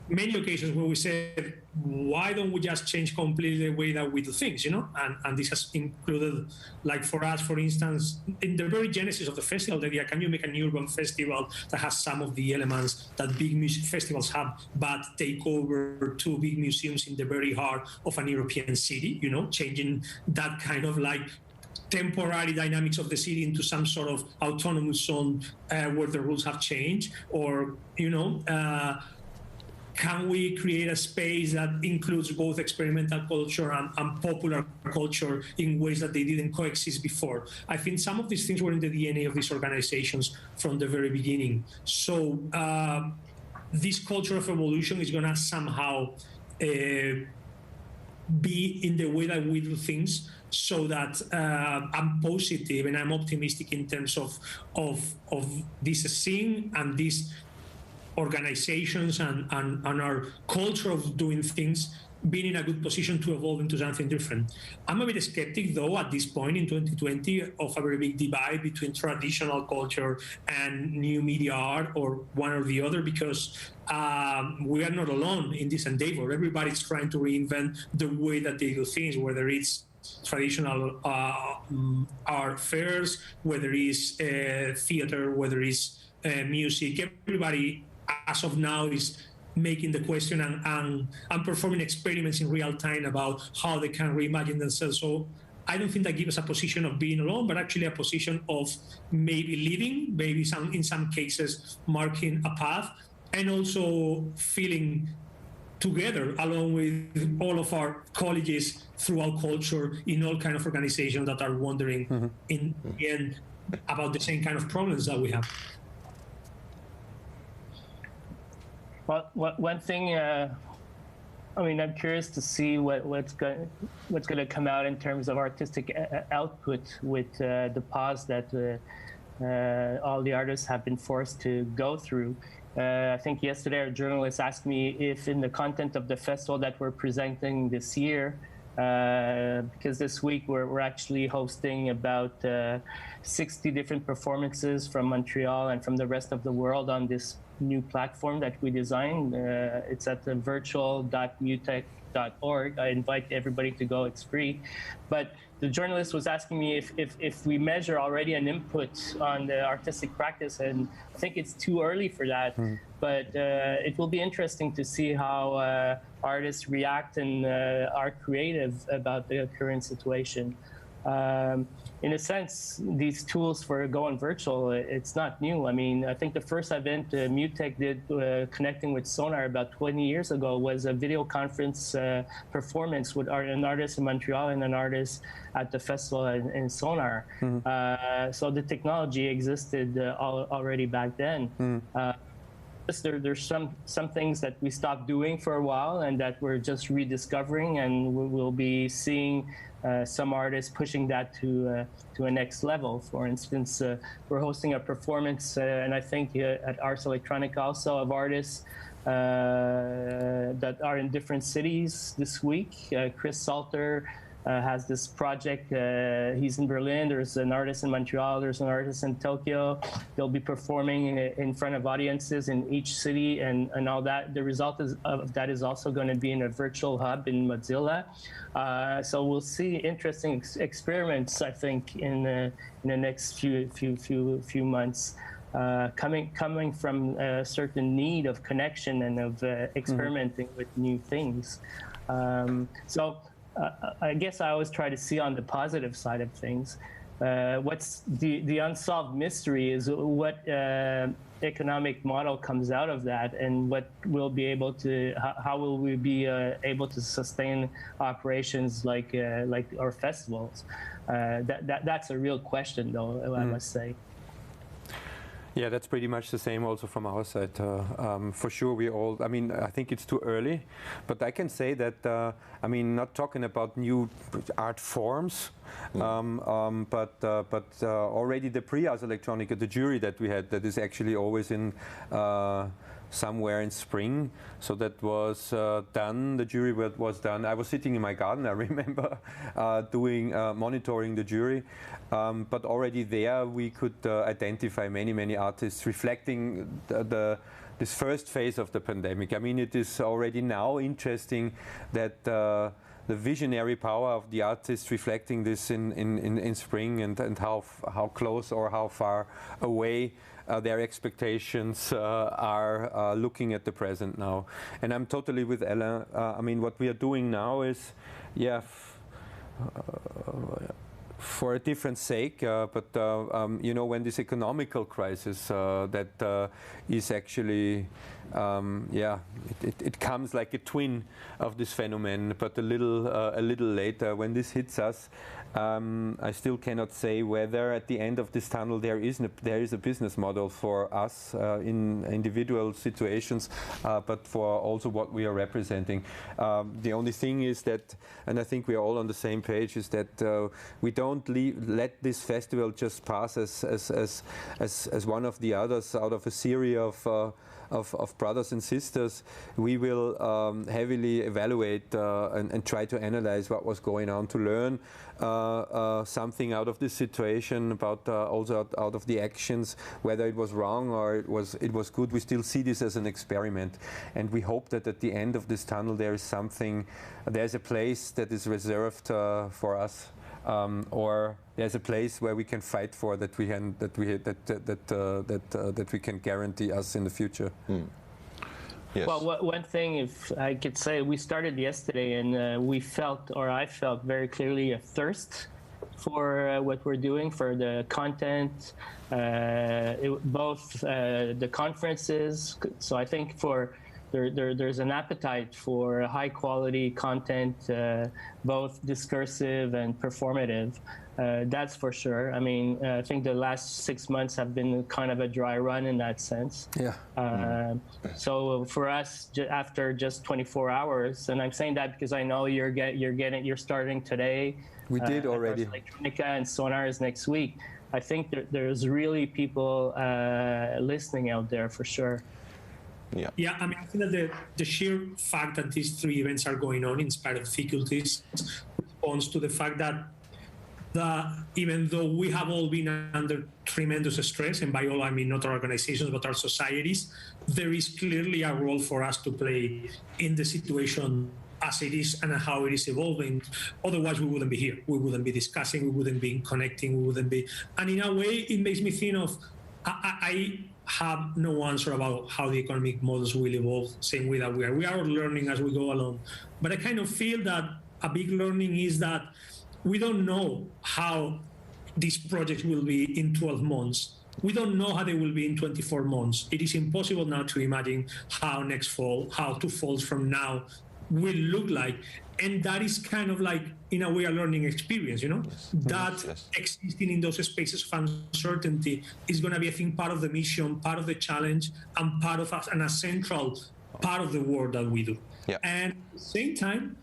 many occasions where we said, why don't we just change completely the way that we do things, you know? And this has included, like for us, for instance, in the very genesis of the festival, the idea, can you make an urban festival that has some of the elements that big music festivals have, but take over two big museums in the very heart of an European city, you know, changing that kind of like temporary dynamics of the city into some sort of autonomous zone where the rules have changed, or, you know, can we create a space that includes both experimental culture and popular culture in ways that they didn't coexist before? I think some of these things were in the DNA of these organizations from the very beginning. So this culture of evolution is going to somehow be in the way that we do things, so that I'm positive and I'm optimistic in terms of this scene and these organizations and our culture of doing things being in a good position to evolve into something different. I'm a bit skeptic, though, at this point in 2020 of a very big divide between traditional culture and new media art, or one or the other, because we are not alone in this endeavor. Everybody's trying to reinvent the way that they do things, whether it's traditional art fairs, whether it's theater, whether it's music. Everybody, as of now, is making the question and performing experiments in real time about how they can reimagine themselves. So I don't think that gives us a position of being alone, but actually a position of maybe leading, maybe in some cases marking a path, and also feeling together along with all of our colleagues throughout culture in all kind of organizations that are wondering in the end about the same kind of problems that we have. Well, one thing, I mean, I'm curious to see what's going to come out in terms of artistic output with the pause that all the artists have been forced to go through. I think yesterday a journalist asked me if in the content of the festival that we're presenting this year, because this week we're actually hosting about 60 different performances from Montreal and from the rest of the world on this new platform that we designed. It's at the virtual.mutech.org. I invite everybody to go, it's free. But the journalist was asking me if we measure already an input on the artistic practice, and I think it's too early for that. But it will be interesting to see how artists react and are creative about the current situation. In a sense, these tools for going virtual, it's not new. I mean, I think the first event Mutech did connecting with Sonar about 20 years ago was a video conference performance with an artist in Montreal and an artist at the festival in Sonar. So the technology existed already back then. There's some things that we stopped doing for a while and that we're just rediscovering, and we'll be seeing some artists pushing that to a next level. For instance, we're hosting a performance, and I think at Ars Electronica also, of artists that are in different cities this week. Chris Salter has this project. He's in Berlin. There's an artist in Montreal. There's an artist in Tokyo. They'll be performing in front of audiences in each city and all that. The result of that is also going to be in a virtual hub in Mozilla. So we'll see interesting experiments, I think, in the next few months. Coming from a certain need of connection and of experimenting with new things. I guess I always try to see on the positive side of things. What's the unsolved mystery is what economic model comes out of that, and what we'll be able to, how will we be able to sustain operations like our festivals? That's a real question, though, I must say. Yeah, that's pretty much the same also from our side. For sure, we all, I mean, I think it's too early, but I can say that, I mean, not talking about new art forms, but already the pre-Ars Electronica, the jury that we had, that is actually always in somewhere in spring. So that was done, the jury was done. I was sitting in my garden, I remember, monitoring the jury. But already there we could identify many artists reflecting this first phase of the pandemic. I mean, it is already now interesting that the visionary power of the artists reflecting this in spring, and how close or how far away their expectations are looking at the present now. And I'm totally with Ella. I mean, what we are doing now is, yeah, for a different sake, but you know, when this economical crisis that is actually, yeah, it comes like a twin of this phenomenon, but a little later, when this hits us, I still cannot say whether at the end of this tunnel there is a business model for us in individual situations, but for also what we are representing. The only thing is that, and I think we are all on the same page, is that we don't let this festival just pass as one of the others out of a series of brothers and sisters. We will heavily evaluate and try to analyze what was going on, to learn something out of this situation, about also out of the actions, whether it was wrong or it was good. We still see this as an experiment, and we hope that at the end of this tunnel there is something, there's a place that is reserved for us. Or there's a place where we can fight for, that we can guarantee us in the future. Yes. Well, one thing, if I could say, we started yesterday, and we felt, or I felt very clearly, a thirst for what we're doing, for the content, both the conferences. So I think there's an appetite for high quality content, both discursive and performative. That's for sure. I mean, I think the last 6 months have been kind of a dry run in that sense. Yeah. So for us, after just 24 hours, and I'm saying that because I know you're starting today. We did already. Ars Electronica and Sonar is next week. I think there's really people listening out there for sure. Yeah, I mean, I think that the sheer fact that these three events are going on in spite of difficulties responds to the fact that even though we have all been under tremendous stress, and by all I mean not our organizations but our societies, there is clearly a role for us to play in the situation as it is and how it is evolving. Otherwise, we wouldn't be here. We wouldn't be discussing, we wouldn't be connecting, we wouldn't be... And in a way, it makes me think of... I have no answer about how the economic models will evolve, same way that we are learning as we go along. But I kind of feel that a big learning is that we don't know how these projects will be in 12 months. We don't know how they will be in 24 months. It is impossible now to imagine how next fall, how 2 falls from now will look like. And that is kind of like, in a way, a learning experience, you know? Yes. That existing in those spaces of uncertainty is going to be, I think, part of the mission, part of the challenge, and part of us, and a central part of the work that we do. Yeah. And at the same time,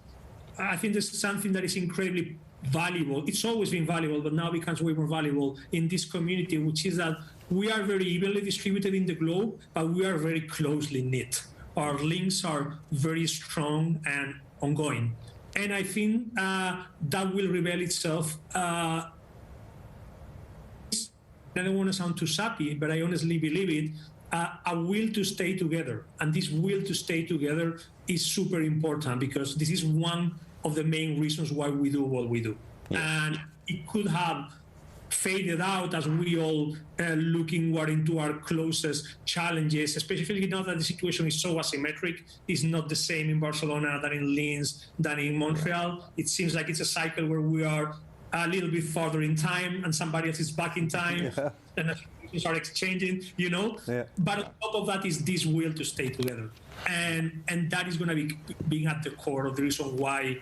I think there's something that is incredibly valuable. It's always been valuable, but now becomes way more valuable in this community, which is that we are very evenly distributed in the globe, but we are very closely knit. Our links are very strong and ongoing. And I think that will reveal itself. I don't want to sound too sappy, but I honestly believe it, a will to stay together. And this will to stay together is super important, because this is one of the main reasons why we do what we do. Yes. And it could have faded out as we all look inward into our closest challenges, especially now that the situation is so asymmetric. It's not the same in Barcelona than in Linz, than in Montreal. It seems like it's a cycle where we are a little bit farther in time and somebody else is back in time, and the situations are exchanging, you know? Yeah. But on top of that is this will to stay together. And that is going to be being at the core of the reason why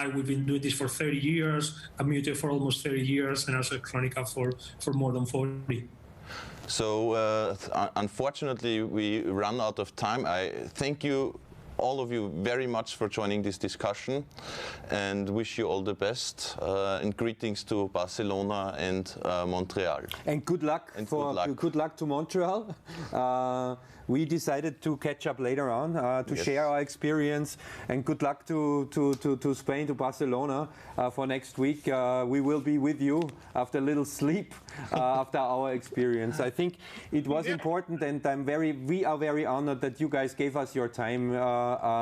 we've been doing this for 30 years, Amute for almost 30 years, and Ars Electronica for more than 40. So unfortunately, we run out of time. I thank you, all of you, very much for joining this discussion, and wish you all the best. And greetings to Barcelona and Montreal. And good luck. And good luck to Montreal. We decided to catch up later on to share our experience, and good luck to Spain, to Barcelona for next week. We will be with you after a little sleep after our experience. I think it was important, and we are very honored that you guys gave us your time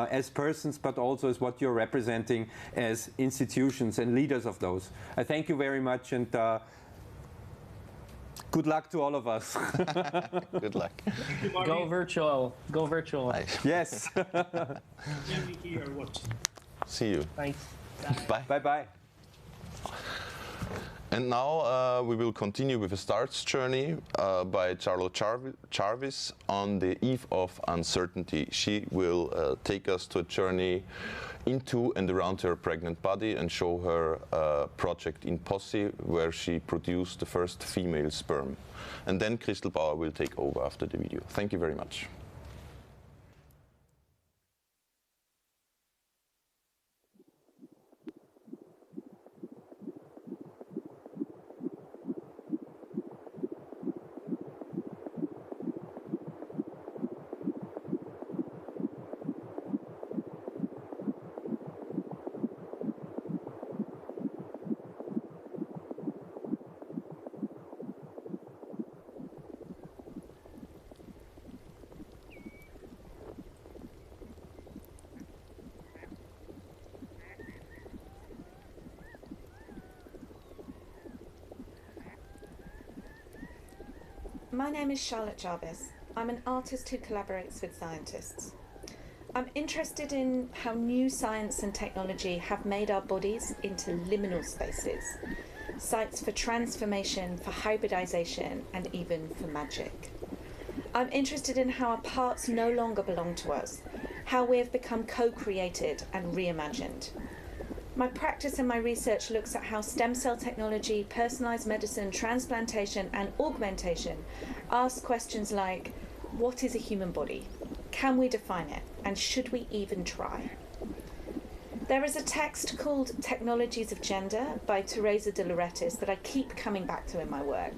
as persons, but also as what you're representing as institutions and leaders of those. I thank you very much, and good luck to all of us. Good luck. Go virtual. Go virtual. Yes. See you. Thanks. Bye. Bye-bye. And now we will continue with a STRATS journey by Charlotte Jarvis on the eve of uncertainty. She will take us to a journey into and around her pregnant body and show her project in Posse, where she produced the first female sperm. And then Crystal Bauer will take over after the video. Thank you very much. My name is Charlotte Jarvis. I'm an artist who collaborates with scientists. I'm interested in how new science and technology have made our bodies into liminal spaces, sites for transformation, for hybridization, and even for magic. I'm interested in how our parts no longer belong to us, how we have become co-created and reimagined. My practice and my research looks at how stem cell technology, personalized medicine, transplantation, and augmentation ask questions like, what is a human body? Can we define it? And should we even try? There is a text called Technologies of Gender by Teresa de Lauretis that I keep coming back to in my work.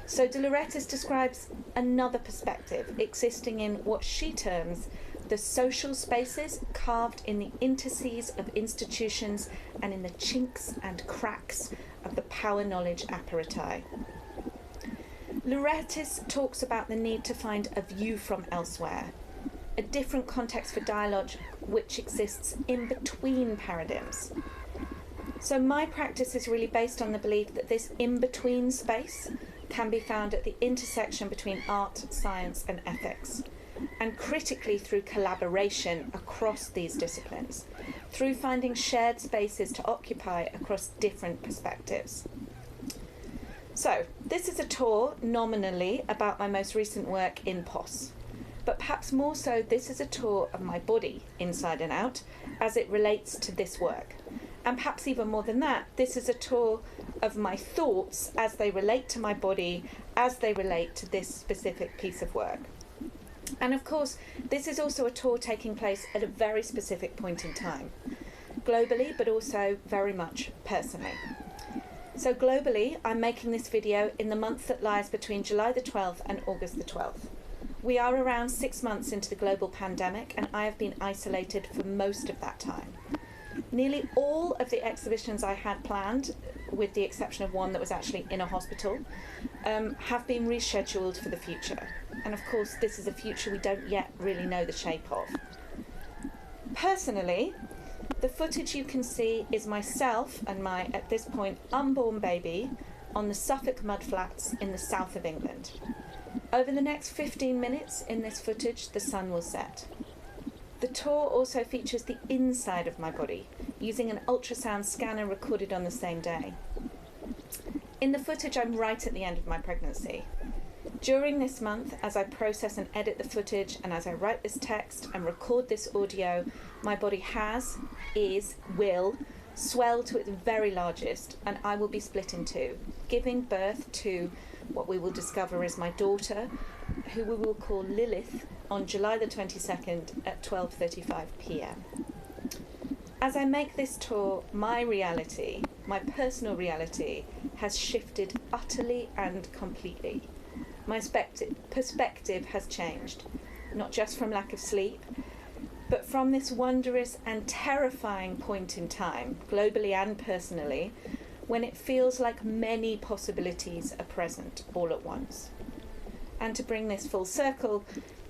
So de Lauretis describes another perspective existing in what she terms the social spaces carved in the interstices of institutions and in the chinks and cracks of the power-knowledge apparati. Lauretis talks about the need to find a view from elsewhere, a different context for dialogue which exists in between paradigms. So my practice is really based on the belief that this in-between space can be found at the intersection between art, science, and ethics. and critically through collaboration across these disciplines, through finding shared spaces to occupy across different perspectives. So, this is a tour nominally about my most recent work in POS, but perhaps more so, this is a tour of my body, inside and out, as it relates to this work. And perhaps even more than that, this is a tour of my thoughts as they relate to my body, as they relate to this specific piece of work. And of course, this is also a tour taking place at a very specific point in time, globally, but also very much personally. So globally, I'm making this video in the month that lies between July the 12th and August the 12th. We are around 6 months into the global pandemic, and I have been isolated for most of that time. Nearly all of the exhibitions I had planned, with the exception of one that was actually in a hospital, have been rescheduled for the future. And of course, this is a future we don't yet really know the shape of. Personally, the footage you can see is myself and my, at this point, unborn baby on the Suffolk mudflats in the south of England. Over the next 15 minutes in this footage, the sun will set. The tour also features the inside of my body, using an ultrasound scanner recorded on the same day. In the footage, I'm right at the end of my pregnancy. During this month, as I process and edit the footage, and as I write this text and record this audio, my body has, is, will swell to its very largest, and I will be split in two, giving birth to what we will discover is my daughter, who we will call Lilith, on July the 22nd at 12:35 p.m. As I make this tour, my reality, my personal reality, has shifted utterly and completely. My perspective has changed, not just from lack of sleep, but from this wondrous and terrifying point in time, globally and personally, when it feels like many possibilities are present all at once. And to bring this full circle,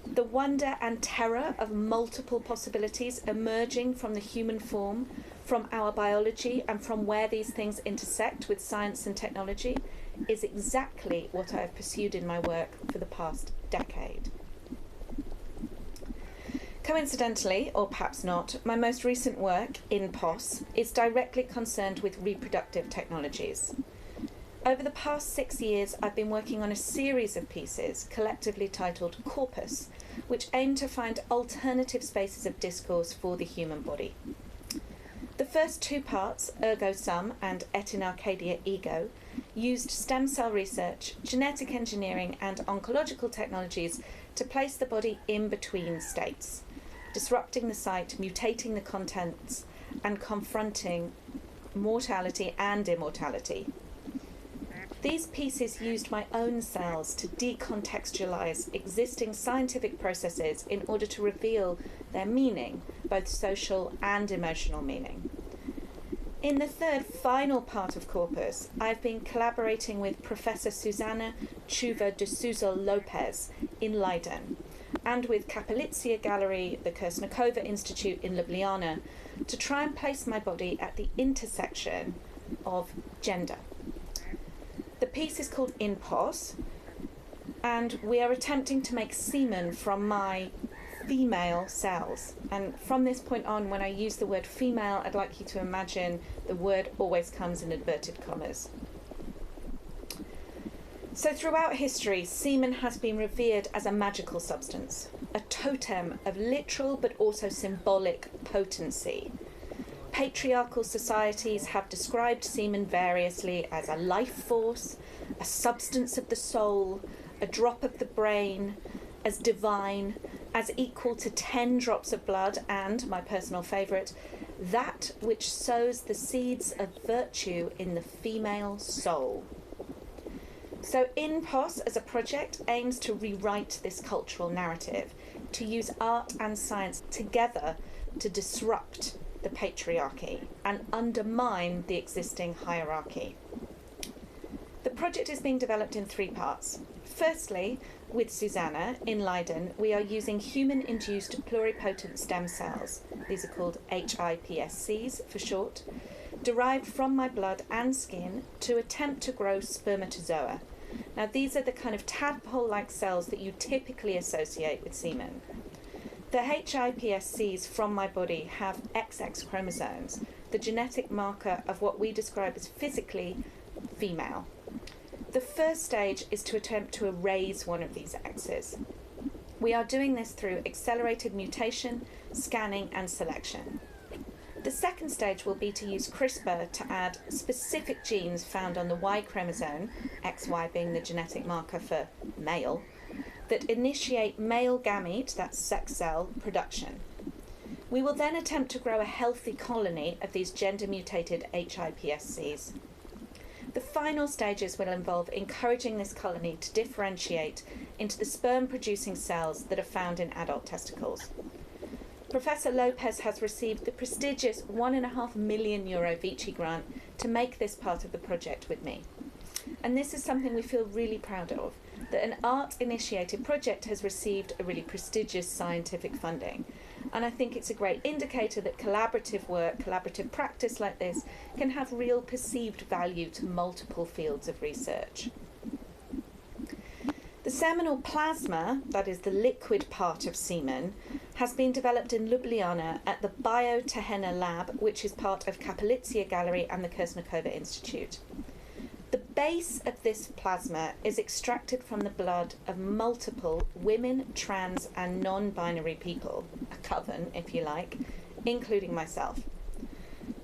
the wonder and terror of multiple possibilities emerging from the human form, from our biology, and from where these things intersect with science and technology is exactly what I have pursued in my work for the past decade. Coincidentally, or perhaps not, my most recent work in POS is directly concerned with reproductive technologies. Over the past 6 years, I've been working on a series of pieces, collectively titled Corpus, which aim to find alternative spaces of discourse for the human body. The first two parts, Ergo Sum and Et in Arcadia Ego, used stem cell research, genetic engineering, and oncological technologies to place the body in between states, disrupting the site, mutating the contents, and confronting mortality and immortality. These pieces used my own cells to decontextualize existing scientific processes in order to reveal their meaning, both social and emotional meaning. In the third final part of Corpus, I've been collaborating with Professor Susana Chuva de Souza Lopez in Leiden, and with Kapelitzia Gallery, the Kursnikova Institute in Ljubljana, to try and place my body at the intersection of gender. The piece is called In POS, and we are attempting to make semen from my female cells. And from this point on, when I use the word female, I'd like you to imagine the word always comes in inverted commas. So throughout history, semen has been revered as a magical substance, a totem of literal but also symbolic potency. Patriarchal societies have described semen variously as a life force, a substance of the soul, a drop of the brain, as divine, as equal to 10 drops of blood, and, my personal favourite, that which sows the seeds of virtue in the female soul. So In POS as a project aims to rewrite this cultural narrative, to use art and science together to disrupt the patriarchy and undermine the existing hierarchy. The project is being developed in 3 parts. Firstly, with Susanna in Leiden, we are using human-induced pluripotent stem cells, these are called HIPSCs for short, derived from my blood and skin to attempt to grow spermatozoa, Now, these are the kind of tadpole-like cells that you typically associate with semen. The HIPSCs from my body have XX chromosomes, the genetic marker of what we describe as physically female. The first stage is to attempt to erase one of these X's. We are doing this through accelerated mutation, scanning, and selection. The second stage will be to use CRISPR to add specific genes found on the Y chromosome, XY being the genetic marker for male, that initiate male gamete, that's sex cell, production. We will then attempt to grow a healthy colony of these gender-mutated HIPSCs. The final stages will involve encouraging this colony to differentiate into the sperm-producing cells that are found in adult testicles. Professor Lopez has received the prestigious €1.5 million Vici grant to make this part of the project with me. And this is something we feel really proud of, that an art-initiated project has received a really prestigious scientific funding. And I think it's a great indicator that collaborative work, collaborative practice like this can have real perceived value to multiple fields of research. The seminal plasma, that is the liquid part of semen, has been developed in Ljubljana at the Bio-Tehena lab, which is part of Kapelitzia Gallery and the Kersnikova Institute. The base of this plasma is extracted from the blood of multiple women, trans and non-binary people, a coven if you like, including myself.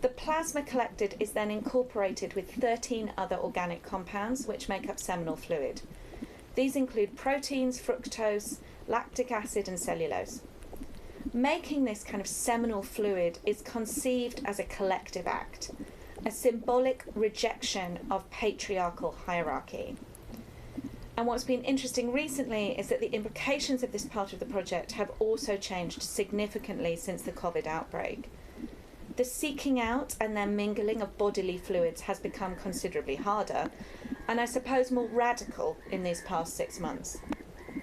The plasma collected is then incorporated with 13 other organic compounds which make up seminal fluid. These include proteins, fructose, lactic acid and cellulose. Making this kind of seminal fluid is conceived as a collective act, a symbolic rejection of patriarchal hierarchy. And what's been interesting recently is that the implications of this part of the project have also changed significantly since the COVID outbreak. The seeking out and then mingling of bodily fluids has become considerably harder, and I suppose more radical in these past 6 months.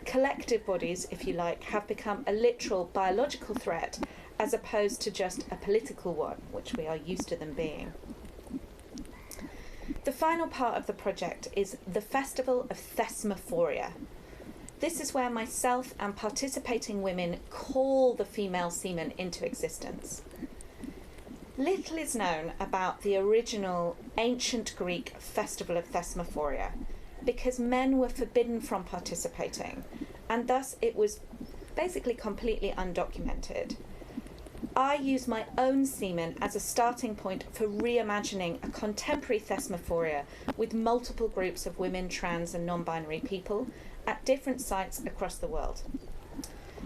Collective bodies, if you like, have become a literal biological threat as opposed to just a political one, which we are used to them being. The final part of the project is the Festival of Thesmophoria. This is where myself and participating women call the female semen into existence. Little is known about the original ancient Greek Festival of Thesmophoria because men were forbidden from participating, and thus it was basically completely undocumented. I use my own semen as a starting point for reimagining a contemporary Thesmophoria with multiple groups of women, trans and non-binary people at different sites across the world.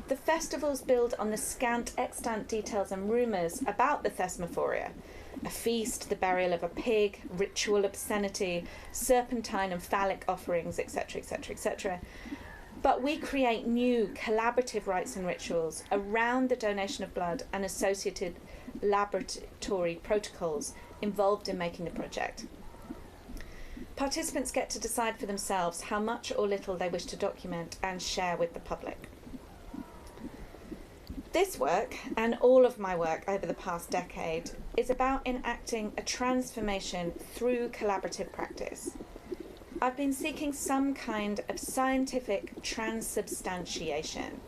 The festivals build on the scant extant details and rumours about the Thesmophoria, a feast, the burial of a pig, ritual obscenity, serpentine and phallic offerings, etc., etc., etc. But we create new collaborative rites and rituals around the donation of blood and associated laboratory protocols involved in making the project. Participants get to decide for themselves how much or little they wish to document and share with the public. This work, and all of my work over the past decade, is about enacting a transformation through collaborative practice. I've been seeking some kind of scientific transubstantiation.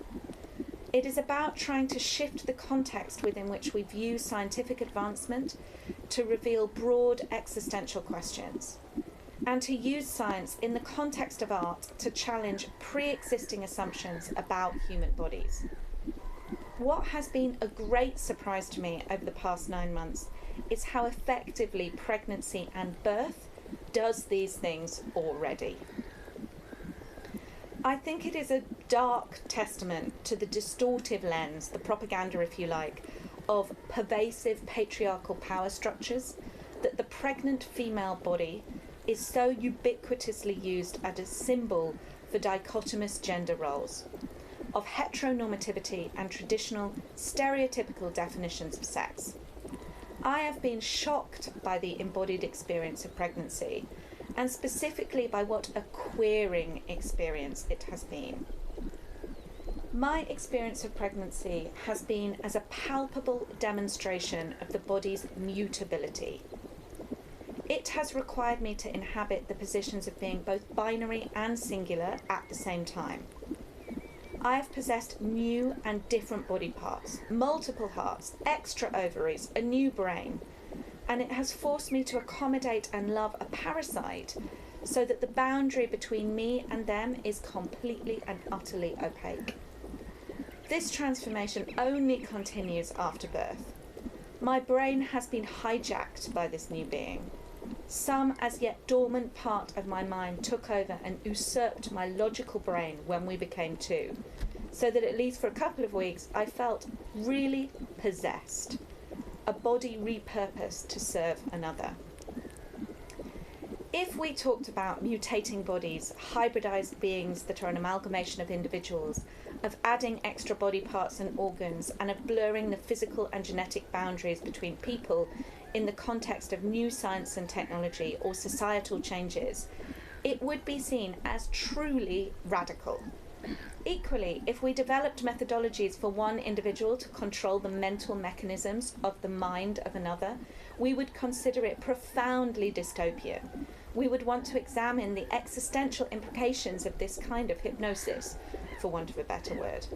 It is about trying to shift the context within which we view scientific advancement to reveal broad existential questions, and to use science in the context of art to challenge pre-existing assumptions about human bodies. What has been a great surprise to me over the past 9 months is how effectively pregnancy and birth does these things already. I think it is a dark testament to the distortive lens, the propaganda if you like, of pervasive patriarchal power structures that the pregnant female body is so ubiquitously used as a symbol for dichotomous gender roles, of heteronormativity and traditional stereotypical definitions of sex. I have been shocked by the embodied experience of pregnancy, and specifically by what a queering experience it has been. My experience of pregnancy has been as a palpable demonstration of the body's mutability. It has required me to inhabit the positions of being both binary and singular at the same time. I have possessed new and different body parts, multiple hearts, extra ovaries, a new brain, and it has forced me to accommodate and love a parasite so that the boundary between me and them is completely and utterly opaque. This transformation only continues after birth. My brain has been hijacked by this new being. Some as yet dormant part of my mind took over and usurped my logical brain when we became two, so that at least for a couple of weeks I felt really possessed, a body repurposed to serve another. If we talked about mutating bodies, hybridized beings that are an amalgamation of individuals, of adding extra body parts and organs, and of blurring the physical and genetic boundaries between people in the context of new science and technology or societal changes, it would be seen as truly radical. Equally, if we developed methodologies for one individual to control the mental mechanisms of the mind of another, we would consider it profoundly dystopian. We would want to examine the existential implications of this kind of hypnosis, for want of a better word.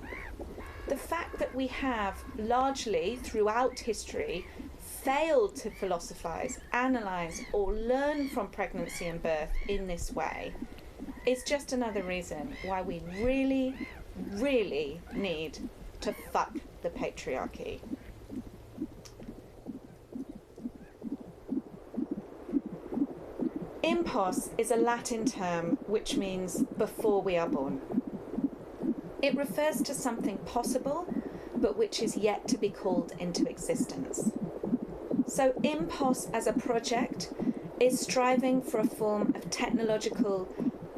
The fact that we have largely throughout history failed to philosophize, analyze, or learn from pregnancy and birth in this way is just another reason why we really, really need to fuck the patriarchy. Impos is a Latin term which means before we are born. It refers to something possible, but which is yet to be called into existence. So Impos as a project is striving for a form of technological,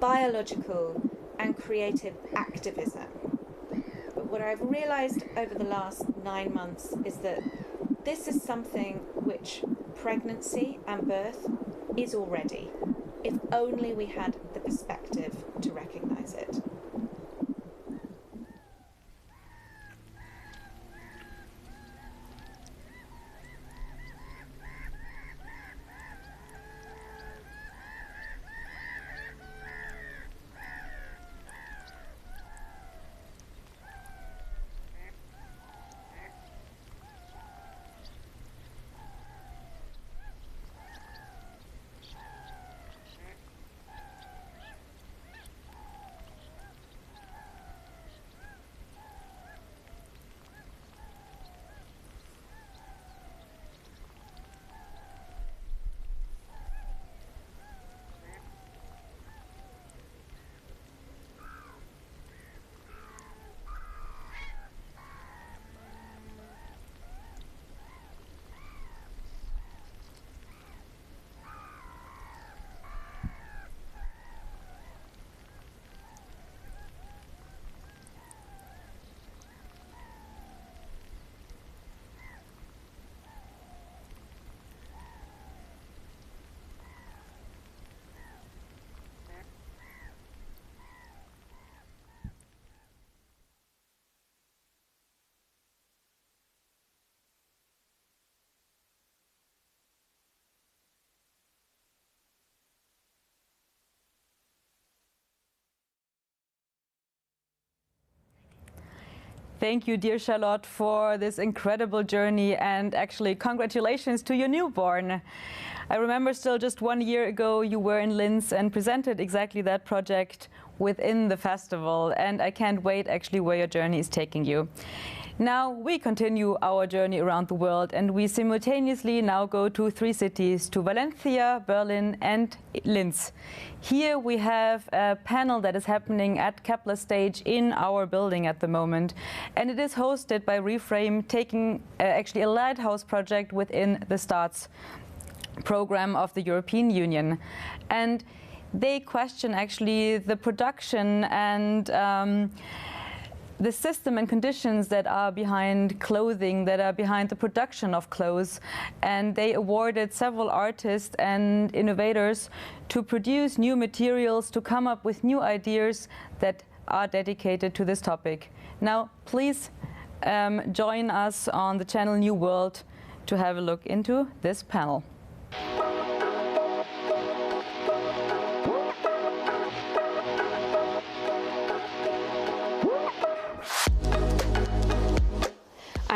biological, and creative activism. But what I've realized over the last 9 months is that this is something which pregnancy and birth is already, if only we had the perspective to recognize it. Thank you, dear Charlotte, for this incredible journey, and actually congratulations to your newborn. I remember still just 1 year ago you were in Linz and presented exactly that project within the festival, and I can't wait actually where your journey is taking you. Now we continue our journey around the world, and we simultaneously now go to 3 cities, to Valencia, Berlin and Linz. Here we have a panel that is happening at Kepler stage in our building at the moment, and it is hosted by Reframe, taking actually a lighthouse project within the STRATS program of the European Union. And they question actually the production and the system and conditions that are behind clothing, that are behind the production of clothes. And they awarded several artists and innovators to produce new materials, to come up with new ideas that are dedicated to this topic. Now, please join us on the channel New World to have a look into this panel.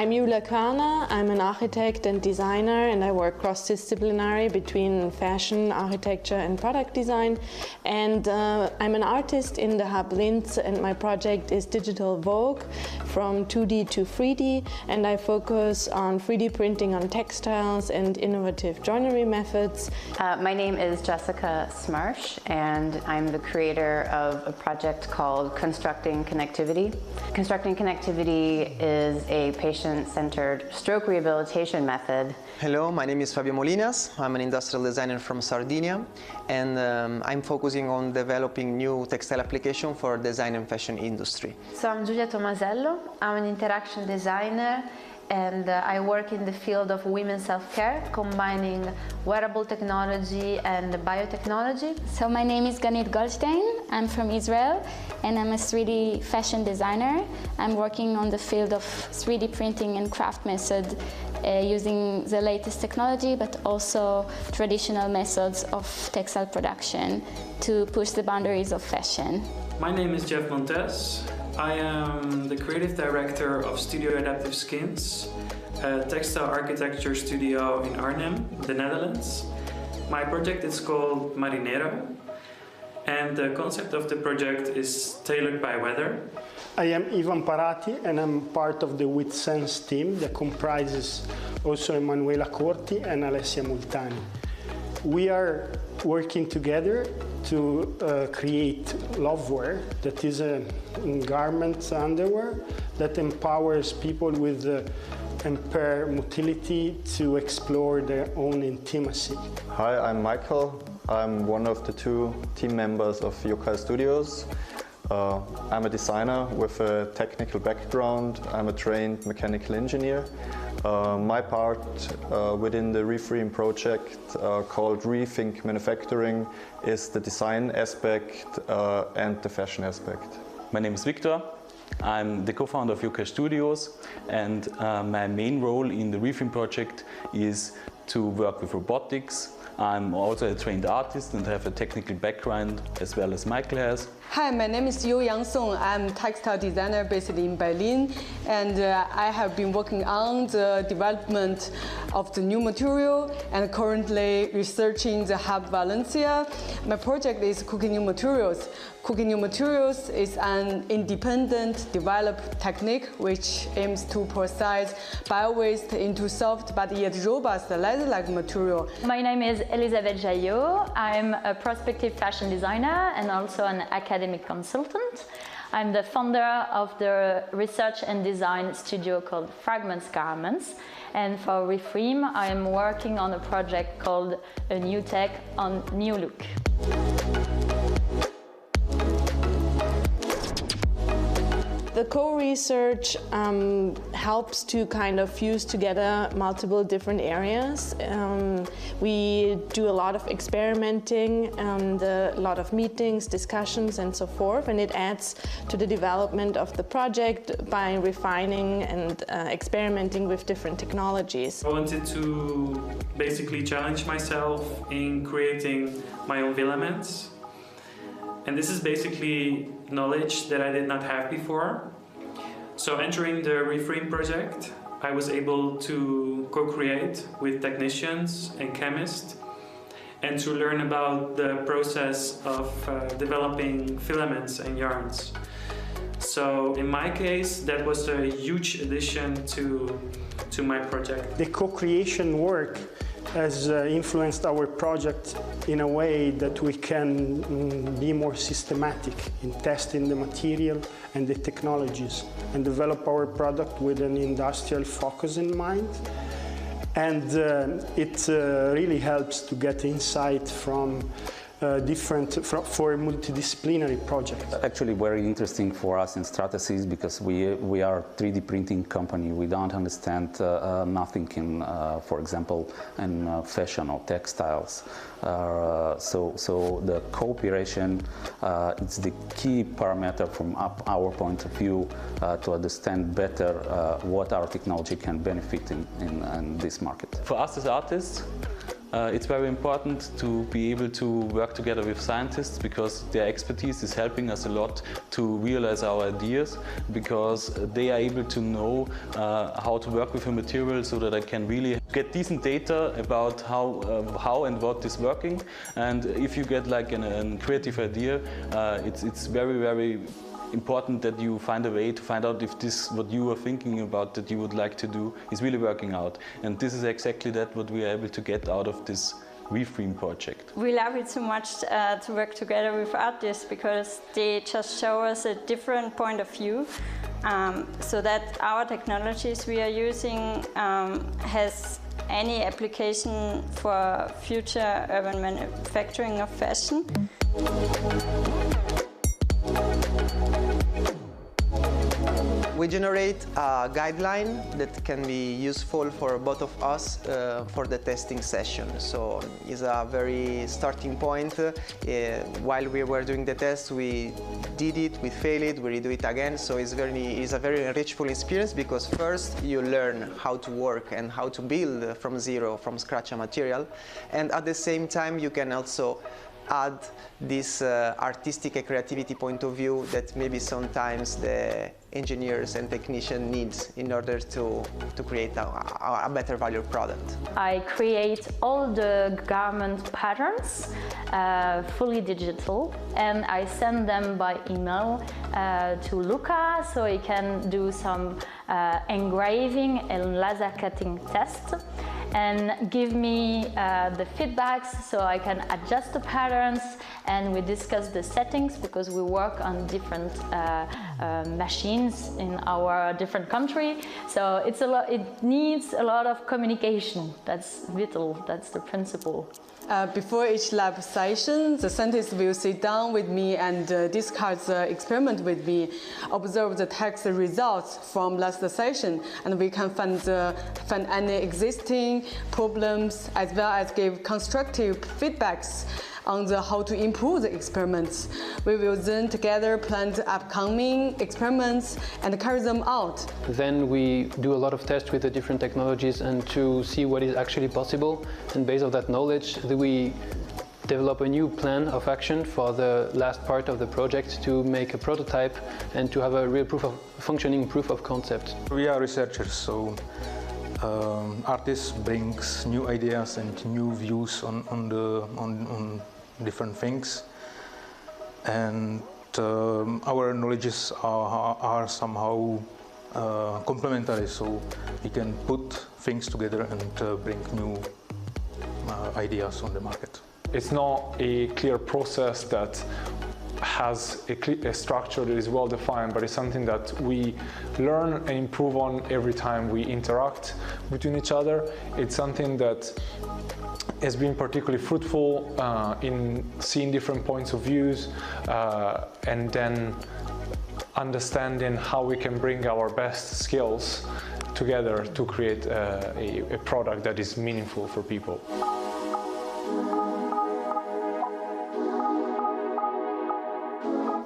I'm Julia Körner. I'm an architect and designer, and I work cross-disciplinary between fashion, architecture, and product design. And I'm an artist in the Hub Linz, and my project is Digital Vogue, from 2D to 3D, and I focus on 3D printing on textiles and innovative joinery methods. My name is Jessica Smarsh, and I'm the creator of a project called Constructing Connectivity. Constructing Connectivity is a patient-centered stroke rehabilitation method. Hello, my name is Fabio Molinas. I'm an industrial designer from Sardinia, and I'm focusing on developing new textile application for design and fashion industry. So I'm Giulia Tomasello. I'm an interaction designer, and I work in the field of women's self-care, combining wearable technology and biotechnology. So my name is Ganit Goldstein. I'm from Israel, and I'm a 3D fashion designer. I'm working on the field of 3D printing and craft method, using the latest technology, but also traditional methods of textile production to push the boundaries of fashion. My name is Jeff Montes. I am the creative director of Studio Adaptive Skins, a textile architecture studio in Arnhem, the Netherlands. My project is called Marinero, and the concept of the project is tailored by weather. I am Ivan Parati, and I'm part of the With Sense team that comprises also Emanuela Corti and Alessia Multani. We are working together to create Lovewear, that is a garment underwear that empowers people with impaired motility to explore their own intimacy. Hi, I'm Michael. I'm one of the two team members of Yokai Studios. I'm a designer with a technical background. I'm a trained mechanical engineer. My part within the Reframe project called Rethink Manufacturing is the design aspect and the fashion aspect. My name is Victor. I'm the co-founder of Yokai Studios, and my main role in the Reframe project is to work with robotics. I'm also a trained artist and have a technical background as well as Michael has. Hi, my name is Yu Yang Song. I'm a textile designer based in Berlin, and I have been working on the development of the new material and currently researching the Hub Valencia. My project is Cooking New Materials. Cooking New Materials is an independent developed technique which aims to process bio-waste into soft but yet robust leather-like material. My name is Elisabeth Jaillot. I'm a prospective fashion designer and also an academic consultant. I'm the founder of the research and design studio called Fragments Garments. And for Reframe, I'm working on a project called A New Tech on New Look. The co-research helps to kind of fuse together multiple different areas. We do a lot of experimenting and a lot of meetings, discussions, and so forth, and it adds to the development of the project by refining and experimenting with different technologies. I wanted to basically challenge myself in creating my own filaments. And this is basically knowledge that I did not have before. So entering the Reframe project, I was able to co-create with technicians and chemists and to learn about the process of developing filaments and yarns. So in my case, that was a huge addition to my project. The co-creation work has influenced our project in a way that we can be more systematic in testing the material and the technologies and develop our product with an industrial focus in mind. And it really helps to get insight from for multidisciplinary projects. Actually very interesting for us in STRATS because we are a 3D printing company. We don't understand nothing in, for example, in fashion or textiles. So the cooperation is the key parameter from our point of view to understand better what our technology can benefit in this market. For us as artists, It's very important to be able to work together with scientists because their expertise is helping us a lot to realize our ideas, because they are able to know how to work with a material so that I can really get decent data about how and what is working. And if you get like a creative idea, it's very, very important that you find a way to find out if this, what you are thinking about that you would like to do, is really working out. And this is exactly that what we are able to get out of this Reframe project. We love it so much to work together with artists because they just show us a different point of view, so that our technologies we are using has any application for future urban manufacturing of fashion. We generate a guideline that can be useful for both of us for the testing session. So it's a very starting point. While we were doing the test, we did it, we failed it, we redo it again. So it's a very enrichful experience because first you learn how to work and how to build from zero, from scratch a material. And at the same time, you can also add this artistic and creativity point of view that maybe sometimes the engineers and technicians need in order to create a better value product. I create all the garment patterns fully digital, and I send them by email to Luca so he can do some engraving and laser cutting tests and give me the feedbacks so I can adjust the patterns, and we discuss the settings because we work on different machines in our different country. So it's a lot. It needs a lot of communication. That's vital. That's the principle. Before each lab session, the scientists will sit down with me and discuss the experiment with me, observe the test results from last session, and we can find any existing problems as well as give constructive feedbacks on how to improve the experiments. We will then together plan the upcoming experiments and carry them out. Then we do a lot of tests with the different technologies and to see what is actually possible. And based on that knowledge, we develop a new plan of action for the last part of the project to make a prototype and to have a real functioning proof of concept. We are researchers, so artists brings new ideas and new views on different things, and our knowledges are somehow complementary, so we can put things together and bring new ideas on the market. It's not a clear process that has a structure that is well defined, but it's something that we learn and improve on every time we interact between each other. It's something that has been particularly fruitful in seeing different points of views and then understanding how we can bring our best skills together to create a product that is meaningful for people.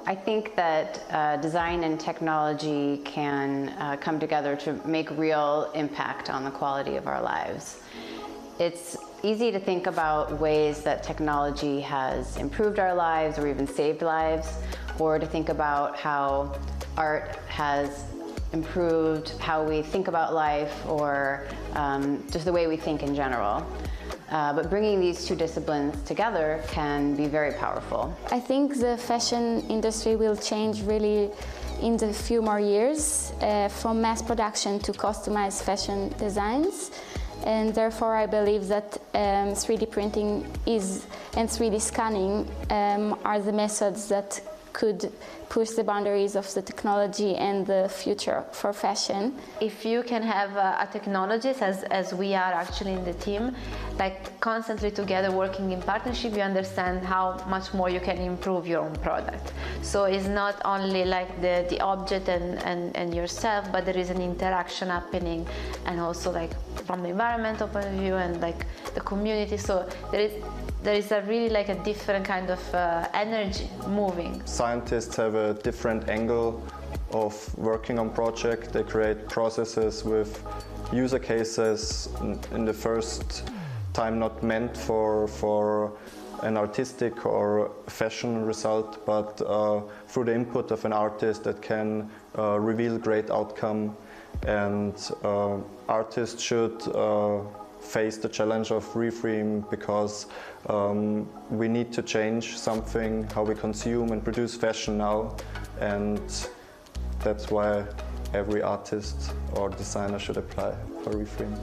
I think that design and technology can come together to make real impact on the quality of our lives. It's easy to think about ways that technology has improved our lives or even saved lives, or to think about how art has improved how we think about life or just the way we think in general. But bringing these two disciplines together can be very powerful. I think the fashion industry will change really in the few more years from mass production to customized fashion designs. And therefore I believe that 3D printing and 3D scanning are the methods that could push the boundaries of the technology and the future for fashion. If you can have a technologist, as we are actually in the team, like constantly together working in partnership, you understand how much more you can improve your own product. So it's not only like the object and yourself, but there is an interaction happening, and also like from the environmental point of view and like the community. So there is a really like a different kind of energy moving. Scientists have a different angle of working on project. They create processes with user cases in the first time not meant for an artistic or fashion result, but through the input of an artist that can reveal great outcome. And artists should face the challenge of reframe, because we need to change something, how we consume and produce fashion now, and that's why every artist or designer should apply for reframe.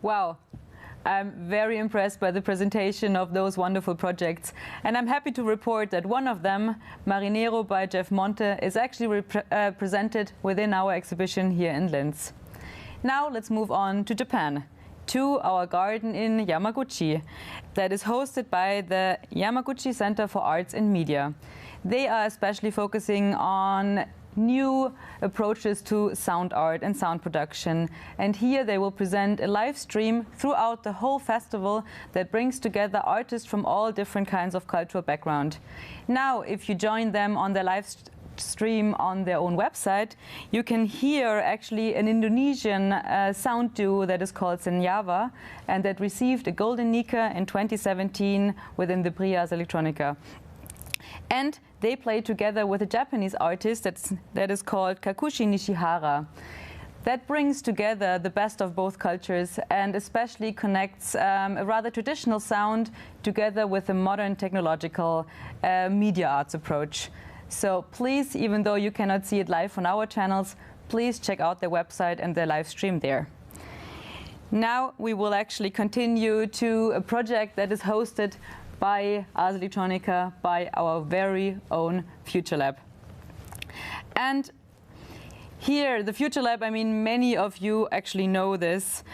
Wow. I'm very impressed by the presentation of those wonderful projects, and I'm happy to report that one of them, Marinero by Jeff Monte, is actually presented within our exhibition here in Linz. Now let's move on to Japan, to our garden in Yamaguchi that is hosted by the Yamaguchi Center for Arts and Media. They are especially focusing on new approaches to sound art and sound production. And here they will present a live stream throughout the whole festival that brings together artists from all different kinds of cultural background. Now, if you join them on the live stream on their own website, you can hear actually an Indonesian sound duo that is called Senyawa, and that received a Golden Nika in 2017 within the Prix Ars Electronica. And they play together with a Japanese artist that is called Kakushi Nishihara. That brings together the best of both cultures and especially connects a rather traditional sound together with a modern technological media arts approach. So please, even though you cannot see it live on our channels, please check out their website and their live stream there. Now we will actually continue to a project that is hosted by Ars Electronica, by our very own Future Lab. And here, the Future Lab, I mean, many of you actually know this,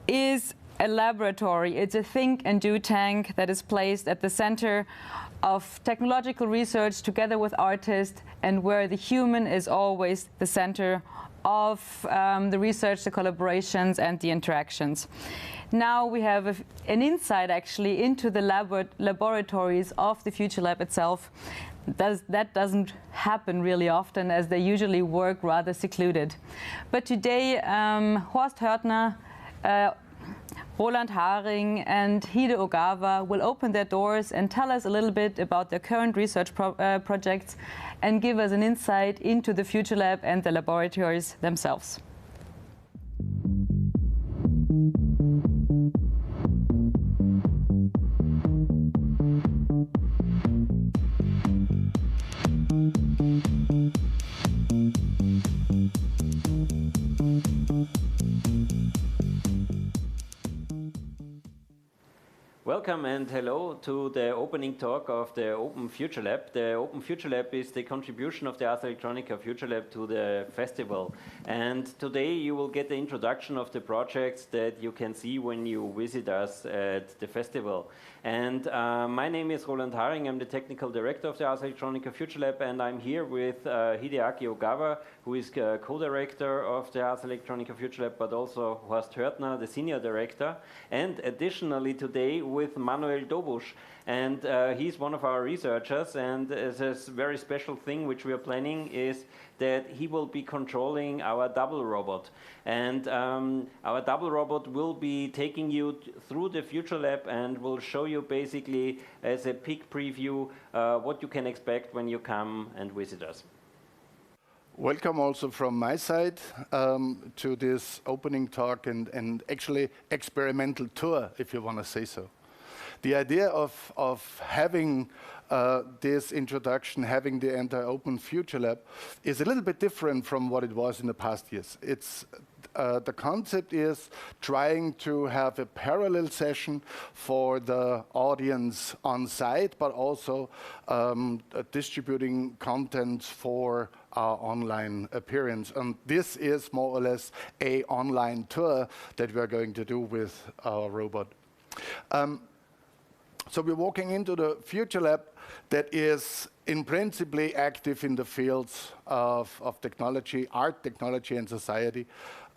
is a laboratory. It's a think and do tank that is placed at the center of technological research together with artists, and where the human is always the center of the research, the collaborations, and the interactions. Now we have an insight actually into the laboratories of the Future Lab itself. That doesn't happen really often, as they usually work rather secluded. But today, Horst Hörtner, Roland Haring and Hide Ogawa will open their doors and tell us a little bit about their current research projects and give us an insight into the Future Lab and the laboratories themselves. Welcome and hello to the opening talk of the Open Future Lab. The Open Future Lab is the contribution of the Ars Electronica Future Lab to the festival. And today you will get the introduction of the projects that you can see when you visit us at the festival. And my name is Roland Haring. I'm the technical director of the Ars Electronica Future Lab, and I'm here with Hideaki Ogawa, who is co-director of the Ars Electronica Future Lab, but also Horst Hörtner, the senior director, and additionally today with Manuel Dobusch. And he's one of our researchers, and this very special thing which we are planning is that he will be controlling our double robot. And our double robot will be taking you through the Future Lab and will show you basically as a peek preview what you can expect when you come and visit us. Welcome also from my side to this opening talk and actually experimental tour, if you want to say so. The idea of having this introduction, having the entire Open Future Lab, is a little bit different from what it was in the past years. It's the concept is trying to have a parallel session for the audience on site, but also distributing content for our online appearance. And this is more or less an online tour that we are going to do with our robot. So we're walking into the future lab that is in principally active in the fields of technology, art, technology, and society,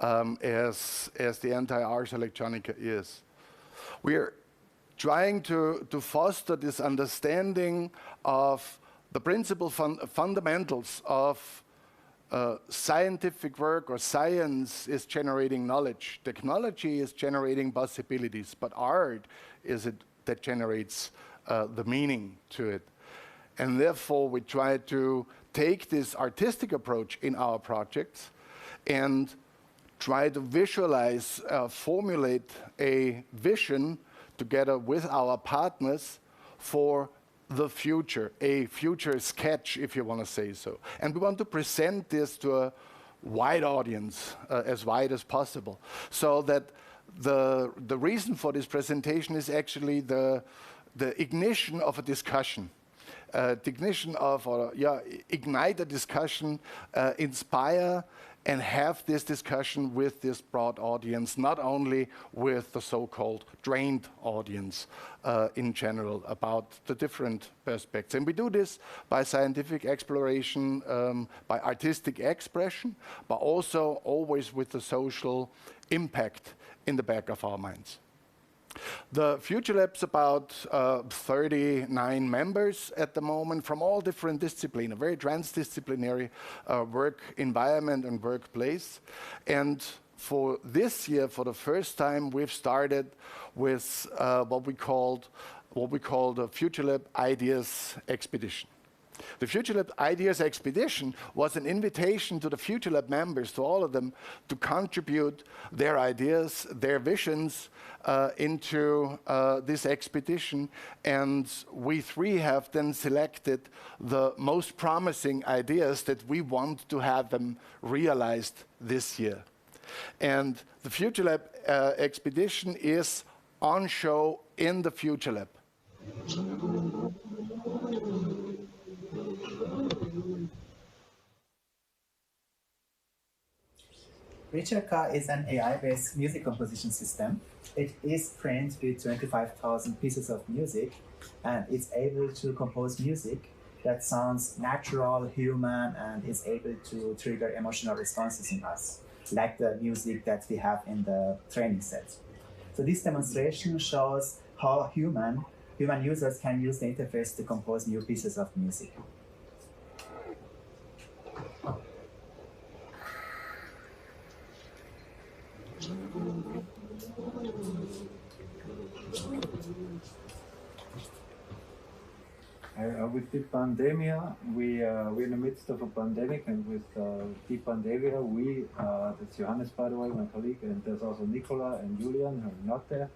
as the entire Ars Electronica is. We're trying to foster this understanding of the principal fundamentals of scientific work, or science is generating knowledge. Technology is generating possibilities, but art is it that generates the meaning to it. And therefore, we try to take this artistic approach in our projects and try to visualize, formulate a vision together with our partners for the future, a future sketch, if you want to say so. And we want to present this to a wide audience, as wide as possible, so that the reason for this presentation is actually the ignition of a discussion. The ignition of, ignite a discussion, inspire and have this discussion with this broad audience, not only with the so-called trained audience in general about the different perspectives. And we do this by scientific exploration, by artistic expression, but also always with the social impact in the back of our minds. The Future Lab's about 39 members at the moment from all different disciplines, a very transdisciplinary work environment and workplace. And for this year, for the first time, we've started with what we call the Future Lab Ideas Expedition. The Future Lab Ideas Expedition was an invitation to the Future Lab members, to all of them, to contribute their ideas, their visions into this expedition. And we three have then selected the most promising ideas that we want to have them realized this year. And the Future Lab Expedition is on show in the Future Lab. Ricerca is an AI-based music composition system. It is trained with 25,000 pieces of music, and it's able to compose music that sounds natural, human, and is able to trigger emotional responses in us, like the music that we have in the training set. So this demonstration shows how human users can use the interface to compose new pieces of music. With the pandemic, we're in the midst of a pandemic, and with the pandemic, that's Johannes, by the way, my colleague, and there's also Nicola and Julian, who are not there.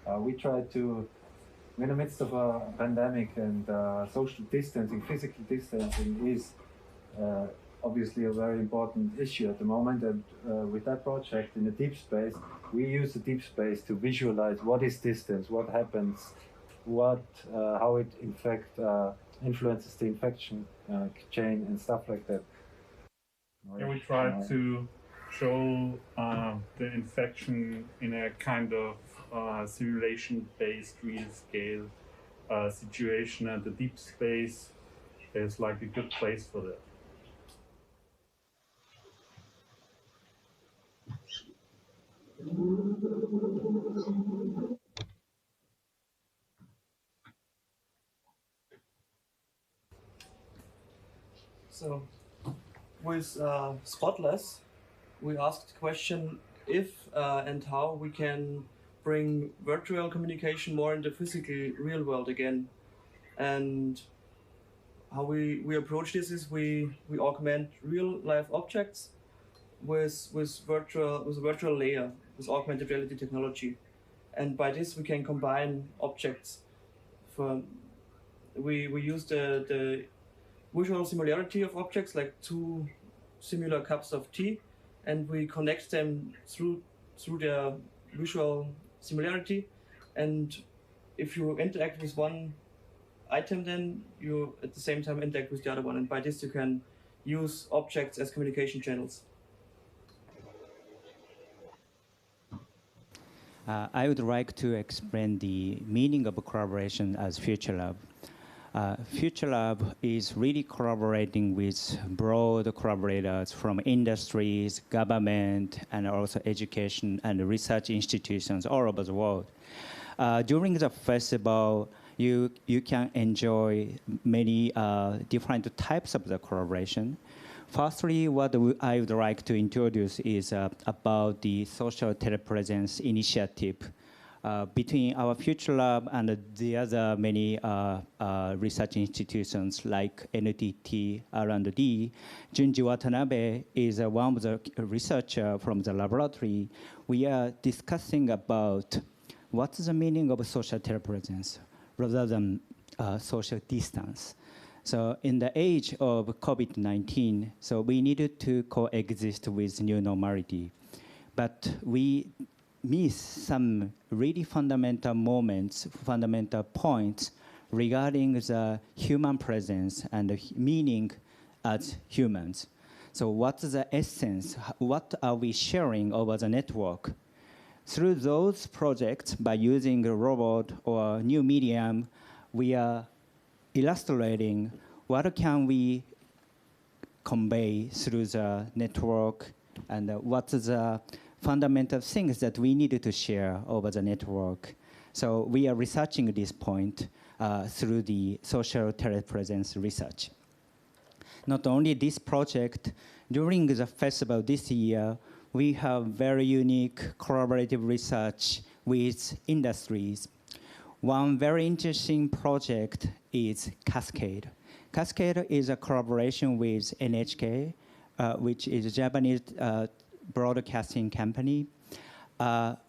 We're in the midst of a pandemic, and social distancing, physical distancing is obviously a very important issue at the moment. And with that project in the deep space, we use the deep space to visualize what is distance, what happens, how it influences the infection chain and stuff like that. And we try to show the infection in a kind of simulation-based real-scale situation, and the deep space is like a good place for that. So, with Spotless, we asked the question if and how we can bring virtual communication more in the physical real world again. And how we approach this is we augment real life objects with a virtual layer, with augmented reality technology. And by this we can combine objects. We use the visual similarity of objects, like two similar cups of tea, and we connect them through their visual similarity. And if you interact with one item, then you at the same time interact with the other one, and by this you can use objects as communication channels. I would like to explain the meaning of collaboration as Future Lab. Future Lab is really collaborating with broad collaborators from industries, government, and also education and research institutions all over the world. During the festival, you can enjoy many different types of the collaboration. Firstly, what I would like to introduce is about the social telepresence initiative between our Future Lab and the other many research institutions like NTT, R&D. Junji Watanabe is one of the researchers from the laboratory. We are discussing about what's the meaning of social telepresence rather than social distance. So in the age of COVID-19, so we needed to coexist with new normality. But we miss some really fundamental moments, fundamental points regarding the human presence and the meaning as humans. So what's the essence? What are we sharing over the network? Through those projects, by using a robot or new medium, we are illustrating what can we convey through the network and what's the fundamental things that we needed to share over the network. So we are researching this point through the social telepresence research. Not only this project, during the festival this year, we have very unique collaborative research with industries. One very interesting project is Cascade. Cascade is a collaboration with NHK, which is a Japanese broadcasting company.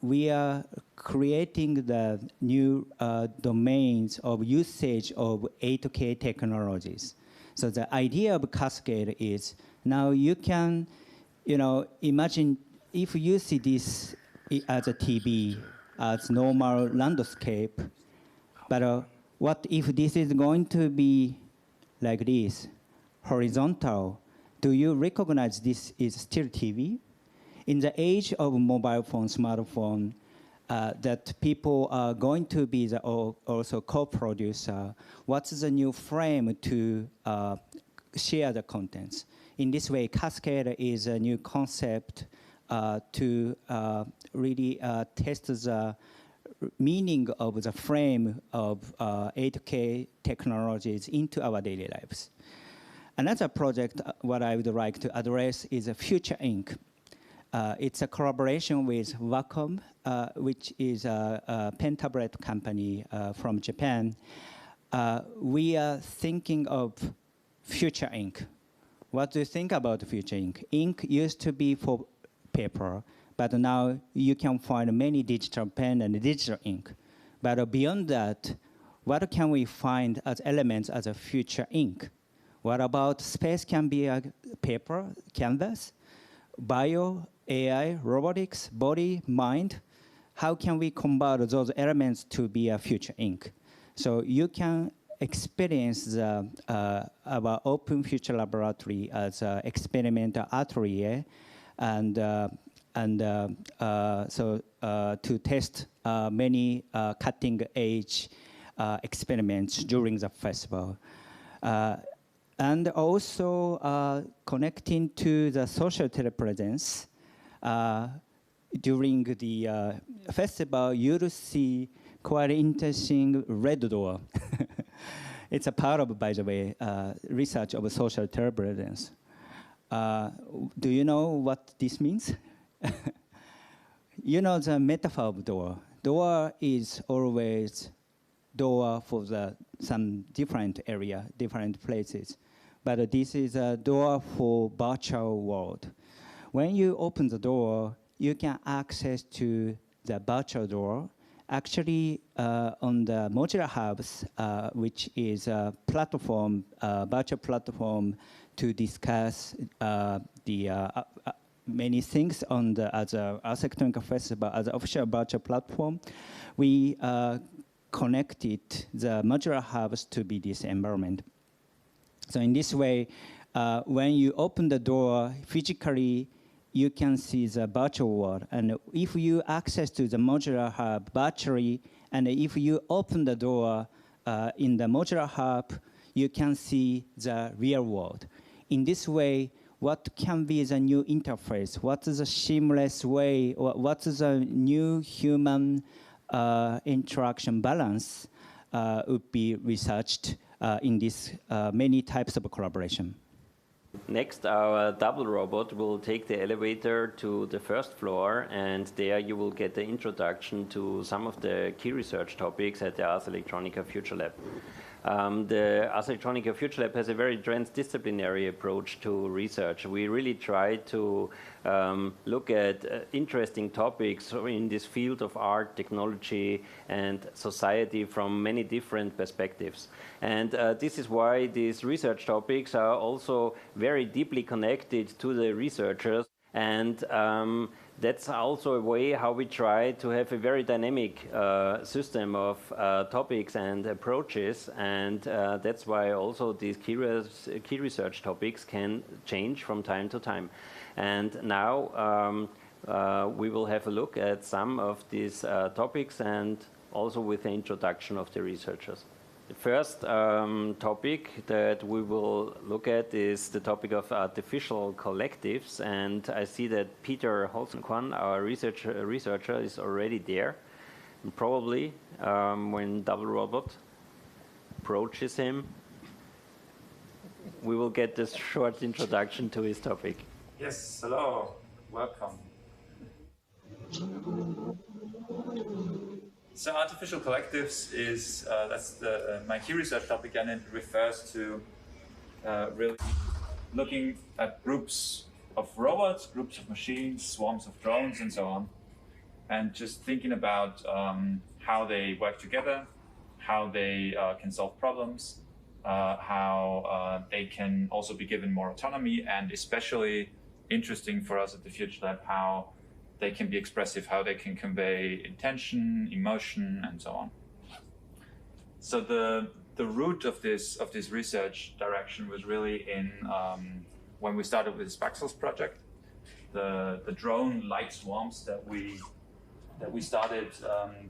We are creating the new domains of usage of 8K technologies. So the idea of Cascade is now you can, imagine if you see this as a TV, as normal landscape, but what if this is going to be like this, horizontal? Do you recognize this is still TV? In the age of mobile phone, smartphone, that people are going to be the also co-producer, what's the new frame to share the contents? In this way, Cascade is a new concept to really test the meaning of the frame of 8K technologies into our daily lives. Another project, what I would like to address is Future Inc. It's a collaboration with Wacom, which is a pen tablet company from Japan. We are thinking of Future Ink. What do you think about Future Ink? Ink used to be for paper, but now you can find many digital pen and digital ink. But beyond that, what can we find as elements as a future ink? What about space can be a paper, canvas, bio, AI, robotics, body, mind? How can we convert those elements to be a future ink? So you can experience our Open Future Laboratory as an experimental atelier, and to test many cutting-edge experiments during the festival. And also connecting to the social telepresence, during the festival, you'll see quite interesting red door. It's a part of, by the way, research of social telepresence. Do you know what this means? You know the metaphor of door. Door is always door for some different area, different places. But this is a door for virtual world. When you open the door, you can access to the virtual door. Actually, on the modular hubs, which is a platform, virtual platform to discuss the many things on the Ars Electronica Festival as an official virtual platform, we connected the modular hubs to be this environment. So in this way, when you open the door physically, you can see the virtual world. And if you access to the modular hub battery, and if you open the door in the modular hub, you can see the real world. In this way, what can be the new interface? What is the seamless way? Or what is the new human interaction balance would be researched in this many types of collaboration. Next, our double robot will take the elevator to the first floor, and there you will get the introduction to some of the key research topics at the Ars Electronica Future Lab. The Ars Electronica Future Lab has a very transdisciplinary approach to research. We really try to look at interesting topics in this field of art, technology, and society from many different perspectives. And this is why these research topics are also very deeply connected to the researchers. And that's also a way how we try to have a very dynamic system of topics and approaches, and that's why also these key research topics can change from time to time. And now we will have a look at some of these topics, and also with the introduction of the researchers. The first topic that we will look at is the topic of artificial collectives, and I see that Peter Holzenkwan, our researcher, is already there. And probably when Double Robot approaches him, we will get this short introduction to his topic. Yes, hello, welcome. So artificial collectives is that's my key research topic, and it refers to really looking at groups of robots, groups of machines, swarms of drones, and so on, and just thinking about how they work together, how they can solve problems, how they can also be given more autonomy, and especially interesting for us at the Future Lab, how they can be expressive, how they can convey intention, emotion, and so on. So the root of this research direction was really in when we started with the Spaxels project, the drone light swarms that we started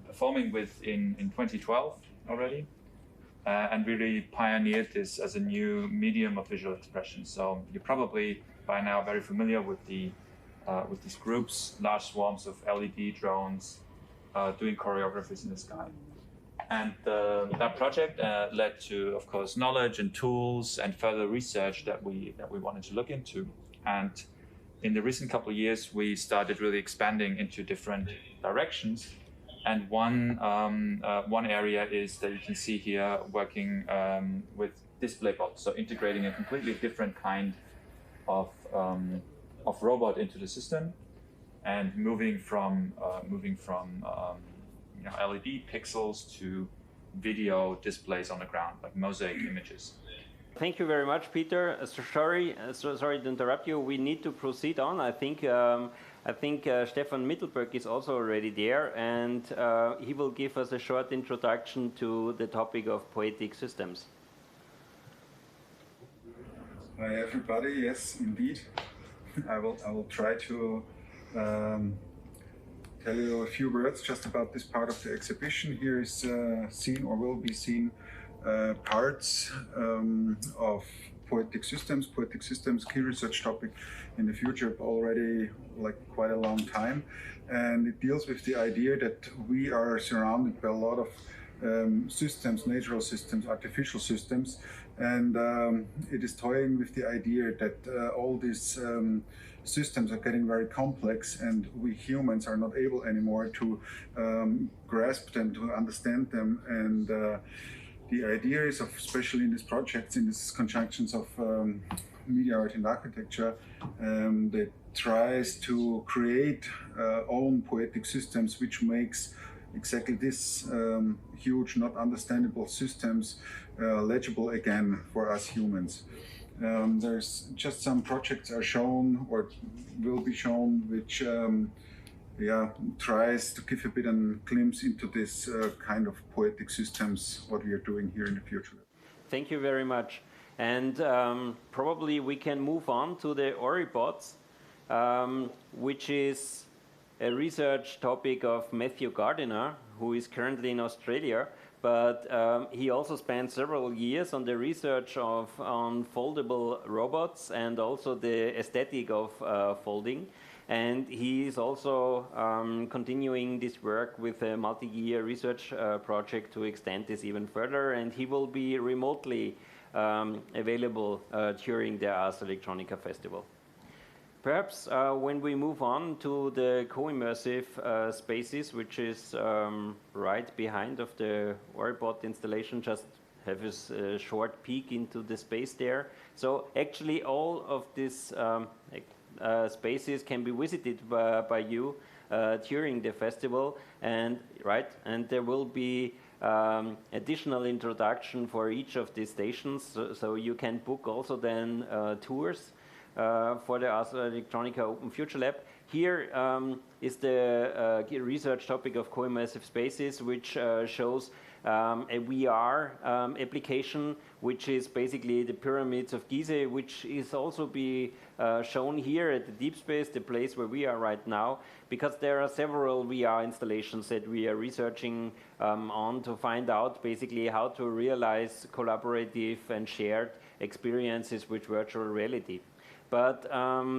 performing with in 2012 already, and really pioneered this as a new medium of visual expression. So you're probably by now very familiar with these groups, large swarms of LED drones doing choreographies in the sky. And that project led to, of course, knowledge and tools and further research that we wanted to look into. And in the recent couple of years, we started really expanding into different directions. And one area is that you can see here, working with display bots, so integrating a completely different kind of robot into the system, and moving from LED pixels to video displays on the ground, like mosaic images. Thank you very much, Peter. Sorry to interrupt you. We need to proceed on. I think Stefan Mittelberg is also already there, and he will give us a short introduction to the topic of poetic systems. Hi everybody. Yes, indeed. I will try to tell you a few words just about this part of the exhibition. Here is seen or will be seen parts of poetic systems. Poetic systems, key research topic in the future already like quite a long time, and it deals with the idea that we are surrounded by a lot of systems, natural systems, artificial systems, and it is toying with the idea that all these systems are getting very complex, and we humans are not able anymore to grasp them, to understand them. And the idea is, especially in these projects, in these conjunctions of media art and architecture, that tries to create own poetic systems, which makes exactly this huge, not understandable systems legible again for us humans. There's just some projects are shown or will be shown, which tries to give a bit of a glimpse into this kind of poetic systems, what we are doing here in the Future Lab. Thank you very much. And probably we can move on to the Oribots. which is a research topic of Matthew Gardiner, who is currently in Australia, but he also spent several years on the research on foldable robots and also the aesthetic of folding. And he is also continuing this work with a multi-year research project to extend this even further, and he will be remotely available during the Ars Electronica Festival. Perhaps when we move on to the co-immersive spaces, which is right behind of the Oribot installation, just have a short peek into the space there. So actually all of these spaces can be visited by you during the festival, and there will be additional introduction for each of these stations, so you can book also then tours for the Ars Electronica Open Future Lab. Here is the research topic of co-immersive spaces, which shows a VR application, which is basically the pyramids of Gizeh, which is also be shown here at the Deep Space, the place where we are right now, because there are several VR installations that we are researching on to find out basically how to realize collaborative and shared experiences with virtual reality. But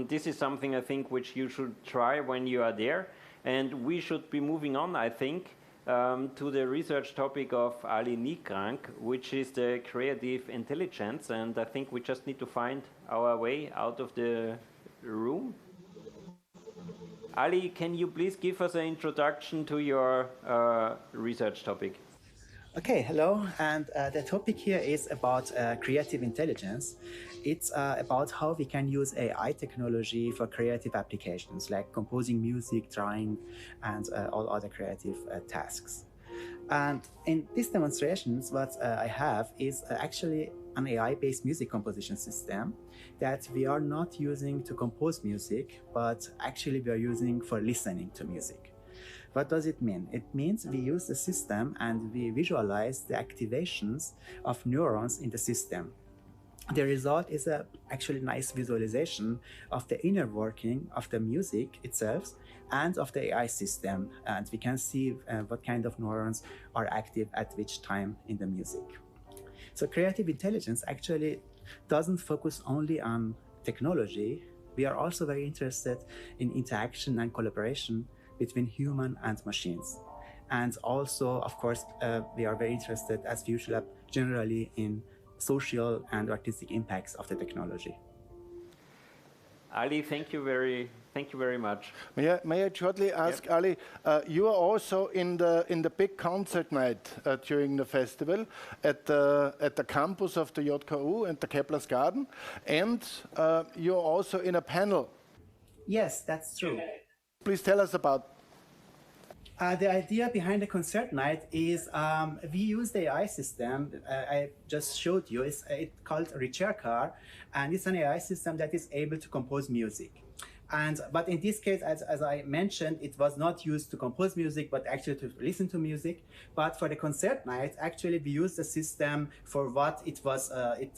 this is something I think which you should try when you are there, and we should be moving on, I think, to the research topic of Ali Nikrank, which is the creative intelligence, and I think we just need to find our way out of the room. Ali, can you please give us an introduction to your research topic? Okay, hello, and the topic here is about creative intelligence. It's about how we can use AI technology for creative applications like composing music, drawing, and all other creative tasks. And in these demonstrations, what I have is actually an AI-based music composition system that we are not using to compose music, but actually we are using for listening to music. What does it mean? It means we use the system and we visualize the activations of neurons in the system. The result is a actually nice visualization of the inner working of the music itself and of the AI system, and we can see what kind of neurons are active at which time in the music. So creative intelligence actually doesn't focus only on technology. We are also very interested in interaction and collaboration between human and machines. And also, of course, we are very interested as Future Lab generally in social and artistic impacts of the technology. Ali, thank you very much. May I shortly ask, yep. Ali, you are also in the big concert night during the festival at the campus of the JKU and the Kepler's garden, and you're also in a panel. Yes, that's true. Please tell us about. The idea behind the concert night is we use the AI system I just showed you. It's called Rechercar, and it's an AI system that is able to compose music. But in this case, as I mentioned, it was not used to compose music, but actually to listen to music. But for the concert night, actually we used the system for what it was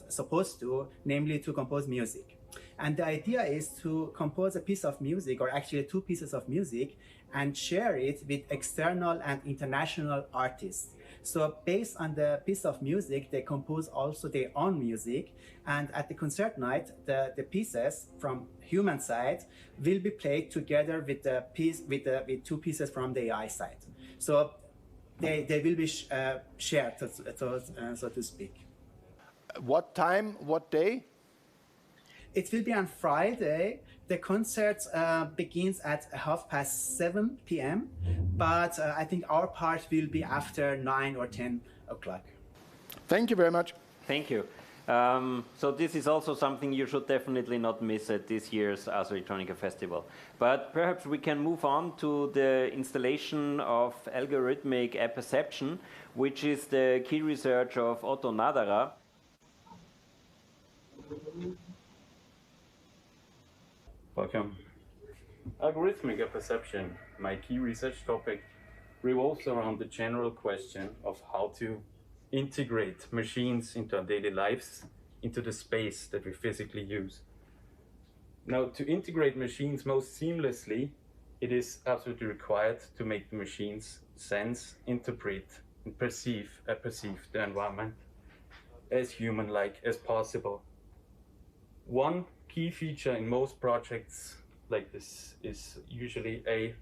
supposed to, namely to compose music. And the idea is to compose a piece of music, or actually two pieces of music, and share it with external and international artists. So based on the piece of music, they compose also their own music. And at the concert night, the pieces from human side will be played together with the with two pieces from the AI side. So they will be shared, so to speak. What time? What day? It will be on Friday. The concert begins at 7:30 p.m., but I think our part will be after 9 or 10 o'clock. Thank you very much. Thank you. So this is also something you should definitely not miss at this year's Ars Electronica Festival. But perhaps we can move on to the installation of algorithmic apperception, which is the key research of Otto Naderer. Welcome. Algorithmic apperception, my key research topic, revolves around the general question of how to integrate machines into our daily lives, into the space that we physically use. Now, to integrate machines most seamlessly, it is absolutely required to make the machines sense, interpret, and perceive the environment as human-like as possible. One key feature in most projects like this is usually a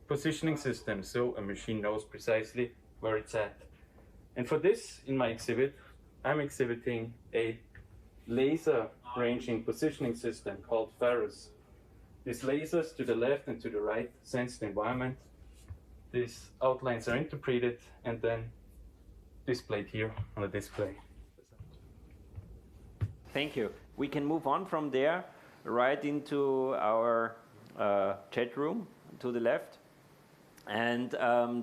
positioning system, so a machine knows precisely where it's at. And for this, in my exhibit, I'm exhibiting a laser ranging positioning system called Ferris. These lasers to the left and to the right sense the environment. These outlines are interpreted and then displayed here on the display. Thank you. We can move on from there right into our chat room to the left. And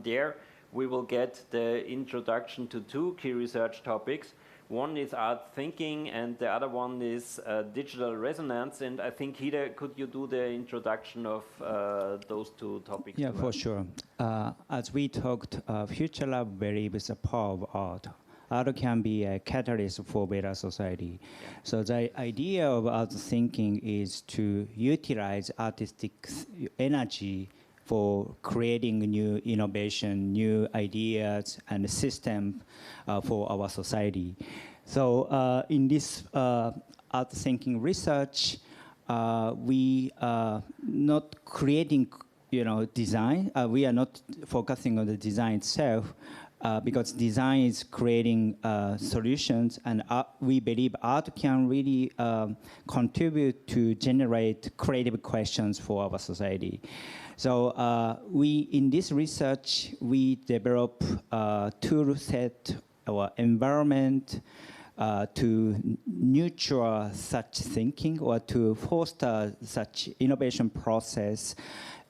there we will get the introduction to two key research topics. One is art thinking and the other one is digital resonance. And I think, Hide, could you do the introduction of those two topics? Yeah, for sure. As we talked, Future Lab believes the power of art. Art can be a catalyst for better society. Yeah. So the idea of art thinking is to utilize artistic energy for creating new innovation, new ideas, and system for our society. So in this art thinking research, we are not creating, design. We are not focusing on the design itself, because design is creating solutions, and we believe art can really contribute to generate creative questions for our society. So in this research, we develop a tool set or environment to nurture such thinking or to foster such innovation process.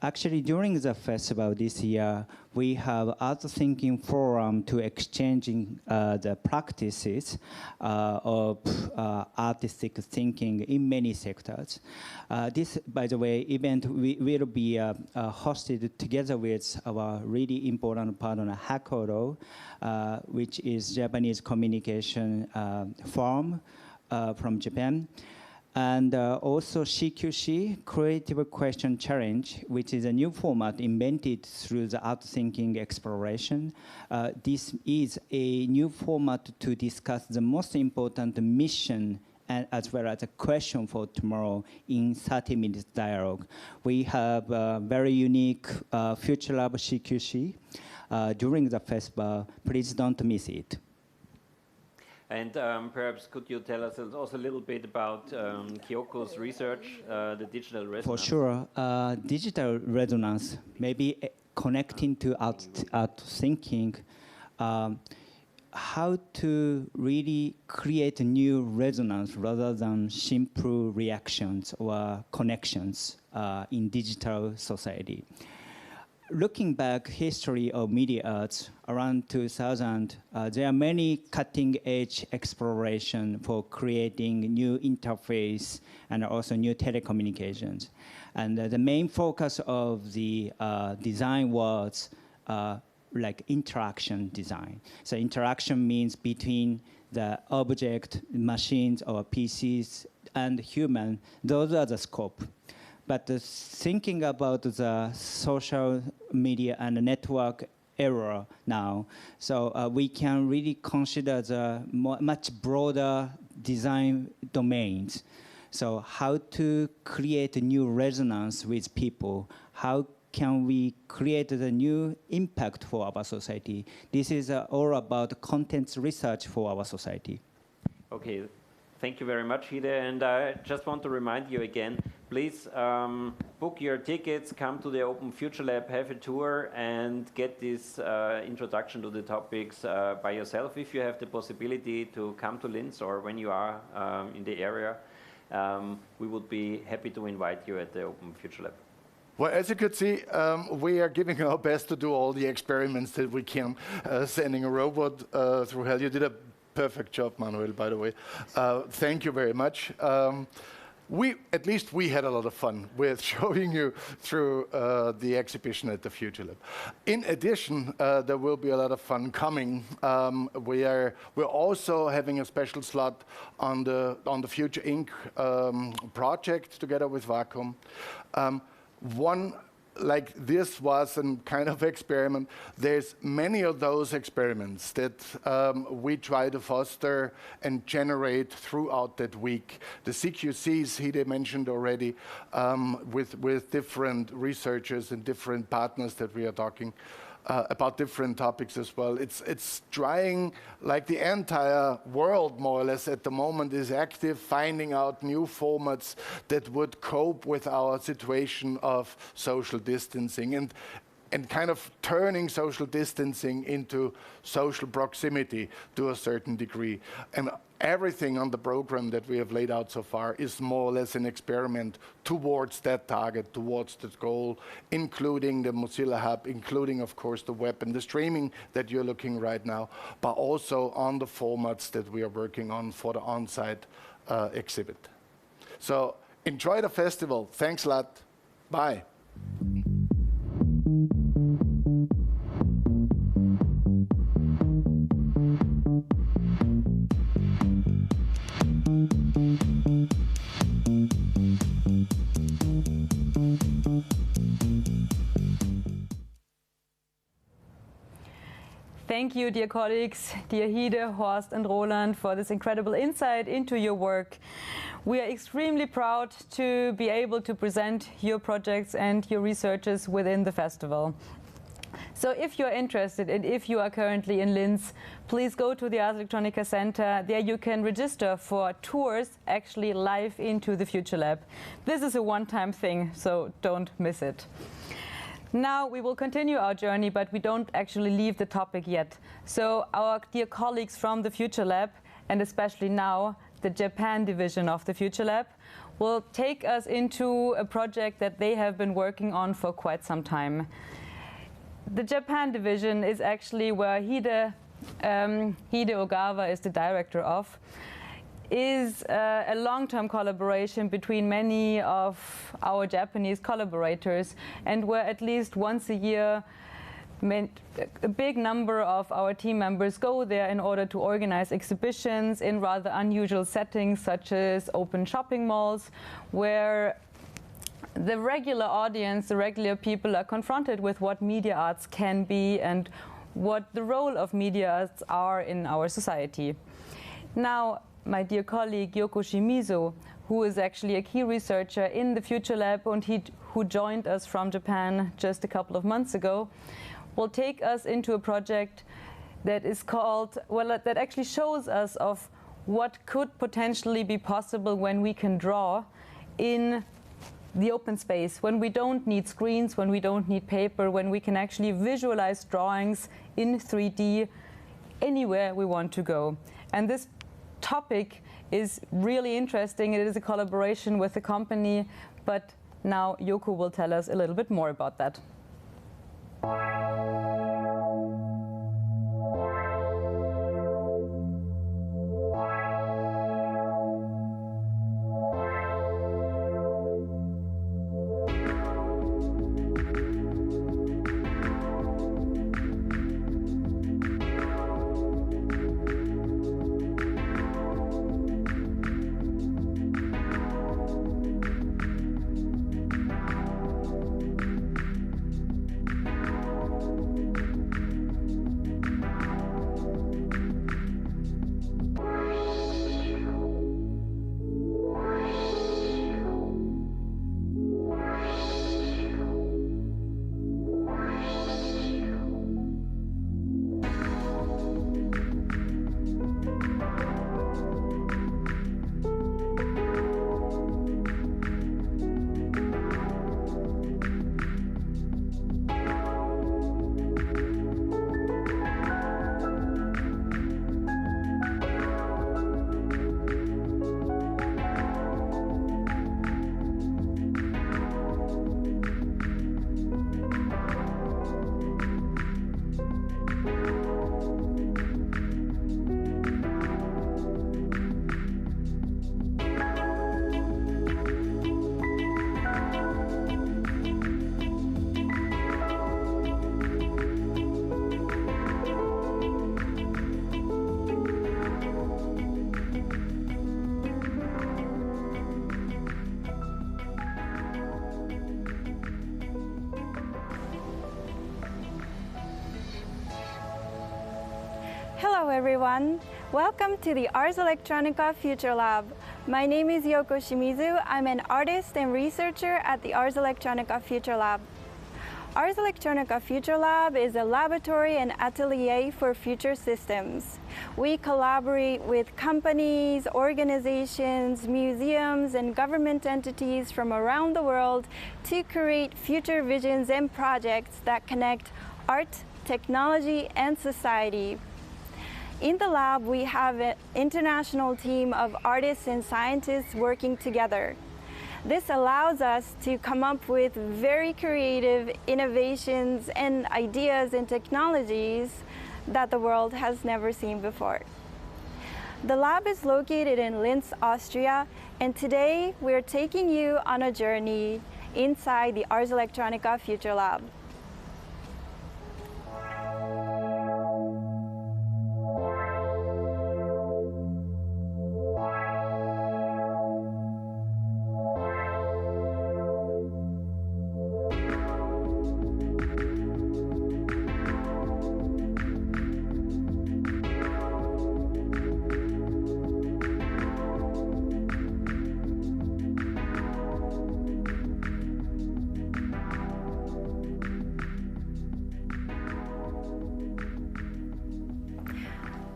Actually, during the festival this year, we have art thinking forum to exchanging the practices of artistic thinking in many sectors. This, by the way, event will be hosted together with our really important partner, Hakoro, which is Japanese communication firm from Japan. And also CQC, Creative Question Challenge, which is a new format invented through the art thinking exploration. This is a new format to discuss the most important mission and as well as a question for tomorrow in 30 minutes dialogue. We have a very unique Future Lab CQC during the festival. Please don't miss it. And perhaps could you tell us also a little bit about Kyoko's research, the digital resonance? For sure. Digital resonance, maybe connecting to art thinking, how to really create a new resonance rather than simple reactions or connections in digital society. Looking back history of media arts around 2000, there are many cutting-edge exploration for creating new interface and also new telecommunications. And the main focus of the design was like interaction design. So interaction means between the object, machines or PCs and human. Those are the scope. But thinking about the social media and the network era now, so we can really consider the much broader design domains. So how to create a new resonance with people? How can we create a new impact for our society? This is all about content research for our society. Okay, thank you very much, Hide. And I just want to remind you again, please book your tickets, come to the Open Future Lab, have a tour, and get this introduction to the topics by yourself if you have the possibility to come to Linz or when you are in the area. We would be happy to invite you at the Open Future Lab. Well, as you could see, we are giving our best to do all the experiments that we can, sending a robot through hell. You did a perfect job, Manuel, by the way. Thank you very much. at least we had a lot of fun with showing you through the exhibition at the Future Lab. In addition, there will be a lot of fun coming. We're also having a special slot on the Future Inc. project together with Vacuum. One like this was a kind of experiment. There's many of those experiments that we try to foster and generate throughout that week. The CQCs, Hide mentioned already, with different researchers and different partners that we are talking about different topics as well. It's trying, like the entire world more or less at the moment is active, finding out new formats that would cope with our situation of social distancing and kind of turning social distancing into social proximity to a certain degree. And everything on the program that we have laid out so far is more or less an experiment towards that target, towards that goal, including the Mozilla Hub, including, of course, the web and the streaming that you're looking right now, but also on the formats that we are working on for the on-site exhibit. So enjoy the festival. Thanks a lot. Bye. Thank you, dear colleagues, dear Hide, Horst and Roland, for this incredible insight into your work. We are extremely proud to be able to present your projects and your researches within the festival. So if you're interested and if you are currently in Linz, please go to the Ars Electronica Center. There you can register for tours actually live into the Future Lab. This is a one-time thing, so don't miss it. Now we will continue our journey, but we don't actually leave the topic yet. So our dear colleagues from the Future Lab, and especially now the Japan division of the Future Lab, will take us into a project that they have been working on for quite some time. The Japan division is actually where Hide Ogawa is the director of. Is a long-term collaboration between many of our Japanese collaborators, and where at least once a year a big number of our team members go there in order to organize exhibitions in rather unusual settings, such as open shopping malls, where the regular audience, the regular people are confronted with what media arts can be and what the role of media arts are in our society. Now, my dear colleague Yoko Shimizu, who is actually a key researcher in the Future Lab and who joined us from Japan just a couple of months ago, will take us into a project that is called, well, that actually shows us of what could potentially be possible when we can draw in the open space, when we don't need screens, when we don't need paper, when we can actually visualize drawings in 3D anywhere we want to go. And this topic is really interesting. It is a collaboration with the company, but now Yoko will tell us a little bit more about that. Hello everyone! Welcome to the Ars Electronica Future Lab. My name is Yoko Shimizu. I'm an artist and researcher at the Ars Electronica Future Lab. Ars Electronica Future Lab is a laboratory and atelier for future systems. We collaborate with companies, organizations, museums, and government entities from around the world to create future visions and projects that connect art, technology, and society. In the lab, we have an international team of artists and scientists working together. This allows us to come up with very creative innovations and ideas and technologies that the world has never seen before. The lab is located in Linz, Austria, and today we're taking you on a journey inside the Ars Electronica Future Lab.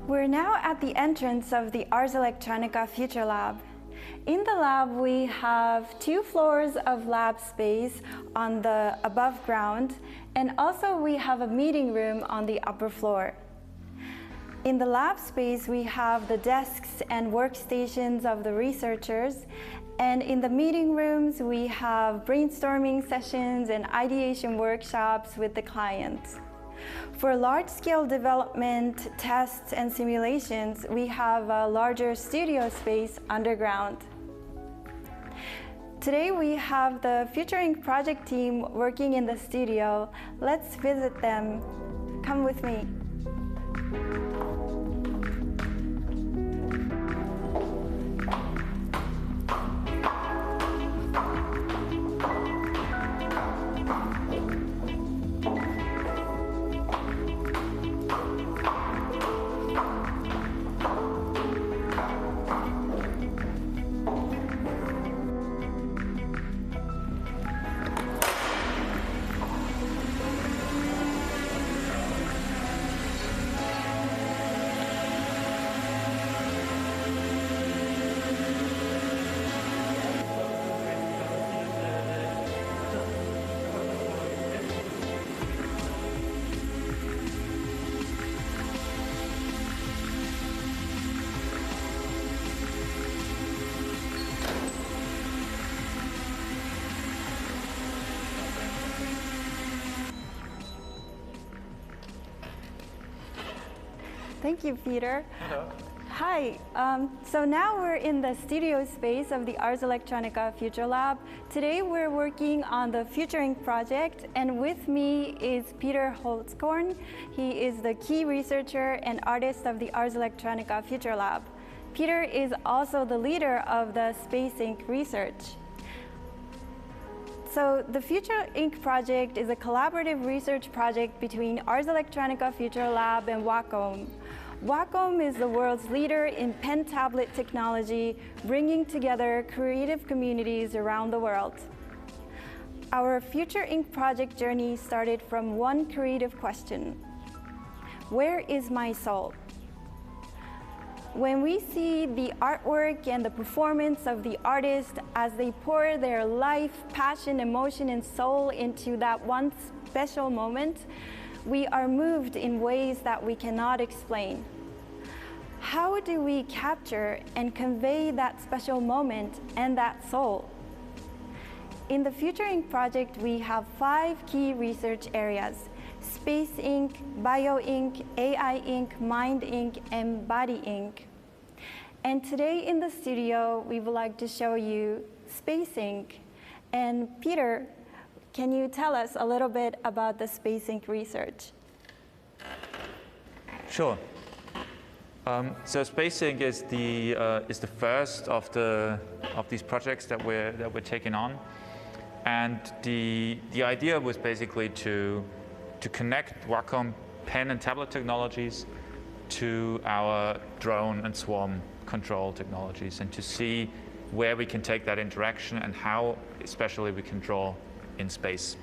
We're now at the entrance of the Ars Electronica Future Lab. In the lab, we have 2 floors of lab space on the above ground, and also we have a meeting room on the upper floor. In the lab space, we have the desks and workstations of the researchers, and in the meeting rooms, we have brainstorming sessions and ideation workshops with the clients. For large-scale development, tests, and simulations, we have a larger studio space underground. Today we have the Future Inc. project team working in the studio. Let's visit them. Come with me. Thank you, Peter. Hello. Hi. So now we're in the studio space of the Ars Electronica Future Lab. Today we're working on the Future Inc. project, and with me is Peter Holtzkorn. He is the key researcher and artist of the Ars Electronica Future Lab. Peter is also the leader of the Space Inc. research. So the Future Inc. project is a collaborative research project between Ars Electronica Future Lab and Wacom. Wacom is the world's leader in pen tablet technology, bringing together creative communities around the world. Our Future Inc. project journey started from one creative question: where is my soul? When we see the artwork and the performance of the artist as they pour their life, passion, emotion, and soul into that one special moment, we are moved in ways that we cannot explain. How do we capture and convey that special moment and that soul? In the Future Inc. project, we have 5 key research areas: Space Inc., Bio Inc., AI Inc., Mind Inc., and Body Inc. And today in the studio, we would like to show you Space Inc. And Peter, can you tell us a little bit about the Space Inc. research? Sure. So Space Inc. is the first of these projects that we're taking on, and the idea was basically to connect Wacom pen and tablet technologies to our drone and swarm control technologies, and to see where we can take that interaction and how especially we can draw in space.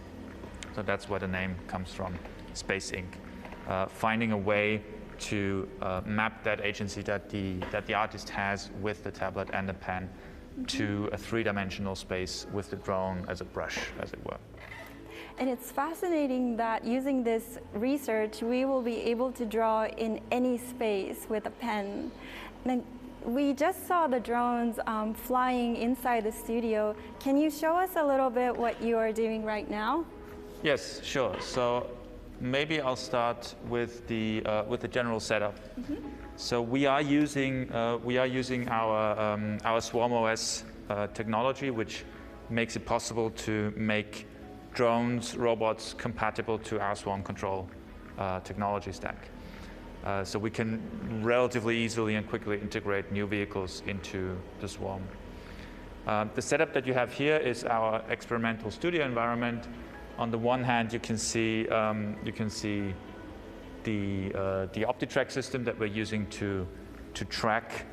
So that's where the name comes from, Space Inc. Finding a way to map that agency that the artist has with the tablet and the pen to a three-dimensional space with the drone as a brush, as it were. And it's fascinating that using this research, we will be able to draw in any space with a pen. And we just saw the drones flying inside the studio. Can you show us a little bit what you are doing right now? Yes, sure. So maybe I'll start with the general setup. So we are using our Swarm OS technology, which makes it possible to make drones, robots compatible to our swarm control technology stack. So we can relatively easily and quickly integrate new vehicles into the swarm. The setup that you have here is our experimental studio environment. On the one hand, you can see the OptiTrack system that we're using to track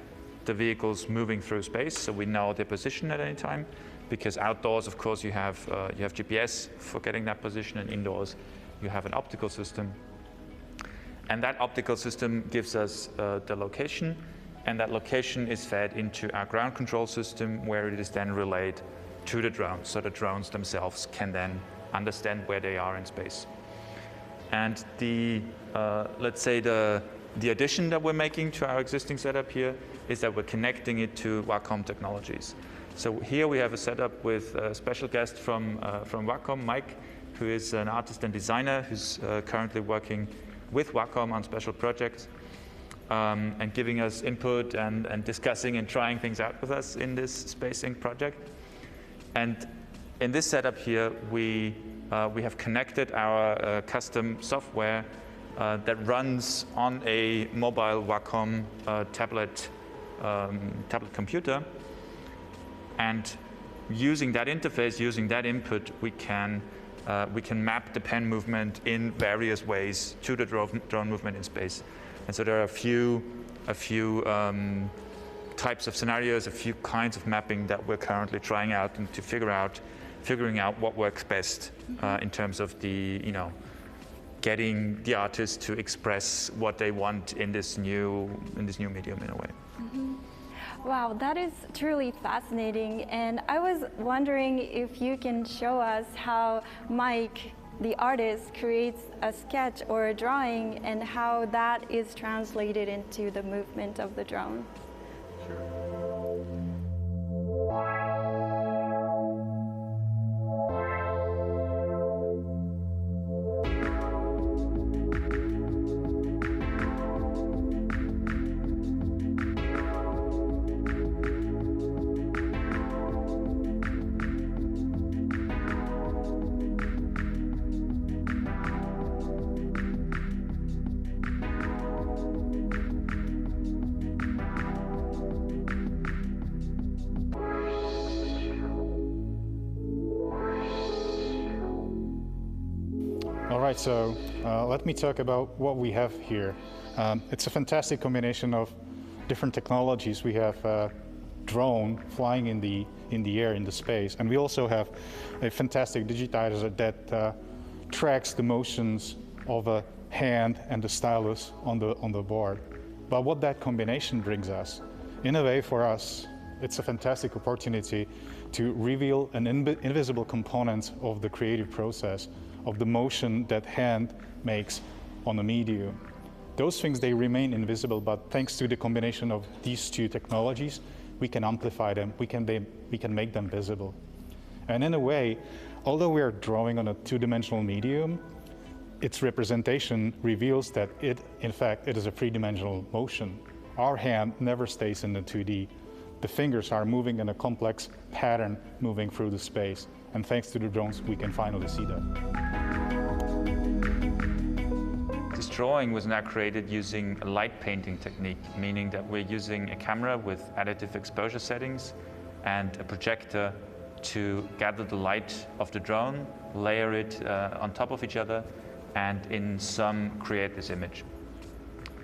the vehicles moving through space, so we know their position at any time. Because outdoors, of course, you have GPS for getting that position, and indoors you have an optical system. And that optical system gives us the location, and that location is fed into our ground control system, where it is then relayed to the drones, so the drones themselves can then understand where they are in space. And let's say the addition that we're making to our existing setup here is that we're connecting it to Wacom technologies. So here we have a setup with a special guest from Wacom, Mike, who is an artist and designer who's currently working with Wacom on special projects and giving us input and discussing and trying things out with us in this Space Inc. project. And in this setup here, we have connected our custom software that runs on a mobile Wacom tablet computer. And using that interface, using that input, we can map the pen movement in various ways to the drone movement in space. And so there are a few types of scenarios, a few kinds of mapping that we're currently trying out, and to figuring out what works best in terms of getting the artist to express what they want in this new medium in a way. Wow, that is truly fascinating. And I was wondering if you can show us how Mike, the artist, creates a sketch or a drawing and how that is translated into the movement of the drone. Alright, so let me talk about what we have here. It's a fantastic combination of different technologies. We have a drone flying in the air, in the space, and we also have a fantastic digitizer that tracks the motions of a hand and the stylus on the board. But what that combination brings us, in a way for us, it's a fantastic opportunity to reveal an invisible component of the creative process, of the motion that hand makes on a medium. Those things, they remain invisible, but thanks to the combination of these two technologies, we can amplify them, we can make them visible. And in a way, although we are drawing on a two-dimensional medium, its representation reveals that in fact, it is a three-dimensional motion. Our hand never stays in the 2D. The fingers are moving in a complex pattern moving through the space. And thanks to the drones, we can finally see that. This drawing was now created using a light painting technique, meaning that we're using a camera with additive exposure settings and a projector to gather the light of the drone, layer it on top of each other, and in sum create this image.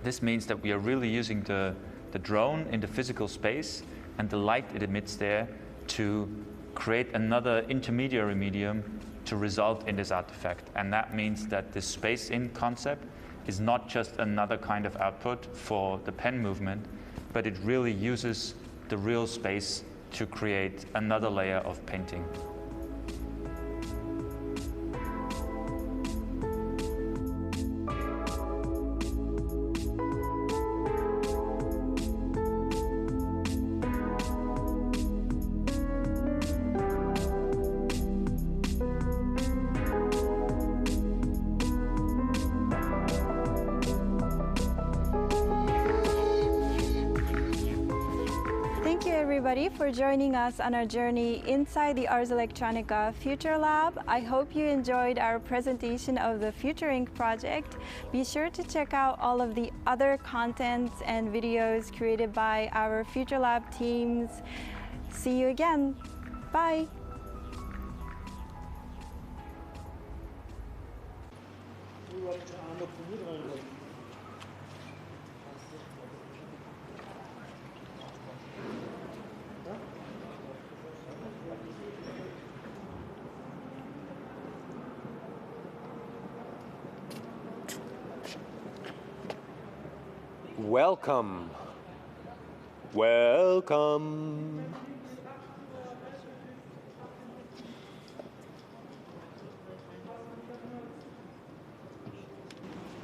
This means that we are really using the drone in the physical space and the light it emits there to create another intermediary medium to result in this artifact. And that means that the space-in concept is not just another kind of output for the pen movement, but it really uses the real space to create another layer of painting. For joining us on our journey inside the Ars Electronica Future Lab. I hope you enjoyed our presentation of the Future Inc. project. Be sure to check out all of the other contents and videos created by our Future Lab teams. See you again. Bye. Welcome. Welcome.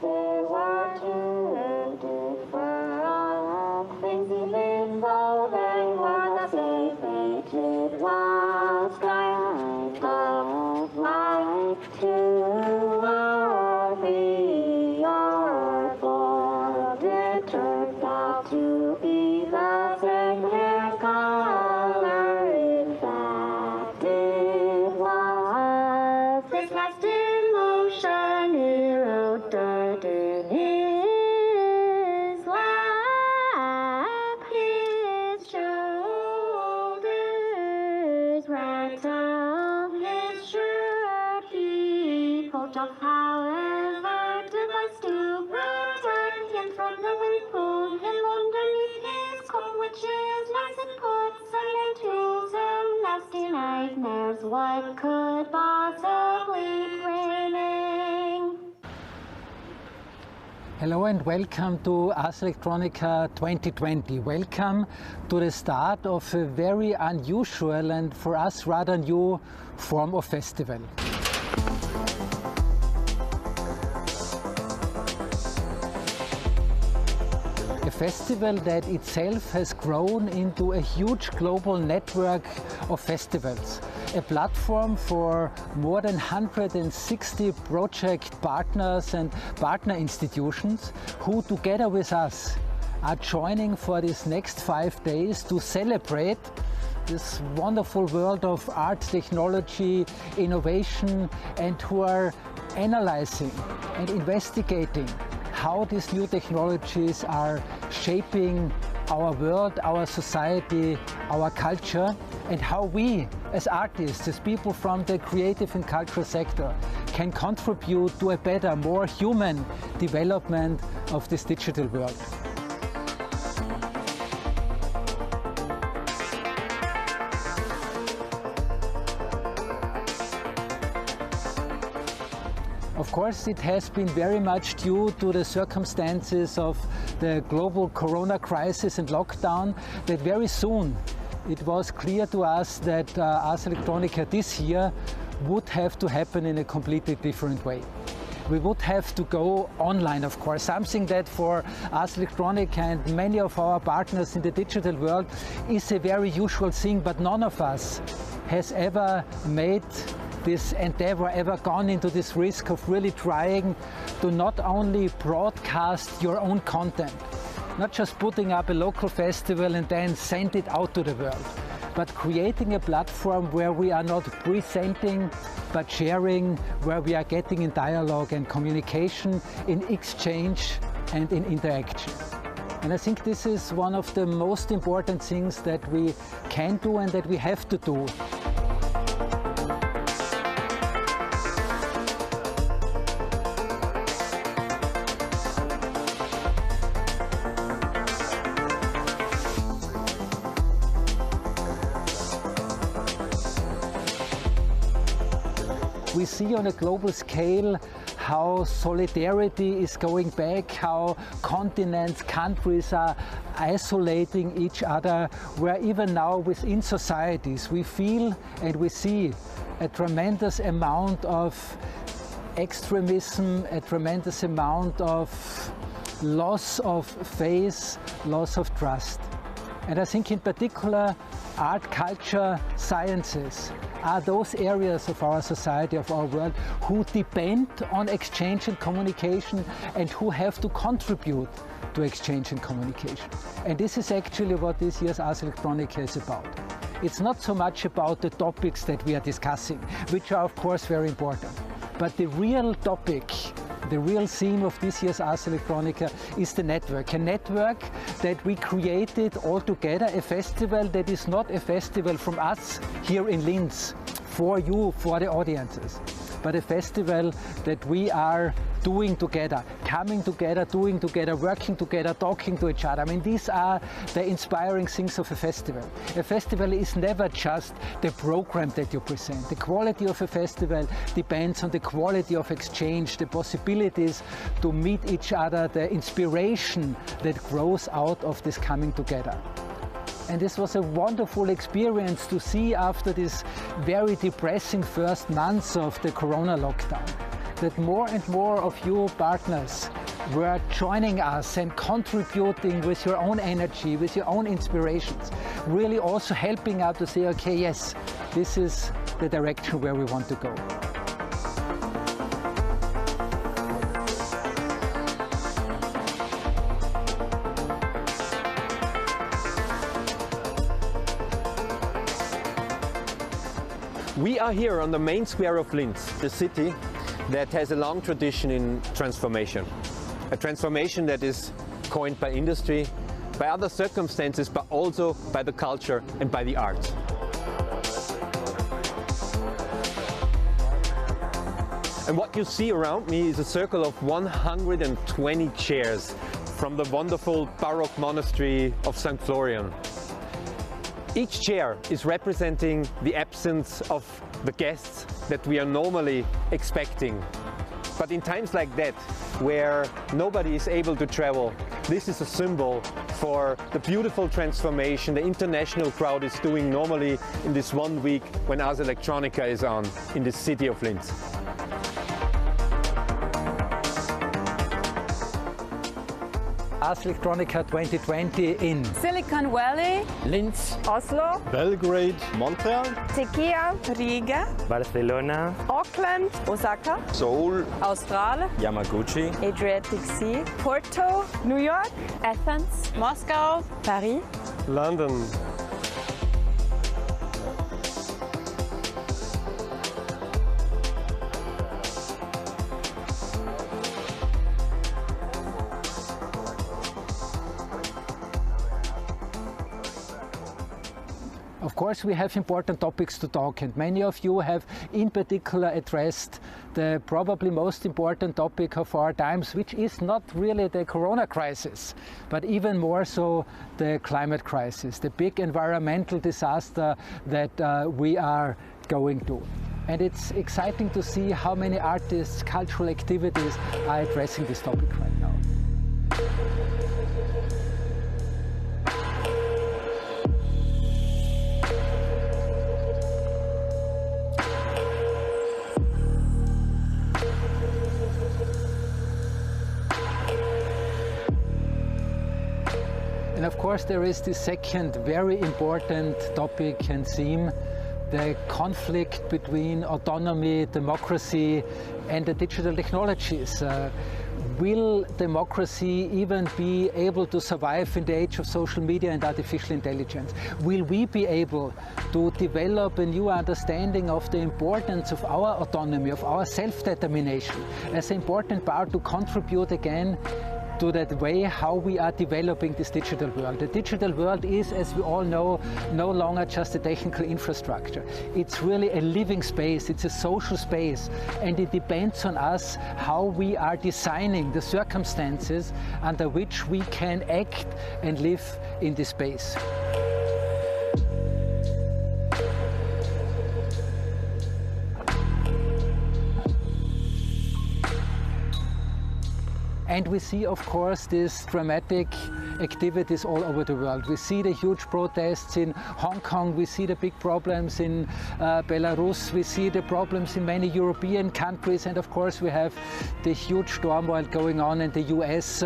There were two different things involved, and one fated was kind of like two or three or four. It turned out to be the same hair color. In fact, it was this last emotion he wrote dirt in his lap, his shoulders, right up his shirt. He pulled off, however, device to protect him from the wind, pulled him underneath his coat, which is nice and puts him into some nasty nightmares. What could possibly be raining? Hello and welcome to Ars Electronica 2020. Welcome to the start of a very unusual and for us rather new form of festival. A festival that itself has grown into a huge global network of festivals. A platform for more than 160 project partners and partner institutions who together with us are joining for these next 5 days to celebrate this wonderful world of art, technology, innovation, and who are analyzing and investigating how these new technologies are shaping our world, our society, our culture, and how we as artists, as people from the creative and cultural sector, can contribute to a better, more human development of this digital world. Of course, it has been very much due to the circumstances of the global corona crisis and lockdown that very soon it was clear to us that Ars Electronica this year would have to happen in a completely different way. We would have to go online, of course, something that for Ars Electronica and many of our partners in the digital world is a very usual thing, but none of us has ever made this endeavor, ever gone into this risk of really trying to not only broadcast your own content, not just putting up a local festival and then send it out to the world, but creating a platform where we are not presenting but sharing, where we are getting in dialogue and communication, in exchange and in interaction. And I think this is one of the most important things that we can do and that we have to do. see on a global scale how solidarity is going back, how continents, countries are isolating each other, where even now within societies we feel and we see a tremendous amount of extremism, a tremendous amount of loss of faith, loss of trust. And I think in particular art, culture, sciences are those areas of our society, of our world, who depend on exchange and communication and who have to contribute to exchange and communication. And this is actually what this year's Ars Electronica is about. It's not so much about the topics that we are discussing, which are of course very important, but the real topic, the real theme of this year's Ars Electronica is the network. A network that we created all together, a festival that is not a festival from us here in Linz, for you, for the audiences, but a festival that we are doing together, coming together, doing together, working together, talking to each other. I mean, these are the inspiring things of a festival. A festival is never just the program that you present. The quality of a festival depends on the quality of exchange, the possibilities to meet each other, the inspiration that grows out of this coming together. And this was a wonderful experience to see after this very depressing first months of the Corona lockdown, that more and more of you partners were joining us and contributing with your own energy, with your own inspirations, really also helping out to say, okay, yes, this is the direction where we want to go. We are here on the main square of Linz, the city that has a long tradition in transformation. A transformation that is coined by industry, by other circumstances, but also by the culture and by the arts. And what you see around me is a circle of 120 chairs from the wonderful Baroque monastery of St. Florian. Each chair is representing the absence of the guests that we are normally expecting. But in times like that, where nobody is able to travel, this is a symbol for the beautiful transformation the international crowd is doing normally in this 1 week when Ars Electronica is on in the city of Linz. Ars Electronica 2020 in Silicon Valley, Linz, Oslo, Belgrade, Montreal, Tequila, Riga, Barcelona, Auckland, Osaka, Seoul, Australia, Yamaguchi, Adriatic Sea, Porto, New York, Athens, Moscow, Paris, London. Of course, we have important topics to talk, and many of you have in particular addressed the probably most important topic of our times, which is not really the Corona crisis, but even more so the climate crisis, the big environmental disaster that we are going to. And it's exciting to see how many artists, cultural activities are addressing this topic right now. And of course there is the second very important topic and theme, the conflict between autonomy, democracy and the digital technologies. Will democracy even be able to survive in the age of social media and artificial intelligence? Will we be able to develop a new understanding of the importance of our autonomy, of our self-determination as an important part to contribute again to that way how we are developing this digital world. The digital world is, as we all know, no longer just a technical infrastructure. It's really a living space, it's a social space, and it depends on us how we are designing the circumstances under which we can act and live in this space. And we see, of course, these dramatic activities all over the world. We see the huge protests in Hong Kong, we see the big problems in Belarus, we see the problems in many European countries, and of course we have the huge turmoil going on in the US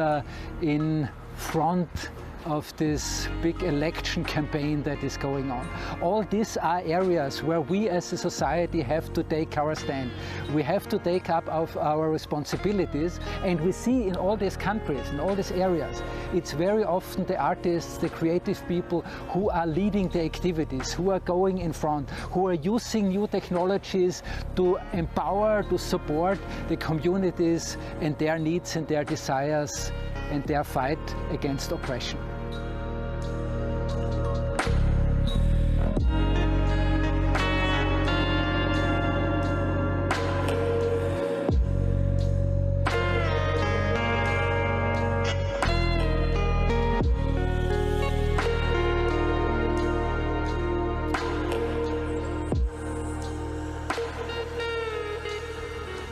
in front of this big election campaign that is going on. All these are areas where we as a society have to take our stand. We have to take up our responsibilities, and we see in all these countries, in all these areas, it's very often the artists, the creative people who are leading the activities, who are going in front, who are using new technologies to empower, to support the communities and their needs and their desires and their fight against oppression.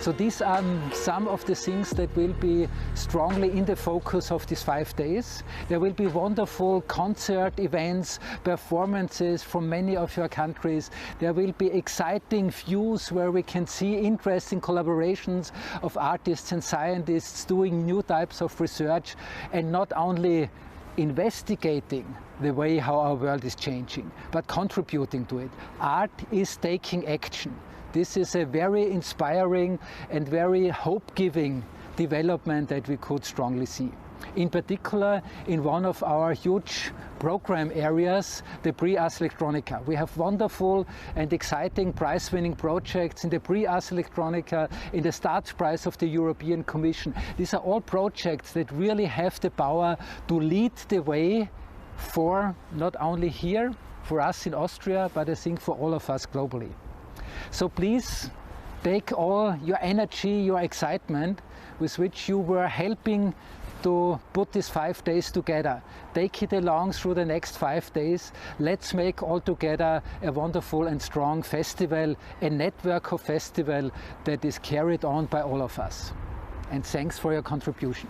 So these are some of the things that will be strongly in the focus of these 5 days. There will be wonderful concert events, performances from many of your countries. There will be exciting views where we can see interesting collaborations of artists and scientists doing new types of research, and not only investigating the way how our world is changing, but contributing to it. Art is taking action. This is a very inspiring and very hope-giving development that we could strongly see. In particular, in one of our huge program areas, the Ars Electronica. We have wonderful and exciting prize-winning projects in the Ars Electronica, in the STRATS prize of the European Commission. These are all projects that really have the power to lead the way for not only here, for us in Austria, but I think for all of us globally. So please take all your energy, your excitement with which you were helping to put these 5 days together. Take it along through the next 5 days. Let's make all together a wonderful and strong festival, a network of festival that is carried on by all of us. And thanks for your contribution.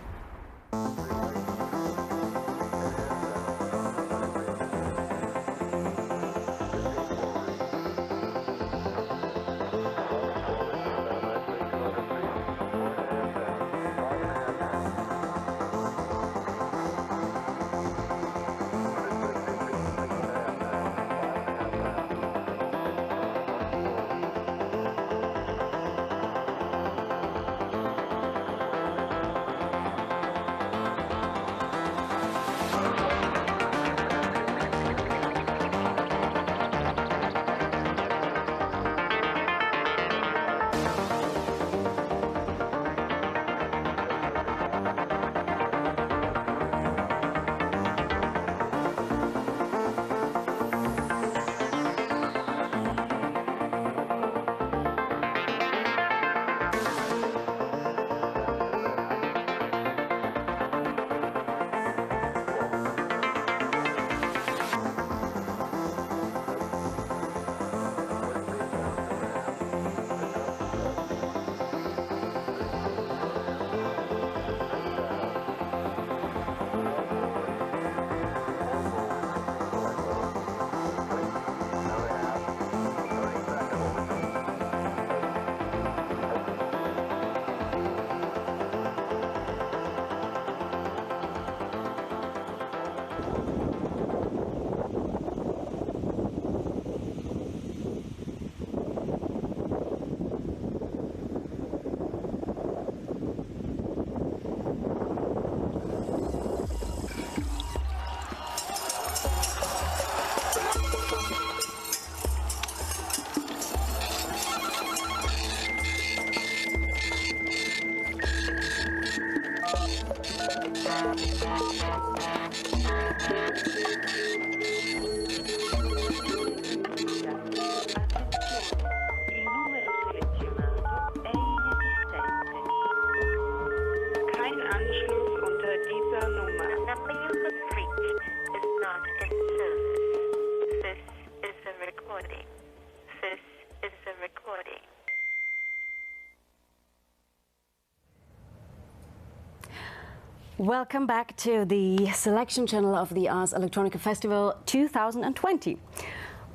Welcome back to the selection channel of the Ars Electronica Festival 2020.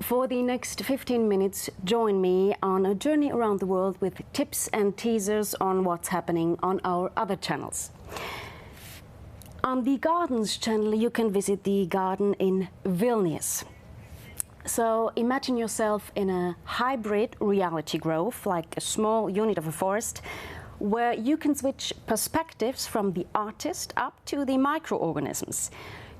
For the next 15 minutes, join me on a journey around the world with tips and teasers on what's happening on our other channels. On the Gardens channel, you can visit the garden in Vilnius. So imagine yourself in a hybrid reality grove, like a small unit of a forest, where you can switch perspectives from the artist up to the microorganisms.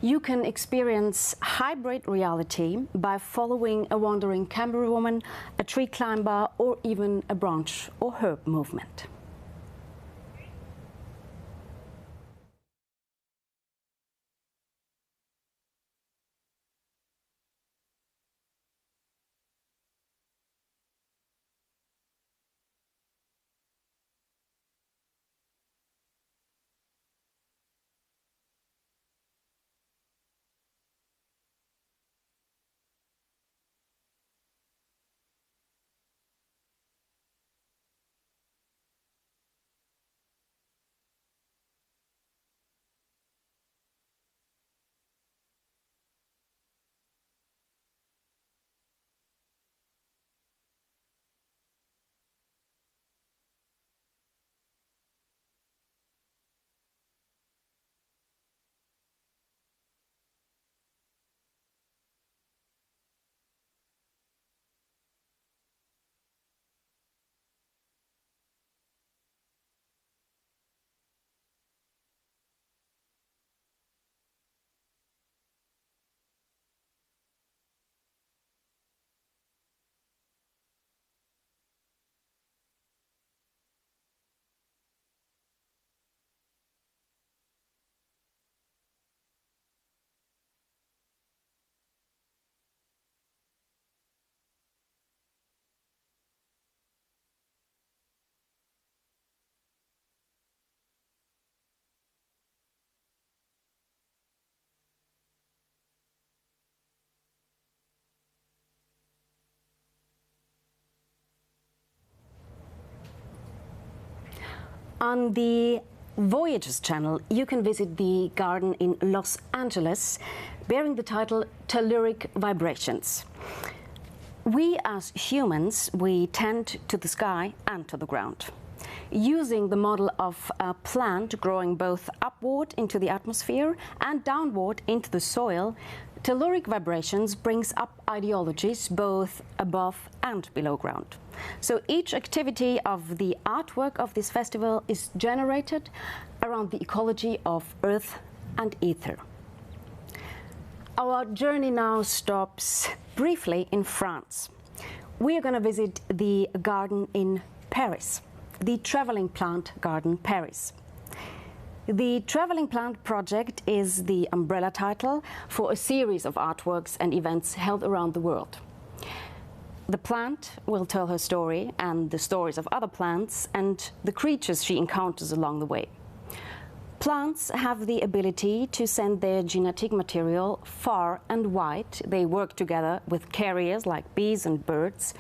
You can experience hybrid reality by following a wandering camera woman, a tree climber, or even a branch or herb movement. On the Voyages channel, you can visit the garden in Los Angeles, bearing the title Telluric Vibrations. We as humans, we tend to the sky and to the ground. Using the model of a plant growing both upward into the atmosphere and downward into the soil, Telluric Vibrations brings up ideologies both above and below ground. So each activity of the artwork of this festival is generated around the ecology of earth and ether. Our journey now stops briefly in France. We are going to visit the garden in Paris, the Traveling Plant Garden Paris. The Traveling Plant Project is the umbrella title for a series of artworks and events held around the world. The plant will tell her story and the stories of other plants and the creatures she encounters along the way. Plants have the ability to send their genetic material far and wide. They work together with carriers like bees and birds,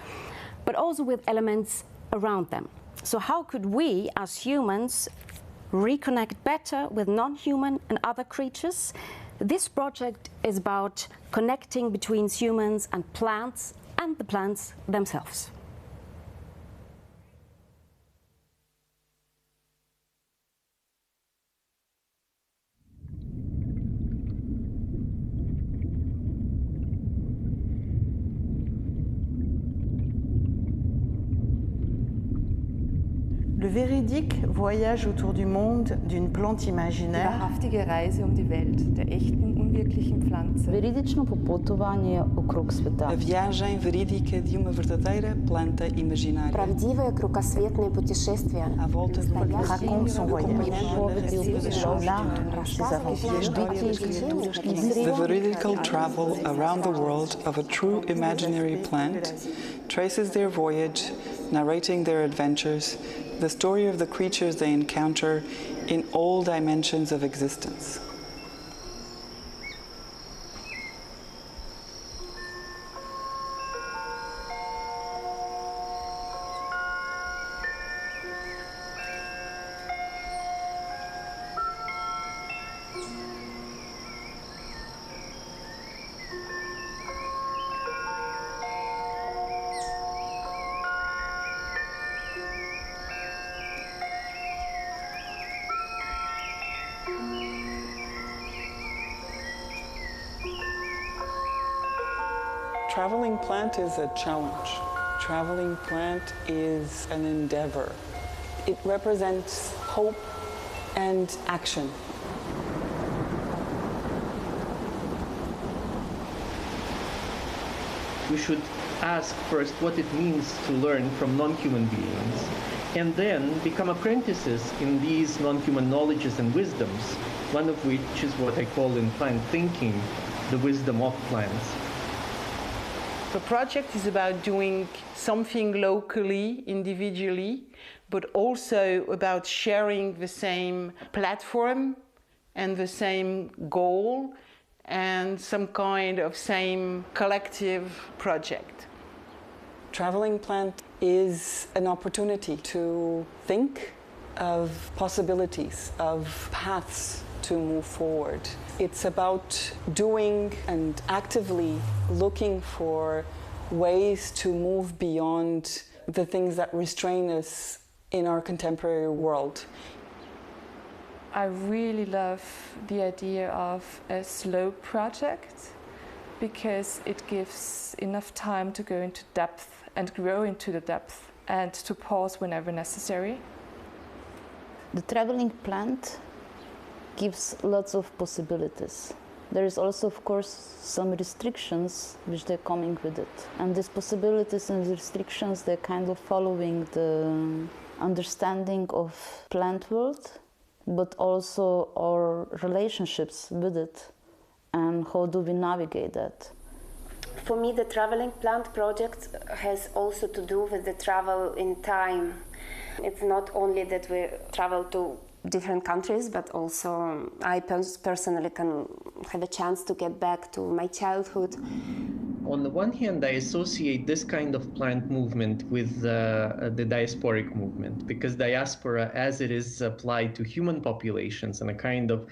but also with elements around them. So how could we, as humans, reconnect better with non-human and other creatures? This project is about connecting between humans and the plants themselves. Le véridique voyage autour du monde d'une plante imaginaire. Wahrhaftige Reise die Welt der echten, unwirklichen Pflanze. Veridično popotovanje okrog sveta. A viagem verídica de uma verdadeira planta imaginária. Правдивое кругосветное путешествие. A volta do Raconte son voyage. The veridical travel around the world of a true imaginary plant traces their voyage, narrating their adventures, the story of the creatures they encounter in all dimensions of existence. Traveling plant is a challenge. Traveling plant is an endeavor. It represents hope and action. We should ask first what it means to learn from non-human beings, and then become apprentices in these non-human knowledges and wisdoms, one of which is what I call in plant thinking, the wisdom of plants. The project is about doing something locally, individually, but also about sharing the same platform and the same goal and some kind of same collective project. Traveling plant is an opportunity to think of possibilities, of paths to move forward. It's about doing and actively looking for ways to move beyond the things that restrain us in our contemporary world. I really love the idea of a slow project because it gives enough time to go into depth and grow into the depth and to pause whenever necessary. The traveling plant gives lots of possibilities. There is also, of course, some restrictions which they're coming with it. And these possibilities and restrictions, they're kind of following the understanding of plant world, but also our relationships with it and how do we navigate that. For me, the traveling plant project has also to do with the travel in time. It's not only that we travel to different countries, but also I personally can have a chance to get back to my childhood. On the one hand, I associate this kind of plant movement with the diasporic movement, because diaspora, as it is applied to human populations and a kind of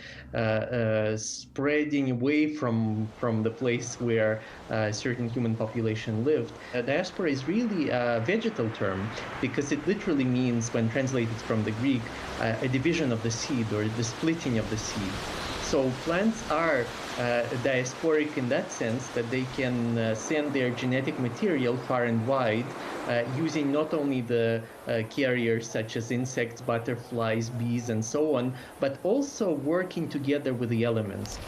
spreading away from the place where a certain human population lived, diaspora is really a vegetal term, because it literally means, when translated from the Greek, a division of the seed or the splitting of the seed. So plants are diasporic in that sense that they can send their genetic material far and wide using not only the carriers such as insects, butterflies, bees, and so on, but also working together with the elements.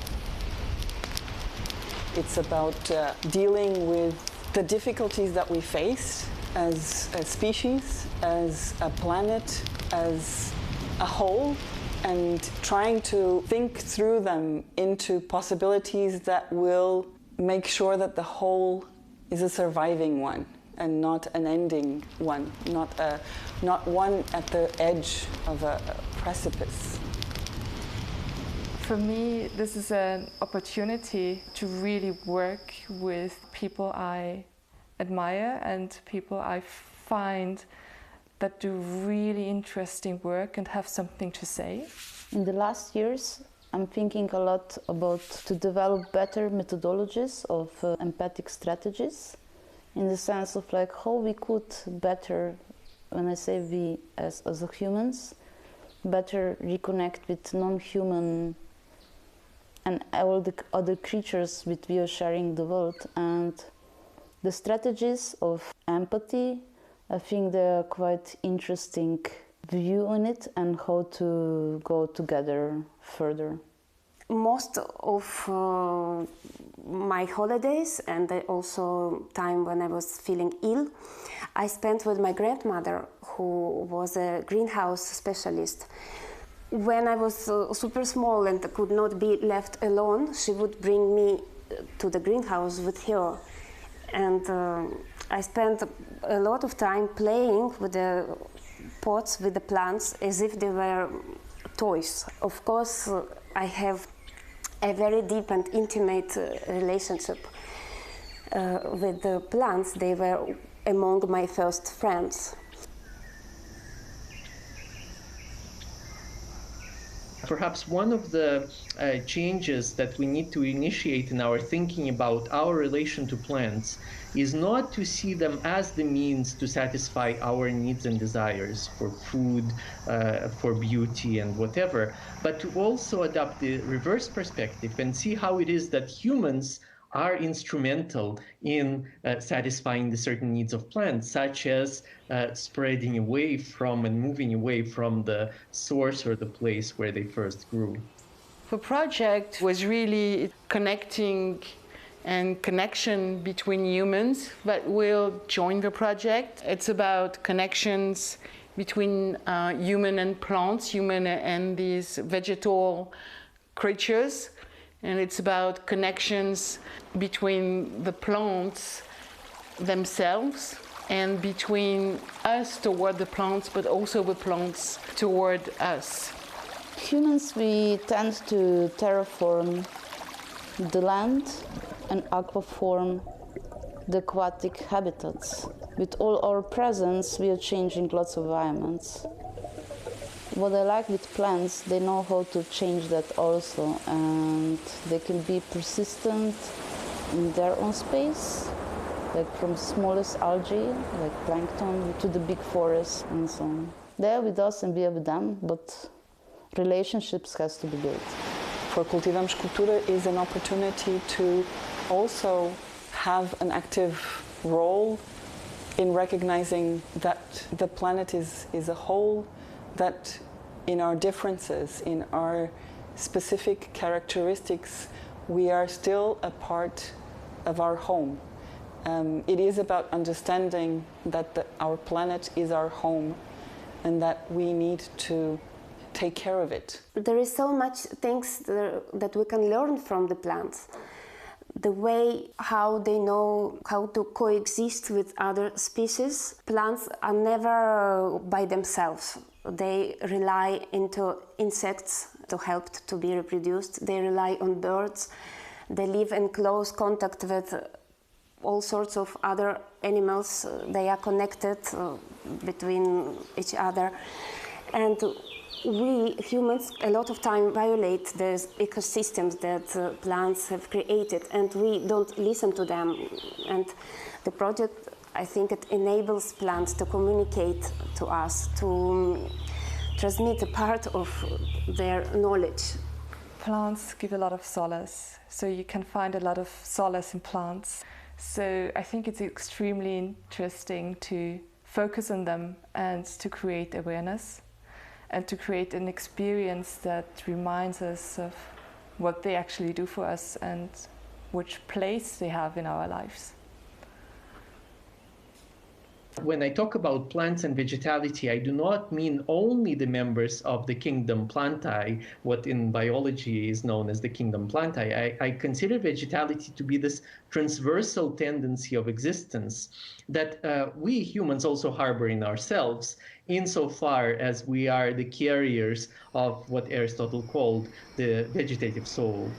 It's about dealing with the difficulties that we face as a species, as a planet, as a whole, and trying to think through them into possibilities that will make sure that the whole is a surviving one and not an ending one, not one at the edge of a precipice. For me, this is an opportunity to really work with people I admire and people I find that do really interesting work and have something to say. In the last years, I'm thinking a lot about to develop better methodologies of empathic strategies, in the sense of like how we could better, when I say we as humans, better reconnect with non-human and all the other creatures with we are sharing the world. And the strategies of empathy, I think they're quite interesting view on it and how to go together further. Most of my holidays and also time when I was feeling ill, I spent with my grandmother, who was a greenhouse specialist. When I was super small and could not be left alone, she would bring me to the greenhouse with her. And I spent a lot of time playing with the pots, with the plants, as if they were toys. Of course, I have a very deep and intimate relationship with the plants. They were among my first friends. Perhaps one of the changes that we need to initiate in our thinking about our relation to plants is not to see them as the means to satisfy our needs and desires for food, for beauty and whatever, but to also adopt the reverse perspective and see how it is that humans are instrumental in satisfying the certain needs of plants, such as spreading away from and moving away from the source or the place where they first grew. The project was really connecting and connection between humans that will join the project. It's about connections between human and plants, human and these vegetal creatures. And it's about connections between the plants themselves and between us toward the plants, but also the plants toward us. Humans, we tend to terraform the land and aquaform the aquatic habitats. With all our presence, we are changing lots of environments. What I like with plants, they know how to change that also, and they can be persistent in their own space, like from smallest algae, like plankton, to the big forests and so on. They are with us and we are with them, but relationships has to be built. For Cultivamos Cultura is an opportunity to also have an active role in recognizing that the planet is a whole, that in our differences, in our specific characteristics, we are still a part of our home. It is about understanding that our planet is our home and that we need to take care of it. There is so much things that we can learn from the plants. The way how they know how to coexist with other species. Plants are never by themselves. They rely into insects to help to be reproduced. They rely on birds. They live in close contact with all sorts of other animals. They are connected between each other. And we humans a lot of time violate the ecosystems that plants have created, and we don't listen to them. And the project, I think, it enables plants to communicate to us, to transmit a part of their knowledge. Plants give a lot of solace, so you can find a lot of solace in plants. So I think it's extremely interesting to focus on them and to create awareness and to create an experience that reminds us of what they actually do for us and which place they have in our lives. When I talk about plants and vegetality, I do not mean only the members of the kingdom Plantae, what in biology is known as the kingdom Plantae. I consider vegetality to be this transversal tendency of existence that we humans also harbor in ourselves, insofar as we are the carriers of what Aristotle called the vegetative soul,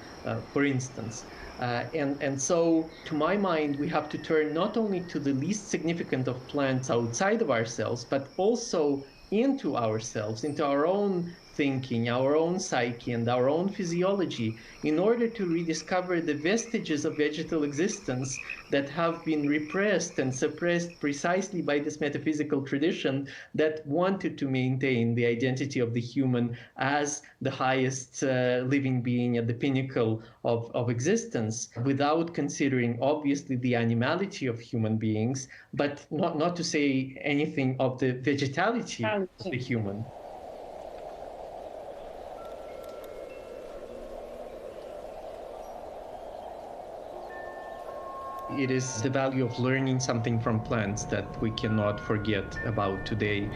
for instance. And so, to my mind, we have to turn not only to the least significant of plants outside of ourselves, but also into ourselves, into our own thinking, our own psyche, and our own physiology, in order to rediscover the vestiges of vegetal existence that have been repressed and suppressed precisely by this metaphysical tradition that wanted to maintain the identity of the human as the highest living being at the pinnacle of existence, without considering, obviously, the animality of human beings, but not to say anything of the vegetality of the human. It is the value of learning something from plants that we cannot forget about today.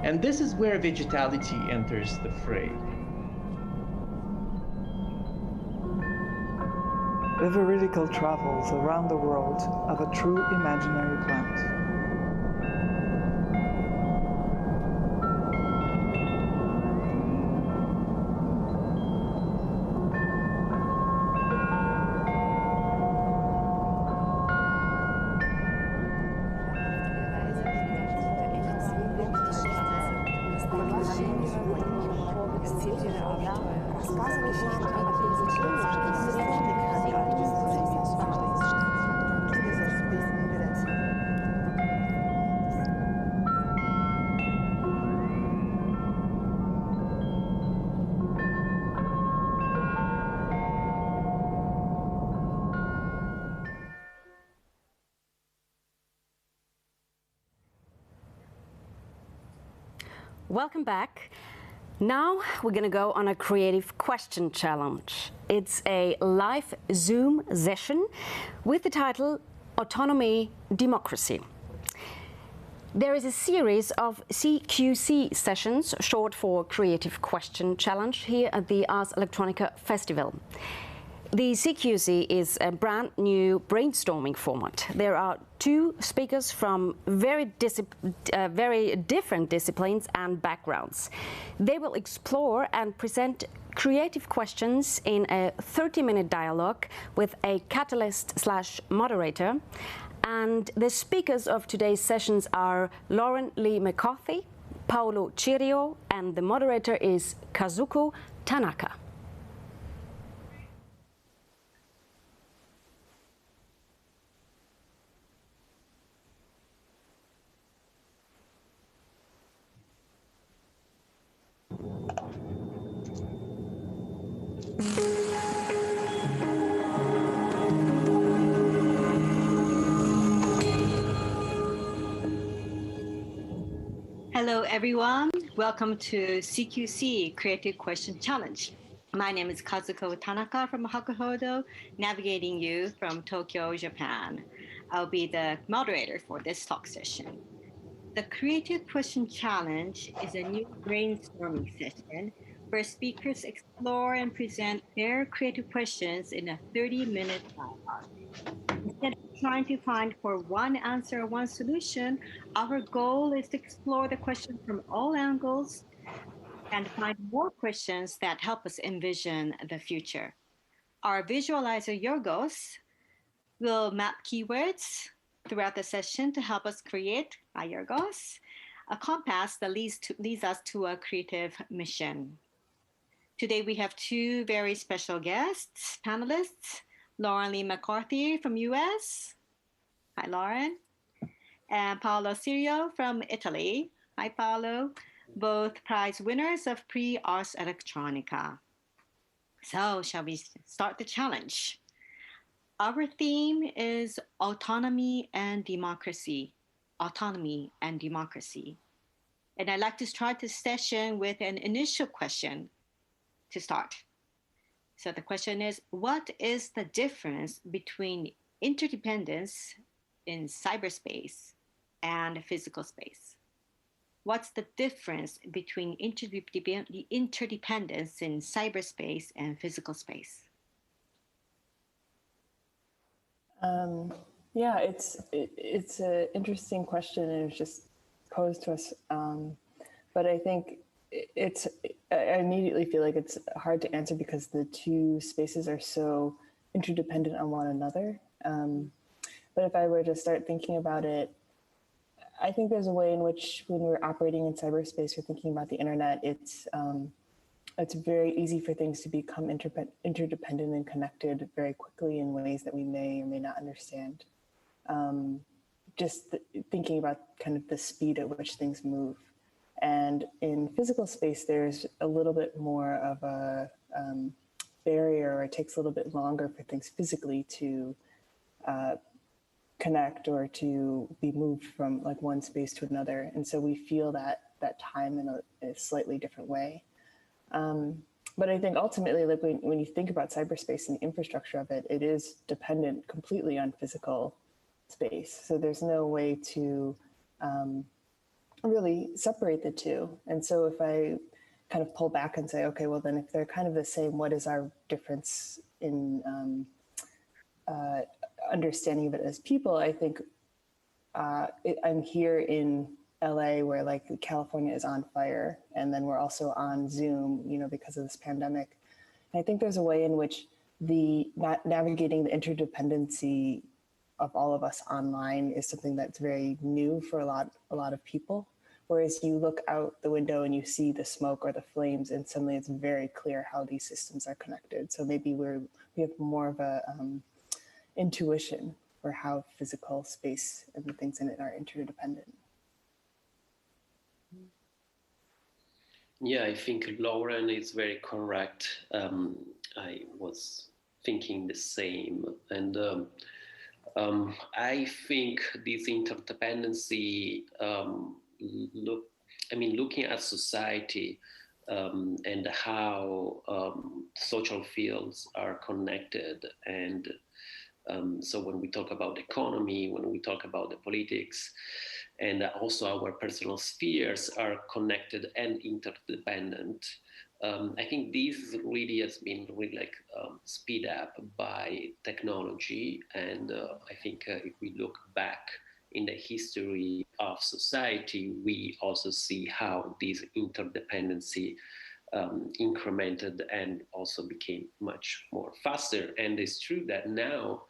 And this is where vegetality enters the fray. The veridical travels around the world of a true imaginary plant. Welcome back. Now we're going to go on a creative question challenge. It's a live Zoom session with the title Autonomy Democracy. There is a series of CQC sessions, short for Creative Question Challenge, here at the Ars Electronica Festival. The CQC is a brand new brainstorming format. There are two speakers from very different disciplines and backgrounds. They will explore and present creative questions in a 30-minute dialogue with a catalyst/moderator. And the speakers of today's sessions are Lauren Lee McCarthy, Paolo Cirio, and the moderator is Kazuko Tanaka. Hello, everyone. Welcome to CQC Creative Question Challenge. My name is Kazuko Tanaka from Hakuhodo, navigating you from Tokyo, Japan. I'll be the moderator for this talk session. The Creative Question Challenge is a new brainstorming session where speakers explore and present their creative questions in a 30-minute dialogue. Instead of trying to find for one answer or one solution, our goal is to explore the question from all angles and find more questions that help us envision the future. Our visualizer Yorgos will map keywords throughout the session to help us create, Yorgos, a compass that leads us to a creative mission. Today we have two very special guests, panelists, Lauren Lee McCarthy from US. Hi, Lauren. And Paolo Cirio from Italy. Hi, Paolo. Both prize winners of Ars Electronica. So shall we start the challenge? Our theme is autonomy and democracy. Autonomy and democracy. And I'd like to start this session with an initial question to start. So the question is, what is the difference between interdependence in cyberspace and physical space? What's the difference between interdependence in cyberspace and physical space? Yeah, it's an interesting question, and it's just posed to us. But I think I immediately feel like it's hard to answer because the two spaces are so interdependent on one another. But if I were to start thinking about it, I think there's a way in which when we're operating in cyberspace or thinking about the internet, it's very easy for things to become interdependent and connected very quickly in ways that we may or may not understand. Thinking about kind of the speed at which things move. And in physical space, there's a little bit more of a barrier, or it takes a little bit longer for things physically to connect or to be moved from like one space to another. And so we feel that time in a slightly different way. But I think ultimately, like when you think about cyberspace and the infrastructure of it, it is dependent completely on physical space. So there's no way to really separate the two. And so if I kind of pull back and say, okay, well then if they're kind of the same, what is our difference in understanding of it as people? I think I'm here in LA where like California is on fire, and then we're also on Zoom, because of this pandemic. And I think there's a way in which navigating the interdependency of all of us online is something that's very new for a lot of people. Whereas you look out the window and you see the smoke or the flames, and suddenly it's very clear how these systems are connected. So maybe we have more of a intuition for how physical space and the things in it are interdependent. Yeah, I think Lauren is very correct. I was thinking the same. And I think this interdependency looking at society and how social fields are connected. And so when we talk about the economy, when we talk about the politics, and also our personal spheres are connected and interdependent. I think this really has been really speed up by technology. And I think if we look back in the history of society, we also see how this interdependency incremented and also became much more faster. And it's true that now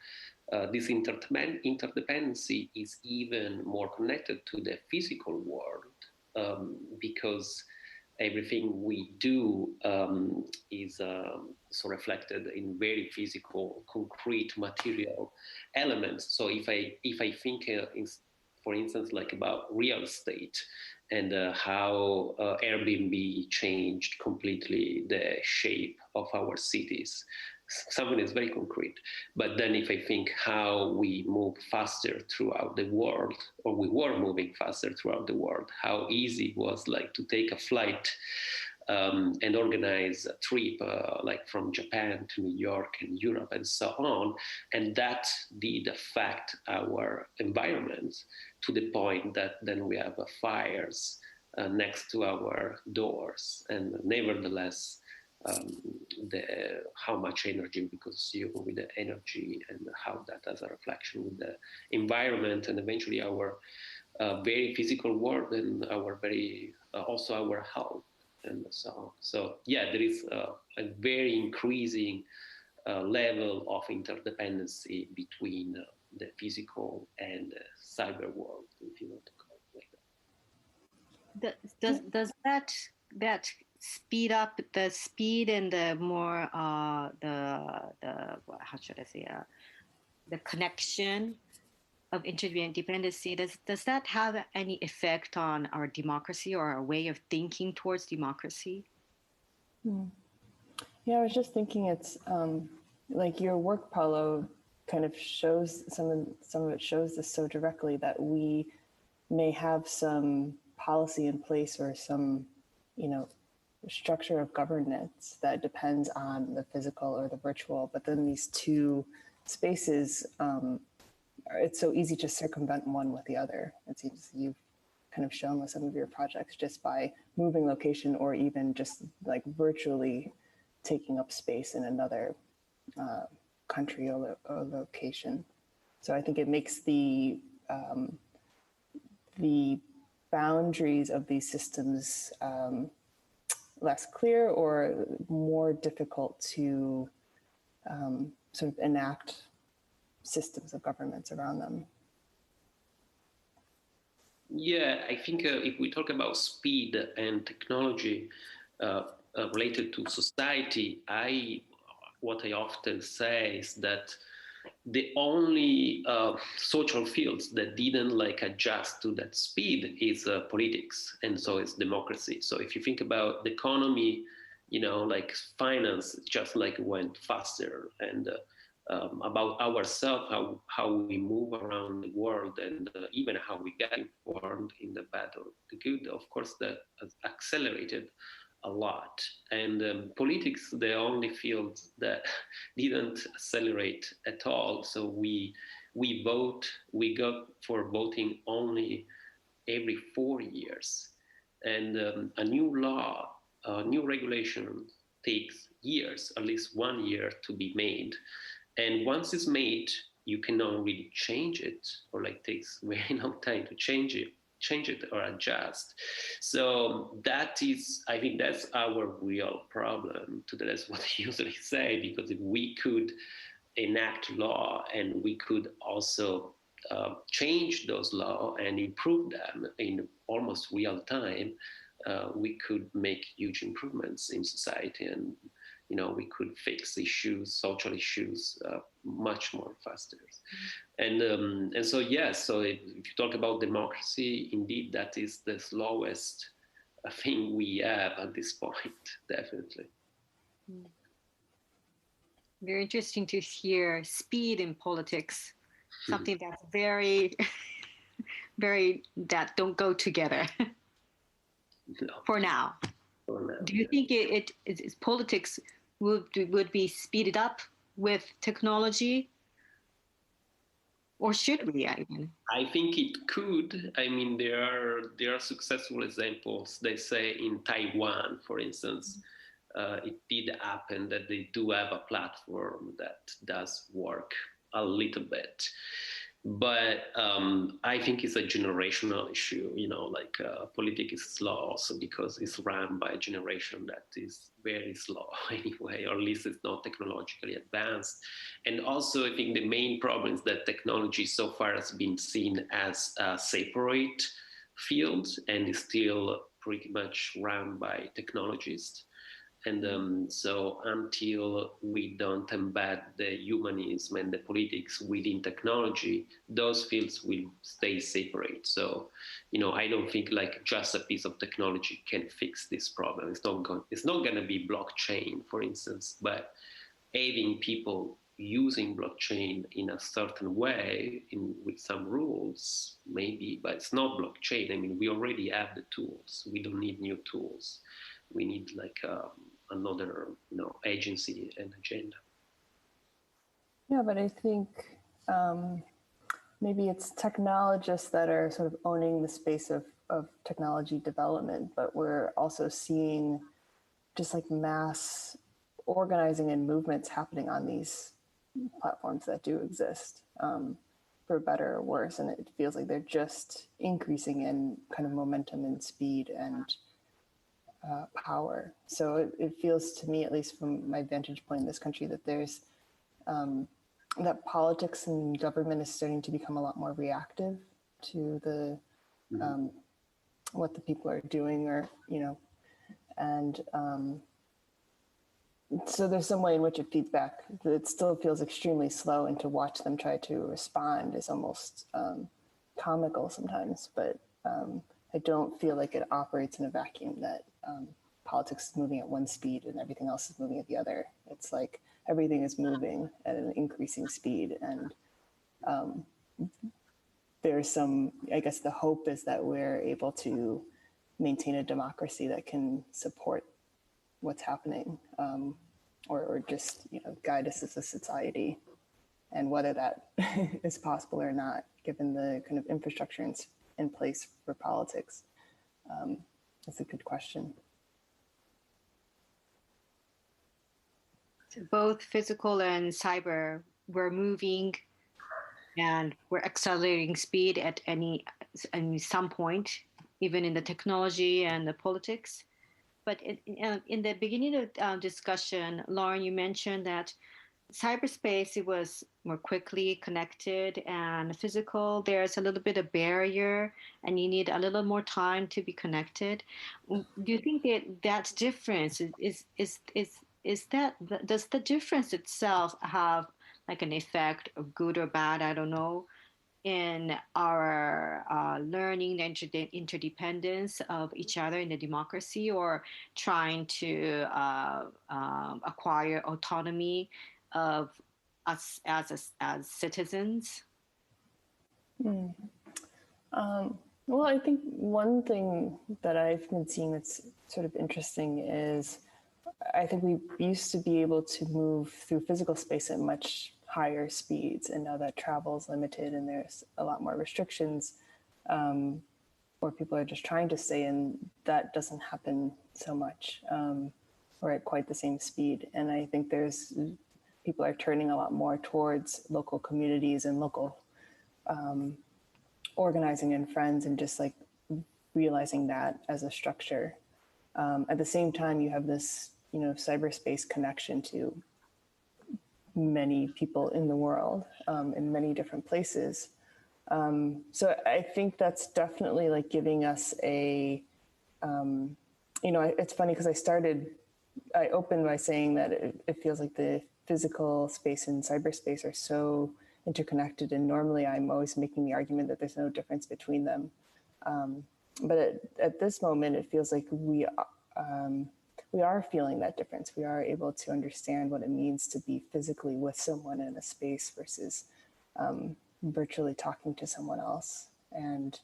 this interdependency is even more connected to the physical world because everything we do is so reflected in very physical, concrete, material elements. So if I think, for instance, like about real estate and how Airbnb changed completely the shape of our cities, something is very concrete. But then if I think how we move faster throughout the world, or we were moving faster throughout the world, how easy it was to take a flight and organize a trip from Japan to New York and Europe and so on. And that did affect our environment to the point that then we have fires next to our doors. And nevertheless, how much energy we consume with the energy and how that has a reflection with the environment and eventually our very physical world and our also our health and so on. So yeah, there is a very increasing level of interdependency between the physical and the cyber world, if you want to call it like that. Does that speed up the speed and the more the how should I say the connection of interdependency? Does that have any effect on our democracy or our way of thinking towards democracy? Yeah, I was just thinking it's like your work, Paulo, kind of shows some of it shows this so directly that we may have some policy in place or some structure of governance that depends on the physical or the virtual, but then these two spaces, it's so easy to circumvent one with the other. It seems you've kind of shown with some of your projects just by moving location or even just virtually taking up space in another country or location. So I think it makes the boundaries of these systems less clear or more difficult to sort of enact systems of governments around them. Yeah, I think if we talk about speed and technology related to society, what I often say is that the only social fields that didn't adjust to that speed is politics, and so is democracy. So if you think about the economy, finance just went faster, and about ourselves, how we move around the world, and even how we get informed in the bad or the good, of course, that has accelerated a lot. And politics, the only field that didn't accelerate at all. So we go for voting only every 4 years. And a new law, a new regulation takes years, at least 1 year to be made. And once it's made, you cannot really change it, or takes very long time to change it or adjust. So that is, I think that's our real problem. That's what I usually say, because if we could enact law and we could also change those laws and improve them in almost real time, we could make huge improvements in society, and we could fix issues, social issues, much more faster. And so yes, so if you talk about democracy, indeed that is the slowest thing we have at this point, definitely. Very interesting to hear speed in politics, something that's very, very, that don't go together. No. For now. For now. Do you think politics would be speeded up with technology? Or should we? I think it could. I mean, there are successful examples. They say in Taiwan, for instance, it did happen that they do have a platform that does work a little bit. But I think it's a generational issue, like politics is slow also because it's run by a generation that is very slow anyway, or at least it's not technologically advanced. And also I think the main problem is that technology so far has been seen as a separate field and is still pretty much run by technologists. And so until we don't embed the humanism and the politics within technology, those fields will stay separate. So, I don't think like just a piece of technology can fix this problem. It's not going to be blockchain, for instance, but having people using blockchain in a certain way with some rules, maybe, but it's not blockchain. I mean, we already have the tools. We don't need new tools. We need like another agency and agenda. Yeah, but I think maybe it's technologists that are sort of owning the space of technology development, but we're also seeing just like mass organizing and movements happening on these platforms that do exist, for better or worse, and it feels like they're just increasing in kind of momentum and speed and power. So it feels to me, at least from my vantage point in this country, that there's that politics and government is starting to become a lot more reactive to the what the people are doing, or and so there's some way in which it feeds back. It still feels extremely slow, and to watch them try to respond is almost comical sometimes, but I don't feel like it operates in a vacuum, that politics is moving at one speed and everything else is moving at the other. It's like everything is moving at an increasing speed, and there's some, I guess the hope is that we're able to maintain a democracy that can support what's happening, or just guide us as a society, and whether that is possible or not, given the kind of infrastructure in place for politics, that's a good question. So both physical and cyber, we're moving and we're accelerating speed at some point, even in the technology and the politics. But in the beginning of discussion, Lauren, you mentioned that cyberspace, it was more quickly connected, and physical, there's a little bit of barrier and you need a little more time to be connected. Do you think that difference is that, does the difference itself have like an effect of good or bad, I don't know, in our learning the interdependence of each other in the democracy, or trying to acquire autonomy of us as citizens? Well, I think one thing that I've been seeing that's sort of interesting is I think we used to be able to move through physical space at much higher speeds, and now that travel is limited and there's a lot more restrictions, or people are just trying to stay in, that doesn't happen so much, or at quite the same speed. And I think people are turning a lot more towards local communities and local organizing and friends, and just like realizing that as a structure. At the same time, you have this, cyberspace connection to many people in the world, in many different places. So I think that's definitely like giving us a, it's funny because I opened by saying that it feels like the physical space and cyberspace are so interconnected, and normally I'm always making the argument that there's no difference between them. But at this moment, it feels like we are feeling that difference. We are able to understand what it means to be physically with someone in a space versus virtually talking to someone else. And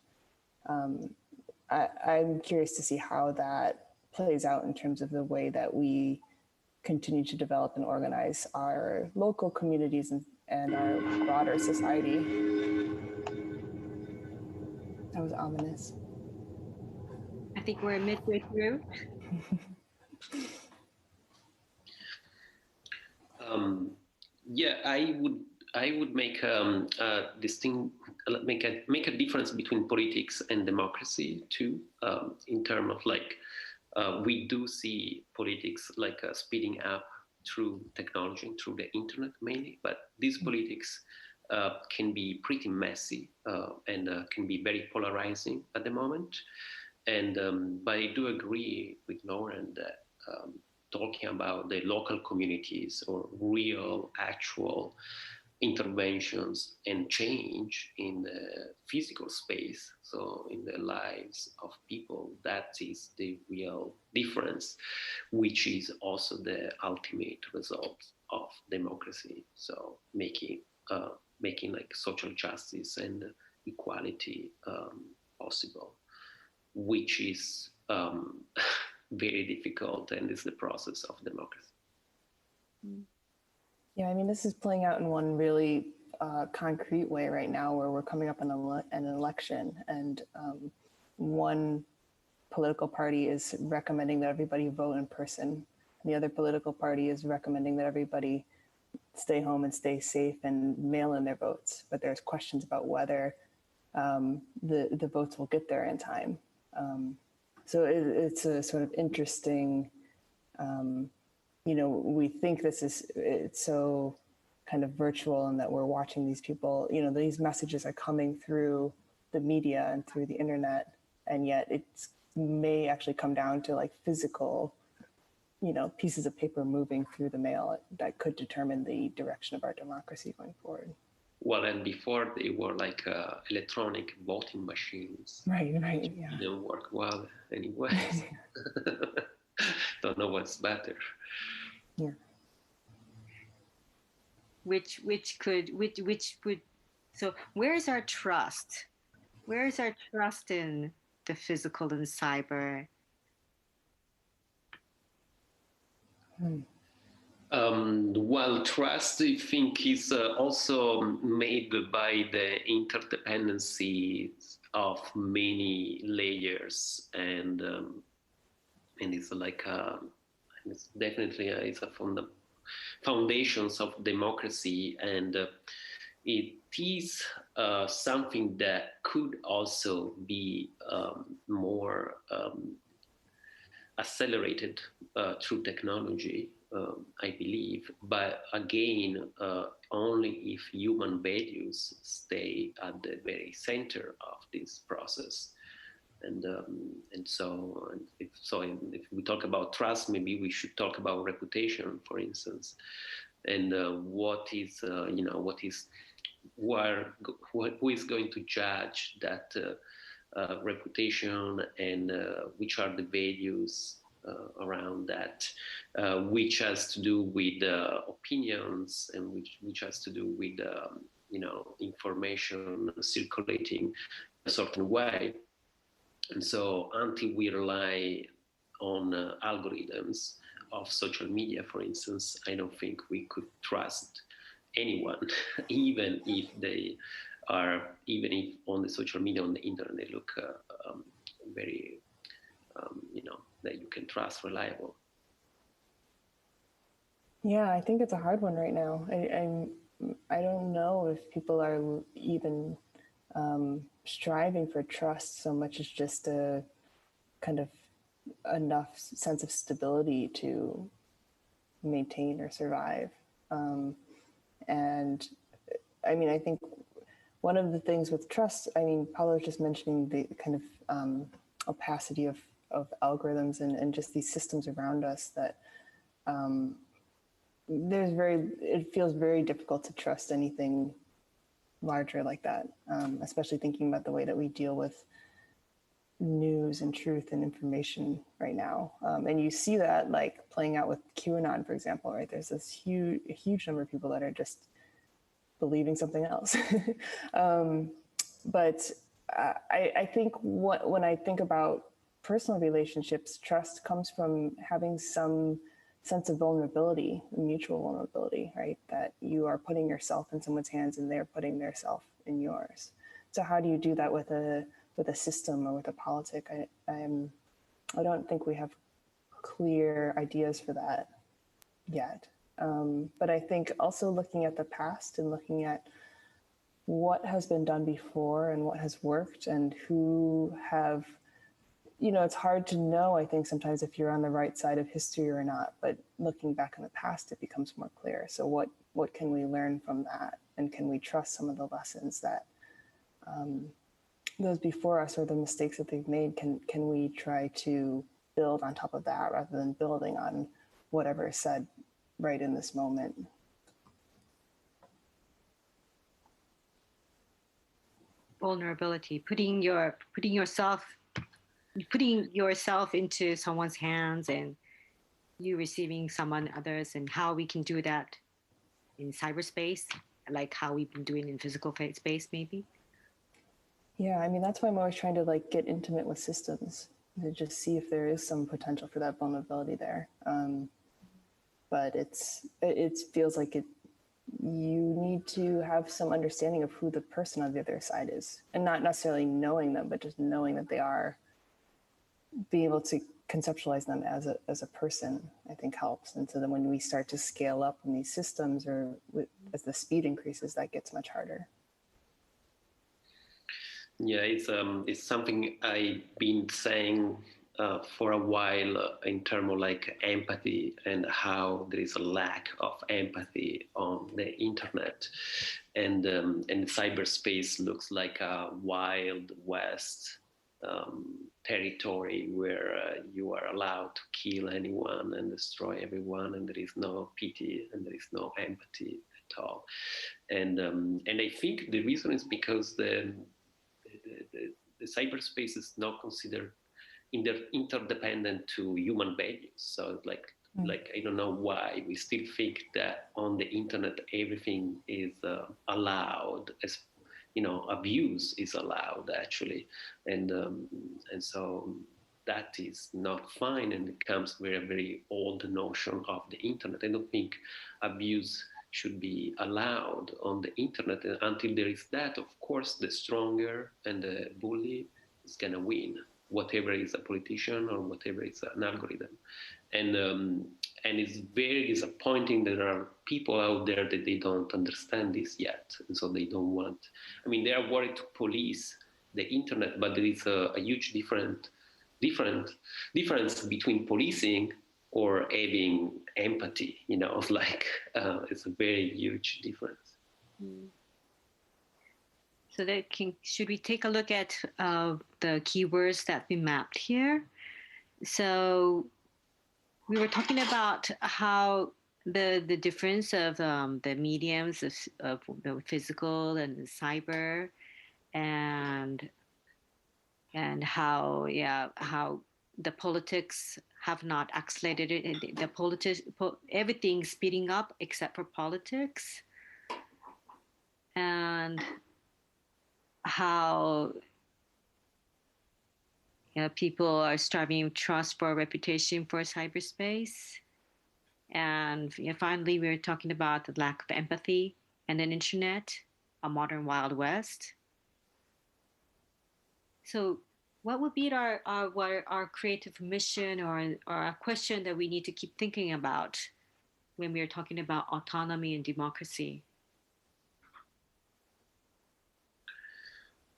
I'm curious to see how that plays out in terms of the way that we continue to develop and organize our local communities and our broader society. That was ominous. I think we're midway through. Yeah, I would make make a difference between politics and democracy too, in terms of like we do see politics like speeding up through technology, through the internet mainly, but these politics can be pretty messy and can be very polarizing at the moment. And but I do agree with Lauren that talking about the local communities or real, actual interventions and change in the physical space, so in the lives of people, that is the real difference, which is also the ultimate result of democracy. So making like social justice and equality possible, which is very difficult, and is the process of democracy. Yeah, I mean, this is playing out in one really concrete way right now, where we're coming up in an election, and one political party is recommending that everybody vote in person, and the other political party is recommending that everybody stay home and stay safe and mail in their votes. But there's questions about whether the votes will get there in time. So it's a sort of interesting, we think it's so kind of virtual, and that we're watching these people, these messages are coming through the media and through the internet, and yet it may actually come down to like physical, pieces of paper moving through the mail that could determine the direction of our democracy going forward. Well, and before they were like electronic voting machines. Right, yeah. They don't work well anyway. Don't know what's better. Yeah. Which would, so where's our trust? Where's our trust in the physical and cyber? Well, trust, I think, is also made by the interdependencies of many layers, and it's like it's definitely it's from the foundations of democracy, and it is something that could also be more accelerated through technology. I believe, but again, only if human values stay at the very center of this process. And so if we talk about trust, maybe we should talk about reputation, for instance, and who is going to judge that reputation, and which are the values around that, which has to do with opinions, and which has to do with information circulating a certain way. And so until we rely on algorithms of social media, for instance, I don't think we could trust anyone, even if on the social media, on the internet, they look very that you can trust, reliable. Yeah, I think it's a hard one right now. I don't know if people are even striving for trust so much as just a kind of enough sense of stability to maintain or survive. And I mean, I think one of the things with trust, I mean, Paolo was just mentioning the kind of opacity of algorithms and just these systems around us, that it feels very difficult to trust anything larger like that, especially thinking about the way that we deal with news and truth and information right now. And you see that like playing out with QAnon, for example, right? There's this huge number of people that are just believing something else. But I think when I think about personal relationships, trust comes from having some sense of vulnerability, mutual vulnerability, right? That you are putting yourself in someone's hands and they're putting their self in yours. So how do you do that with a system or with a politic? I don't think we have clear ideas for that yet. But I think also looking at the past and looking at what has been done before and what has worked and who have, it's hard to know, I think, sometimes if you're on the right side of history or not, but looking back in the past, it becomes more clear. So what can we learn from that? And can we trust some of the lessons that those before us or the mistakes that they've made, can we try to build on top of that rather than building on whatever is said right in this moment? Vulnerability, putting yourself into someone's hands and you receiving someone others, and how we can do that in cyberspace, like how we've been doing in physical space, maybe. Yeah, I mean, that's why I'm always trying to get intimate with systems to just see if there is some potential for that vulnerability there. But it feels like you need to have some understanding of who the person on the other side is, and not necessarily knowing them, but just knowing that they are, being able to conceptualize them as a person, I think helps. And so then when we start to scale up in these systems, or as the speed increases, that gets much harder. Yeah, it's something I've been saying for a while in terms of empathy, and how there is a lack of empathy on the internet, and cyberspace looks like a wild west territory where you are allowed to kill anyone and destroy everyone, and there is no pity and there is no empathy at all. And I think the reason is because the cyberspace is not considered interdependent to human values. So I don't know why we still think that on the internet everything is allowed, as abuse is allowed actually, and so that is not fine, and it comes with a very old notion of the internet. I don't think abuse should be allowed on the internet. And until there is that, of course, the stronger and the bully is gonna win, whatever is a politician or whatever is an algorithm. And it's very disappointing that there are people out there that they don't understand this yet, and so they don't want. I mean, they are worried to police the internet, but there is a huge difference between policing or having empathy. It's a very huge difference. So should we take a look at the keywords that we mapped here? So we were talking about how the difference of the mediums of the physical and the cyber, and how the politics have not accelerated it. Everything's speeding up except for politics, and how people are striving trust for reputation for cyberspace. And finally, we're talking about the lack of empathy and an internet, a modern Wild West. So what would be our creative mission, or a question that we need to keep thinking about when we're talking about autonomy and democracy?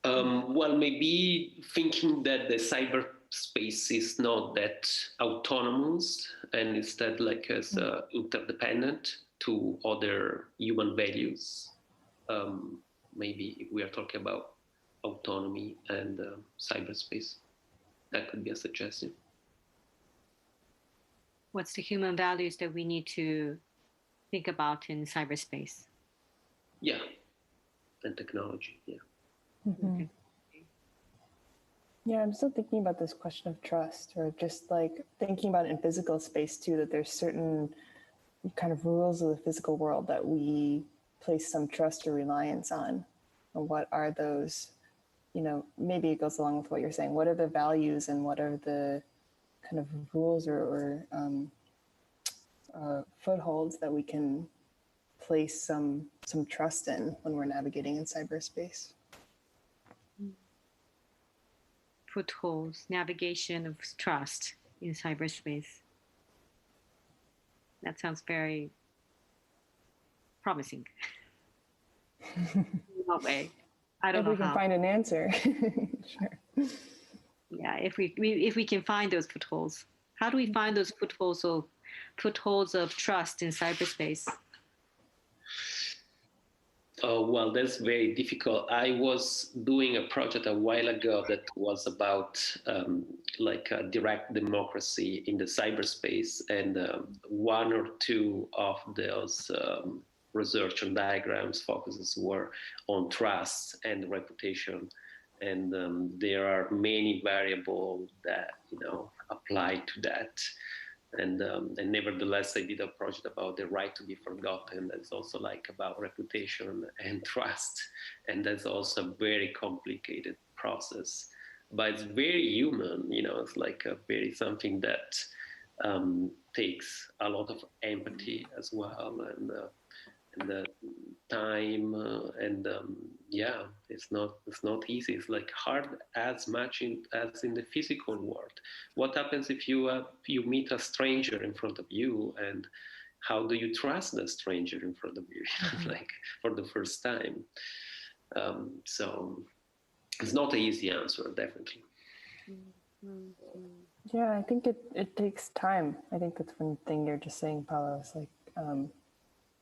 Well, maybe thinking that the cyberspace is not that autonomous, and instead as interdependent to other human values. Maybe if we are talking about autonomy and cyberspace, that could be a suggestion. What's the human values that we need to think about in cyberspace? Yeah, and technology, yeah. Mm-hmm. Yeah, I'm still thinking about this question of trust, or just thinking about it in physical space too, that there's certain kind of rules of the physical world that we place some trust or reliance on. And what are those maybe it goes along with what you're saying. What are the values and what are the kind of rules or footholds that we can place some trust in when we're navigating in cyberspace? Footholds, navigation of trust in cyberspace. That sounds very promising. In what way? I don't know if we can find an answer. Sure. Yeah, if we can find those footholds. How do we find those footholds of trust in cyberspace? Oh, well, that's very difficult. I was doing a project a while ago that was about direct democracy in the cyberspace, and one or two of those research and diagrams focuses were on trust and reputation. And there are many variables that apply to that. And nevertheless, I did a project about the right to be forgotten. That's also about reputation and trust. And that's also a very complicated process. But it's very human, it's something that takes a lot of empathy as well. And the time it's not easy. It's hard as much as in the physical world. What happens if you meet a stranger in front of you, and how do you trust the stranger in front of you for the first time? So it's not an easy answer, definitely. Yeah, I think it takes time. I think that's one thing you're just saying, Paolo, is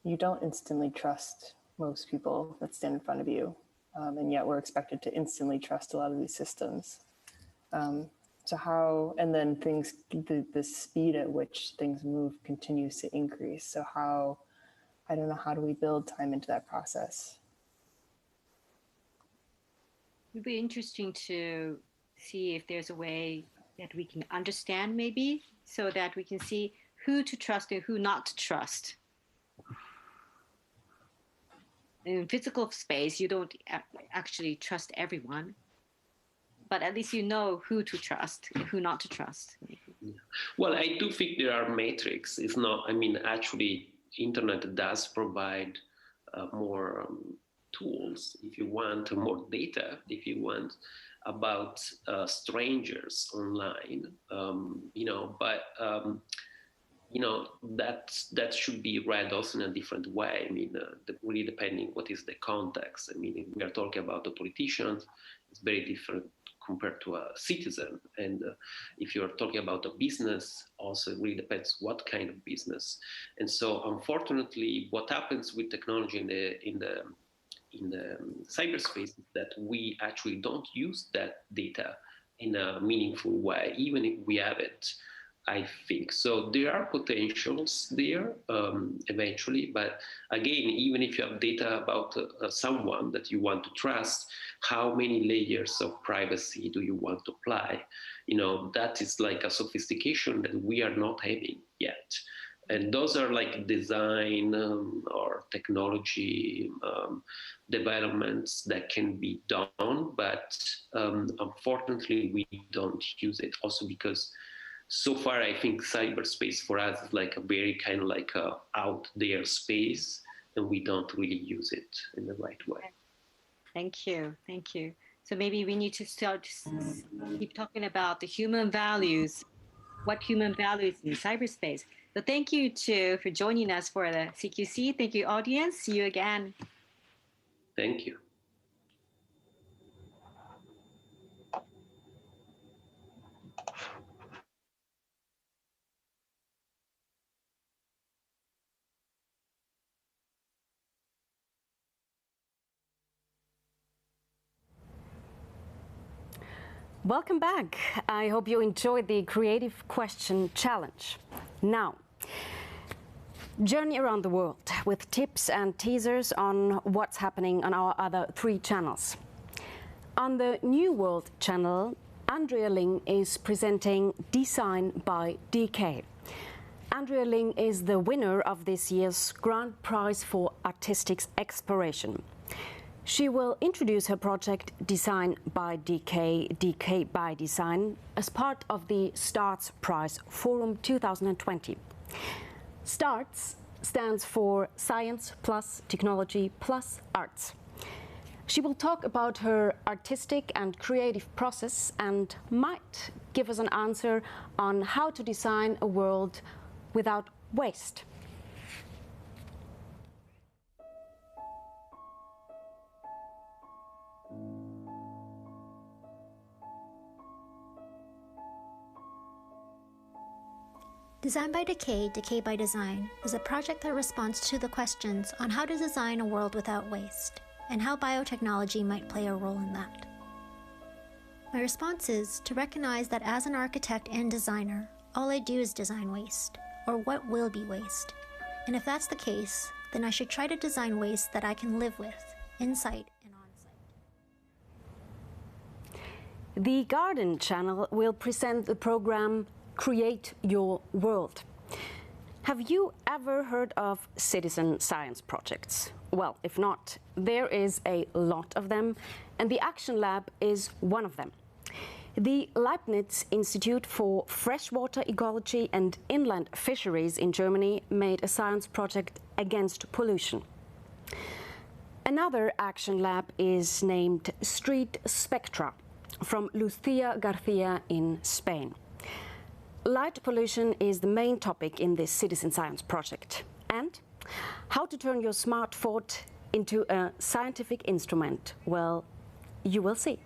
you don't instantly trust most people that stand in front of you. And yet we're expected to instantly trust a lot of these systems. So how, and then things, the speed at which things move continues to increase. So how do we build time into that process? It would be interesting to see if there's a way that we can understand maybe, so that we can see who to trust and who not to trust. In physical space, you don't actually trust everyone, but at least you know who to trust and who not to trust. Well, I do think there are metrics. It's not, actually, internet does provide more tools, if you want, more data, if you want, about strangers online, that should be read also in a different way. Really depending what is the context. If we are talking about the politicians, it's very different compared to a citizen. And if you're talking about a business, also it really depends what kind of business. And so, unfortunately, what happens with technology in the cyberspace is that we actually don't use that data in a meaningful way, even if we have it. I think so. There are potentials there eventually, but again, even if you have data about someone that you want to trust, how many layers of privacy do you want to apply? That is a sophistication that we are not having yet. And those are design or technology developments that can be done, but unfortunately we don't use it. Also because so far, I think cyberspace for us is a very kind of a out there space, and we don't really use it in the right way. Thank you. So maybe we need to start keep talking about the human values, what human values in cyberspace. So thank you for joining us for the CQC. Thank you, audience. See you again. Thank you. Welcome back. I hope you enjoyed the Creative Question Challenge. Now, journey around the world with tips and teasers on what's happening on our other 3 channels. On the New World channel, Andrea Ling is presenting Design by DK. Andrea Ling is the winner of this year's Grand Prize for Artistic Exploration. She will introduce her project Design by Decay, Decay by Design as part of the STRATS Prize Forum 2020. STRATS stands for Science plus Technology plus Arts. She will talk about her artistic and creative process and might give us an answer on how to design a world without waste. Design by Decay, Decay by Design is a project that responds to the questions on how to design a world without waste and how biotechnology might play a role in that. My response is to recognize that as an architect and designer, all I do is design waste, or what will be waste. And if that's the case, then I should try to design waste that I can live with, in-site and on-site. The Garden channel will present the program Create Your World. Have you ever heard of citizen science projects? Well, if not, there is a lot of them, and the Action Lab is one of them. The Leibniz Institute for Freshwater Ecology and Inland Fisheries in Germany made a science project against pollution. Another Action Lab is named Street Spectra from Lucia Garcia in Spain. Light pollution is the main topic in this citizen science project, and how to turn your smartphone into a scientific instrument, well, you will see.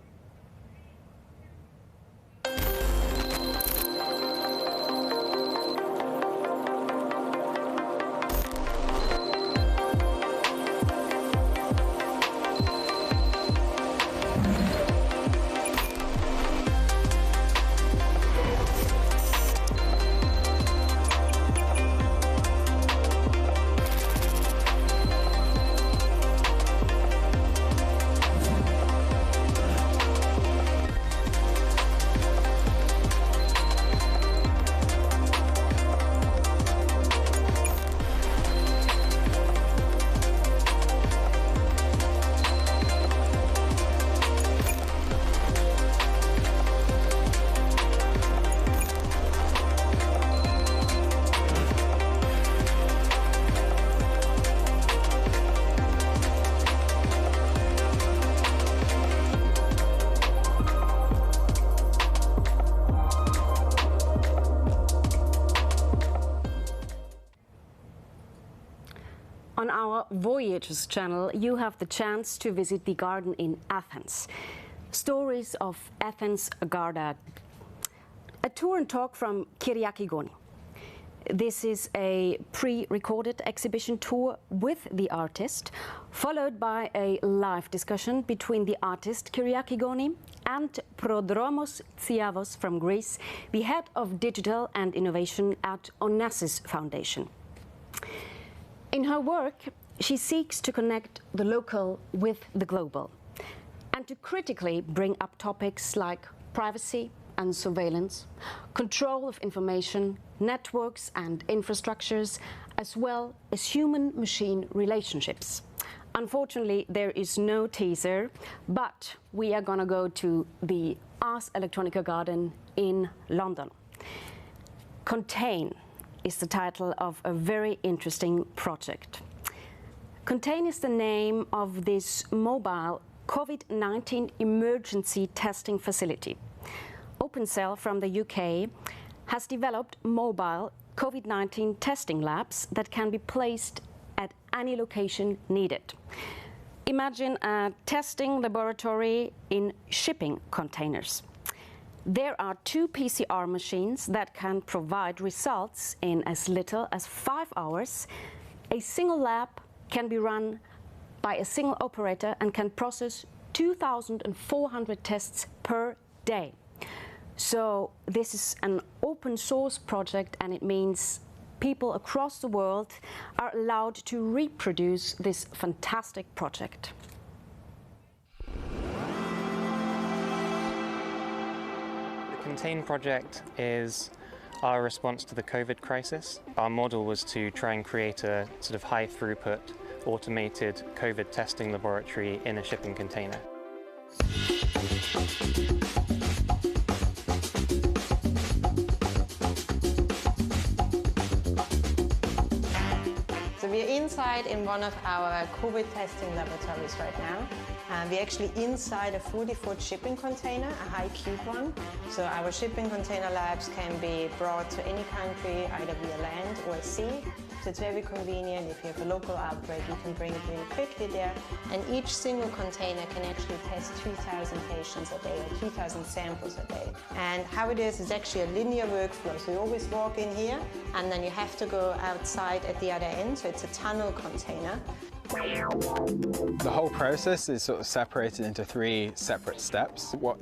On our Voyages channel, you have the chance to visit the garden in Athens. Stories of Athens Garden. A tour and talk from Kyriaki Goni. This is a pre-recorded exhibition tour with the artist, followed by a live discussion between the artist Kyriaki Goni and Prodromos Tsiavos from Greece, the head of digital and innovation at Onassis Foundation. In her work, she seeks to connect the local with the global and to critically bring up topics like privacy and surveillance, control of information, networks and infrastructures, as well as human-machine relationships. Unfortunately, there is no teaser, but we are going to go to the Ars Electronica garden in London. Contain is the title of a very interesting project. Contain is the name of this mobile COVID-19 emergency testing facility. OpenCell from the UK has developed mobile COVID-19 testing labs that can be placed at any location needed. Imagine a testing laboratory in shipping containers. There are 2 PCR machines that can provide results in as little as 5 hours. A single lab can be run by a single operator and can process 2,400 tests per day. So this is an open source project, and it means people across the world are allowed to reproduce this fantastic project. The Contain project is our response to the COVID crisis. Our model was to try and create a sort of high throughput automated COVID testing laboratory in a shipping container. So we're inside in one of our COVID testing laboratories right now. We're actually inside a 40-foot shipping container, a high cube one. So our shipping container labs can be brought to any country, either via land or sea. So it's very convenient. If you have a local outbreak, you can bring it really quickly there. And each single container can actually test 2,000 patients a day or 2,000 samples a day. And how it is actually a linear workflow. So you always walk in here and then you have to go outside at the other end. So it's a tunnel container. The whole process is sort of separated into 3 separate steps. What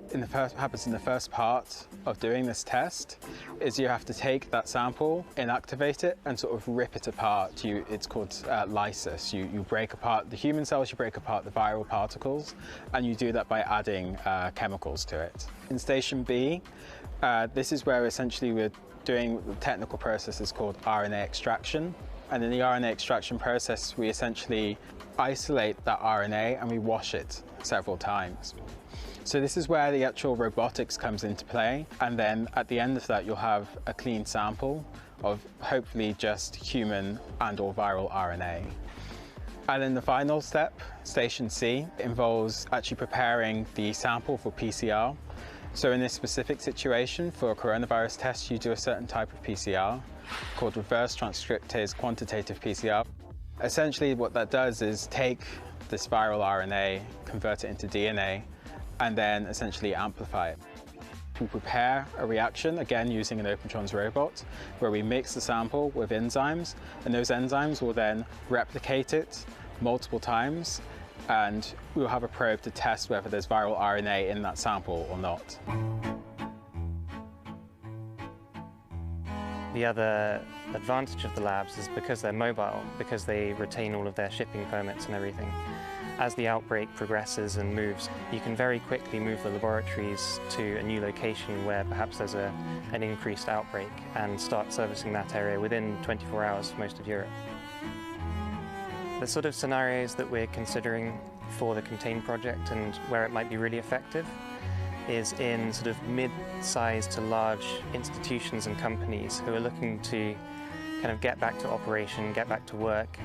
happens in the first part of doing this test is you have to take that sample, inactivate it, and sort of rip it apart. It's called lysis. You break apart the human cells, you break apart the viral particles, and you do that by adding chemicals to it. In Station B, this is where essentially we're doing the technical process is called RNA extraction. And in the RNA extraction process, we essentially isolate that RNA and we wash it several times. So this is where the actual robotics comes into play. And then at the end of that, you'll have a clean sample of hopefully just human and/or viral RNA. And then the final step, Station C, involves actually preparing the sample for PCR. So in this specific situation, for a coronavirus test, you do a certain type of PCR called reverse transcriptase quantitative PCR. Essentially what that does is take this viral RNA, convert it into DNA, and then essentially amplify it. We prepare a reaction, again using an Opentrons robot, where we mix the sample with enzymes, and those enzymes will then replicate it multiple times, and we'll have a probe to test whether there's viral RNA in that sample or not. The other advantage of the labs is because they're mobile, because they retain all of their shipping permits and everything. As the outbreak progresses and moves, you can very quickly move the laboratories to a new location where perhaps there's an increased outbreak and start servicing that area within 24 hours for most of Europe. The sort of scenarios that we're considering for the Contain project and where it might be really effective is in sort of mid-sized to large institutions and companies who are looking to kind of get back to operation, get back to work.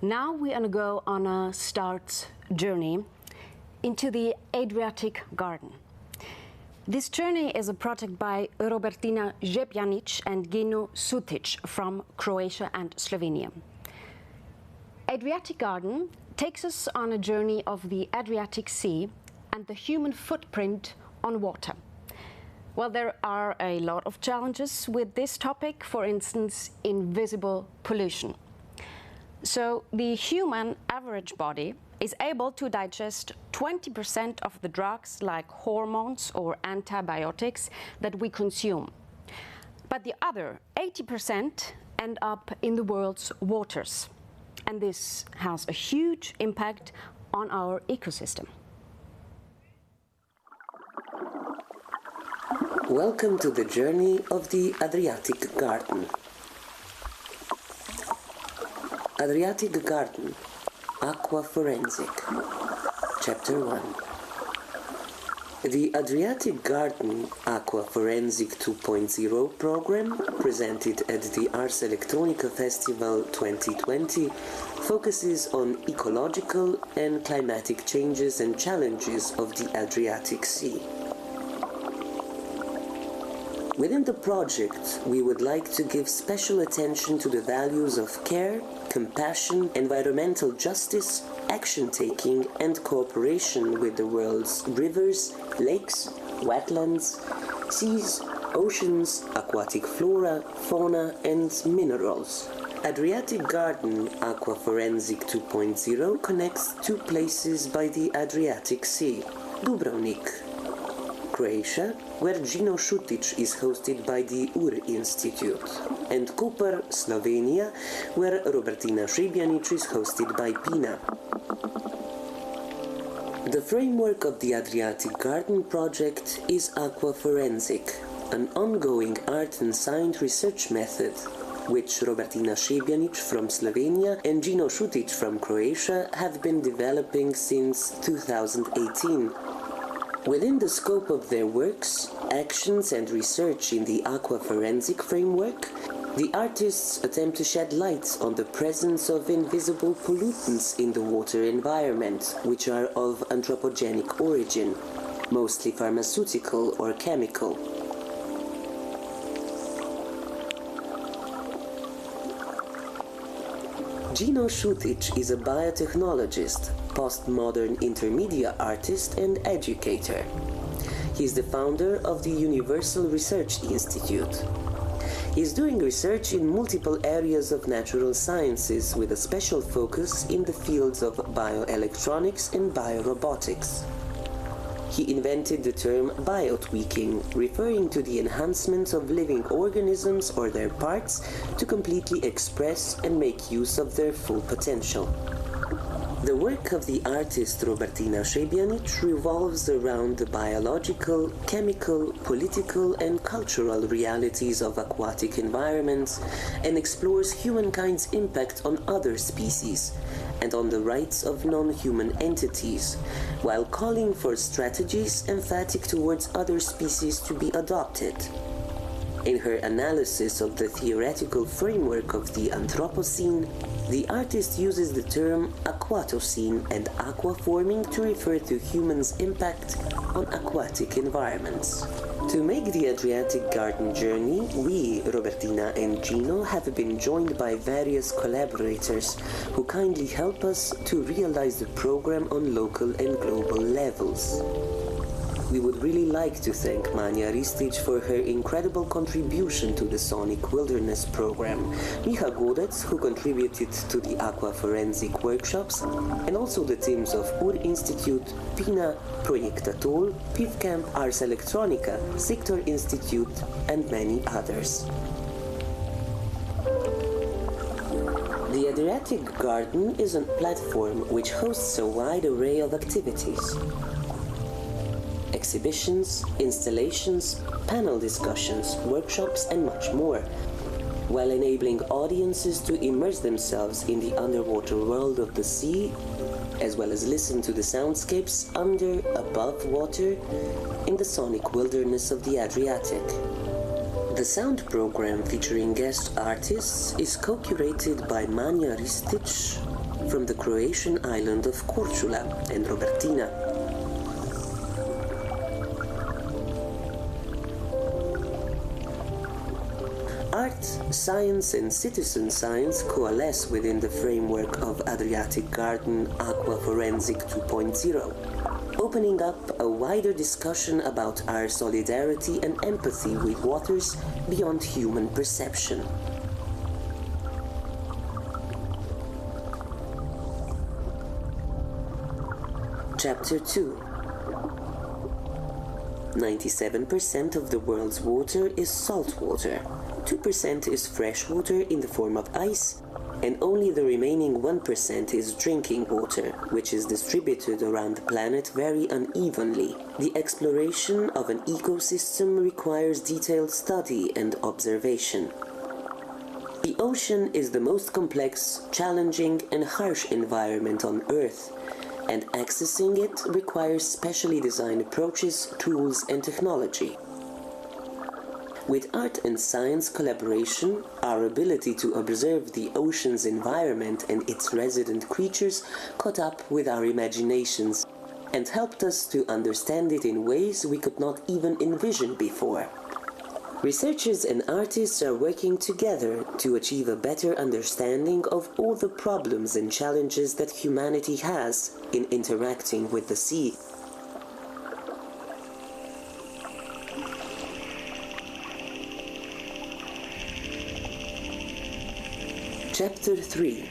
Now we're going to go on a STRATS journey into the Adriatic Garden. This journey is a project by Robertina and Gjino from Croatia and Slovenia. Adriatic Garden takes us on a journey of the Adriatic Sea and the human footprint on water. Well, there are a lot of challenges with this topic, for instance, invisible pollution. So the human average body is able to digest 20% of the drugs like hormones or antibiotics that we consume. But the other 80% end up in the world's waters. And this has a huge impact on our ecosystem. Welcome to the journey of the Adriatic Garden. Adriatic Garden, Aqua Forensic, Chapter 1. The Adriatic Garden Aqua Forensic 2.0 program, presented at the Ars Electronica Festival 2020, focuses on ecological and climatic changes and challenges of the Adriatic Sea. Within the project, we would like to give special attention to the values of care, compassion, environmental justice, action-taking and cooperation with the world's rivers, lakes, wetlands, seas, oceans, aquatic flora, fauna and minerals. Adriatic Garden Aqua Forensic 2.0 connects 2 places by the Adriatic Sea: Dubrovnik, Croatia, where Gjino is hosted by the UR Institute, and Koper, Slovenia, where Robertina is hosted by PINA. The framework of the Adriatic Garden project is Aqua Forensic, an ongoing art and science research method, which Robertina from Slovenia and Gjino from Croatia have been developing since 2018. Within the scope of their works, actions and research in the aquaforensic framework, the artists attempt to shed light on the presence of invisible pollutants in the water environment, which are of anthropogenic origin, mostly pharmaceutical or chemical. Gjino is a biotechnologist, postmodern intermedia artist and educator. He is the founder of the Universal Research Institute. He is doing research in multiple areas of natural sciences with a special focus in the fields of bioelectronics and biorobotics. He invented the term biotweaking, referring to the enhancement of living organisms or their parts to completely express and make use of their full potential. The work of the artist Robertina revolves around the biological, chemical, political and cultural realities of aquatic environments and explores humankind's impact on other species and on the rights of non-human entities, while calling for strategies emphatic towards other species to be adopted. In her analysis of the theoretical framework of the Anthropocene, the artist uses the term aquatocene and aquaforming to refer to humans' impact on aquatic environments. To make the Adriatic Garden journey, we, Robertina and Gjino, have been joined by various collaborators who kindly help us to realize the program on local and global levels. We would really like to thank Manja Ristic for her incredible contribution to the Sonic Wilderness program, Micha Godec, who contributed to the aquaforensic workshops, and also the teams of UR Institute, PINA, Projekt Atoll, PivCamp, Ars Electronica, Sector Institute, and many others. The Adriatic Garden is a platform which hosts a wide array of activities. Exhibitions, installations, panel discussions, workshops, and much more, while enabling audiences to immerse themselves in the underwater world of the sea, as well as listen to the soundscapes under, above water, in the sonic wilderness of the Adriatic. The sound program featuring guest artists is co-curated by Manja Ristic from the Croatian island of Korčula and Robertina. Art, science and citizen science coalesce within the framework of Adriatic Garden Aquaforensic 2.0, opening up a wider discussion about our solidarity and empathy with waters beyond human perception. Chapter 2. 97% of the world's water is salt water. 2% is fresh water in the form of ice, and only the remaining 1% is drinking water, which is distributed around the planet very unevenly. The exploration of an ecosystem requires detailed study and observation. The ocean is the most complex, challenging, and harsh environment on Earth, and accessing it requires specially designed approaches, tools, and technology. With art and science collaboration, our ability to observe the ocean's environment and its resident creatures caught up with our imaginations and helped us to understand it in ways we could not even envision before. Researchers and artists are working together to achieve a better understanding of all the problems and challenges that humanity has in interacting with the sea. Chapter 3.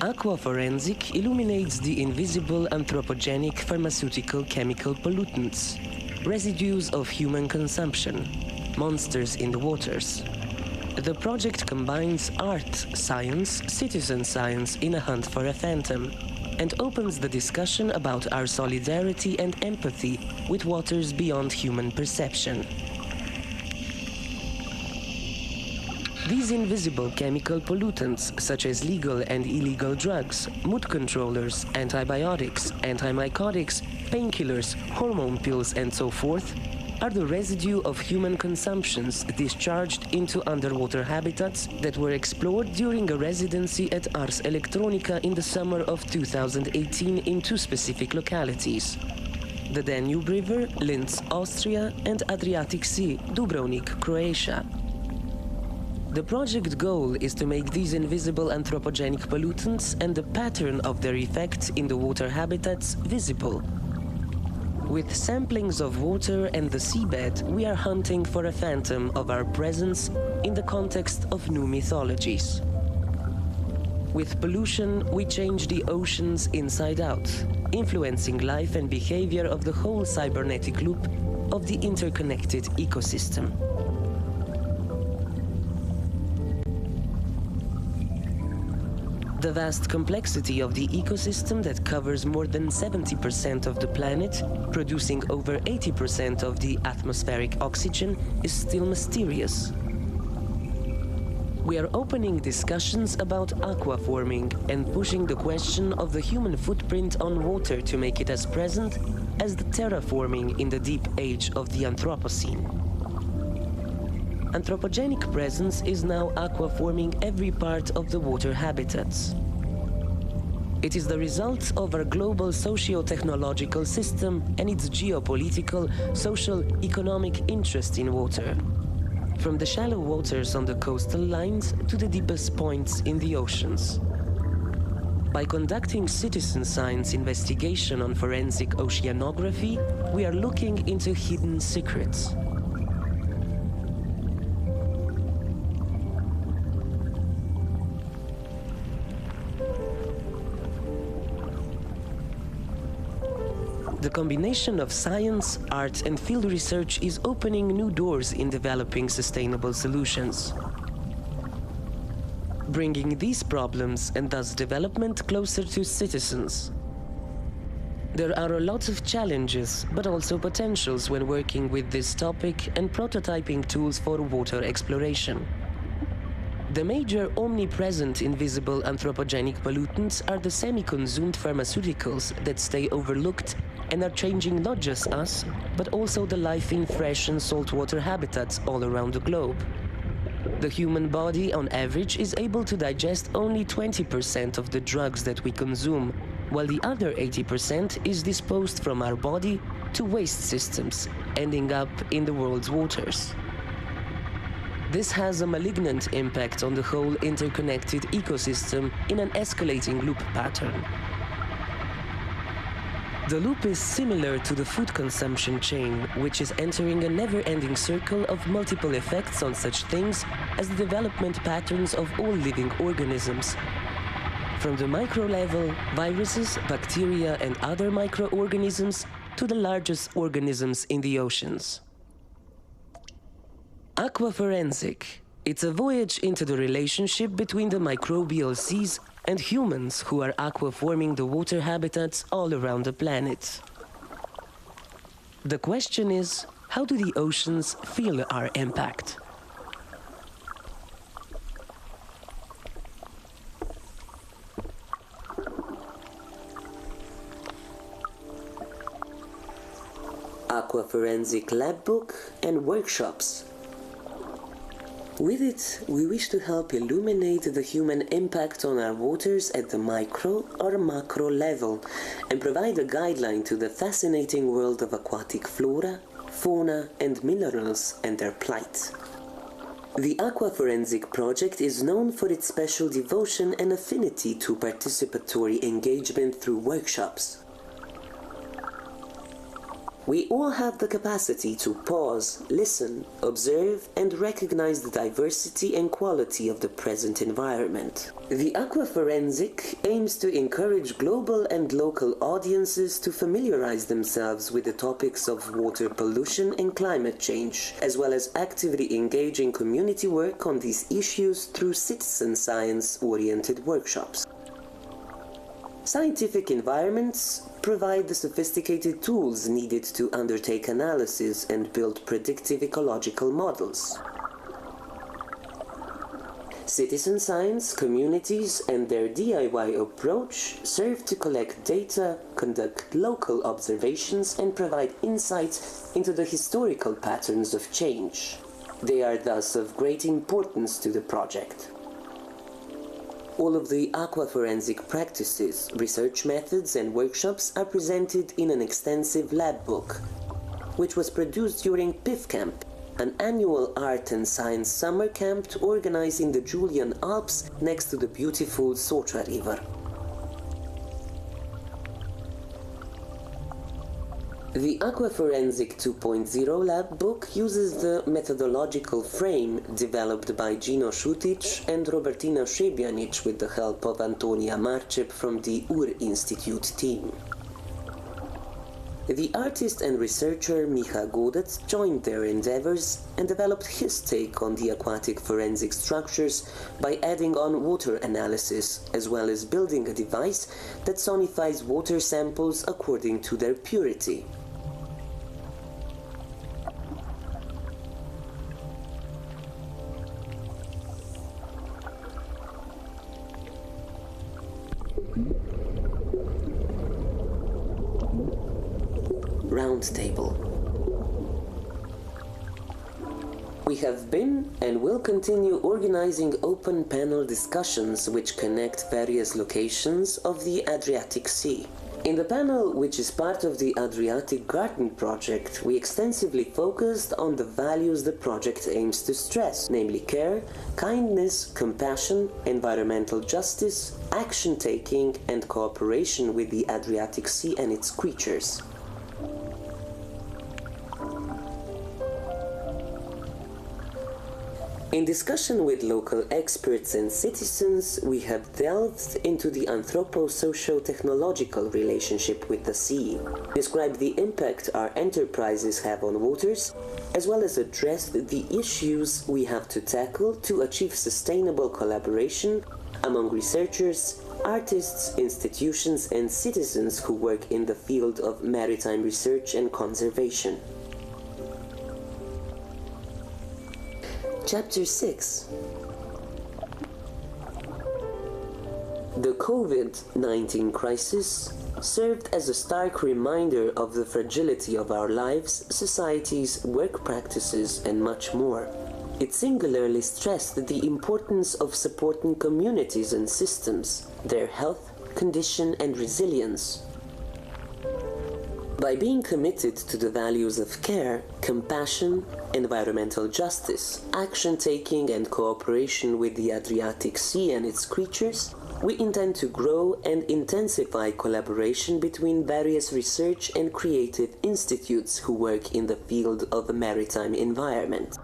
Aquaforensic illuminates the invisible anthropogenic pharmaceutical chemical pollutants, residues of human consumption, monsters in the waters. The project combines art, science, citizen science in a hunt for a phantom. and opens the discussion about our solidarity and empathy with waters beyond human perception. These invisible chemical pollutants, such as legal and illegal drugs, mood controllers, antibiotics, antimycotics, painkillers, hormone pills, and so forth, are the residue of human consumptions discharged into underwater habitats that were explored during a residency at Ars Electronica in the summer of 2018 in two specific localities: the Danube River, Linz, Austria, and Adriatic Sea, Dubrovnik, Croatia. The project goal is to make these invisible anthropogenic pollutants and the pattern of their effects in the water habitats visible. With samplings of water and the seabed, we are hunting for a phantom of our presence in the context of new mythologies. With pollution, we change the oceans inside out, influencing life and behavior of the whole cybernetic loop of the interconnected ecosystem. The vast complexity of the ecosystem that covers more than 70% of the planet, producing over 80% of the atmospheric oxygen, is still mysterious. We are opening discussions about aquaforming and pushing the question of the human footprint on water to make it as present as the terraforming in the deep age of the Anthropocene. Anthropogenic presence is now aquaforming every part of the water habitats. It is the result of our global socio-technological system and its geopolitical, social, economic interest in water. From the shallow waters on the coastal lines to the deepest points in the oceans. By conducting citizen science investigation on forensic oceanography, we are looking into hidden secrets. The combination of science, art, and field research is opening new doors in developing sustainable solutions, bringing these problems and thus development closer to citizens. There are a lot of challenges, but also potentials when working with this topic and prototyping tools for water exploration. The major omnipresent invisible anthropogenic pollutants are the semi-consumed pharmaceuticals that stay overlooked and are changing not just us, but also the life in fresh and saltwater habitats all around the globe. The human body, on average, is able to digest only 20% of the drugs that we consume, while the other 80% is disposed from our body to waste systems, ending up in the world's waters. This has a malignant impact on the whole interconnected ecosystem in an escalating loop pattern. The loop is similar to the food consumption chain, which is entering a never-ending circle of multiple effects on such things as the development patterns of all living organisms. From the micro level, viruses, bacteria, and other microorganisms, to the largest organisms in the oceans. Aquaforensic. It's a voyage into the relationship between the microbial seas and humans who are aquaforming the water habitats all around the planet. The question is, how do the oceans feel our impact? Aquaforensic lab book and workshops. With it, we wish to help illuminate the human impact on our waters at the micro or macro level and provide a guideline to the fascinating world of aquatic flora, fauna, and minerals and their plight. The Aquaforensic project is known for its special devotion and affinity to participatory engagement through workshops. We all have the capacity to pause, listen, observe, and recognize the diversity and quality of the present environment. The Aquaforensic aims to encourage global and local audiences to familiarize themselves with the topics of water pollution and climate change, as well as actively engage in community work on these issues through citizen science-oriented workshops. Scientific environments provide the sophisticated tools needed to undertake analysis and build predictive ecological models. Citizen science communities and their DIY approach serve to collect data, conduct local observations, and provide insight into the historical patterns of change. They are thus of great importance to the project. All of the aquaforensic practices, research methods, and workshops are presented in an extensive lab book, which was produced during PIF Camp, an annual art and science summer camp organized in the Julian Alps next to the beautiful Sotra River. The Aquaforensic 2.0 lab book uses the methodological frame developed by Gjino and Robertina with the help of Antonia Marcep from the UR Institute team. The artist and researcher Micha Godec joined their endeavors and developed his take on the aquatic forensic structures by adding on water analysis, as well as building a device that sonifies water samples according to their purity. Roundtable. We have been and will continue organizing open panel discussions which connect various locations of the Adriatic Sea. In the panel, which is part of the Adriatic Garden project, we extensively focused on the values the project aims to stress, namely care, kindness, compassion, environmental justice, action-taking, and cooperation with the Adriatic Sea and its creatures. In discussion with local experts and citizens, we have delved into the anthropo-socio-technological relationship with the sea, described the impact our enterprises have on waters, as well as addressed the issues we have to tackle to achieve sustainable collaboration among researchers, artists, institutions, and citizens who work in the field of maritime research and conservation. Chapter 6. The COVID-19 crisis served as a stark reminder of the fragility of our lives, societies, work practices, and much more. It singularly stressed the importance of supporting communities and systems, their health, condition, and resilience. By being committed to the values of care, compassion, environmental justice, action-taking, and cooperation with the Adriatic Sea and its creatures, we intend to grow and intensify collaboration between various research and creative institutes who work in the field of the maritime environment.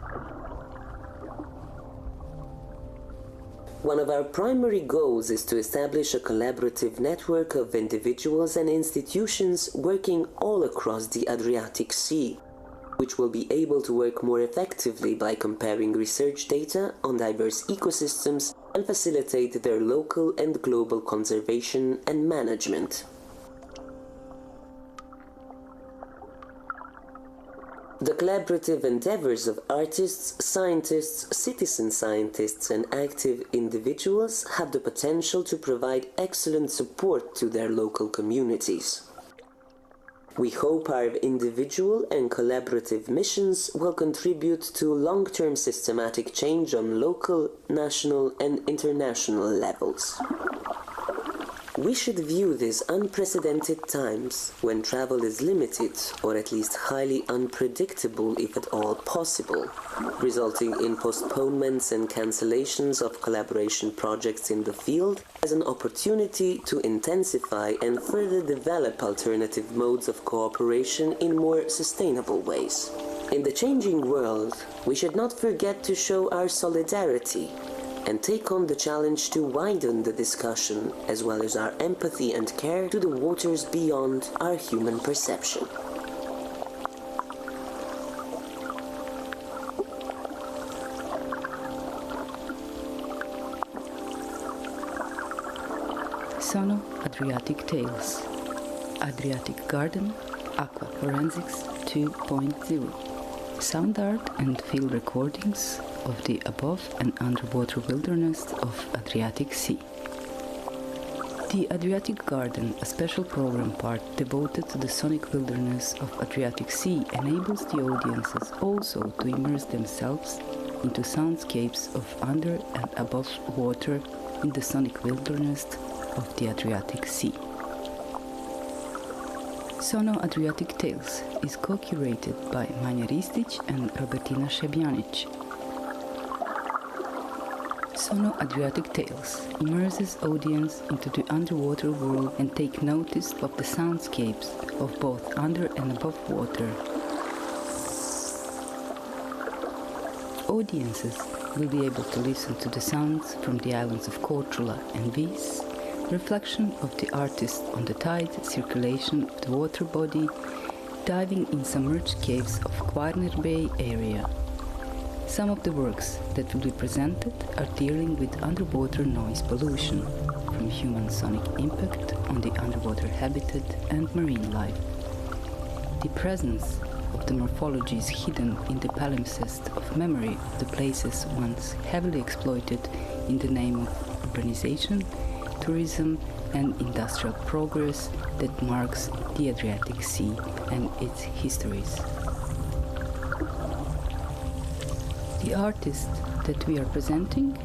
One of our primary goals is to establish a collaborative network of individuals and institutions working all across the Adriatic Sea, which will be able to work more effectively by comparing research data on diverse ecosystems and facilitate their local and global conservation and management. The collaborative endeavors of artists, scientists, citizen scientists, and active individuals have the potential to provide excellent support to their local communities. We hope our individual and collaborative missions will contribute to long-term systematic change on local, national, and international levels. We should view these unprecedented times, when travel is limited, or at least highly unpredictable if at all possible, resulting in postponements and cancellations of collaboration projects in the field, as an opportunity to intensify and further develop alternative modes of cooperation in more sustainable ways. In the changing world, we should not forget to show our solidarity and take on the challenge to widen the discussion, as well as our empathy and care to the waters beyond our human perception. Sono Adriatic Tales, Adriatic Garden, Aqua Forensics 2.0, sound art and field recordings of the above and underwater wilderness of Adriatic Sea. The Adriatic Garden, a special program part devoted to the sonic wilderness of Adriatic Sea, enables the audiences also to immerse themselves into soundscapes of under and above water in the sonic wilderness of the Adriatic Sea. Sono Adriatic Tales is co-curated by Manja Ristic and Robertina Šebjanić. Sono Adriatic Tales immerses audience into the underwater world and take notice of the soundscapes of both under and above water. Audiences will be able to listen to the sounds from the islands of Korčula and Vis, reflection of the artist on the tide, circulation of the water body, diving in submerged caves of Kvarner Bay area. Some of the works that will be presented are dealing with underwater noise pollution, from human sonic impact on the underwater habitat and marine life. The presence of the morphologies hidden in the palimpsest of memory of the places once heavily exploited in the name of urbanization, tourism and industrial progress that marks the Adriatic Sea and its histories. The artists that we are presenting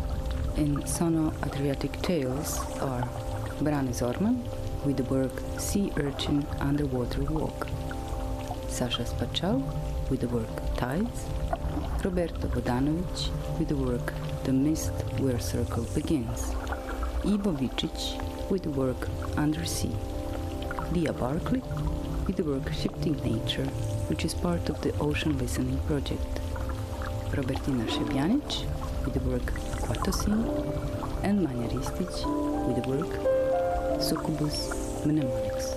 in Sono Adriatic Tales are Brane Zorman with the work Sea Urchin Underwater Walk, Sasha Spačal with the work Tides, Roberto Vodanovic with the work The Mist Where Circle Begins, Ivo Vicic with the work Undersea, Leah Barkley with the work Shifting Nature, which is part of the Ocean Listening Project, Robertina Šebjanić with the work Aquatocene, and Manja Ristic with the work Succubus Mnemonics.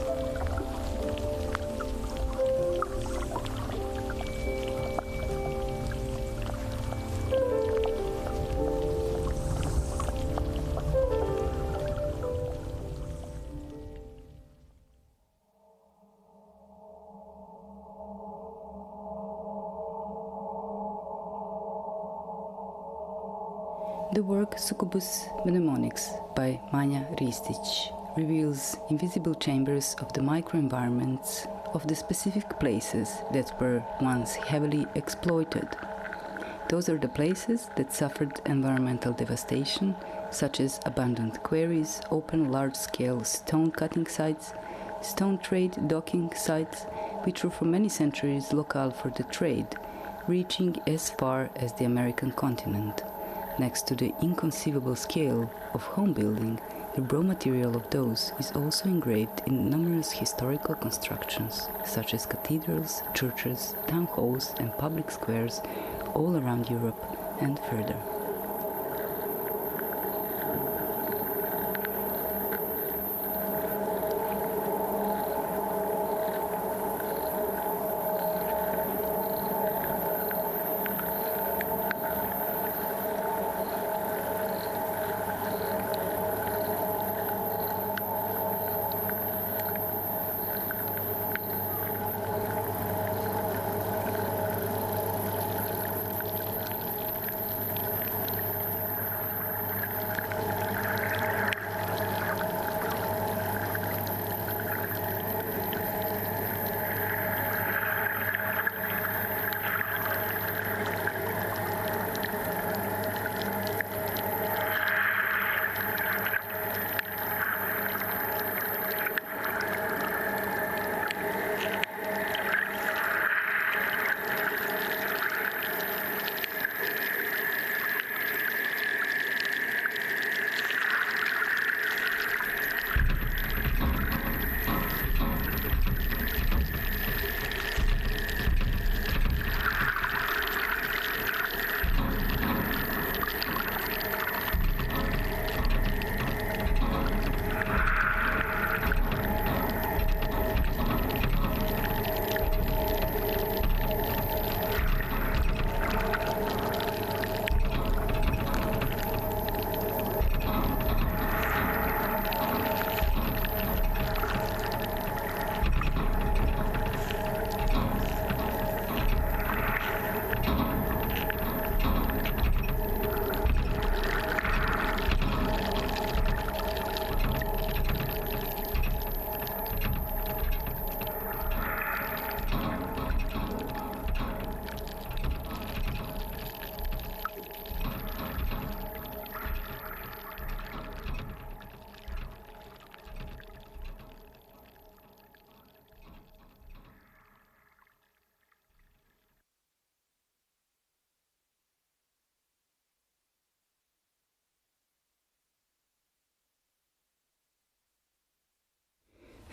The work Succubus Mnemonics by Manja Ristic reveals invisible chambers of the microenvironments of the specific places that were once heavily exploited. Those are the places that suffered environmental devastation, such as abandoned quarries, open large-scale stone-cutting sites, stone trade docking sites, which were for many centuries locale for the trade, reaching as far as the American continent. Next to the inconceivable scale of home building, the raw material of those is also engraved in numerous historical constructions, such as cathedrals, churches, town halls and public squares all around Europe and further.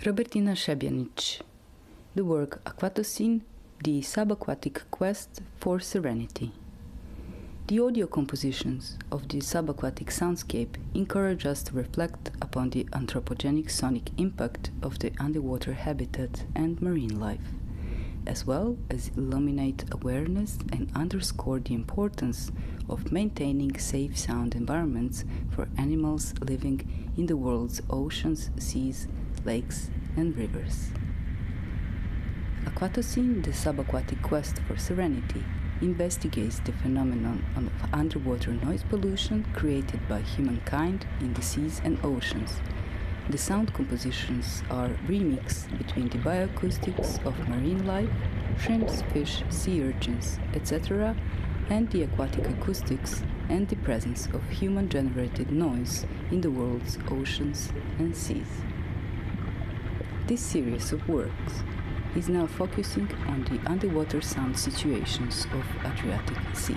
Robertina Szczebianic. The work Aquatocene, the Subaquatic Quest for Serenity. The audio compositions of the subaquatic soundscape encourage us to reflect upon the anthropogenic sonic impact of the underwater habitat and marine life, as well as illuminate awareness and underscore the importance of maintaining safe sound environments for animals living in the world's oceans, seas, lakes, and rivers. Aquatocene, the Subaquatic Quest for Serenity, investigates the phenomenon of underwater noise pollution created by humankind in the seas and oceans. The sound compositions are remix between the bioacoustics of marine life, shrimps, fish, sea urchins, etc., and the aquatic acoustics and the presence of human-generated noise in the world's oceans and seas. This series of works is now focusing on the underwater sound situations of Adriatic Sea.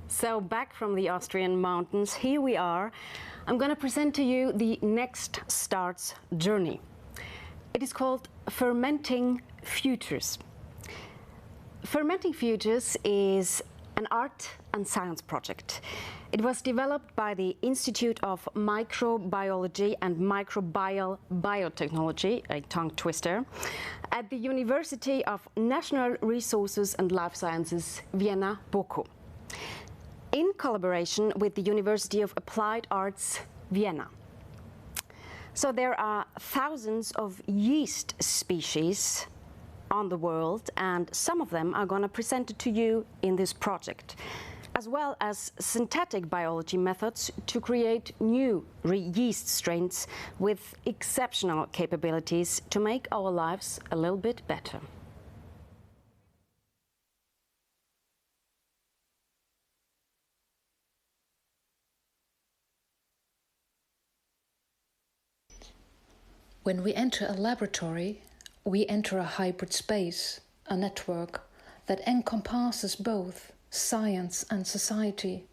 So back from the Austrian mountains, here we are. I'm going to present to you the next STRATS journey. It is called Fermenting Futures. Fermenting Futures is an art and science project. It was developed by the Institute of Microbiology and Microbial Biotechnology, a tongue twister, at the University of National Resources and Life Sciences, Vienna, Bochum, in collaboration with the University of Applied Arts, Vienna. So there are thousands of yeast species on the world, and some of them are going to present it to you in this project, as well as synthetic biology methods to create new yeast strains with exceptional capabilities to make our lives a little bit better. When we enter a laboratory, we enter a hybrid space, a network that encompasses both science and society,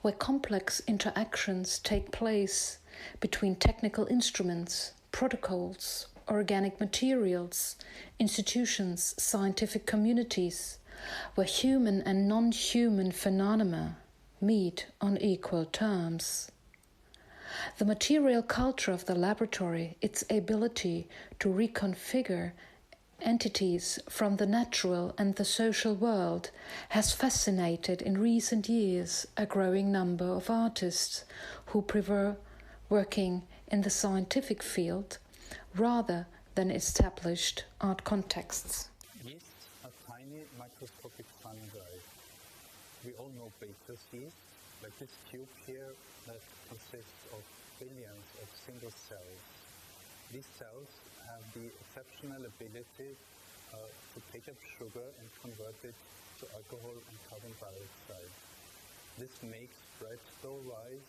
where complex interactions take place between technical instruments, protocols, organic materials, institutions, scientific communities, where human and non-human phenomena meet on equal terms. The material culture of the laboratory, its ability to reconfigure entities from the natural and the social world, has fascinated in recent years a growing number of artists who prefer working in the scientific field rather than established art contexts. Yeasts are tiny microscopic fungi. We all know baker's yeast, like this tube here that consists of billions of single cells. These cells have the exceptional ability to take up sugar and convert it to alcohol and carbon dioxide. This makes bread dough rise,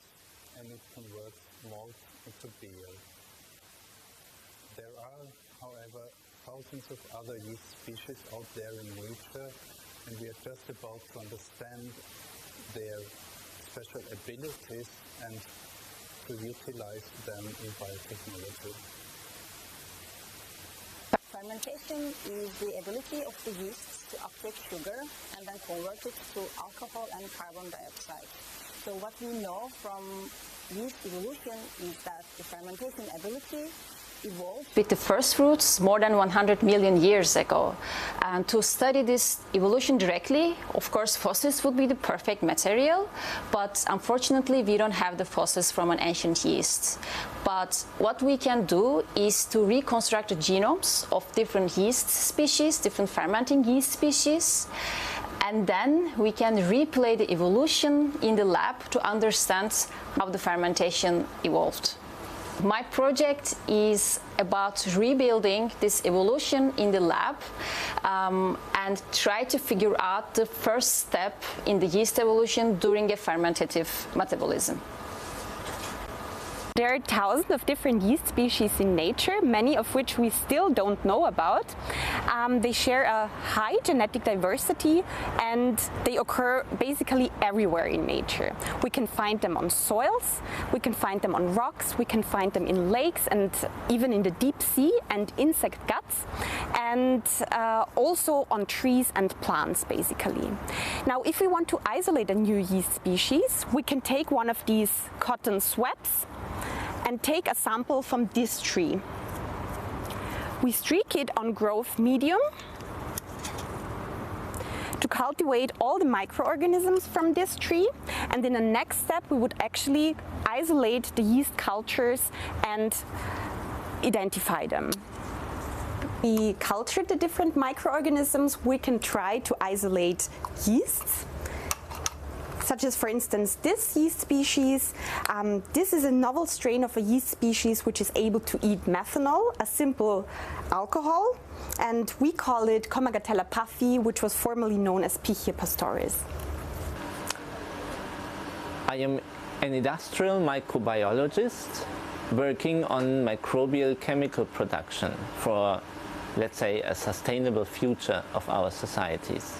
and it converts malt into beer. There are, however, thousands of other yeast species out there in nature, and we are just about to understand their special abilities and to utilize them in biotechnology. Fermentation is the ability of the yeast to uptake sugar and then convert it to alcohol and carbon dioxide. So what we know from yeast evolution is that the fermentation ability evolved with the first fruits more than 100 million years ago. And to study this evolution directly, of course, fossils would be the perfect material, but unfortunately we don't have the fossils from an ancient yeast. But what we can do is to reconstruct the genomes of different yeast species, different fermenting yeast species, and then we can replay the evolution in the lab to understand how the fermentation evolved. My project is about rebuilding this evolution in the lab and try to figure out the first step in the yeast evolution during a fermentative metabolism. There are thousands of different yeast species in nature, many of which we still don't know about. They share a high genetic diversity and they occur basically everywhere in nature. We can find them on soils, we can find them on rocks, we can find them in lakes and even in the deep sea and insect guts, and also on trees and plants basically. Now if we want to isolate a new yeast species, we can take one of these cotton swabs and take a sample from this tree. We streak it on growth medium to cultivate all the microorganisms from this tree, and in the next step we would actually isolate the yeast cultures and identify them. We cultured the different microorganisms. We can try to isolate yeasts, such as, for instance, this yeast species. This is a novel strain of a yeast species which is able to eat methanol, a simple alcohol, and we call it Commagatella puffi, which was formerly known as Pichia pastoris. I am an industrial microbiologist working on microbial chemical production for, let's say, a sustainable future of our societies.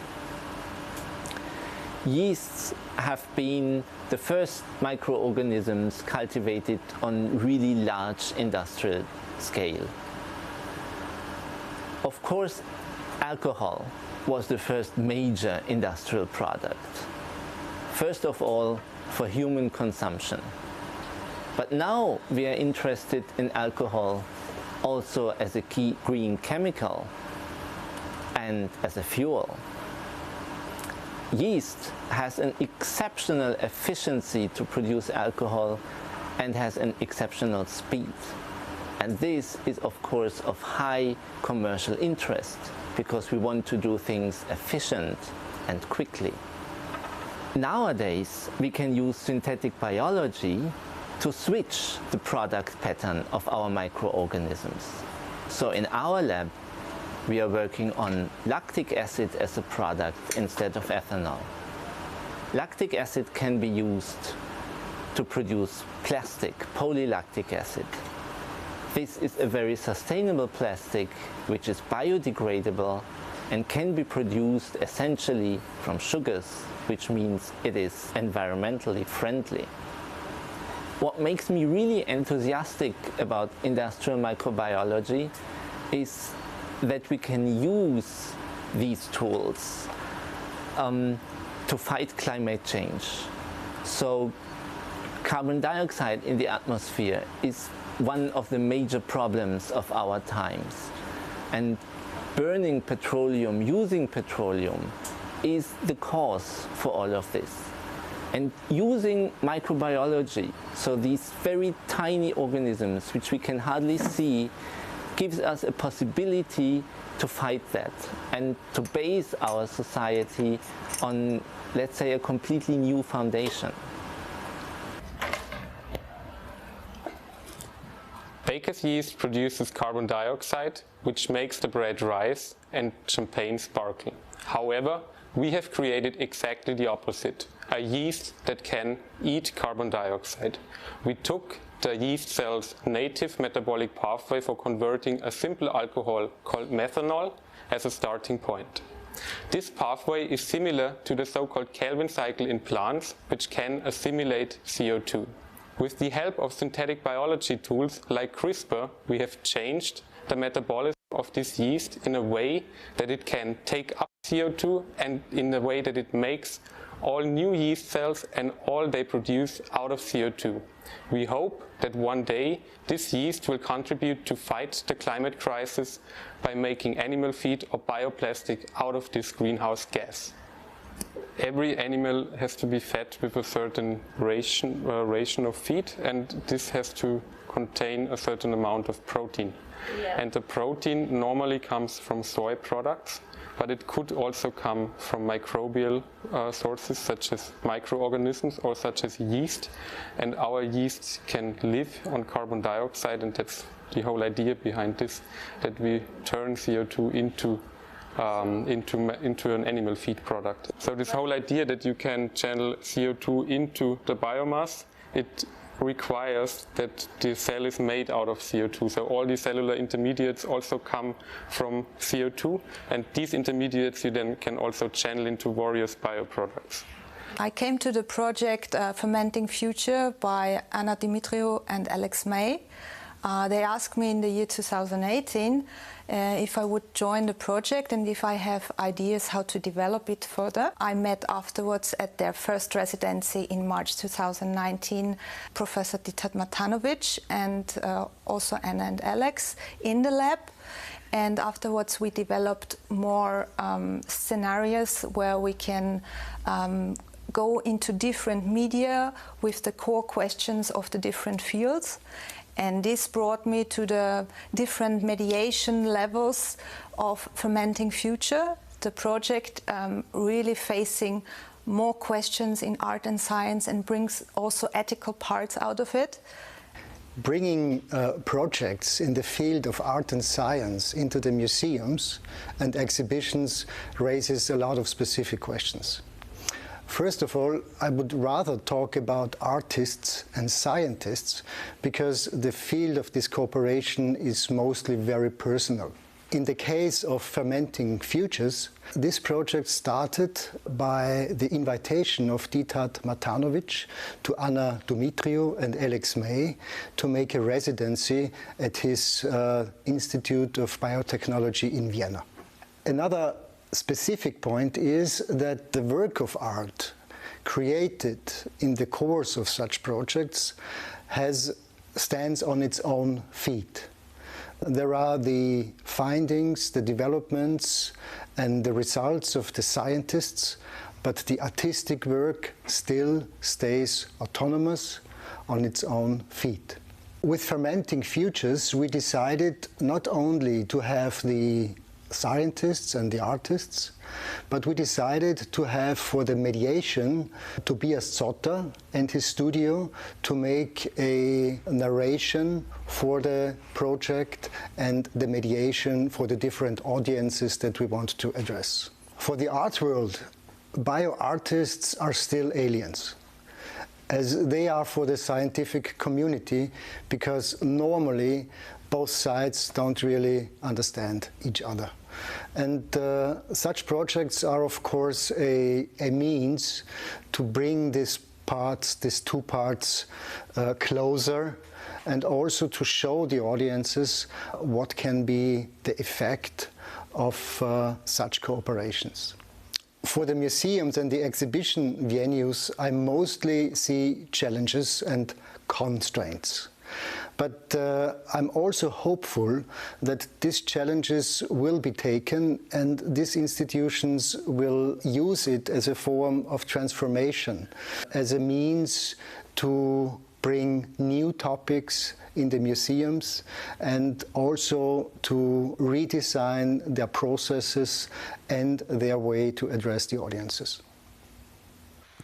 Yeasts have been the first microorganisms cultivated on really large industrial scale. Of course, alcohol was the first major industrial product. First of all, for human consumption. But now we are interested in alcohol also as a key green chemical and as a fuel. Yeast has an exceptional efficiency to produce alcohol and has an exceptional speed. And this is, of course, of high commercial interest. because we want to do things efficient and quickly. Nowadays, we can use synthetic biology to switch the product pattern of our microorganisms. So in our lab, we are working on lactic acid as a product instead of ethanol. Lactic acid can be used to produce plastic, polylactic acid. This is a very sustainable plastic which is biodegradable and can be produced essentially from sugars, which means it is environmentally friendly. What makes me really enthusiastic about industrial microbiology is that we can use these tools to fight climate change. So carbon dioxide in the atmosphere is one of the major problems of our times. And burning petroleum, using petroleum, is the cause for all of this. And using microbiology, so these very tiny organisms which we can hardly see, gives us a possibility to fight that and to base our society on, let's say, a completely new foundation. Baker's yeast produces carbon dioxide, which makes the bread rise and champagne sparkle. However, we have created exactly the opposite, a yeast that can eat carbon dioxide. We took the yeast cell's native metabolic pathway for converting a simple alcohol called methanol as a starting point. This pathway is similar to the so-called Calvin cycle in plants, which can assimilate CO2. With the help of synthetic biology tools like CRISPR, we have changed the metabolism of this yeast in a way that it can take up CO2 and in a way that it makes all new yeast cells and all they produce out of CO2. We hope that one day this yeast will contribute to fight the climate crisis by making animal feed or bioplastic out of this greenhouse gas. Every animal has to be fed with a certain ration of feed, and this has to contain a certain amount of protein. Yeah. And the protein normally comes from soy products, but it could also come from microbial sources such as microorganisms or such as yeast. And our yeast can live on carbon dioxide, and that's the whole idea behind this, that we turn CO2 into an animal feed product. So this whole idea that you can channel CO2 into the biomass, it requires that the cell is made out of CO2. So all the cellular intermediates also come from CO2, and these intermediates you then can also channel into various bioproducts. I came to the project Fermenting Future by Anna Dimitriou and Alex May. They asked me in the year 2018 if I would join the project and if I have ideas how to develop it further. I met afterwards at their first residency in March 2019 Professor Ditar Matanovic and also Anna and Alex in the lab. And afterwards we developed more scenarios where we can go into different media with the core questions of the different fields. And this brought me to the different mediation levels of Fermenting Future, the project really facing more questions in art and science and brings also ethical parts out of it. Bringing projects in the field of art and science into the museums and exhibitions raises a lot of specific questions. First of all, I would rather talk about artists and scientists because the field of this cooperation is mostly very personal. In the case of Fermenting Futures, this project started by the invitation of Ditar Matanovic to Anna Dimitriou and Alex May to make a residency at his Institute of Biotechnology in Vienna. Another specific point is that the work of art created in the course of such projects stands on its own feet. There are the findings, the developments, and the results of the scientists, but the artistic work still stays autonomous on its own feet. With Fermenting Futures, we decided not only to have the scientists and the artists, but we decided to have for the mediation Tobias Zotter and his studio to make a narration for the project and the mediation for the different audiences that we want to address. For the art world, bioartists are still aliens, as they are for the scientific community, because normally both sides don't really understand each other. And such projects are, of course, a means to bring these two parts closer, and also to show the audiences what can be the effect of such cooperations. For the museums and the exhibition venues, I mostly see challenges and constraints. But I'm also hopeful that these challenges will be taken and these institutions will use it as a form of transformation, as a means to bring new topics in the museums and also to redesign their processes and their way to address the audiences.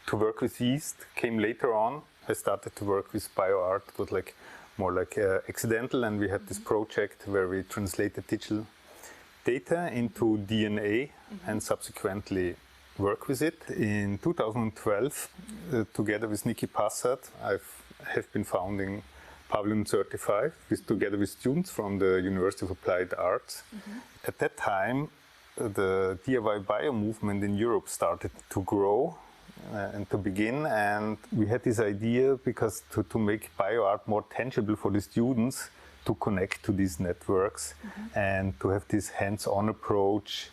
To work with yeast came later on. I started to work with bioart. It was more like accidental, and we had this project where we translated digital data into DNA and subsequently work with it. In 2012, together with Niki Passat, I have been founding Pavilion 35 together with students from the University of Applied Arts. At that time, the DIY bio movement in Europe started to grow and to begin, and we had this idea because to make bioart more tangible for the students, to connect to these networks and to have this hands-on approach,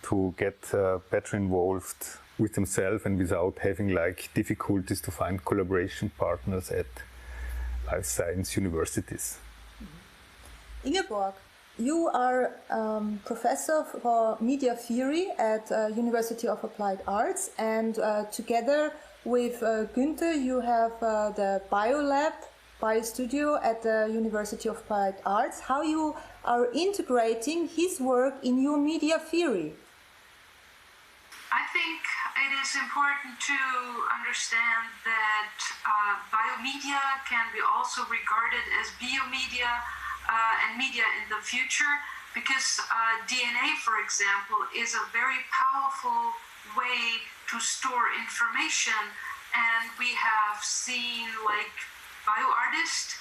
to get better involved with themselves and without having difficulties to find collaboration partners at life science universities. Ingeborg, you are professor for media theory at University of Applied Arts, and together with Günther, you have the BioLab, BioStudio at the University of Applied Arts. How you are integrating his work in your media theory? I think it is important to understand that biomedia can be also regarded as biomedia and media in the future, because DNA, for example, is a very powerful way to store information, and we have seen bioartists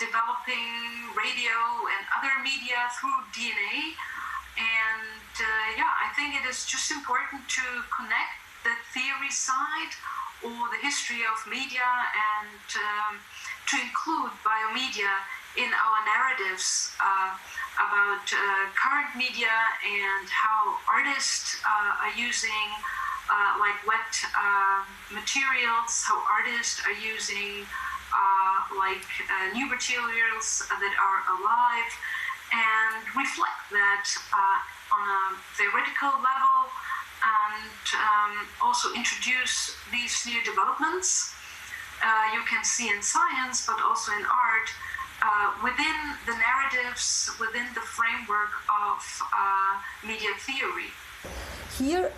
developing radio and other media through DNA. And I think it is just important to connect the theory side or the history of media and to include biomedia in our narratives about current media and how artists are using wet materials, how artists are using new materials that are alive, and reflect that on a theoretical level, and also introduce these new developments you can see in science, but also in art, within the narratives, within the framework of media theory. Here,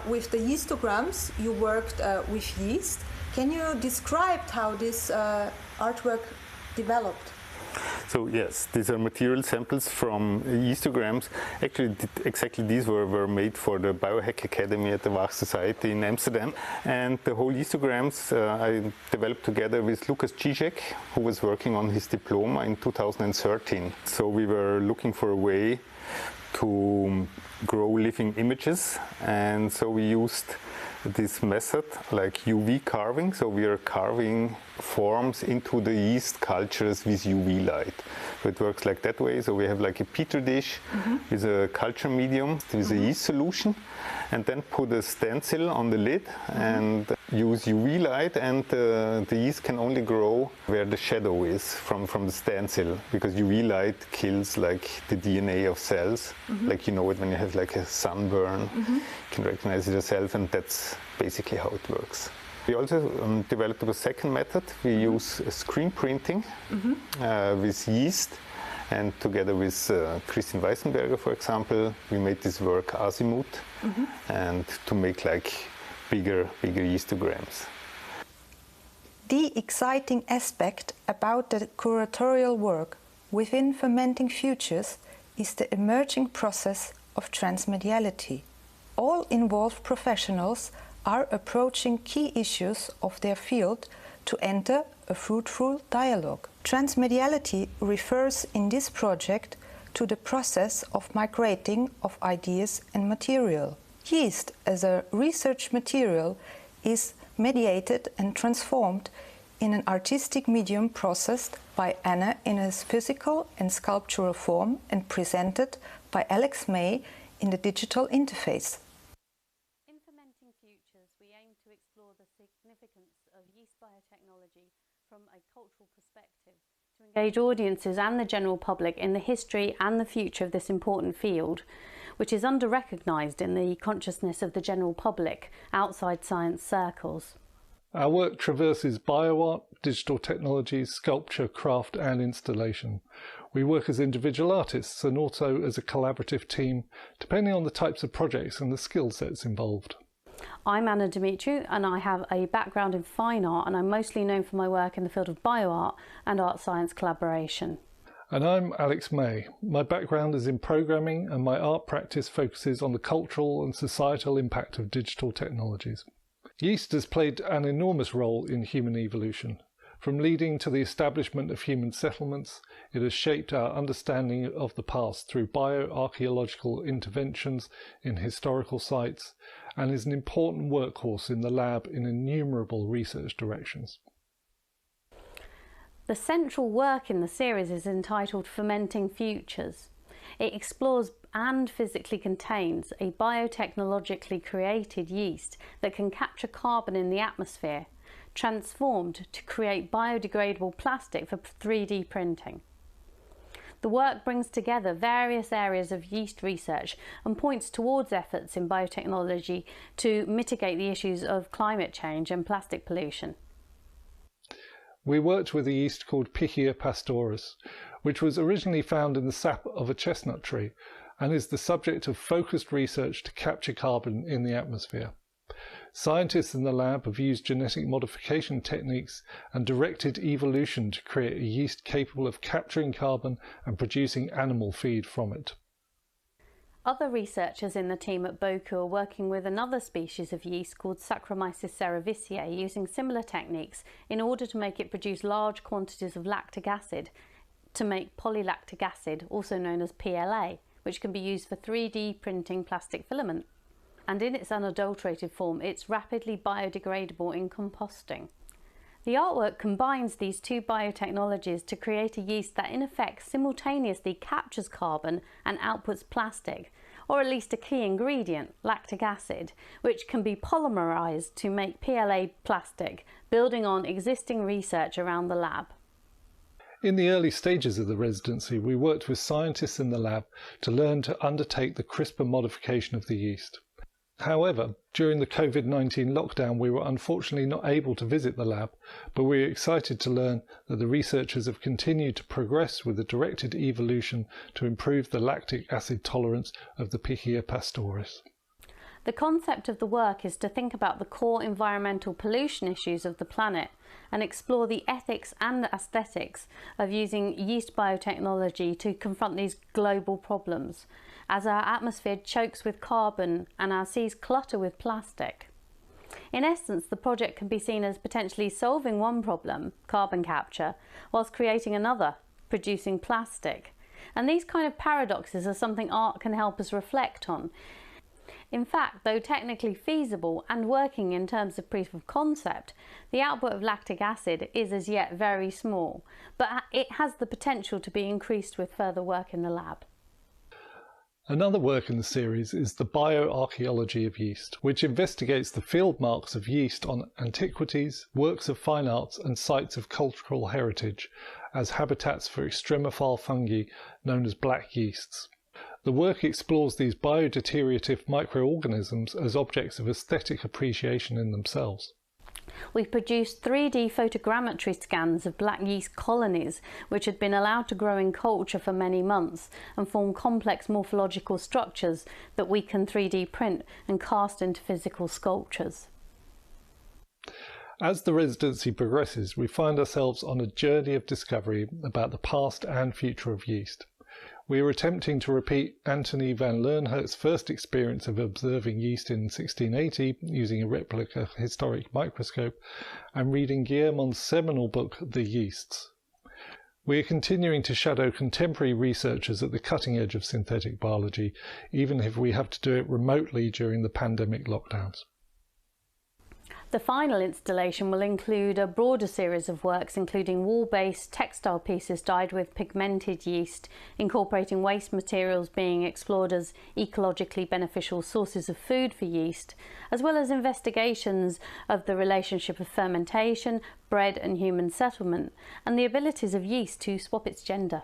with the yeastograms, you worked with yeast. Can you describe how this artwork developed? So yes, these are material samples from yeastograms. Actually, exactly these were made for the Biohack Academy at the Wach Society in Amsterdam. And the whole yeastograms I developed together with Lukas Zizek, who was working on his diploma in 2013. So we were looking for a way to grow living images, and so we used this method like UV carving. So we are carving forms into the yeast cultures with UV light. So it works like that way. So we have like a petri dish with a culture medium with a yeast solution, and then put a stencil on the lid and use UV light, and the yeast can only grow where the shadow is from the stencil, because UV light kills like the DNA of cells. Like you know it when you have like a sunburn, you can recognize it yourself, and that's basically how it works. We also developed a second method. We use screen printing with yeast, And together with Christine Weissenberger, for example, we made this work Azimuth, and to make like bigger histograms. The exciting aspect about the curatorial work within Fermenting Futures is the emerging process of transmediality. All involved professionals are approaching key issues of their field to enter a fruitful dialogue. Transmediality refers in this project to the process of migrating of ideas and material. Yeast as a research material is mediated and transformed in an artistic medium processed by Anna in a physical and sculptural form and presented by Alex May in the digital interface. In Fermenting Futures, we aim to explore the significance of yeast biotechnology from a cultural perspective to engage audiences and the general public in the history and the future of this important field, which is under-recognised in the consciousness of the general public outside science circles. Our work traverses bioart, digital technologies, sculpture, craft and installation. We work as individual artists and also as a collaborative team, depending on the types of projects and the skill sets involved. I'm Anna Dimitriou and I have a background in fine art, and I'm mostly known for my work in the field of bioart and art science collaboration. And I'm Alex May. My background is in programming and my art practice focuses on the cultural and societal impact of digital technologies. Yeast has played an enormous role in human evolution. From leading to the establishment of human settlements, it has shaped our understanding of the past through bioarchaeological interventions in historical sites, and is an important workhorse in the lab in innumerable research directions. The central work in the series is entitled Fermenting Futures. It explores and physically contains a biotechnologically created yeast that can capture carbon in the atmosphere, transformed to create biodegradable plastic for 3D printing. The work brings together various areas of yeast research and points towards efforts in biotechnology to mitigate the issues of climate change and plastic pollution. We worked with a yeast called Pichia pastoris, which was originally found in the sap of a chestnut tree and is the subject of focused research to capture carbon in the atmosphere. Scientists in the lab have used genetic modification techniques and directed evolution to create a yeast capable of capturing carbon and producing animal feed from it. Other researchers in the team at Boku are working with another species of yeast called Saccharomyces cerevisiae, using similar techniques in order to make it produce large quantities of lactic acid to make polylactic acid, also known as PLA, which can be used for 3D printing plastic filament. And in its unadulterated form, it's rapidly biodegradable in composting. The artwork combines these two biotechnologies to create a yeast that in effect simultaneously captures carbon and outputs plastic, or at least a key ingredient, lactic acid, which can be polymerized to make PLA plastic, building on existing research around the lab. In the early stages of the residency, we worked with scientists in the lab to learn to undertake the CRISPR modification of the yeast. However, during the COVID-19 lockdown, we were unfortunately not able to visit the lab, but we are excited to learn that the researchers have continued to progress with the directed evolution to improve the lactic acid tolerance of the Pichia pastoris. The concept of the work is to think about the core environmental pollution issues of the planet and explore the ethics and the aesthetics of using yeast biotechnology to confront these global problems, as our atmosphere chokes with carbon and our seas clutter with plastic. In essence, the project can be seen as potentially solving one problem, carbon capture, whilst creating another, producing plastic. And these kind of paradoxes are something art can help us reflect on. In fact, though technically feasible and working in terms of proof of concept, the output of lactic acid is as yet very small, but it has the potential to be increased with further work in the lab. Another work in the series is the bioarchaeology of yeast, which investigates the field marks of yeast on antiquities, works of fine arts and sites of cultural heritage as habitats for extremophile fungi known as black yeasts. The work explores these biodeteriorative microorganisms as objects of aesthetic appreciation in themselves. We produced 3D photogrammetry scans of black yeast colonies which had been allowed to grow in culture for many months and form complex morphological structures that we can 3D print and cast into physical sculptures. As the residency progresses, we find ourselves on a journey of discovery about the past and future of yeast. We are attempting to repeat Anthony van Leeuwenhoek's first experience of observing yeast in 1680 using a replica historic microscope and reading Guillemon's seminal book, The Yeasts. We are continuing to shadow contemporary researchers at the cutting edge of synthetic biology, even if we have to do it remotely during the pandemic lockdowns. The final installation will include a broader series of works including wall-based textile pieces dyed with pigmented yeast, incorporating waste materials being explored as ecologically beneficial sources of food for yeast, as well as investigations of the relationship of fermentation, bread and human settlement, and the abilities of yeast to swap its gender.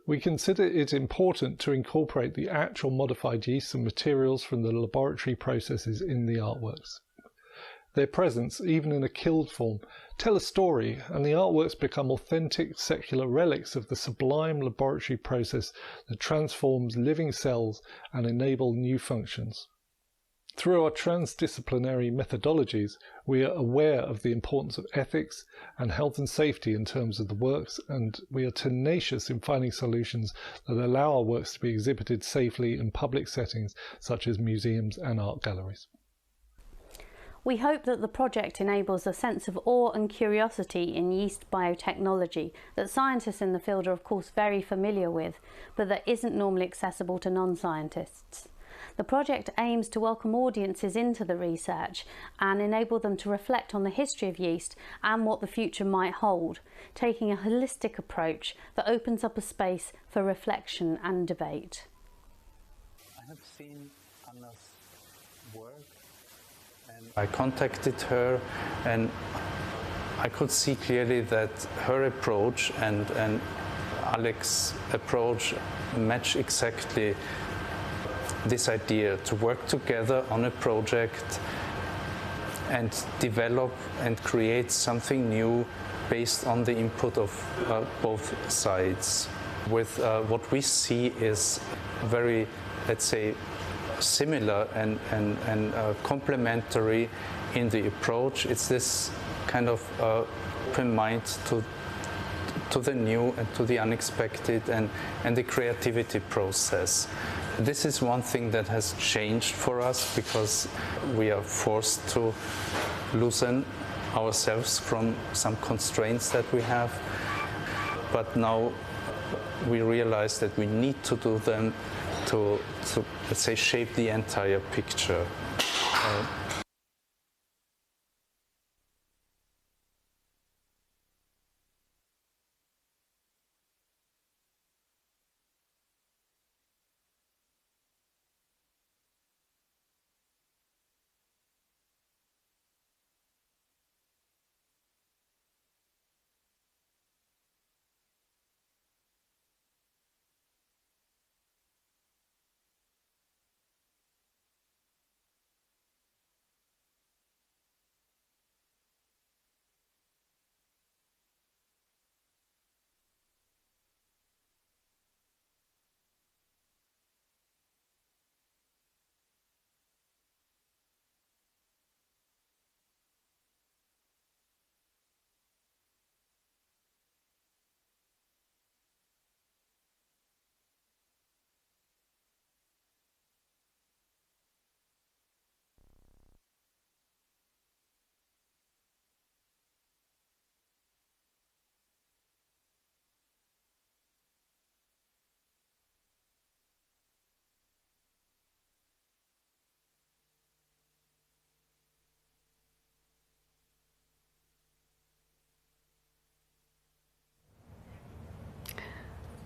We consider it important to incorporate the actual modified yeasts and materials from the laboratory processes in the artworks. Their presence, even in a killed form, tell a story, and the artworks become authentic secular relics of the sublime laboratory process that transforms living cells and enable new functions. Through our transdisciplinary methodologies, we are aware of the importance of ethics and health and safety in terms of the works, and we are tenacious in finding solutions that allow our works to be exhibited safely in public settings such as museums and art galleries. We hope that the project enables a sense of awe and curiosity in yeast biotechnology that scientists in the field are of course very familiar with, but that isn't normally accessible to non-scientists. The project aims to welcome audiences into the research and enable them to reflect on the history of yeast and what the future might hold, taking a holistic approach that opens up a space for reflection and debate. I have seen Anna's work. I contacted her and I could see clearly that her approach and Alex's approach match exactly this idea to work together on a project and develop and create something new based on the input of both sides. With what we see is very, let's say, similar and complementary in the approach. It's this kind of open mind to the new and to the unexpected and the creativity process. This is one thing that has changed for us because we are forced to loosen ourselves from some constraints that we have. But now we realize that we need to do them to let's say, shape the entire picture.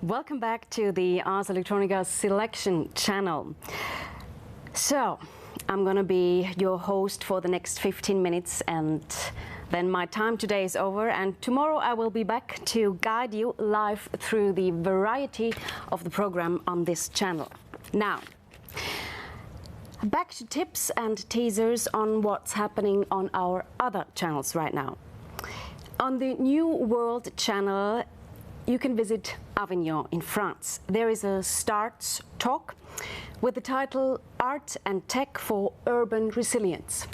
Welcome back to the Ars Electronica selection channel. So, I'm going to be your host for the next 15 minutes and then my time today is over, and tomorrow I will be back to guide you live through the variety of the program on this channel. Now, Back to tips and teasers on what's happening on our other channels right now. On the New World channel, you can visit Avignon in France. There is a STRATS talk with the title Art and Tech for Urban Resilience.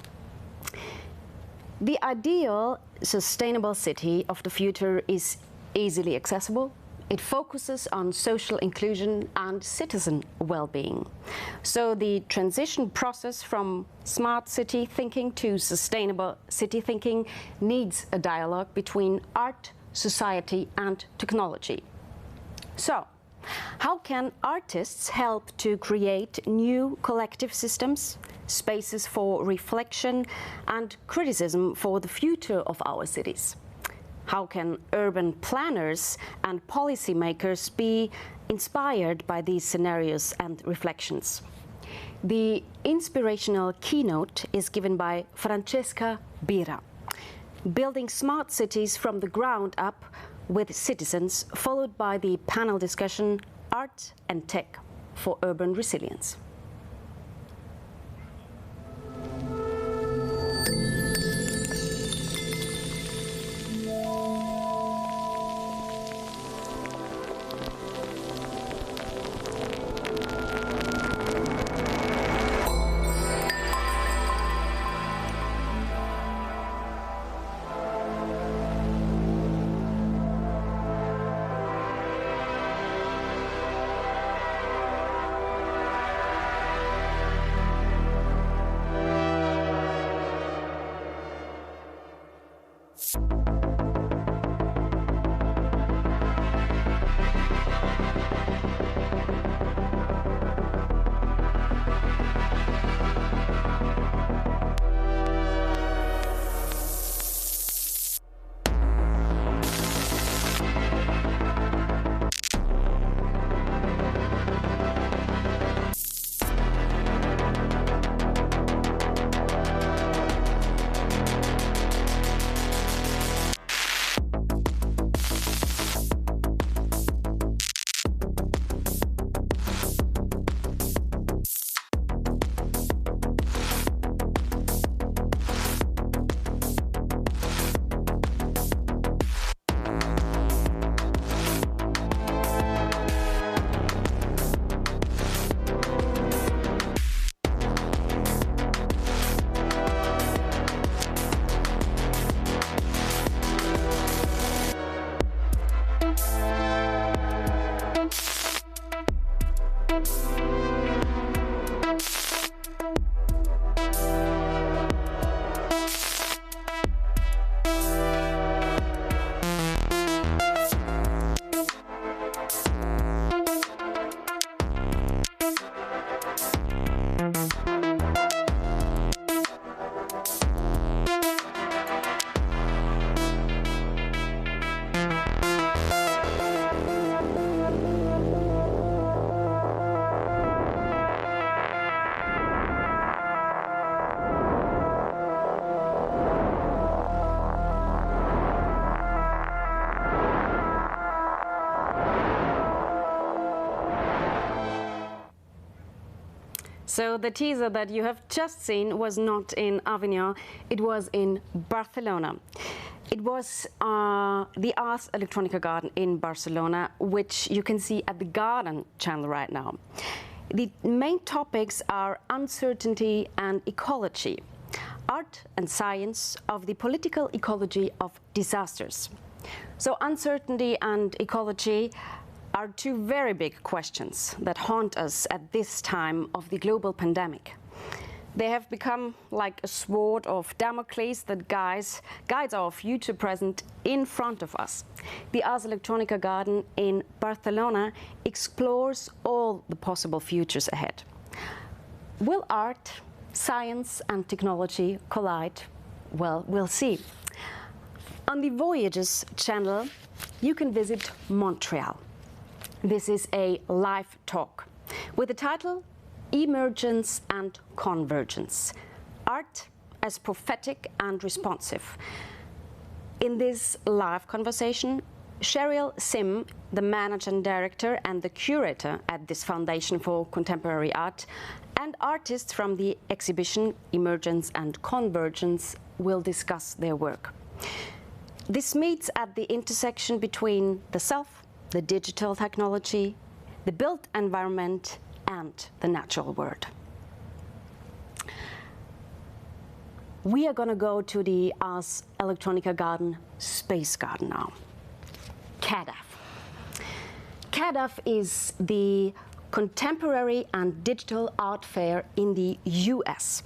The ideal sustainable city of the future is easily accessible. It focuses on social inclusion and citizen well-being. So the transition process from smart city thinking to sustainable city thinking needs a dialogue between art, society and technology. So, how can artists help to create new collective systems, spaces for reflection and criticism for the future of our cities? How can urban planners and policymakers be inspired by these scenarios and reflections? The inspirational keynote is given by Francesca Bira, Building Smart Cities from the Ground Up with Citizens, followed by the panel discussion Art and Tech for Urban Resilience. So the teaser that you have just seen was not in Avignon, it was in Barcelona. It was the Ars Electronica garden in Barcelona, which you can see at the Garden channel right now. The main topics are uncertainty and ecology, art and science of the political ecology of disasters. So uncertainty and ecology are two very big questions that haunt us at this time of the global pandemic. They have become like a sword of Damocles that guides our future present in front of us. The Ars Electronica garden in Barcelona explores all the possible futures ahead. Will art, science and technology collide? Well, we'll see. On the Voyages channel, you can visit Montreal. This is a live talk with the title Emergence and Convergence, Art as Prophetic and Responsive. In this live conversation, Cheryl Sim, the managing director and the curator at this Foundation for Contemporary Art, And artists from the exhibition Emergence and Convergence will discuss their work. This meets at the intersection between the self, the digital technology, the built environment, and the natural world. We are going to go to the Ars Electronica garden, Space Garden now. CADAF. CADAF is the Contemporary and Digital Art Fair in the US.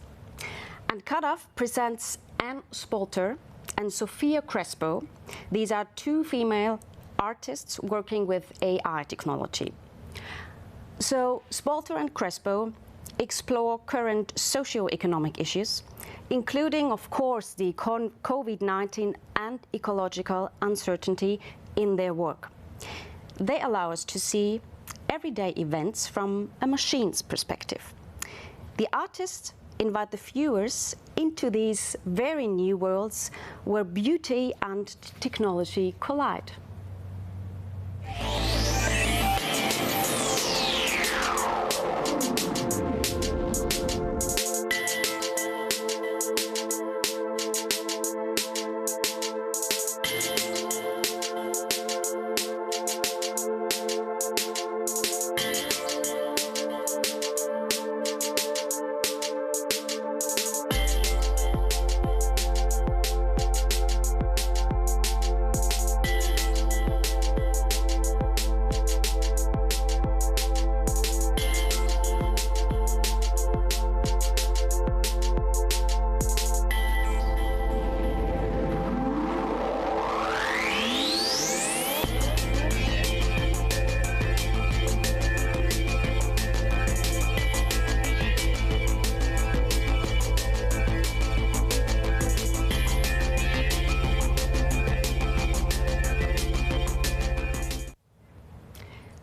And CADAF presents Anne Spalter and Sofia Crespo. These are two female artists working with AI technology. So Spalter and Crespo explore current socio-economic issues, including, of course, the COVID-19 and ecological uncertainty in their work. They allow us to see everyday events from a machine's perspective. The artists invite the viewers into these very new worlds where beauty and technology collide.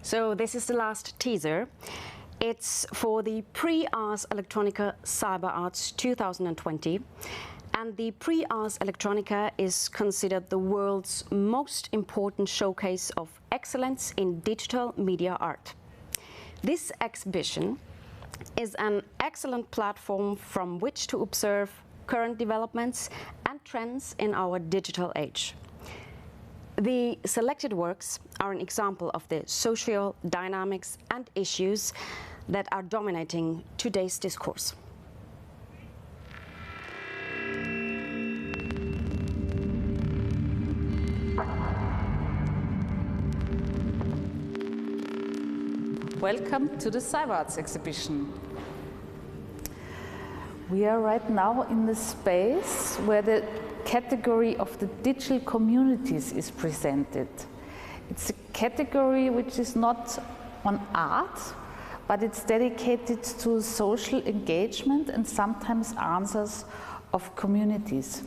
So this is the last teaser. It's for the Pre-Ars Electronica Cyber Arts 2020. And the Pre-Ars Electronica is considered the world's most important showcase of excellence in digital media art. This exhibition is an excellent platform from which to observe current developments and trends in our digital age. The selected works are an example of the social dynamics and issues that are dominating today's discourse. Welcome to the Cyber Arts exhibition. We are right now in the space where the category of the digital communities is presented. It's a category which is not on art, but it's dedicated to social engagement and sometimes answers of communities,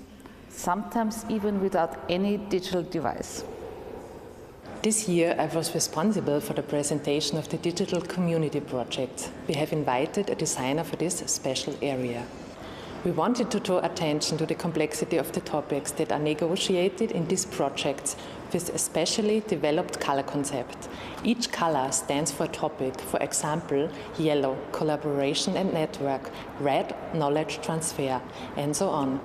sometimes even without any digital device. This year I was responsible for the presentation of the Digital Community Project. We have invited a designer for this special area. We wanted to draw attention to the complexity of the topics that are negotiated in these projects with a specially developed color concept. Each color stands for a topic, for example, yellow, collaboration and network, red, knowledge transfer, and so on.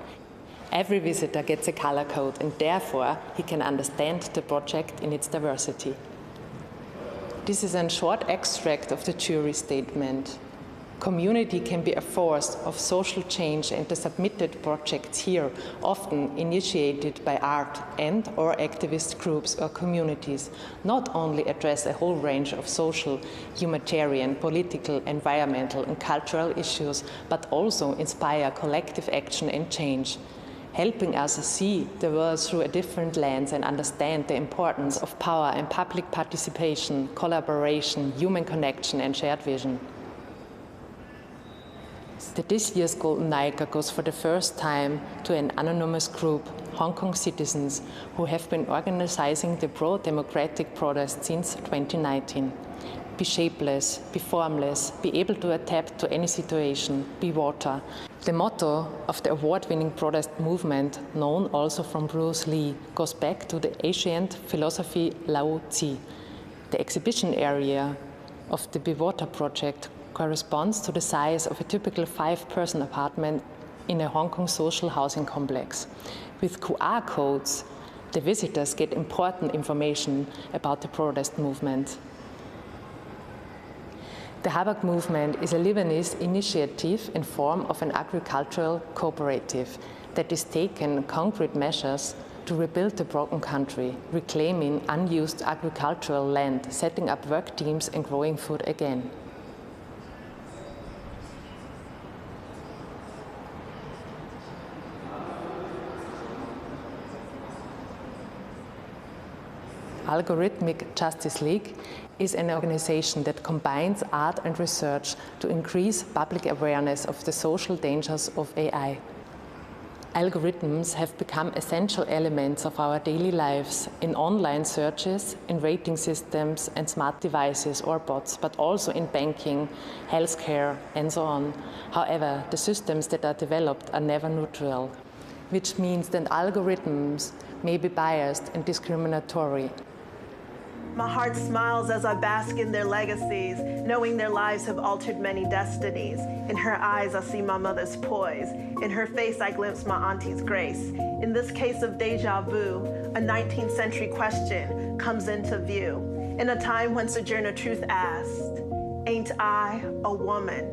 Every visitor gets a color code and therefore he can understand the project in its diversity. This is a short extract of the jury statement. Community can be a force of social change, and the submitted projects here, often initiated by art and or activist groups or communities, not only address a whole range of social, humanitarian, political, environmental and cultural issues, but also inspire collective action and change, helping us see the world through a different lens and understand the importance of power and public participation, collaboration, human connection and shared vision. This year's Golden Nika goes for the first time to an anonymous group, Hong Kong citizens, who have been organizing the pro-democratic protest since 2019. Be shapeless, be formless, be able to adapt to any situation, be water. The motto of the award-winning protest movement, known also from Bruce Lee, goes back to the ancient philosophy Lao Tzu. The exhibition area of the Be Water project corresponds to the size of a typical 5-person apartment in a Hong Kong social housing complex. With QR codes, the visitors get important information about the protest movement. The Habak movement is a Lebanese initiative in form of an agricultural cooperative that is taking concrete measures to rebuild the broken country, reclaiming unused agricultural land, setting up work teams and growing food again. Algorithmic Justice League is an organization that combines art and research to increase public awareness of the social dangers of AI. Algorithms have become essential elements of our daily lives in online searches, in rating systems and smart devices or bots, but also in banking, healthcare, and so on. However, the systems that are developed are never neutral, which means that algorithms may be biased and discriminatory. My heart smiles as I bask in their legacies, knowing their lives have altered many destinies. In her eyes, I see my mother's poise. In her face, I glimpse my auntie's grace. In this case of deja vu, a 19th century question comes into view. In a time when Sojourner Truth asked, "Ain't I a woman?"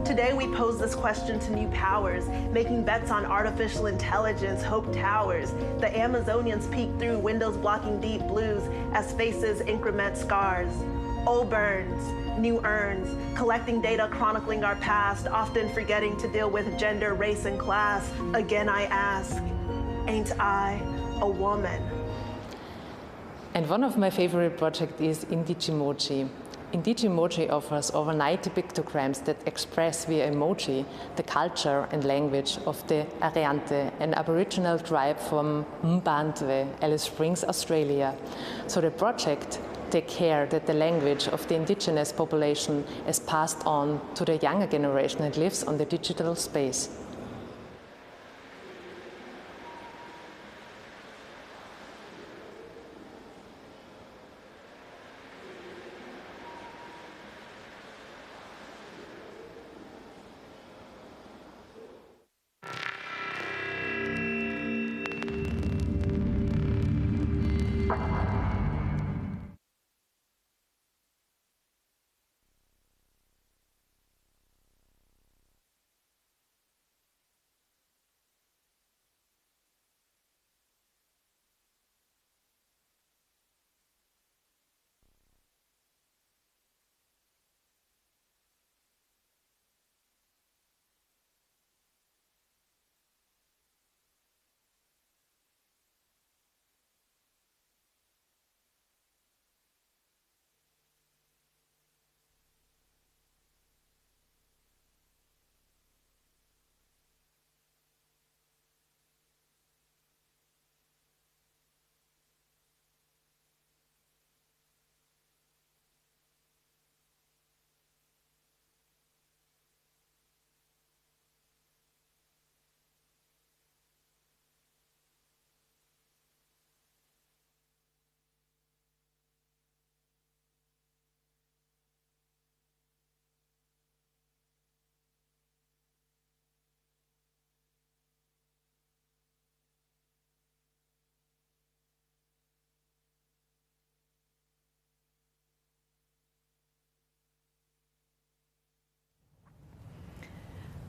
Today we pose this question to new powers, making bets on artificial intelligence, hope towers. The Amazonians peek through windows blocking deep blues as faces increment scars. Old burns, new urns, collecting data chronicling our past, often forgetting to deal with gender, race, and class. Again I ask, ain't I a woman? And one of my favorite projects is Indigimoji. Indigimoji offers over 90 pictograms that express via emoji the culture and language of the Ariante, an Aboriginal tribe from Mbandwe, Alice Springs, Australia. So the project takes care that the language of the indigenous population is passed on to the younger generation and lives on the digital space.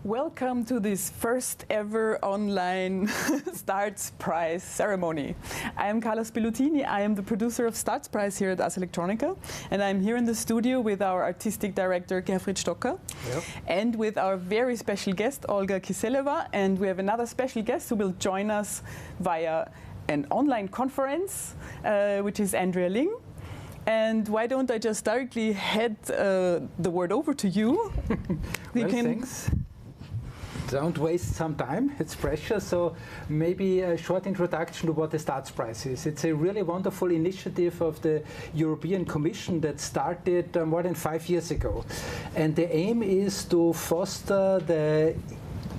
Welcome to this first ever online STARTS Prize ceremony. I am Carla Spilutini. I am the producer of STARTS Prize here at Ars Electronica, and I'm here in the studio with our artistic director Gerfried Stocker, and with our very special guest Olga Kiseleva, and we have another special guest who will join us via an online conference, which is Andrea Ling. And why don't I just directly head the word over to you? Thanks. Don't waste some time, it's precious. So maybe a short introduction to what the STARTS Prize is. It's a really wonderful initiative of the European Commission that started more than 5 years ago. And the aim is to foster the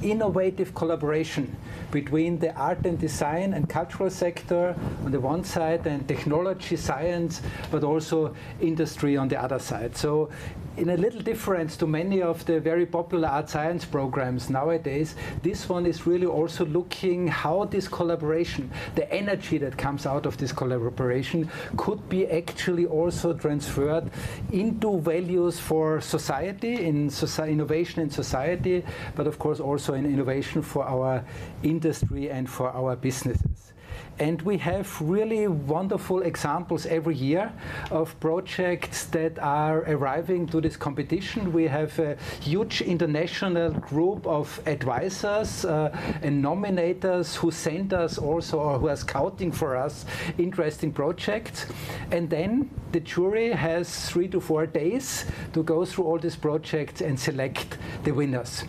innovative collaboration between the art and design and cultural sector on the one side and technology, science, but also industry on the other side. So in a little difference to many of the very popular art science programs nowadays, this one is really also looking how this collaboration, the energy that comes out of this collaboration, could be actually also transferred into values for society, in innovation in society, but of course also in innovation for our industry and for our businesses. And we have really wonderful examples every year of projects that are arriving to this competition. We have a huge international group of advisors and nominators who send us also, or who are scouting for us, interesting projects. And then the jury has 3 to 4 days to go through all these projects and select the winners.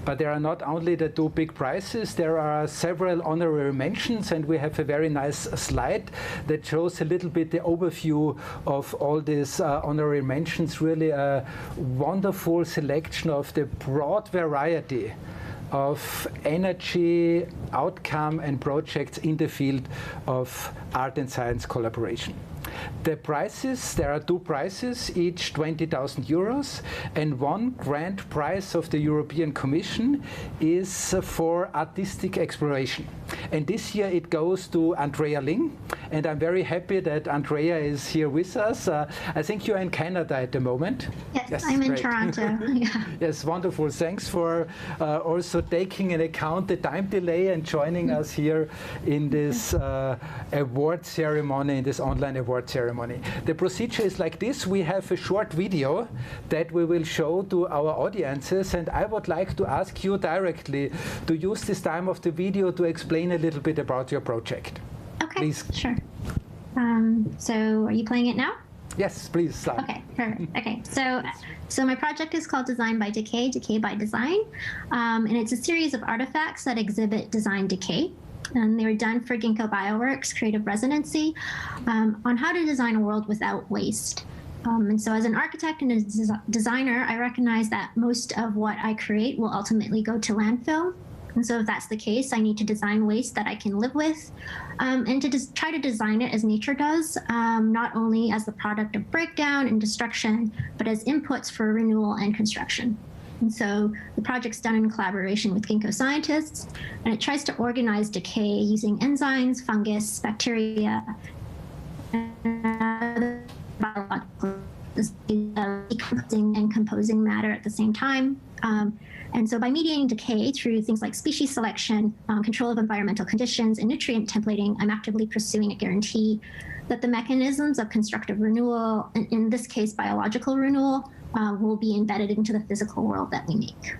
But there are not only the 2 big prizes, there are several honorary mentions, and we have a very nice slide that shows a little bit the overview of all these honorary mentions. Really a wonderful selection of the broad variety of energy, outcome and projects in the field of art and science collaboration. The prizes, there are 2 prizes, each 20,000 euros, and 1 grand prize of the European Commission is for artistic exploration. And this year it goes to Andrea Ling, and I'm very happy that Andrea is here with us. I think you're in Canada at the moment. Yes, I'm in Toronto. Yeah. Yes, wonderful. Thanks for also taking into account the time delay and joining us here in this award ceremony, in this online award ceremony. The procedure is like this. We have a short video that we will show to our audiences, and I would like to ask you directly to use this time of the video to explain a little bit about your project. Okay, please. Sure. So are you playing it now? Yes, please start. Okay, perfect. Okay, so my project is called Design by Decay, Decay by Design, and it's a series of artifacts that exhibit design decay. And they were done for Ginkgo Bioworks Creative Residency on how to design a world without waste. And so as an architect and a designer, I recognize that most of what I create will ultimately go to landfill. And so if that's the case, I need to design waste that I can live with, and to try to design it as nature does, not only as the product of breakdown and destruction, but as inputs for renewal and construction. And so the project's done in collaboration with Ginkgo scientists, and it tries to organize decay using enzymes, fungus, bacteria, and other biological decomposing and composing matter at the same time. And so by mediating decay through things like species selection, control of environmental conditions, and nutrient templating, I'm actively pursuing a guarantee that the mechanisms of constructive renewal, in this case biological renewal, will be embedded into the physical world that we make.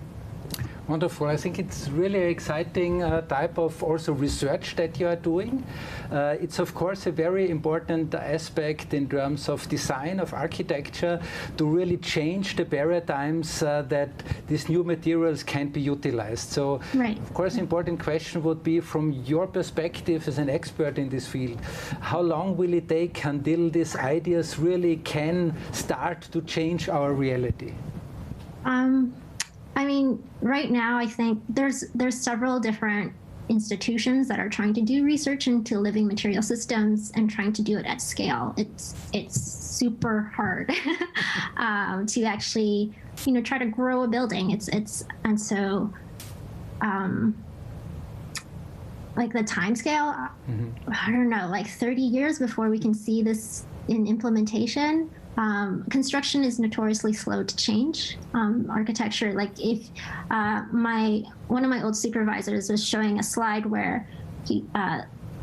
Wonderful. I think it's really exciting type of also research that you are doing. It's of course a very important aspect in terms of design, of architecture, to really change the paradigms that these new materials can be utilized. So of course important question would be, from your perspective as an expert in this field, how long will it take until these ideas really can start to change our reality? I mean, right now, I think there's several different institutions that are trying to do research into living material systems and trying to do it at scale. It's super hard to actually, try to grow a building. And so like the time scale, I don't know, like 30 years before we can see this in implementation. Construction is notoriously slow to change. Architecture, like if one of my old supervisors was showing a slide where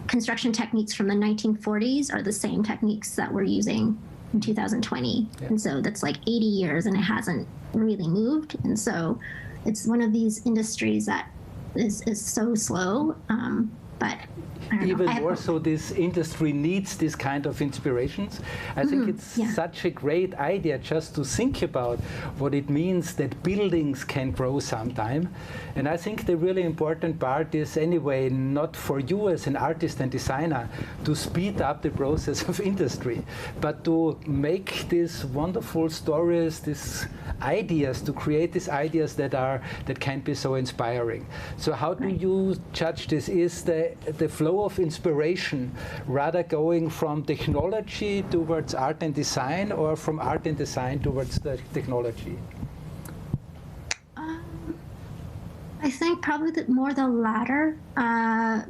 construction techniques from the 1940s are the same techniques that we're using in 2020. Yeah. And so that's like 80 years and it hasn't really moved. And so it's one of these industries that is so slow, but even more so this industry needs this kind of inspirations. I think it's such a great idea just to think about what it means that buildings can grow sometime. And I think the really important part is anyway not for you as an artist and designer to speed up the process of industry, but to make these wonderful stories, these ideas, to create these ideas that can be so inspiring. So how do you judge this? Is the flow of inspiration rather going from technology towards art and design, or from art and design towards the technology? I think probably more the latter,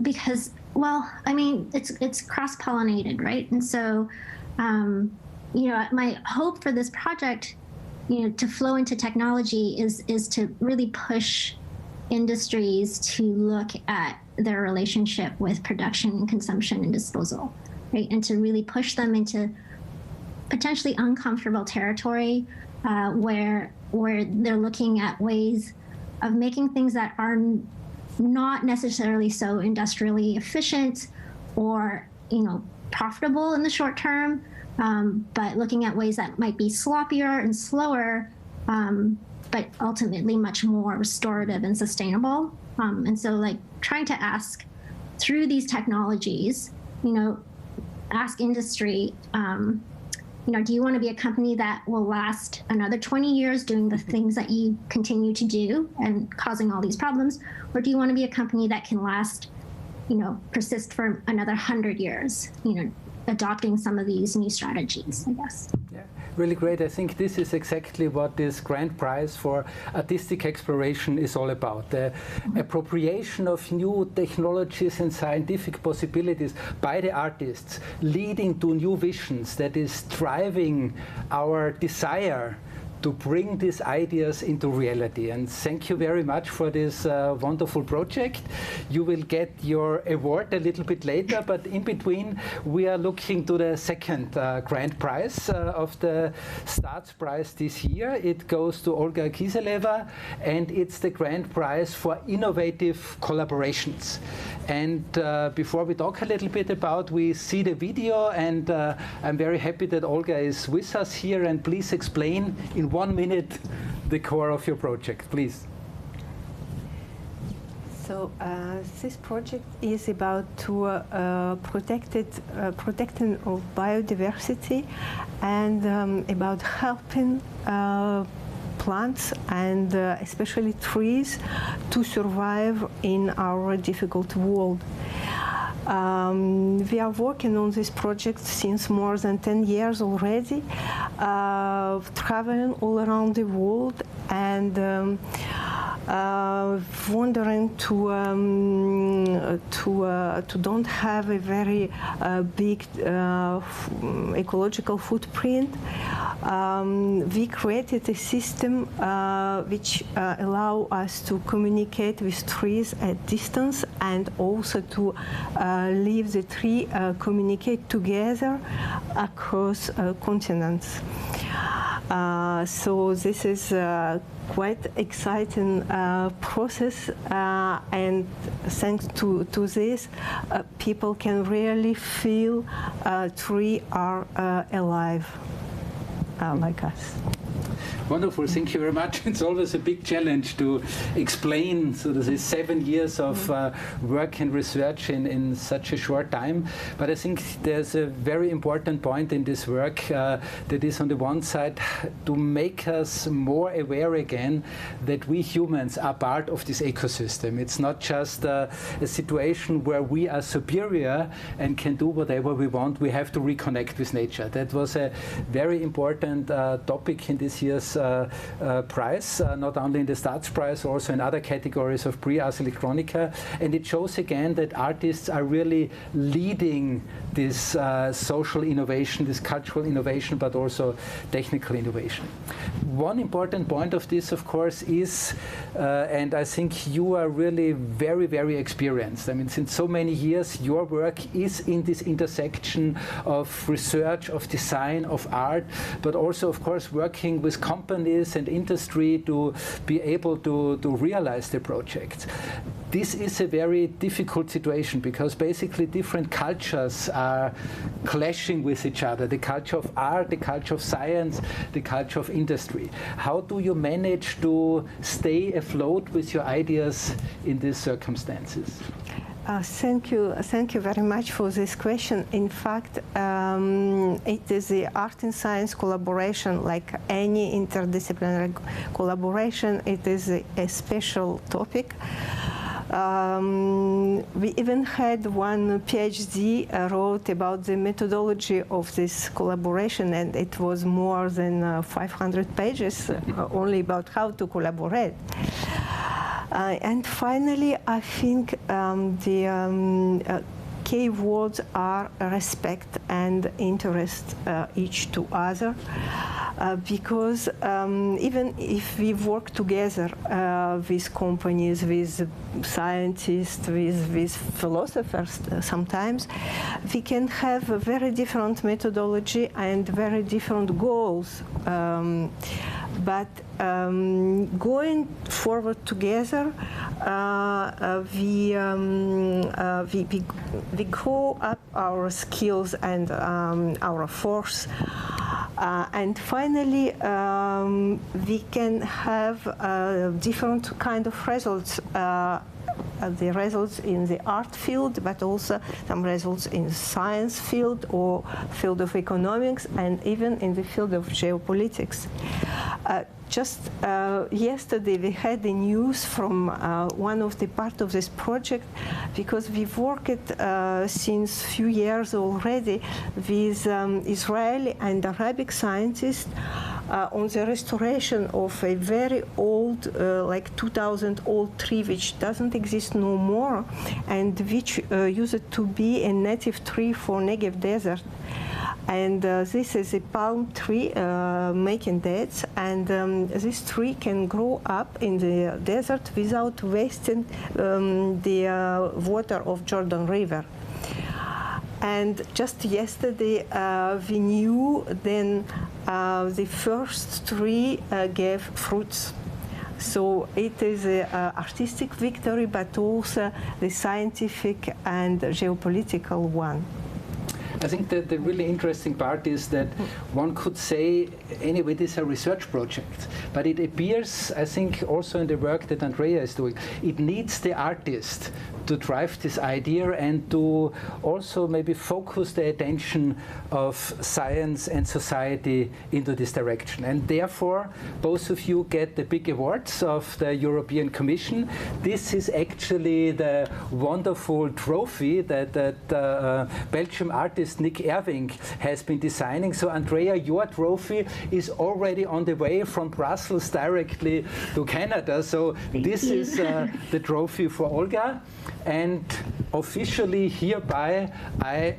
because, well, I mean, it's cross-pollinated, right? And so, you know, my hope for this project, you know, to flow into technology is to really push industries to look at their relationship with production and consumption and disposal, right? And to really push them into potentially uncomfortable territory where they're looking at ways of making things that are not necessarily so industrially efficient or, you know, profitable in the short term, but looking at ways that might be sloppier and slower, but ultimately much more restorative and sustainable. And so, like, trying to ask through these technologies, you know, ask industry, you know, do you want to be a company that will last another 20 years doing the things that you continue to do and causing all these problems? Or do you want to be a company that can last, you know, persist for another 100 years, you know, adopting some of these new strategies, I guess. Yeah, really great. I think this is exactly what this grand prize for artistic exploration is all about. The appropriation of new technologies and scientific possibilities by the artists, leading to new visions that is driving our desire to bring these ideas into reality. And thank you very much for this wonderful project. You will get your award a little bit later, but in between we are looking to the second grand prize of the STRATS prize this year. It goes to Olga Kiseleva, and it's the grand prize for innovative collaborations. And before we talk a little bit about, we see the video, and I'm very happy that Olga is with us here, and please explain in 1 minute the core of your project, please. So this project is about to protecting of biodiversity and about helping plants and especially trees to survive in our difficult world. We are working on this project since more than 10 years already, traveling all around the world and wondering to don't have a very big ecological footprint. We created a system which allow us to communicate with trees at distance and also to leave the tree communicate together across continents. So this is quite exciting process, and thanks to this, people can really feel trees are alive like us. Wonderful, thank you very much. It's always a big challenge to explain so this is 7 years of work and research in such a short time. But I think there's a very important point in this work that is on the one side to make us more aware again that we humans are part of this ecosystem. It's not just a situation where we are superior and can do whatever we want. We have to reconnect with nature. That was a very important topic in this year's prize, not only in the STRATS prize, also in other categories of Ars Electronica. And it shows again that artists are really leading this social innovation, this cultural innovation, but also technical innovation. One important point of this, of course, is, and I think you are really very, very experienced. I mean, since so many years, your work is in this intersection of research, of design, of art, but also, of course, working with complex companies and industry to be able to realize the project. This is a very difficult situation because basically different cultures are clashing with each other. The culture of art, the culture of science, the culture of industry. How do you manage to stay afloat with your ideas in these circumstances? Thank you very much for this question. In fact, it is the art and science collaboration, like any interdisciplinary collaboration, it is a special topic. We even had one PhD wrote about the methodology of this collaboration, and it was more than 500 pages only about how to collaborate. And finally, I think the key words are respect and interest each to other, because even if we work together with companies, with scientists, with philosophers sometimes, we can have a very different methodology and very different goals. But going forward together, we grow up our skills and our force, and finally we can have different kind of results. The results in the art field, but also some results in the science field or field of economics, and even in the field of geopolitics. Just yesterday we had the news from one of the part of this project, because we've worked since few years already with Israeli and Arabic scientists on the restoration of a very old, like 2000-old tree, which doesn't exist no more, and which used to be a native tree for Negev desert. And this is a palm tree making dates, and this tree can grow up in the desert without wasting the water of Jordan River. And just yesterday we knew then the first tree gave fruits. So it is an artistic victory, but also the scientific and geopolitical one. I think that the really interesting part is that one could say, anyway, this is a research project, but it appears, I think, also in the work that Andrea is doing, it needs the artist to drive this idea and to also maybe focus the attention of science and society into this direction. And therefore, both of you get the big awards of the European Commission. This is actually the wonderful trophy that Belgium artist Nick Irving has been designing. So Andrea, your trophy is already on the way from Brussels directly to Canada. So this is the trophy for Olga. And officially hereby I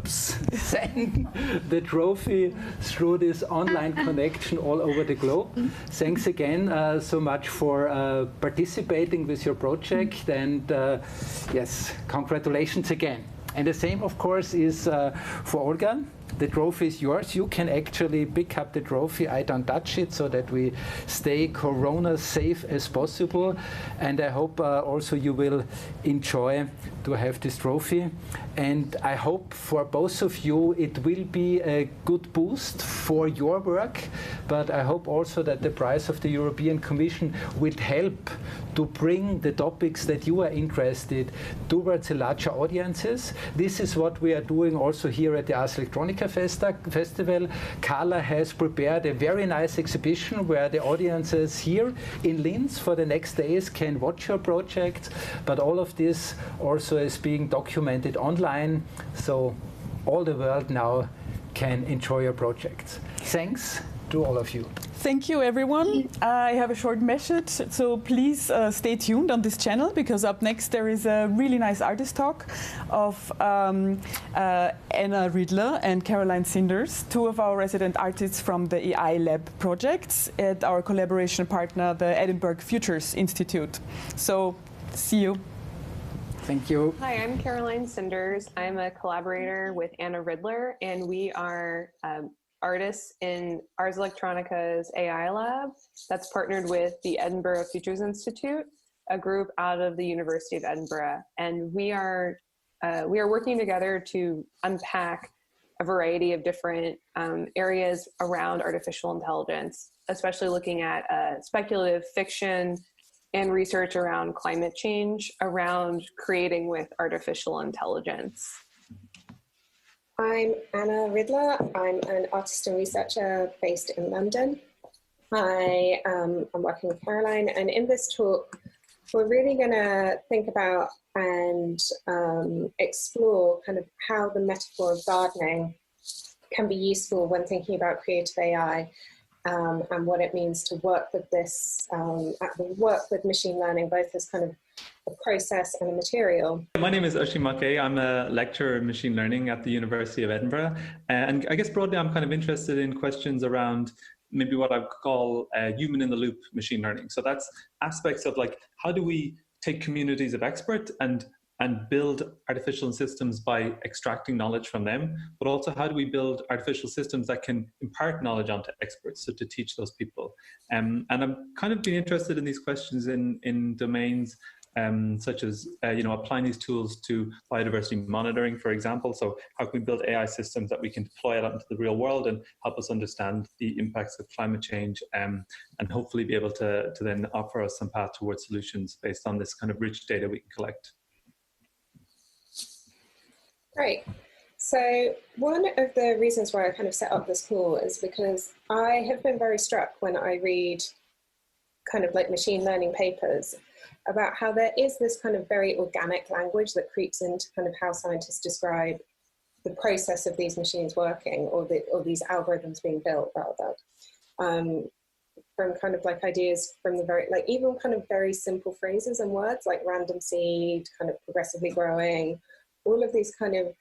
send the trophy through this online connection all over the globe. Thanks again so much for participating with your project, and yes, congratulations again. And the same, of course, is for Olga. The trophy is yours. You can actually pick up the trophy. I don't touch it, so that we stay corona safe as possible. And I hope also you will enjoy to have this trophy. And I hope for both of you it will be a good boost for your work. But I hope also that the prize of the European Commission will help to bring the topics that you are interested towards a larger audiences. This is what we are doing also here at the Ars Electronica Festival. Carla has prepared a very nice exhibition where the audiences here in Linz for the next days can watch your project, but all of this also is being documented online, so all the world now can enjoy your projects. Thanks to all of you. Thank you, everyone. I have a short message, so please stay tuned on this channel, because up next there is a really nice artist talk of Anna Riedler and Caroline Sinders, two of our resident artists from the AI Lab projects at our collaboration partner, the Edinburgh Futures Institute. So, see you. Thank you. Hi, I'm Caroline Sinders. I'm a collaborator with Anna Riedler, and we are artists in Ars Electronica's AI lab that's partnered with the Edinburgh Futures Institute, a group out of the University of Edinburgh. And we are working together to unpack a variety of different areas around artificial intelligence, especially looking at speculative fiction and research around climate change, around creating with artificial intelligence. I'm Anna Ridler. I'm an artist and researcher based in London. I'm working with Caroline, and in this talk, we're really going to think about and explore kind of how the metaphor of gardening can be useful when thinking about creative AI, and what it means to work with this, work with machine learning, both as kind of a process and a material. My name is Oisin Mackay. I'm a lecturer in machine learning at the University of Edinburgh. And I guess broadly, I'm kind of interested in questions around maybe what I would call human in the loop machine learning. So that's aspects of like, how do we take communities of experts and build artificial systems by extracting knowledge from them, but also how do we build artificial systems that can impart knowledge onto experts, so to teach those people. And I'm kind of been interested in these questions in domains such as applying these tools to biodiversity monitoring, for example. So how can we build AI systems that we can deploy out into the real world and help us understand the impacts of climate change, and hopefully be able to then offer us some path towards solutions based on this kind of rich data we can collect. Great. So one of the reasons why I kind of set up this call is because I have been very struck when I read kind of like machine learning papers about how there is this kind of very organic language that creeps into kind of how scientists describe the process of these machines working, or these algorithms being built, rather. From kind of like ideas from the very, like even kind of very simple phrases and words like random seed, kind of progressively growing, all of these kind of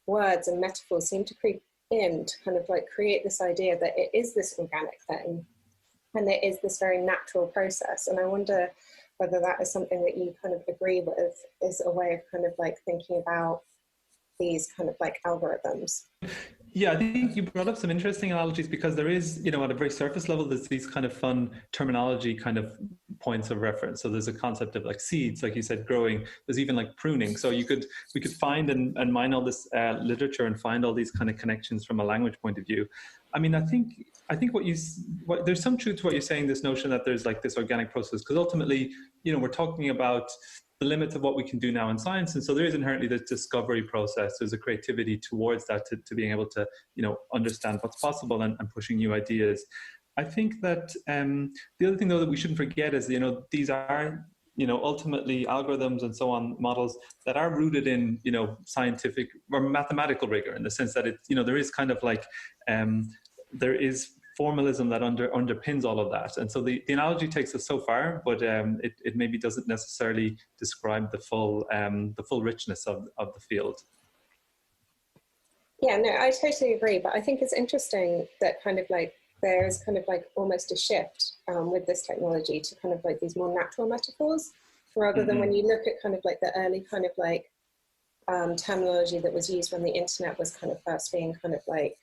words and metaphors seem to creep in to kind of like create this idea that it is this organic thing and there is this very natural process. And I wonder whether that is something that you kind of agree with, is a way of kind of like thinking about these kind of like algorithms. Yeah, I think you brought up some interesting analogies, because there is, at a very surface level, there's these kind of fun terminology kind of points of reference. So there's a concept of like seeds, like you said, growing. There's even like pruning. So we could find and mine all this literature and find all these kind of connections from a language point of view. I mean, I think there's some truth to what you're saying, this notion that there's like this organic process, because ultimately, we're talking about the limits of what we can do now in science. And so there is inherently this discovery process. There's a creativity towards that, to being able to, understand what's possible and pushing new ideas. I think that the other thing, though, that we shouldn't forget is, these are, ultimately algorithms and so on, models that are rooted in, scientific or mathematical rigor, in the sense that it's, there is kind of like, there is formalism that underpins all of that. And so the analogy takes us so far, but it maybe doesn't necessarily describe the full richness of the field. Yeah, no, I totally agree. But I think it's interesting that kind of like there's kind of like almost a shift with this technology to kind of like these more natural metaphors, rather than when you look at kind of like the early kind of like terminology that was used when the internet was kind of first being kind of like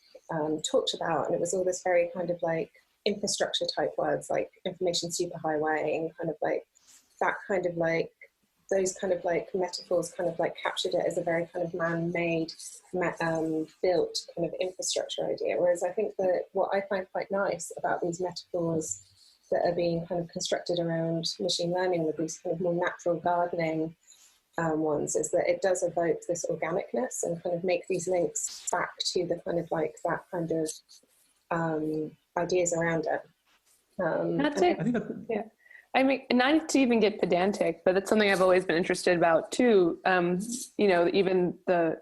talked about, and it was all this very kind of like infrastructure type words like information superhighway, and kind of like that kind of like those kind of like metaphors kind of like captured it as a very kind of man-made built kind of infrastructure idea. Whereas I think that what I find quite nice about these metaphors that are being kind of constructed around machine learning with these kind of more natural gardening ones is that it does evoke this organicness and kind of make these links back to the kind of like that kind of ideas around it. That's it. Yeah. I mean, not to even get pedantic, but that's something I've always been interested about too. Even the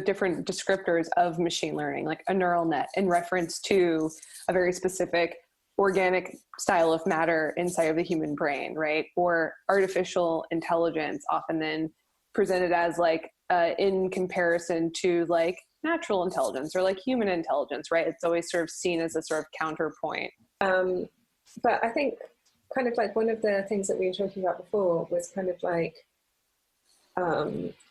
different descriptors of machine learning, like a neural net in reference to a very specific organic style of matter inside of the human brain, right? Or artificial intelligence, often then presented as like in comparison to like natural intelligence or like human intelligence, right? It's always sort of seen as a sort of counterpoint. But I think kind of like one of the things that we were talking about before was kind of like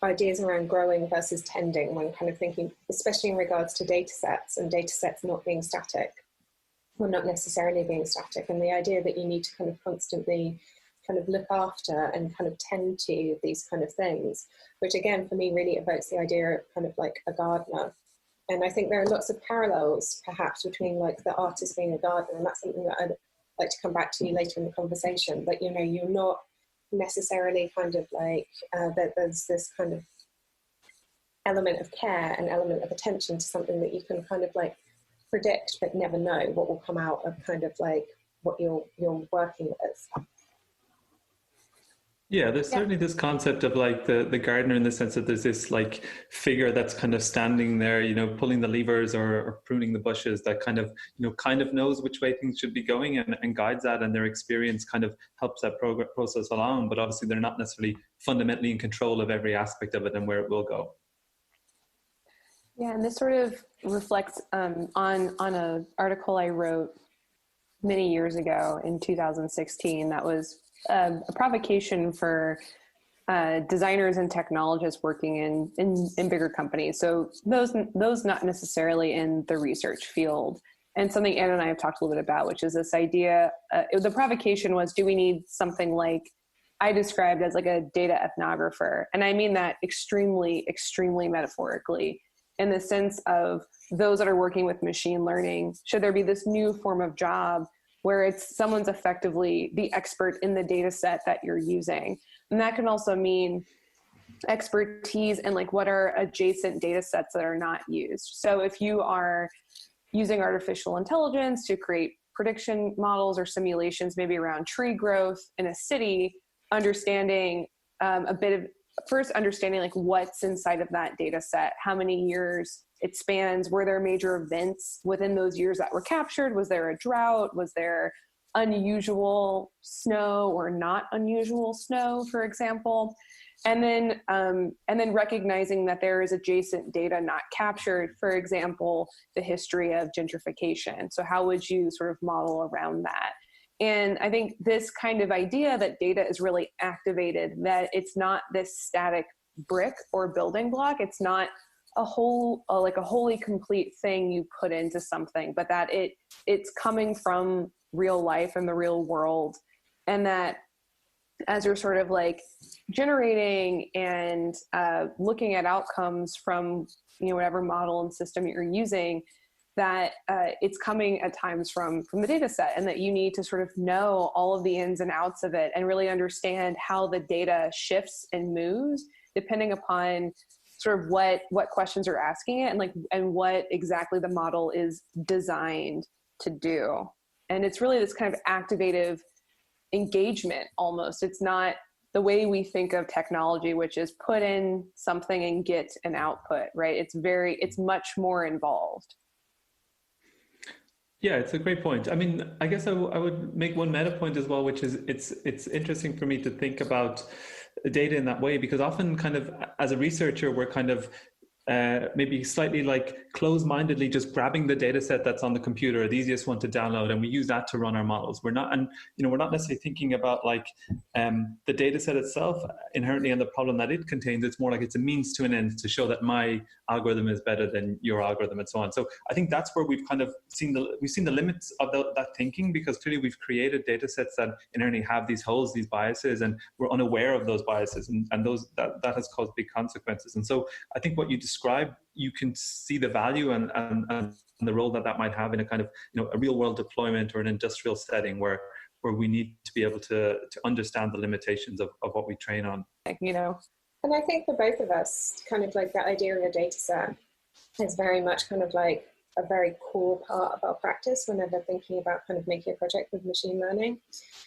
ideas around growing versus tending when kind of thinking, especially in regards to data sets and data sets not being static, or not necessarily being static, and the idea that you need to kind of constantly kind of look after and kind of tend to these kind of things, which again for me really evokes the idea of kind of like a gardener. And I think there are lots of parallels perhaps between like the artist being a gardener, and that's something that I'd like to come back to later in the conversation. But you know, you're not necessarily kind of like that there's this kind of element of care and element of attention to something that you can kind of like predict but never know what will come out of kind of like what you're working with. Yeah, there's certainly this concept of like the gardener, in the sense that there's this like figure that's kind of standing there, you know, pulling the levers or pruning the bushes, that kind of, you know, kind of knows which way things should be going and guides that, and their experience kind of helps that process along. But obviously they're not necessarily fundamentally in control of every aspect of it and where it will go. Yeah, and this sort of reflects on an article I wrote many years ago in 2016 that was a provocation for designers and technologists working in bigger companies. So those not necessarily in the research field. And something Anna and I have talked a little bit about, which is this idea, the provocation was, do we need something like I described as like a data ethnographer? And I mean that extremely, extremely metaphorically, in the sense of those that are working with machine learning. Should there be this new form of job where it's someone's effectively the expert in the data set that you're using? And that can also mean expertise in like what are adjacent data sets that are not used. So if you are using artificial intelligence to create prediction models or simulations, maybe around tree growth in a city, understanding first understanding like what's inside of that data set, how many years it spans, were there major events within those years that were captured? Was there a drought? Was there unusual snow or not unusual snow, for example? And then recognizing that there is adjacent data not captured, for example, the history of gentrification. So how would you sort of model around that? And I think this kind of idea that data is really activated, that it's not this static brick or building block, it's not a wholly complete thing you put into something, but that it's coming from real life and the real world. And that as you're sort of like generating and looking at outcomes from, you know, whatever model and system you're using, that it's coming at times from the data set, and that you need to sort of know all of the ins and outs of it and really understand how the data shifts and moves depending upon sort of what questions are asking it and what exactly the model is designed to do. And it's really this kind of activative engagement almost. It's not the way we think of technology, which is put in something and get an output, right? It's much more involved. Yeah, it's a great point. I mean, I guess I would make one meta point as well, which is it's interesting for me to think about data in that way, because often kind of as a researcher, we're kind of maybe slightly like closed-mindedly just grabbing the data set that's on the computer, the easiest one to download, and we use that to run our models. We're not necessarily thinking about like the data set itself inherently and the problem that it contains. It's more like it's a means to an end to show that my algorithm is better than your algorithm and so on. So I think that's where we've kind of seen the limits of that thinking, because clearly we've created data sets that inherently have these holes, these biases, and we're unaware of those biases, and that has caused big consequences. And so I think what you describe, you can see the value and the role that might have in a kind of, you know, a real world deployment or an industrial setting where we need to be able to understand the limitations of what we train on. You know, and I think for both of us, kind of like that idea of a data set is very much kind of like a very core part of our practice whenever thinking about kind of making a project with machine learning.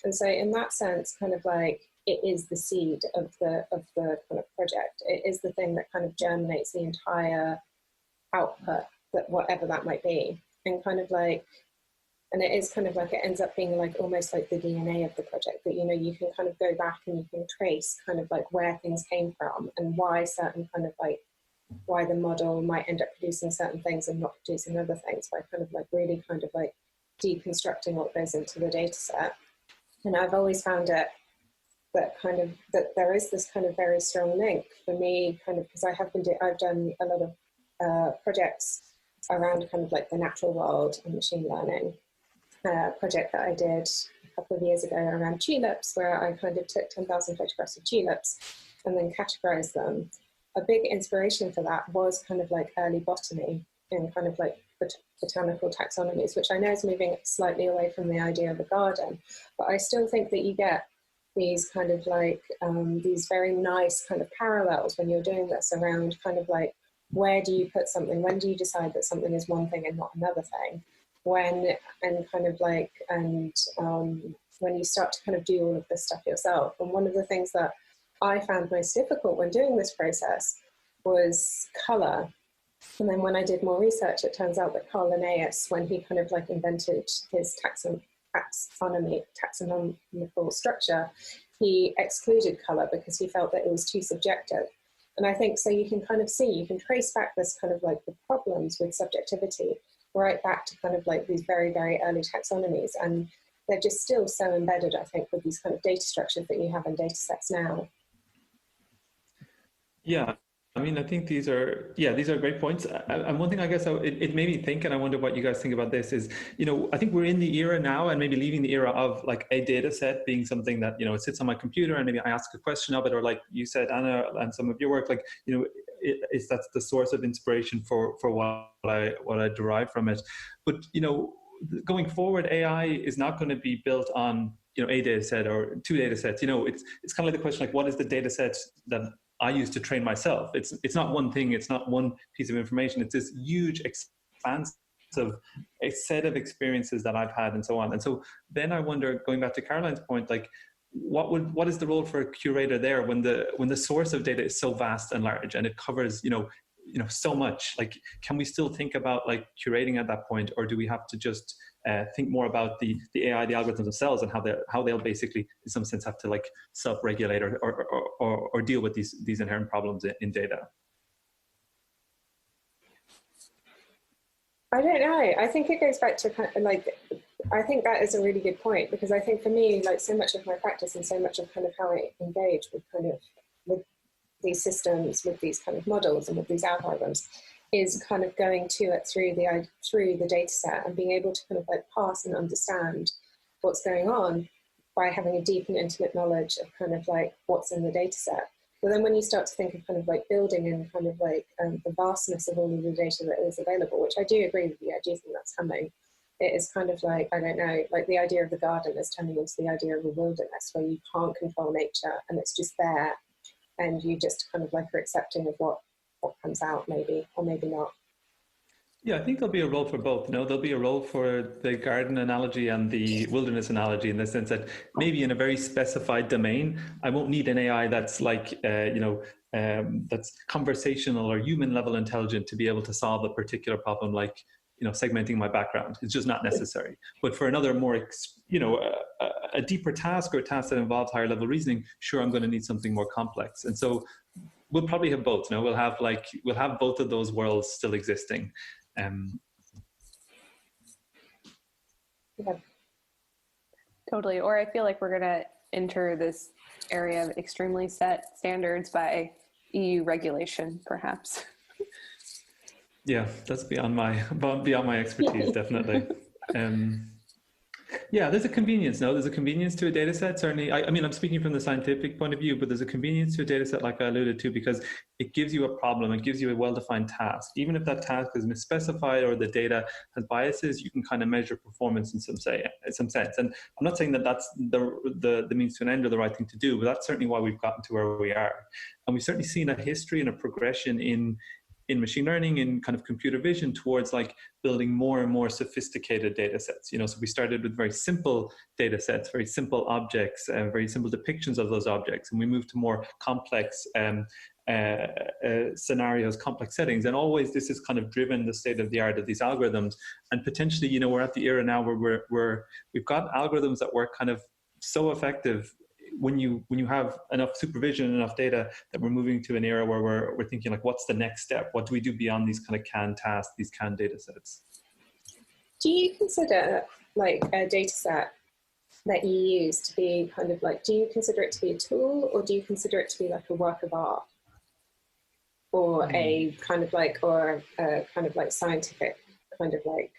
And so in that sense, kind of like it is the seed of the kind of project. It is the thing that kind of germinates the entire output, that whatever that might be. And kind of like, and it is kind of like, it ends up being like almost like the DNA of the project, that, you know, you can kind of go back and you can trace kind of like where things came from and why certain kind of like, why the model might end up producing certain things and not producing other things, by kind of like really kind of like deconstructing what goes into the data set. And I've always found it that there is this kind of very strong link for me, kind of, because I've done a lot of projects around kind of like the natural world and machine learning. Project that I did a couple of years ago around tulips, where I kind of took 10,000 photographs of tulips and then categorized them. A big inspiration for that was kind of like early botany and kind of like botanical taxonomies, which I know is moving slightly away from the idea of a garden, but I still think that you get these kind of like these very nice kind of parallels when you're doing this around kind of like, where do you put something? When do you decide that something is one thing and not another thing? When you start to kind of do all of this stuff yourself. And one of the things that I found most difficult when doing this process was color. And then when I did more research, it turns out that Carl Linnaeus, when he kind of like invented his taxonomical structure, he excluded color because he felt that it was too subjective. And I think so you can kind of see, you can trace back this kind of like the problems with subjectivity right back to kind of like these very, very early taxonomies. And they're just still so embedded, I think, with these kind of data structures that you have in data sets now. Yeah, I mean, I think these are great points. And one thing I guess it made me think, and I wonder what you guys think about this, is, you know, I think we're in the era now and maybe leaving the era of like a data set being something that, you know, it sits on my computer and maybe I ask a question of it, or like you said, Anna, and some of your work, like, you know, that's the source of inspiration for what I derive from it. But, you know, going forward, AI is not going to be built on, you know, a data set or two data sets. You know, it's kind of like the question, like, what is the data set that I use to train myself? It's not one thing, it's not one piece of information, it's this huge expanse of a set of experiences that I've had and so on. And so then I wonder, going back to Caroline's point, like, what is the role for a curator there when the source of data is so vast and large and it covers, you know, so much? Like, can we still think about like curating at that point, or do we have to just think more about the AI, the algorithms themselves, and how they'll basically, in some sense, have to like self-regulate or deal with these inherent problems in data? I don't know. I think it goes back to kind of like, I think that is a really good point, because I think for me, like, so much of my practice and so much of kind of how I engage with these systems, with these kind of models and with these algorithms, is kind of going to it through the data set and being able to kind of like pass and understand what's going on by having a deep and intimate knowledge of kind of like what's in the data set. But then when you start to think of kind of like building in kind of like the vastness of all of the data that is available, which I do agree with you, I do think that's coming. It is kind of like, I don't know, like the idea of the garden is turning into the idea of a wilderness where you can't control nature and it's just there, and you just kind of like are accepting of what comes out, maybe, or maybe not. Yeah, I think there'll be a role for both. You know, there'll be a role for the garden analogy and the wilderness analogy, in the sense that maybe in a very specified domain, I won't need an AI that's like, that's conversational or human level intelligent to be able to solve a particular problem, like, you know, segmenting my background. It's just not necessary. But for another more, you know, a deeper task, or a task that involves higher level reasoning, sure, I'm going to need something more complex. And so we'll probably have both. You know, we'll have both of those worlds still existing. Yeah. Totally. Or I feel like we're going to enter this area of extremely set standards by EU regulation, perhaps. Yeah, that's beyond my expertise, definitely. Yeah, there's a convenience. No, there's a convenience to a data set. Certainly, I mean, I'm speaking from the scientific point of view, but there's a convenience to a data set, like I alluded to, because it gives you a problem. It gives you a well-defined task. Even if that task is misspecified or the data has biases, you can kind of measure performance in some sense. And I'm not saying that that's the means to an end or the right thing to do, but that's certainly why we've gotten to where we are. And we've certainly seen a history and a progression in machine learning, in kind of computer vision, towards like building more and more sophisticated data sets. You know, so we started with very simple data sets, very simple objects, very simple depictions of those objects, and we moved to more complex scenarios, complex settings. And always this has kind of driven the state of the art of these algorithms. And potentially, you know, we're at the era now where we've got algorithms that work kind of so effective when you have enough supervision and enough data, that we're moving to an era where we're thinking like, what's the next step? What do we do beyond these kind of canned tasks, these canned data sets? Do you consider like a data set that you use to be kind of like, do you consider it to be a tool, or do you consider it to be like a work of art, or a kind of like, or a kind of like scientific kind of like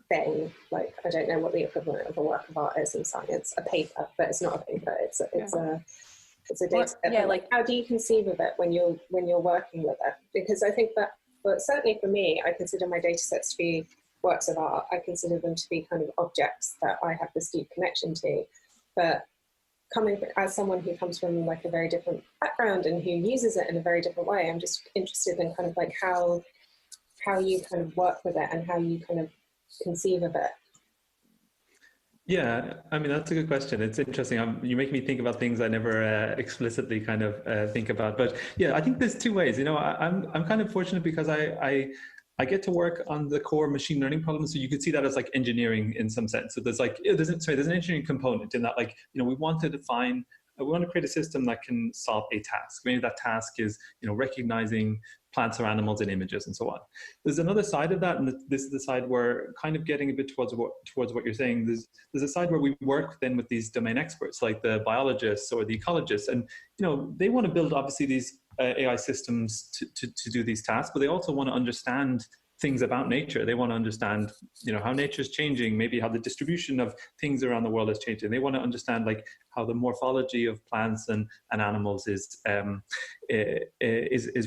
thing? Like, I don't know what the equivalent of a work of art is in science. A paper, but it's not a paper. It's a data set. Yeah, like how do you conceive of it when you're working with it? Because I think that, but certainly for me, I consider my data sets to be works of art. I consider them to be kind of objects that I have this deep connection to. But coming as someone who comes from like a very different background and who uses it in a very different way, I'm just interested in kind of like how you kind of work with it and how you kind of conceive of it. Yeah, I mean, that's a good question. It's interesting. You make me think about things I never explicitly kind of think about. But yeah, I think there's two ways. You know, I'm kind of fortunate because I get to work on the core machine learning problems. So you could see that as like engineering in some sense. So there's like, there's an engineering component in that, like, you know, we want to create a system that can solve a task. Maybe that task is, you know, recognizing plants or animals in images and so on. There's another side of that, and this is the side where kind of getting a bit towards what you're saying. There's a side where we work then with these domain experts, like the biologists or the ecologists, and you know, they want to build obviously these AI systems to do these tasks, but they also want to understand things about nature. They want to understand, you know, how nature is changing, maybe how the distribution of things around the world is changing. They want to understand like how the morphology of plants and animals is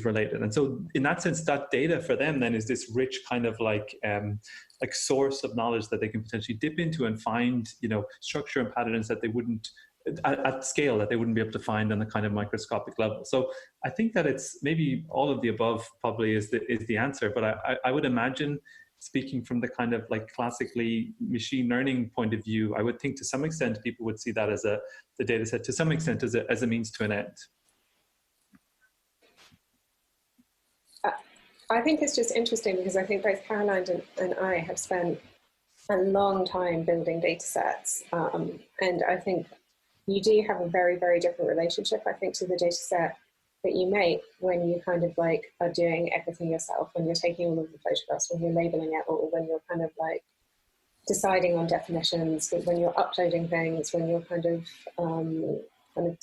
related. And so in that sense, that data for them then is this rich kind of like source of knowledge that they can potentially dip into and find, you know, structure and patterns that they wouldn't at scale that they wouldn't be able to find on the kind of microscopic level. So I think that it's maybe all of the above probably is the answer, but I would imagine, speaking from the kind of like classically machine learning point of view, I would think to some extent people would see that as the data set to some extent as a means to an end. I think it's just interesting because I think both Caroline and I have spent a long time building data sets, and I think you do have a very, very different relationship, I think, to the data set that you make when you kind of like are doing everything yourself, when you're taking all of the photographs, when you're labeling it all, when you're kind of like deciding on definitions, when you're uploading things, when you're kind of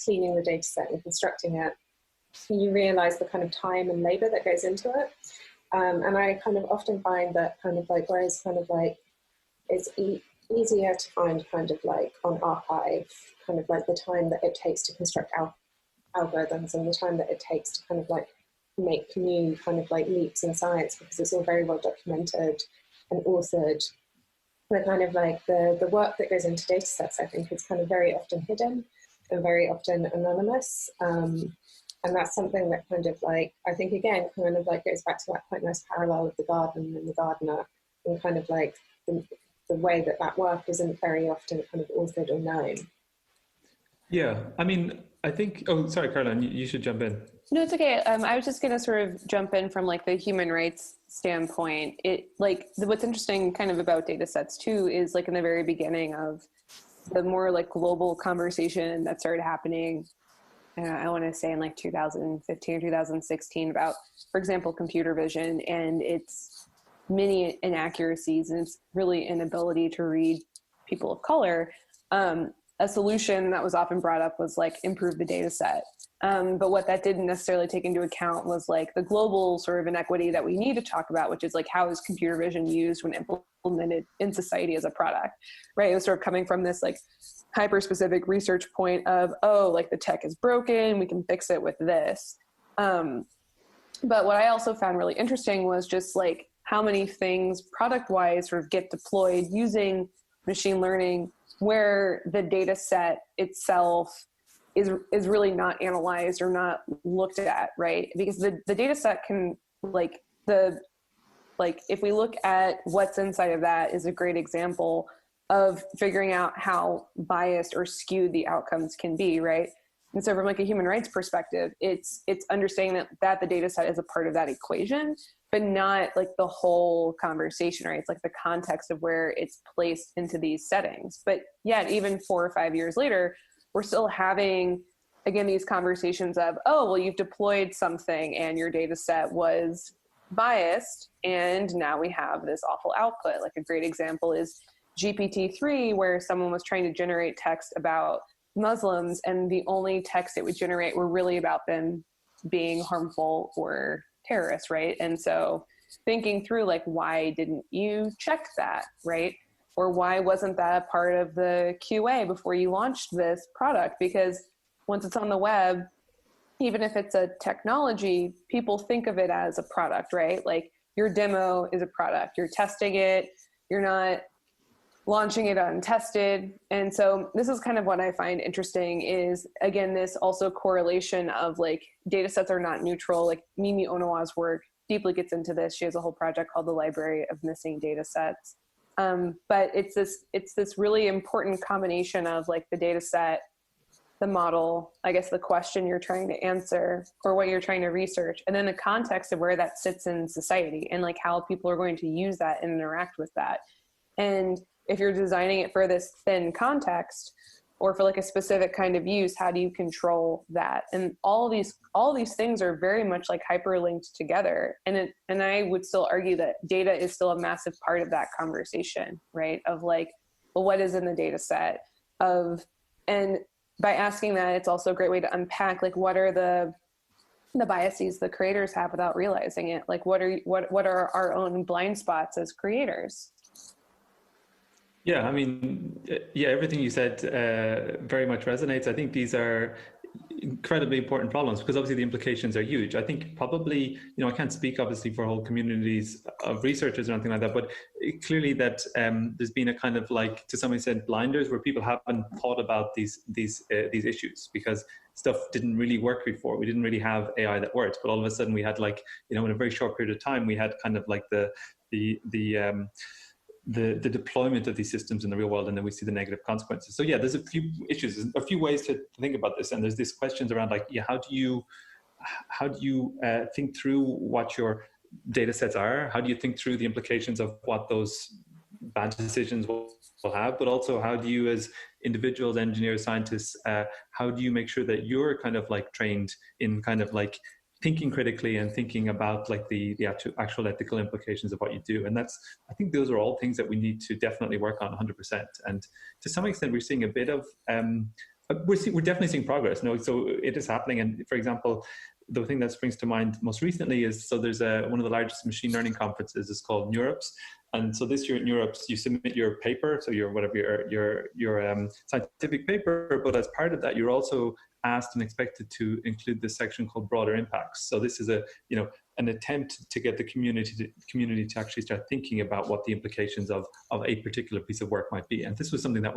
cleaning the data set and constructing it. You realize the kind of time and labor that goes into it. And I kind of often find that kind of like, whereas kind of like it's easier to find kind of like on archive, kind of like the time that it takes to construct algorithms and the time that it takes to kind of like make new kind of like leaps in science, because it's all very well documented and authored. The kind of like the work that goes into data sets, I think, is kind of very often hidden and very often anonymous. And that's something that kind of like, I think again, kind of like goes back to that quite nice parallel of the garden and the gardener, and kind of like the way that work isn't very often kind of authored or known. Yeah, I mean, I think, oh, sorry, Caroline, you should jump in. No, it's okay. I was just going to sort of jump in from like the human rights standpoint. What's interesting kind of about data sets too is like in the very beginning of the more like global conversation that started happening, I want to say in like 2015 or 2016 about, for example, computer vision and its many inaccuracies and its really inability to read people of color. A solution that was often brought up was like improve the data set. But what that didn't necessarily take into account was like the global sort of inequity that we need to talk about, which is like how is computer vision used when implemented in society as a product, right? It was sort of coming from this like hyper-specific research point of, oh, like the tech is broken, we can fix it with this. But what I also found really interesting was just like how many things product-wise sort of get deployed using machine learning where the data set itself is really not analyzed or not looked at, right? Because the data set can if we look at what's inside of that is a great example of figuring out how biased or skewed the outcomes can be, right? And so from like a human rights perspective, it's understanding that the data set is a part of that equation, but not like the whole conversation, right? It's like the context of where it's placed into these settings. But yet, even 4 or 5 years later, we're still having, again, these conversations of, oh, well, you've deployed something and your data set was biased, and now we have this awful output. Like a great example is GPT-3 where someone was trying to generate text about Muslims, and the only text it would generate were really about them being harmful or terrorists, right? And so thinking through, like, why didn't you check that, right? Or why wasn't that a part of the QA before you launched this product? Because once it's on the web, even if it's a technology, people think of it as a product, right? Like, your demo is a product. You're testing it. You're not launching it untested. And so this is kind of what I find interesting is, again, this also correlation of, like, data sets are not neutral. Like, Mimi Onowa's work deeply gets into this. She has a whole project called the Library of Missing Data Sets. But it's this really important combination of, like, the data set, the model, I guess the question you're trying to answer or what you're trying to research, and then the context of where that sits in society and, like, how people are going to use that and interact with that. And if you're designing it for this thin context or for, like, a specific kind of use, how do you control that? And all these things are very much, like, hyperlinked together. And I would still argue that data is still a massive part of that conversation, right? Of, like, well, what is in the data set and by asking that, it's also a great way to unpack, like, what are the biases the creators have without realizing it? Like, what are our own blind spots as creators? Yeah, I mean, yeah, everything you said very much resonates. I think these are incredibly important problems because obviously the implications are huge. I think probably, you know, I can't speak obviously for whole communities of researchers or anything like that, but clearly that there's been a kind of, like, to some extent, blinders where people haven't thought about these issues because stuff didn't really work before. We didn't really have AI that worked, but all of a sudden we had, like, you know, in a very short period of time, we had kind of like the deployment of these systems in the real world, and then we see the negative consequences. So yeah, there's a few issues, a few ways to think about this, and there's these questions around, like, yeah, how do you think through what your data sets are? How do you think through the implications of what those bad decisions will have? But also, how do you, as individuals, engineers, scientists, how do you make sure that you're kind of, like, trained in kind of, like, thinking critically and thinking about, like, the actual ethical implications of what you do? And I think those are all things that we need to definitely work on 100%. And to some extent, we're seeing a bit of, we're definitely seeing progress. No, so it is happening. And for example, the thing that springs to mind most recently is, so there's one of the largest machine learning conferences is called Neurops. And so this year at Neurops, you submit your paper, so your scientific paper, but as part of that, you're also asked and expected to include this section called broader impacts. So this is an attempt to get the community to actually start thinking about what the implications of a particular piece of work might be. And this was something that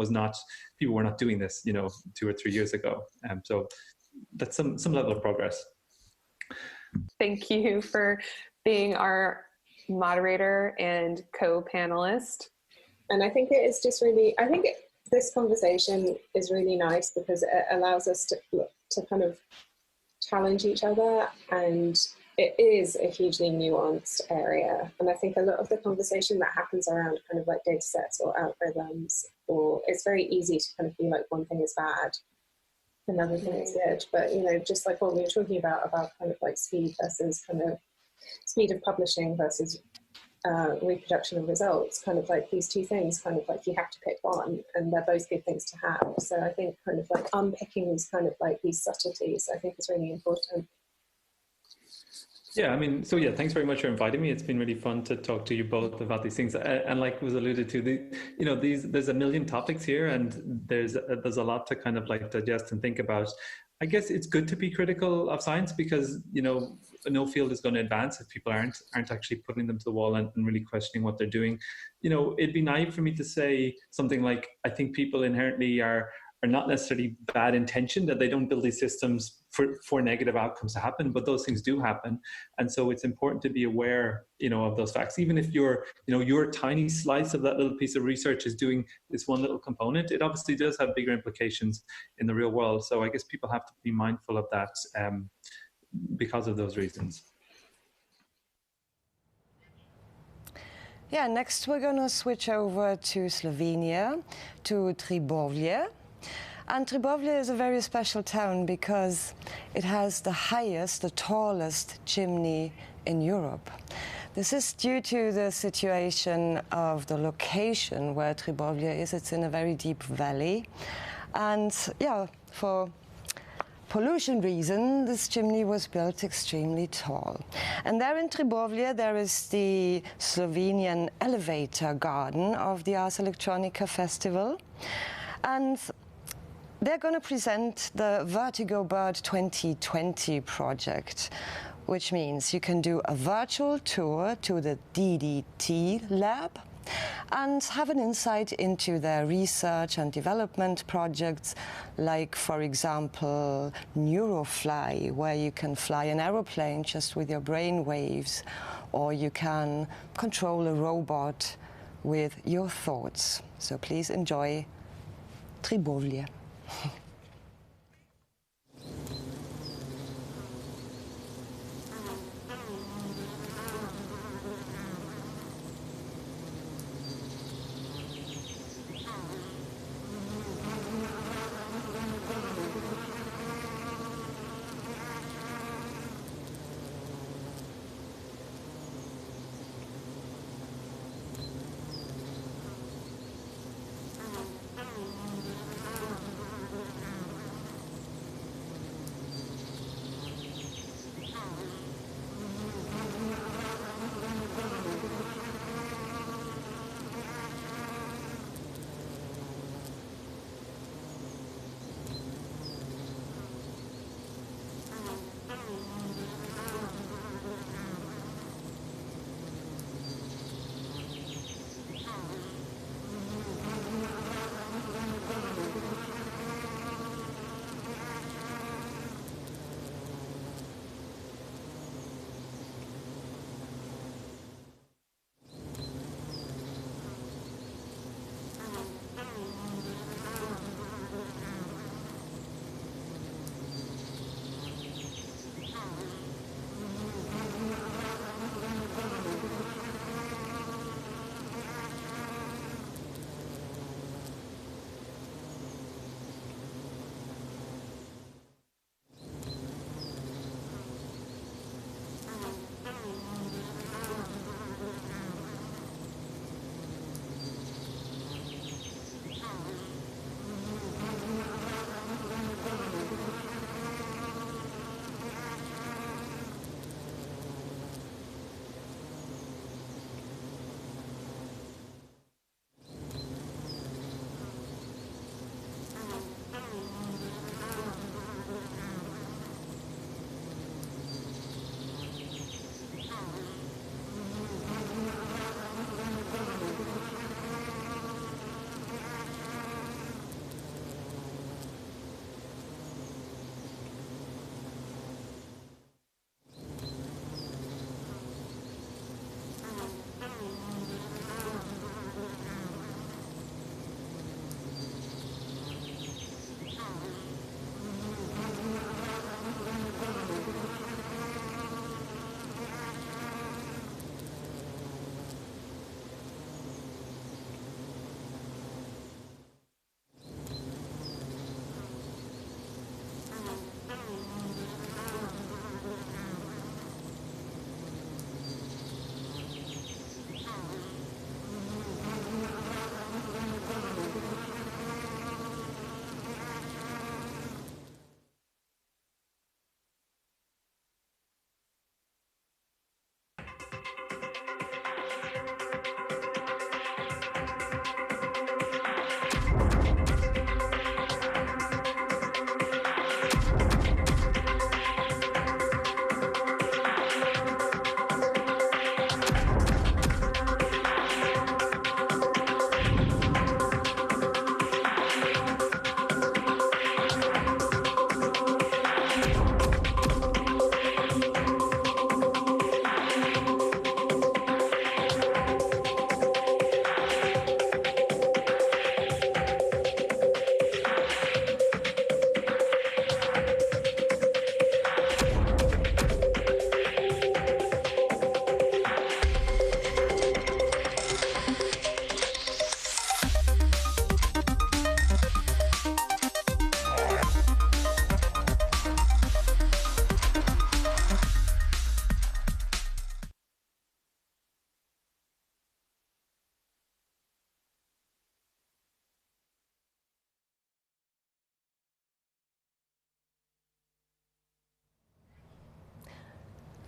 people were not doing this, 2 or 3 years ago. So that's some level of progress. Thank you for being our moderator and co-panelist. And I think it is just really, this conversation is really nice because it allows us to kind of challenge each other, and it is a hugely nuanced area. And I think a lot of the conversation that happens around kind of, like, data sets or algorithms, or it's very easy to kind of be like, one thing is bad, another thing is good. But, just like what we were talking about kind of, like, speed versus kind of speed of publishing versus reproduction of results, kind of, like, these two things, kind of, like, you have to pick one, and they're both good things to have. So I think kind of, like, unpicking these kind of, like, these subtleties, I think is really important. Yeah, I mean, so yeah, thanks very much for inviting me. It's been really fun to talk to you both about these things. And like was alluded to, there's a million topics here, and there's a lot to kind of, like, digest and think about. I guess it's good to be critical of science because, no field is going to advance if people aren't actually putting them to the wall and really questioning what they're doing. It'd be naive for me to say something like, I think people inherently are not necessarily bad intention, that they don't build these systems for negative outcomes to happen, but those things do happen. And so it's important to be aware, of those facts. Even if your tiny slice of that little piece of research is doing this one little component, it obviously does have bigger implications in the real world. So I guess people have to be mindful of that because of those reasons. Yeah, next we're going to switch over to Slovenia, to Trbovlje. And Trbovlje is a very special town because it has the tallest chimney in Europe. This is due to the situation of the location where Tribovlia is. It's in a very deep valley. And yeah, for pollution reason, this chimney was built extremely tall. And there in Tribovlia, there is the Slovenian elevator garden of the Ars Electronica Festival. And they're going to present the Vertigo Bird 2020 project, which means you can do a virtual tour to the DDT lab and have an insight into their research and development projects, like, for example, Neurofly, where you can fly an aeroplane just with your brain waves, or you can control a robot with your thoughts. So please enjoy Tribovlia.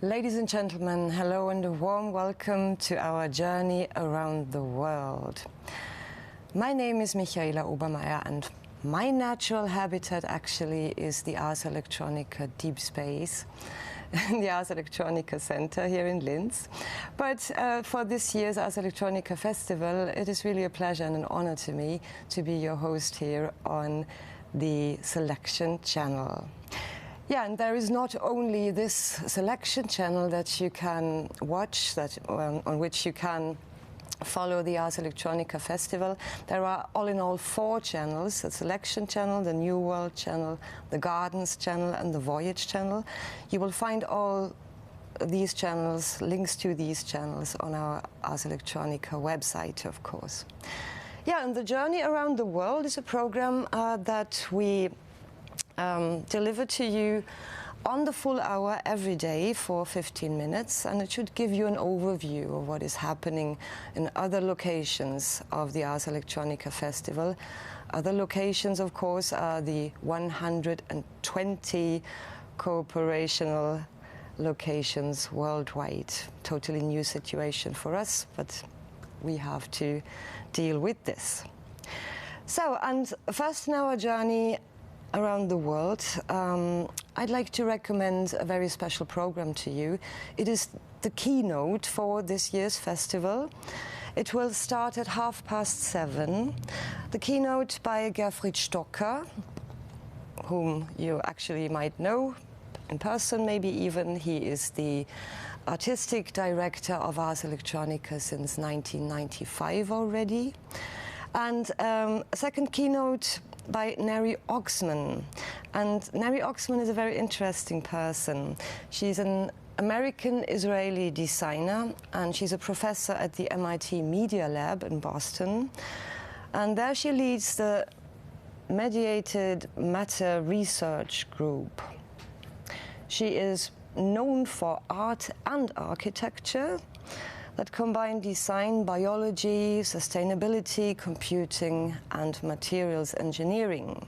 Ladies and gentlemen, hello and a warm welcome to our journey around the world. My name is Michaela Obermeier, and my natural habitat actually is the Ars Electronica Deep Space, the Ars Electronica Center here in Linz. But for this year's Ars Electronica Festival, it is really a pleasure and an honor to me to be your host here on the Selection channel. Yeah, and there is not only this Selection channel that you can watch, on which you can follow the Ars Electronica Festival. There are all in all 4 channels: the Selection channel, the New World channel, the Gardens channel, and the Voyage channel. You will find all these channels, links to these channels, on our Ars Electronica website, of course. Yeah, and the Journey Around the World is a program that we deliver to you on the full hour every day for 15 minutes, and it should give you an overview of what is happening in other locations of the Ars Electronica Festival. Other locations, of course, are the 120 cooperational locations worldwide. Totally new situation for us, but we have to deal with this. So, and first in our journey around the world, I'd like to recommend a very special program to you. It is the keynote for this year's festival. It will start at 7:30. The keynote by Gerfried Stocker, whom you actually might know in person, maybe even. He is the artistic director of Ars Electronica since 1995 already. And a second keynote by Neri Oxman. And Neri Oxman is a very interesting person. She's an American-Israeli designer, and she's a professor at the MIT Media Lab in Boston. And there she leads the Mediated Matter Research Group. She is known for art and architecture that combine design, biology, sustainability, computing, and materials engineering.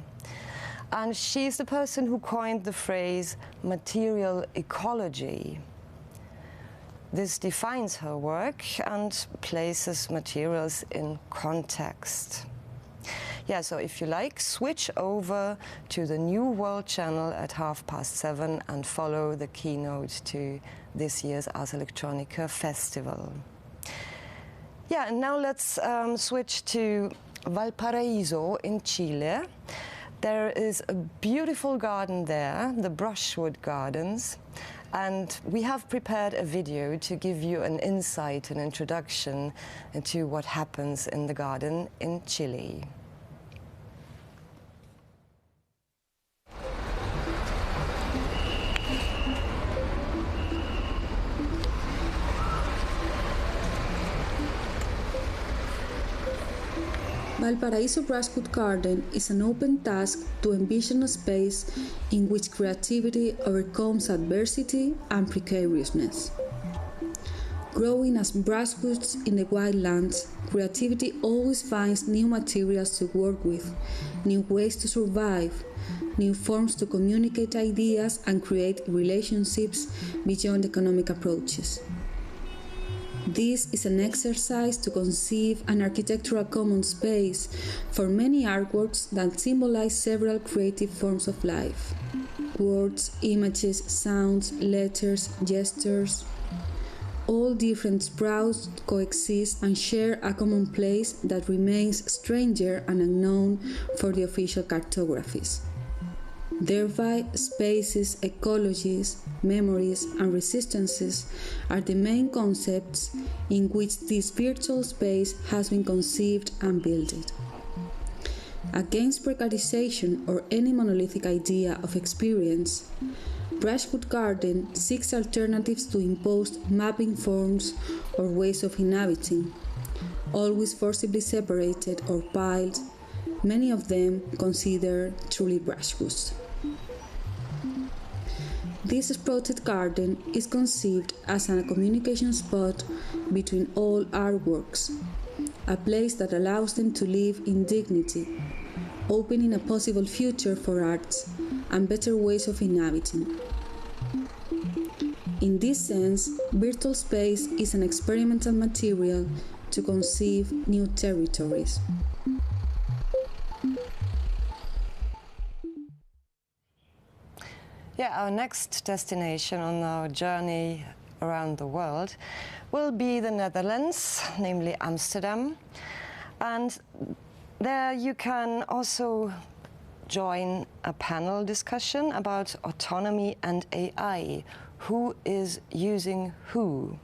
And she's the person who coined the phrase material ecology. This defines her work and places materials in context. Yeah, so if you like, switch over to the New World channel at 7:30 and follow the keynote to this year's Ars Electronica Festival. Yeah, and now let's switch to Valparaiso in Chile. There is a beautiful garden there, the Brushwood Gardens, and we have prepared a video to give you an insight, an introduction into what happens in the garden in Chile. Valparaiso Brushwood Garden is an open task to envision a space in which creativity overcomes adversity and precariousness. Growing as brushwoods in the wildlands, creativity always finds new materials to work with, new ways to survive, new forms to communicate ideas and create relationships beyond economic approaches. This is an exercise to conceive an architectural common space for many artworks that symbolize several creative forms of life. Words, images, sounds, letters, gestures. All different sprouts coexist and share a common place that remains stranger and unknown for the official cartographies. Thereby, spaces, ecologies, memories, and resistances are the main concepts in which this virtual space has been conceived and built. Against precarization or any monolithic idea of experience, Brushwood Garden seeks alternatives to imposed mapping forms or ways of inhabiting, always forcibly separated or piled, many of them considered truly brushwoods. This sprouted garden is conceived as a communication spot between all artworks, a place that allows them to live in dignity, opening a possible future for arts and better ways of inhabiting. In this sense, virtual space is an experimental material to conceive new territories. Yeah, our next destination on our journey around the world will be the Netherlands, namely Amsterdam. And there you can also join a panel discussion about autonomy and AI. Who is using who?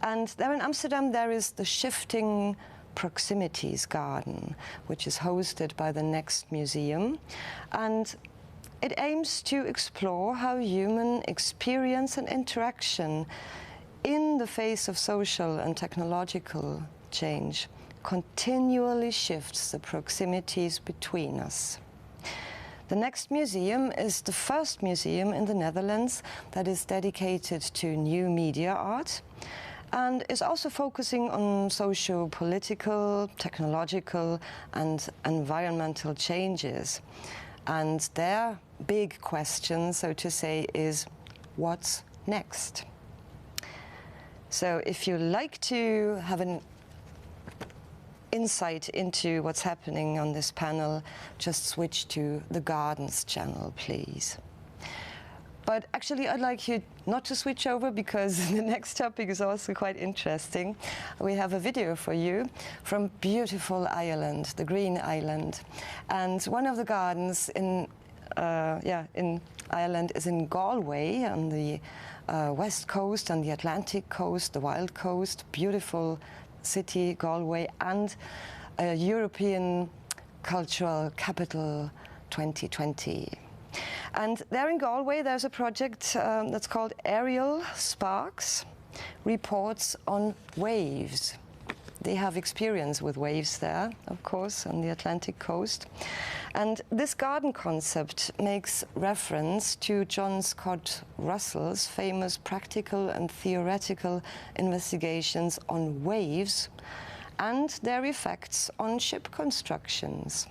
And there in Amsterdam there is the Shifting Proximities Garden, which is hosted by the Next Museum. And it aims to explore how human experience and interaction in the face of social and technological change continually shifts the proximities between us. The Next Museum is the first museum in the Netherlands that is dedicated to new media art and is also focusing on socio-political, technological and environmental changes. And their big question, so to say, is what's next? So if you like to have an insight into what's happening on this panel, just switch to the Gardens channel, please. But actually, I'd like you not to switch over because the next topic is also quite interesting. We have a video for you from beautiful Ireland, the Green Island. And one of the gardens in Ireland is in Galway on the west coast, on the Atlantic coast, the Wild Coast, beautiful city, Galway, and a European Cultural Capital 2020. And there in Galway, there's a project that's called Aerial Sparks, Reports on Waves. They have experience with waves there, of course, on the Atlantic coast. And this garden concept makes reference to John Scott Russell's famous practical and theoretical investigations on waves and their effects on ship constructions.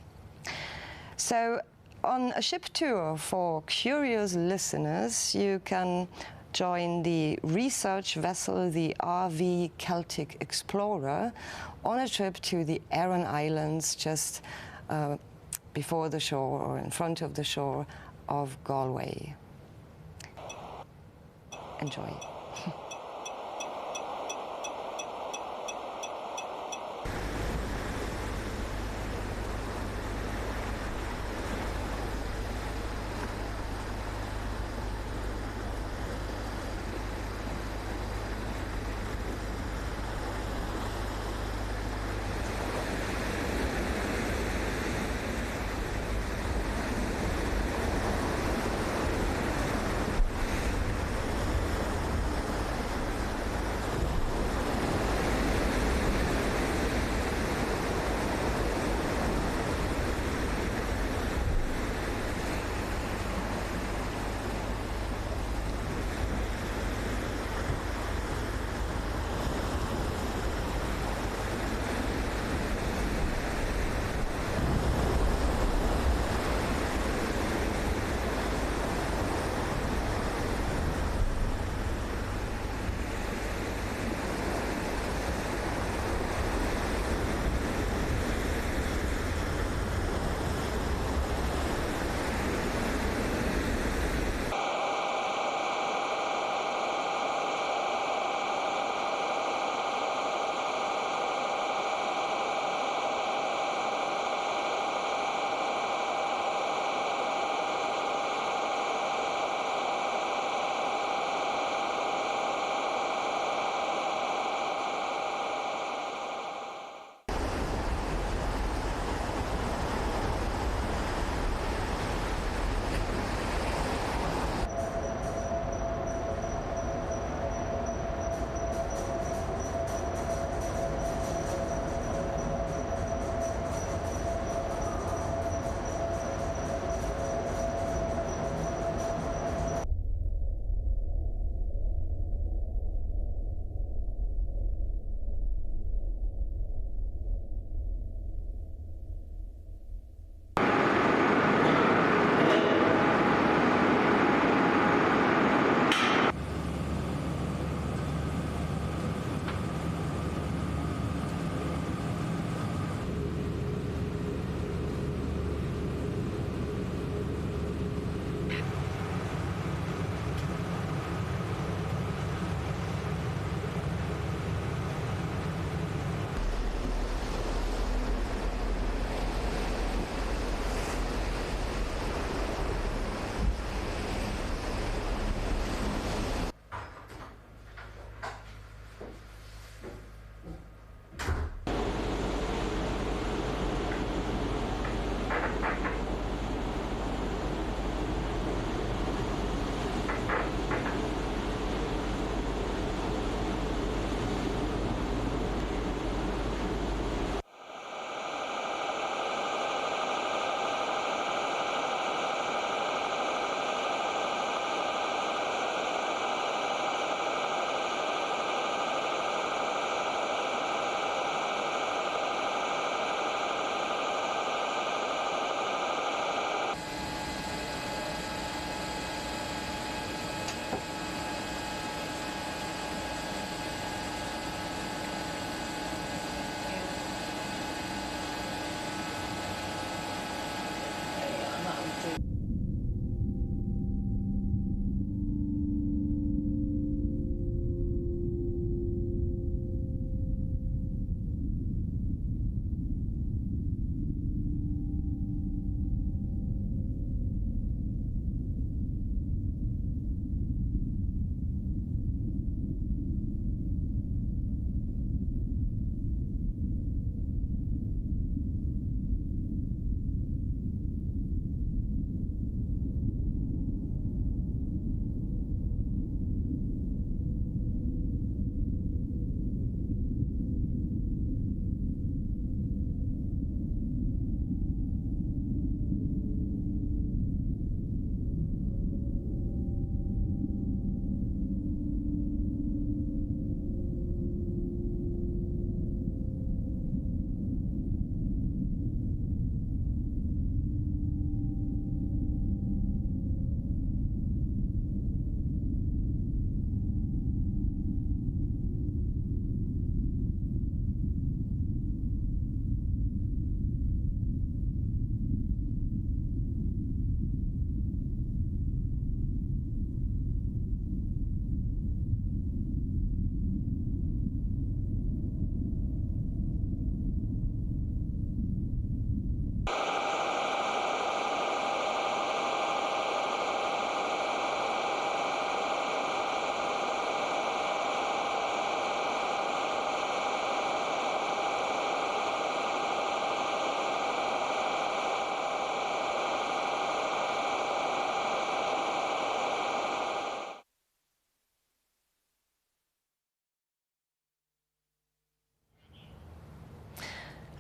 So on a ship tour for curious listeners, you can join the research vessel, the RV Celtic Explorer, on a trip to the Aran Islands just before the shore or in front of the shore of Galway. Enjoy.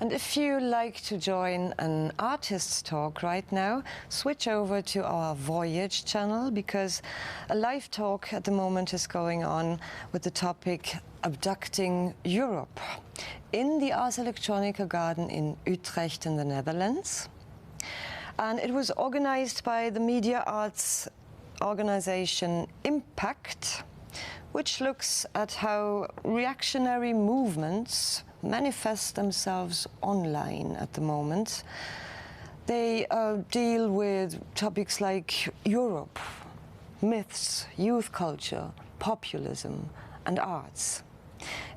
And if you like to join an artist's talk right now, switch over to our Voyage channel, because a live talk at the moment is going on with the topic Abducting Europe in the Ars Electronica garden in Utrecht in the Netherlands. And it was organized by the media arts organization Impact, which looks at how reactionary movements manifest themselves online at the moment. They deal with topics like Europe, myths, youth culture, populism, and arts.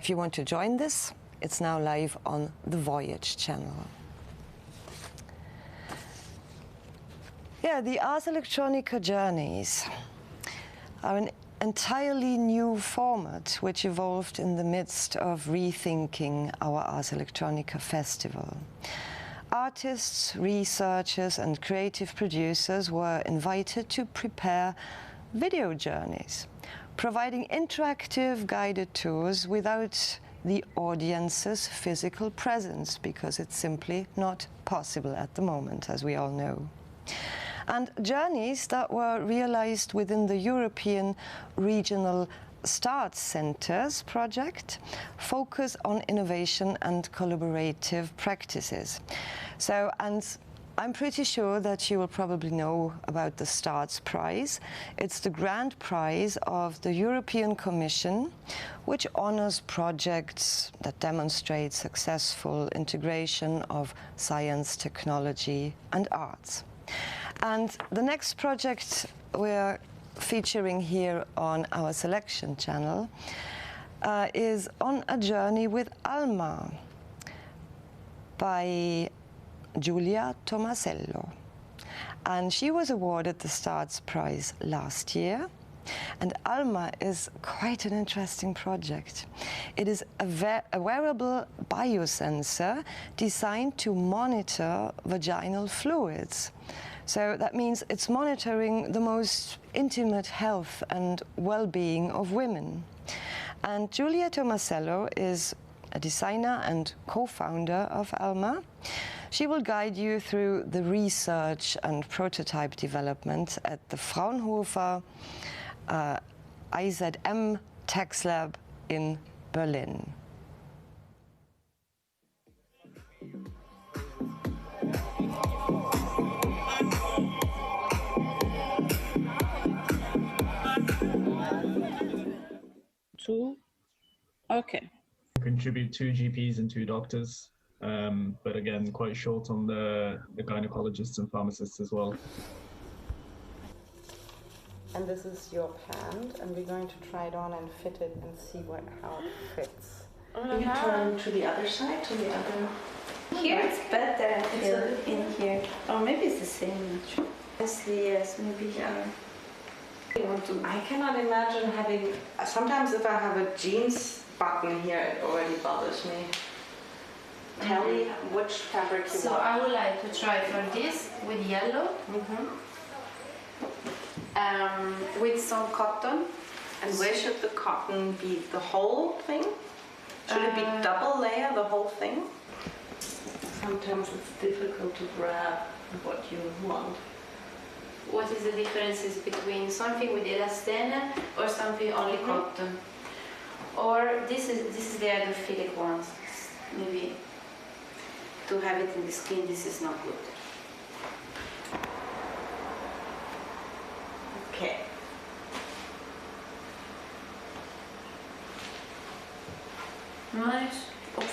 If you want to join this, it's now live on the Voyage channel. Yeah, the Ars Electronica journeys are an entirely new format which evolved in the midst of rethinking our Ars Electronica festival. Artists, researchers, and creative producers were invited to prepare video journeys, providing interactive guided tours without the audience's physical presence, because it's simply not possible at the moment, as we all know. And journeys that were realized within the European Regional STRATS Centers project focus on innovation and collaborative practices. And I'm pretty sure that you will probably know about the STRATS Prize. It's the grand prize of the European Commission, which honors projects that demonstrate successful integration of science, technology, and arts. And the next project we're featuring here on our selection channel is On a Journey with Alma by Giulia Tomasello. And she was awarded the STRATS Prize last year. And Alma is quite an interesting project. It is a wearable biosensor designed to monitor vaginal fluids. So that means it's monitoring the most intimate health and well-being of women. And Giulia Tomasello is a designer and co-founder of Alma. She will guide you through the research and prototype development at the Fraunhofer IZM Tex Lab in Berlin. Okay. Contribute 2 GPs and 2 doctors, but again, quite short on the gynecologists and pharmacists as well. And this is your pant, and we're going to try it on and fit it and see how it fits. You turn to the other side, to the other. Here it's better in here. Or maybe it's the same. Yes, maybe here. I cannot imagine having, sometimes if I have a jeans button here, it already bothers me. Tell me which fabric you want. So I would like to try for this with yellow, with some cotton. And where should the cotton be? The whole thing? Should it be double layer, the whole thing? Sometimes it's difficult to grab what you want. What is the differences between something with elastane or something only cotton? Or this is the hydrophilic ones. Maybe to have it in the skin, this is not good. Okay. Nice.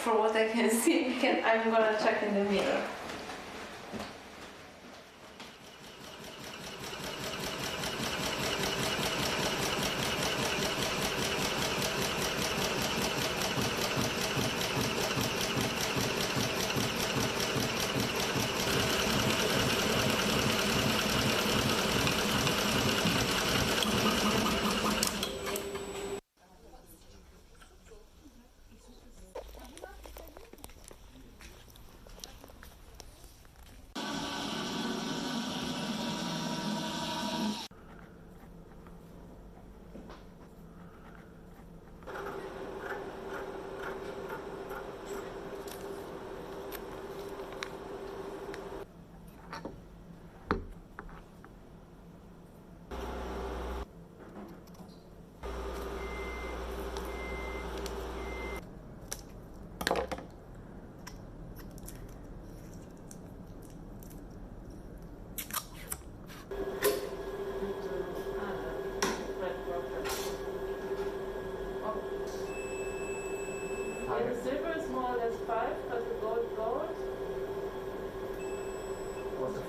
For what I can see, I'm gonna check in the mirror.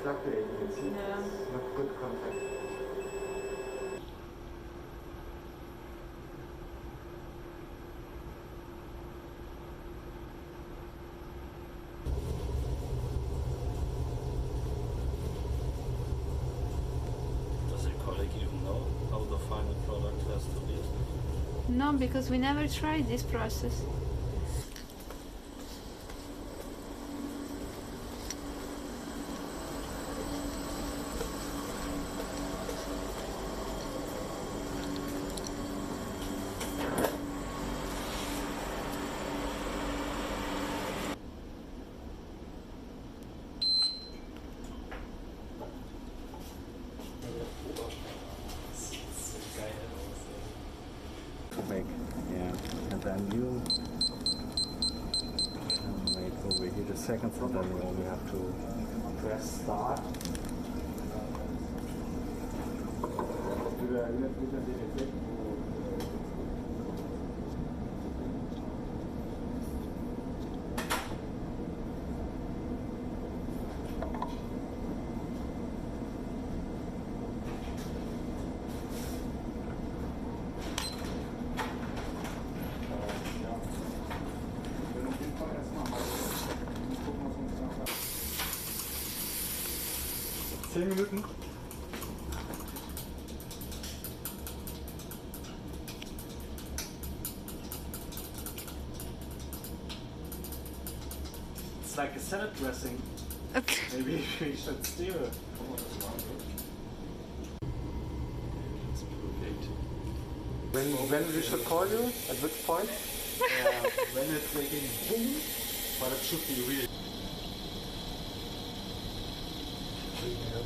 fluctuating. It's not good contact. Does your colleague even know how the final product has to be? No, because we never tried this process. Make, yeah, and then you can wait over here the seconds, and then you only have to press start. Minuten. It's like a salad dressing. Okay. Maybe we should steer it. When we should call you? At which point? When it's making boom, but it should be real.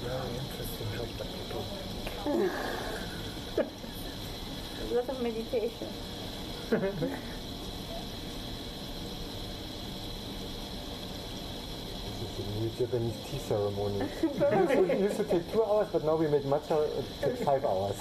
Very interesting job that you do. A lot of meditation. This is the new Japanese tea ceremony. It used to take 2 hours, but now we make matcha, it takes 5 hours.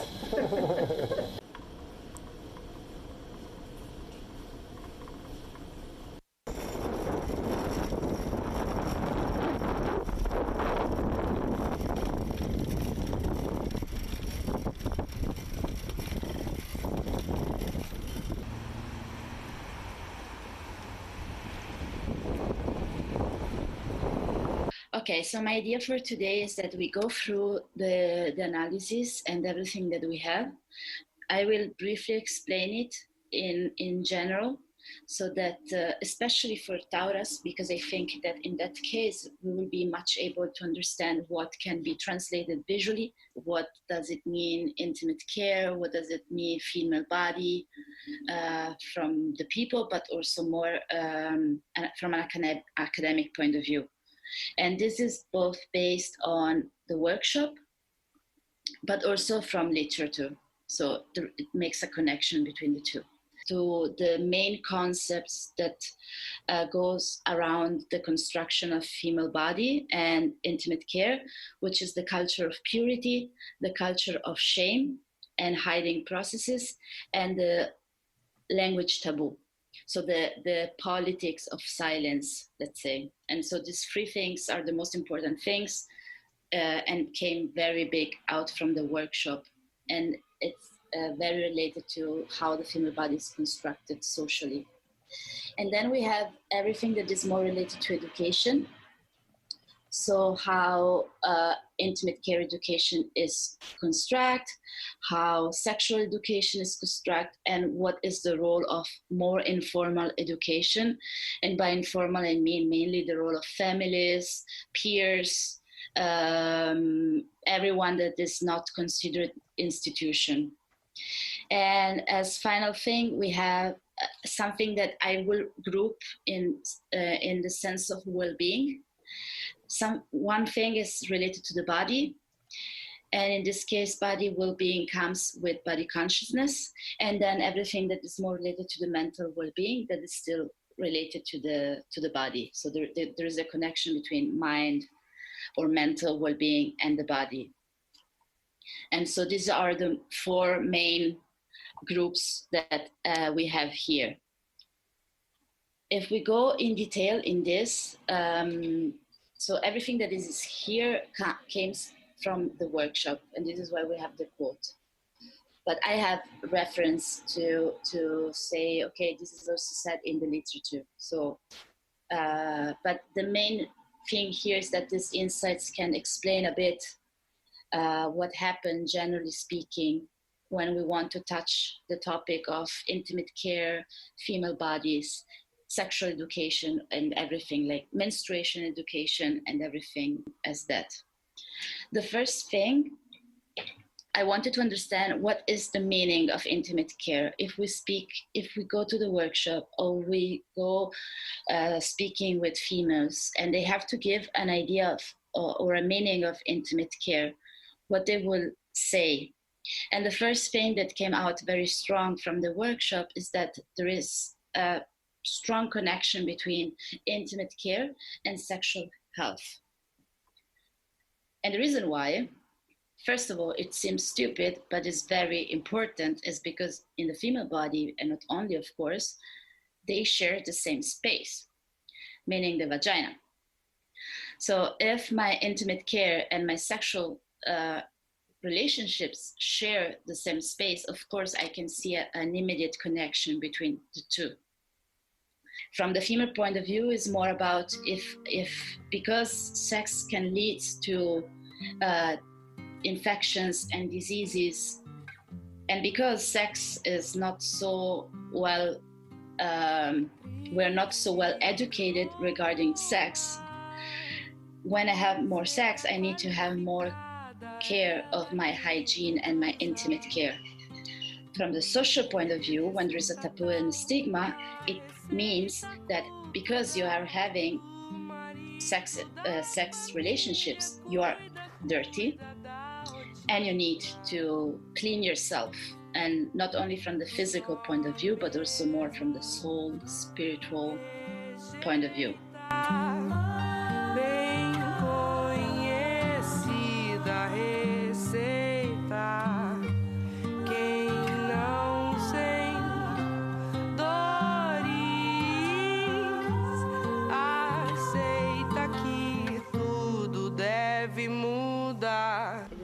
Okay, so my idea for today is that we go through the analysis and everything that we have. I will briefly explain it in general, so that especially for Taurus, because I think that in that case, we will be much able to understand what can be translated visually, what does it mean intimate care, what does it mean female body from the people, but also more from an academic point of view. And this is both based on the workshop, but also from literature. So it makes a connection between the two. To the main concepts that goes around the construction of female body and intimate care, which is the culture of purity, the culture of shame and hiding processes, and the language taboo. So the politics of silence, let's say. And so these three things are the most important things and came very big out from the workshop. And it's very related to how the female body is constructed socially. And then we have everything that is more related to education. So how intimate care education is constructed, how sexual education is constructed, and what is the role of more informal education. And by informal, I mean mainly the role of families, peers, everyone that is not considered institution. And as final thing, we have something that I will group in the sense of well-being. One thing is related to the body, and in this case, body well-being comes with body consciousness, and then everything that is more related to the mental well-being that is still related to the body. So there is a connection between mind or mental well-being and the body. And so these are the four main groups that we have here. If we go in detail in this, So everything that is here came from the workshop, and this is why we have the quote. But I have reference to say, okay, this is also said in the literature. So, but the main thing here is that these insights can explain a bit what happened, generally speaking, when we want to touch the topic of intimate care, female bodies, sexual education, and everything, like menstruation education and everything as that. The first thing, I wanted to understand what is the meaning of intimate care. If we go to the workshop or we go speaking with females and they have to give an idea of or a meaning of intimate care, what they will say. And the first thing that came out very strong from the workshop is that there is a strong connection between intimate care and sexual health. And the reason why, first of all, it seems stupid, but it's very important, is because in the female body, and not only, of course, they share the same space, meaning the vagina. So if my intimate care and my sexual relationships share the same space, of course, I can see an immediate connection between the two. From the female point of view, is more about if because sex can lead to infections and diseases, and because sex is not so well, we're not so well educated regarding sex. When I have more sex, I need to have more care of my hygiene and my intimate care. From the social point of view, when there is a taboo and a stigma, it means that because you are having sex relationships, you are dirty and you need to clean yourself. And not only from the physical point of view, but also more from the soul, spiritual point of view.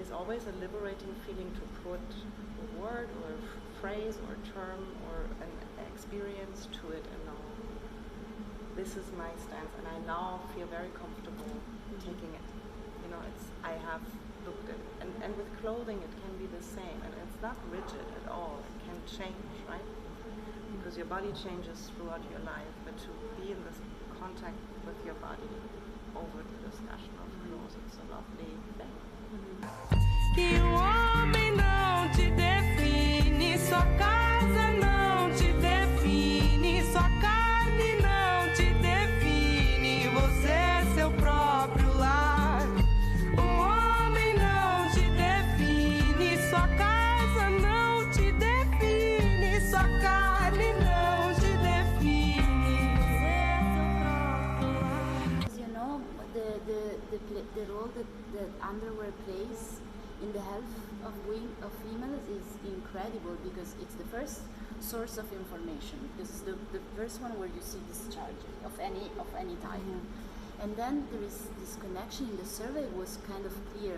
Always a liberating feeling to put a word or a phrase or a term or an experience to it, and now this is my stance, and I now feel very comfortable taking it. You know, I have looked at it, and with clothing it can be the same, and it's not rigid at all. It can change, right? Because your body changes throughout your life, but to be in this contact with your body over the discussion of clothes, it's a lovely thing. Que homem não te define, sua casa não te define, sua carne não te define, você é seu próprio lar. Homem não te define, sua casa não te define, sua carne não te define, você é seu próprio lar. You know, the role that underwear plays in the health of females is incredible, because it's the first source of information. This is the first one where you see discharge of any type. And then there is this connection. In the survey was kind of clear.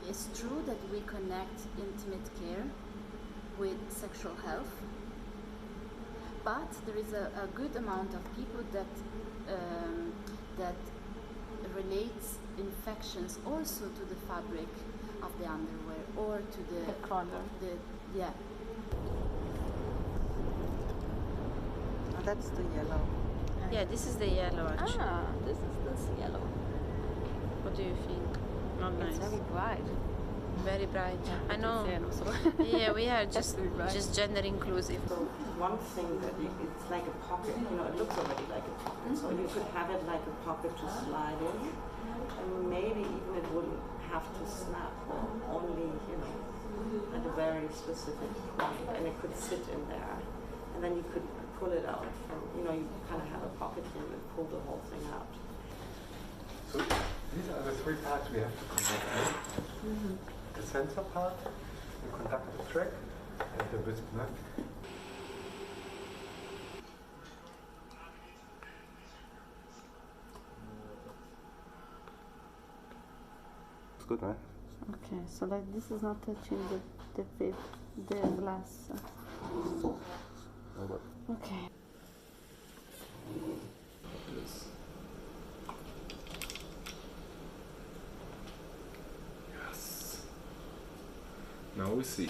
It's true that we connect intimate care with sexual health, but there is a good amount of people that relates infections also to the fabric of the underwear or to the color. Yeah. Oh, that's the yellow. Yeah, this is the yellow actually. Ah, this is this yellow. What do you think? Not nice. It's very bright. Very bright. I know. Yeah, we are just gender inclusive. So one thing that it's like a pocket. You know, it looks already like a pocket. So you could have it like a pocket to slide in, and maybe even it wouldn't have to snap, or only, you know, at a very specific point, and it could sit in there, and then you could pull it out from, you know, you kind of have a pocket here and pull the whole thing out. So these are the three parts we have to connect with. The sensor part, the conductive track, and the wisp nut. good, right? Okay, so like this is not touching the glass. Okay. Yes. Now we see.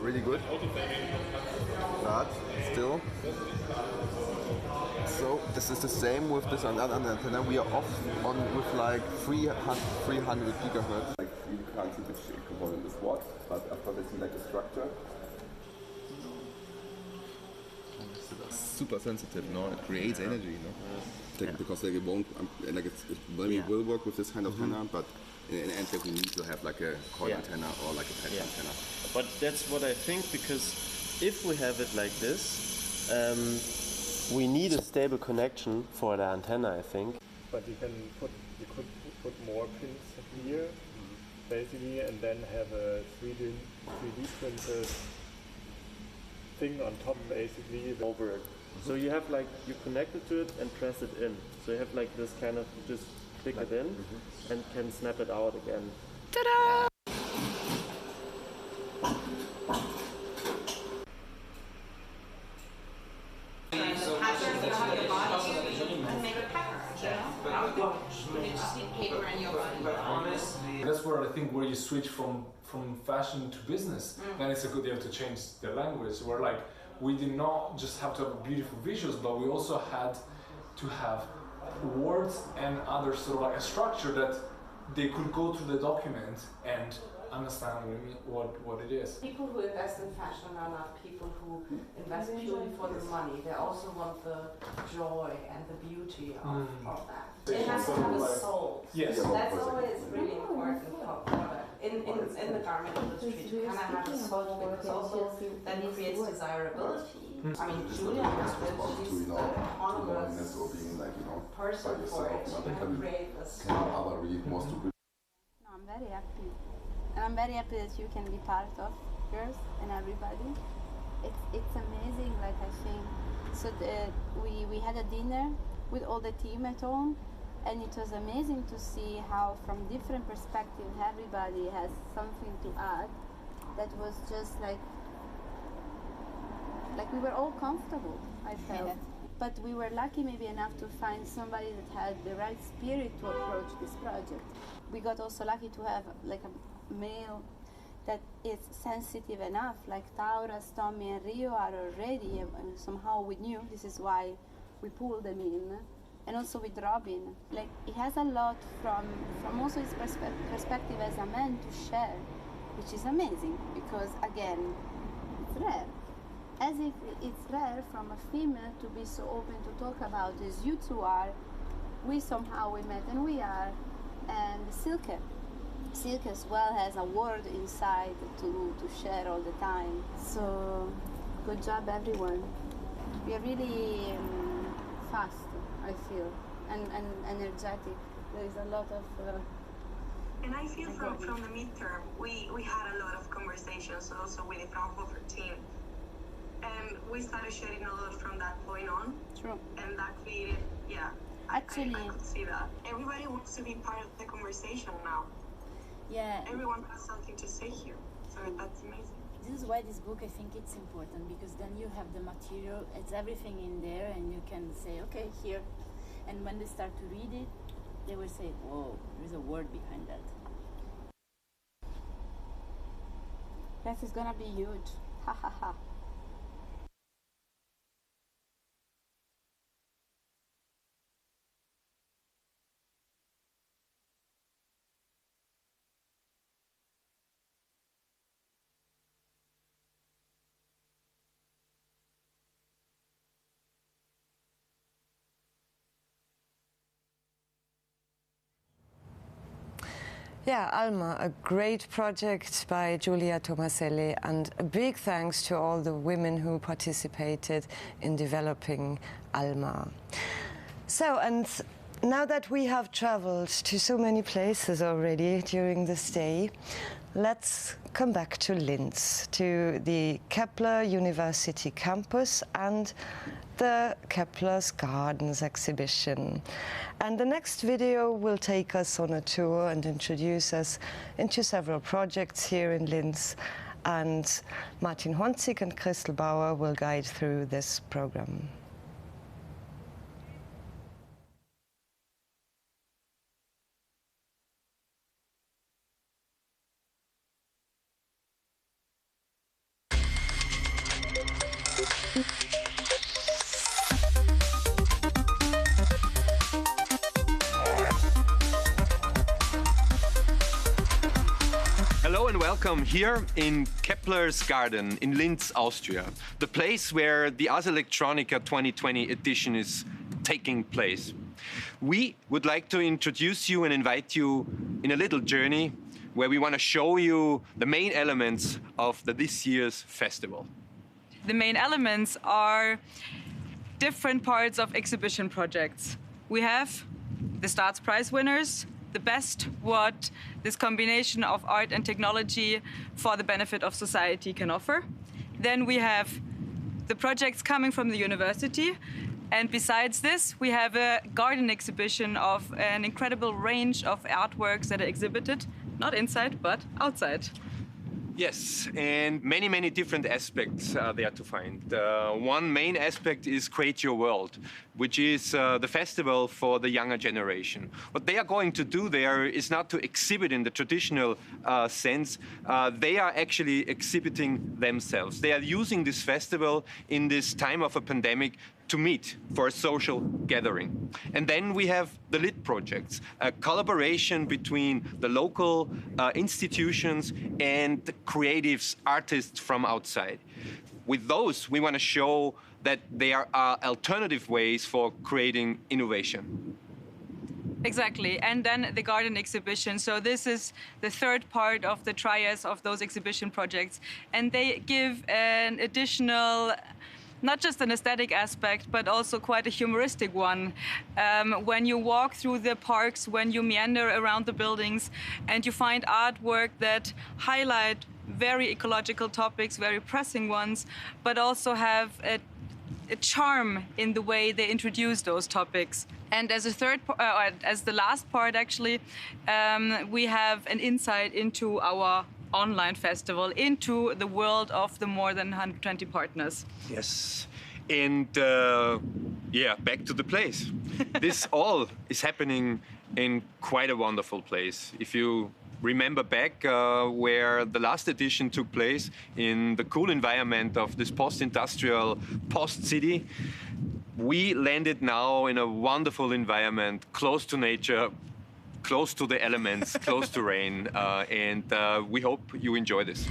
Really good. But still. So this is the same with this another antenna. We are off on with like 300 gigahertz. Like you can't see which component is what, but of course I see like the structure. Super sensitive, no? It creates energy, no? Because like it won't, like it will work with this kind of antenna, but in the end like we need to have like a coil antenna or like a patch antenna. But that's what I think, because if we have it like this, we need a stable connection for the antenna, I think. But you could put more pins here, basically, and then have a 3D printed thing on top, basically, over it. So you have like, you connect it to it and press it in. So you have like this kind of, just click it in and can snap it out again. Ta-da! That's where I think where you switch from fashion to business, then it's a good idea to change the language. Where like we did not just have to have beautiful visuals, but we also had to have words and other sort of like a structure that they could go through the document and understand what it is. People who invest in fashion are not people who invest purely for the money. They also want the joy and the beauty of that. It has to have a soul. Yes. That's always really important for product. In the garment industry, to kind of have a soul, because also that creates desirability. I mean, Julia was with, she's the autonomous person for it. She can create a soul. No, I'm very happy. And I'm very happy that you can be part of yours and everybody. It's amazing, like I think. So we had a dinner with all the team at home, and it was amazing to see how from different perspectives everybody has something to add. That was just like we were all comfortable, I felt. Yeah. But we were lucky maybe enough to find somebody that had the right spirit to approach this project. We got also lucky to have like a male that is sensitive enough, like Taurus, Tommy and Rio are already, somehow we knew, this is why we pulled them in. And also with Robin, like he has a lot from also his perspective as a man to share, which is amazing, because again, it's rare. As if it's rare from a female to be so open to talk about as you two are, we met and we are, and Silke as well has a word inside to share all the time. So good job everyone. We are really fast, I feel, and energetic. There is a lot of and I feel from the midterm we had a lot of conversations also with the Fraunhofer team. And we started sharing a lot from that point on. True. And that created, actually, I could see that. Everybody wants to be part of the conversation now. Yeah. Everyone has something to say here, so that's amazing. This is why this book, I think it's important, because then you have the material, it's everything in there, and you can say, okay, here. And when they start to read it, they will say, whoa, there's a word behind that. This is gonna be huge. Ha ha ha. Yeah, Alma, a great project by Giulia Tomasello, and a big thanks to all the women who participated in developing Alma. So, and now that we have traveled to so many places already during this day, let's come back to Linz, to the Kepler University campus and the Kepler's Gardens exhibition. And the next video will take us on a tour and introduce us into several projects here in Linz. And Martin Honzig and Christel Bauer will guide through this program. Hello and welcome here in Kepler's Garden in Linz, Austria, the place where the Ars Electronica 2020 edition is taking place. We would like to introduce you and invite you in a little journey where we want to show you the main elements of this year's festival. The main elements are different parts of exhibition projects. We have the STRATS prize winners, the best what this combination of art and technology for the benefit of society can offer. Then we have the projects coming from the university. And besides this, we have a garden exhibition of an incredible range of artworks that are exhibited, not inside, but outside. Yes, and many, many different aspects are there to find. One main aspect is Create Your World, which is the festival for the younger generation. What they are going to do there is not to exhibit in the traditional sense. They are actually exhibiting themselves. They are using this festival in this time of a pandemic to meet for a social gathering. And then we have the LIT projects, a collaboration between the local institutions and creatives, artists from outside. With those, we want to show that there are alternative ways for creating innovation. Exactly, and then the garden exhibition. So this is the third part of the trias of those exhibition projects. And they give an additional, not just an aesthetic aspect, but also quite a humoristic one. When you walk through the parks, when you meander around the buildings, and you find artwork that highlight very ecological topics, very pressing ones, but also have a charm in the way they introduce those topics. And as a as the last part, actually, we have an insight into our online festival, into the world of the more than 120 partners. Yes, and yeah, back to the place. This all is happening in quite a wonderful place. If you remember back where the last edition took place, in the cool environment of this post-industrial, post-city, we landed now in a wonderful environment, close to nature, close to the elements, close to rain, and we hope you enjoy this.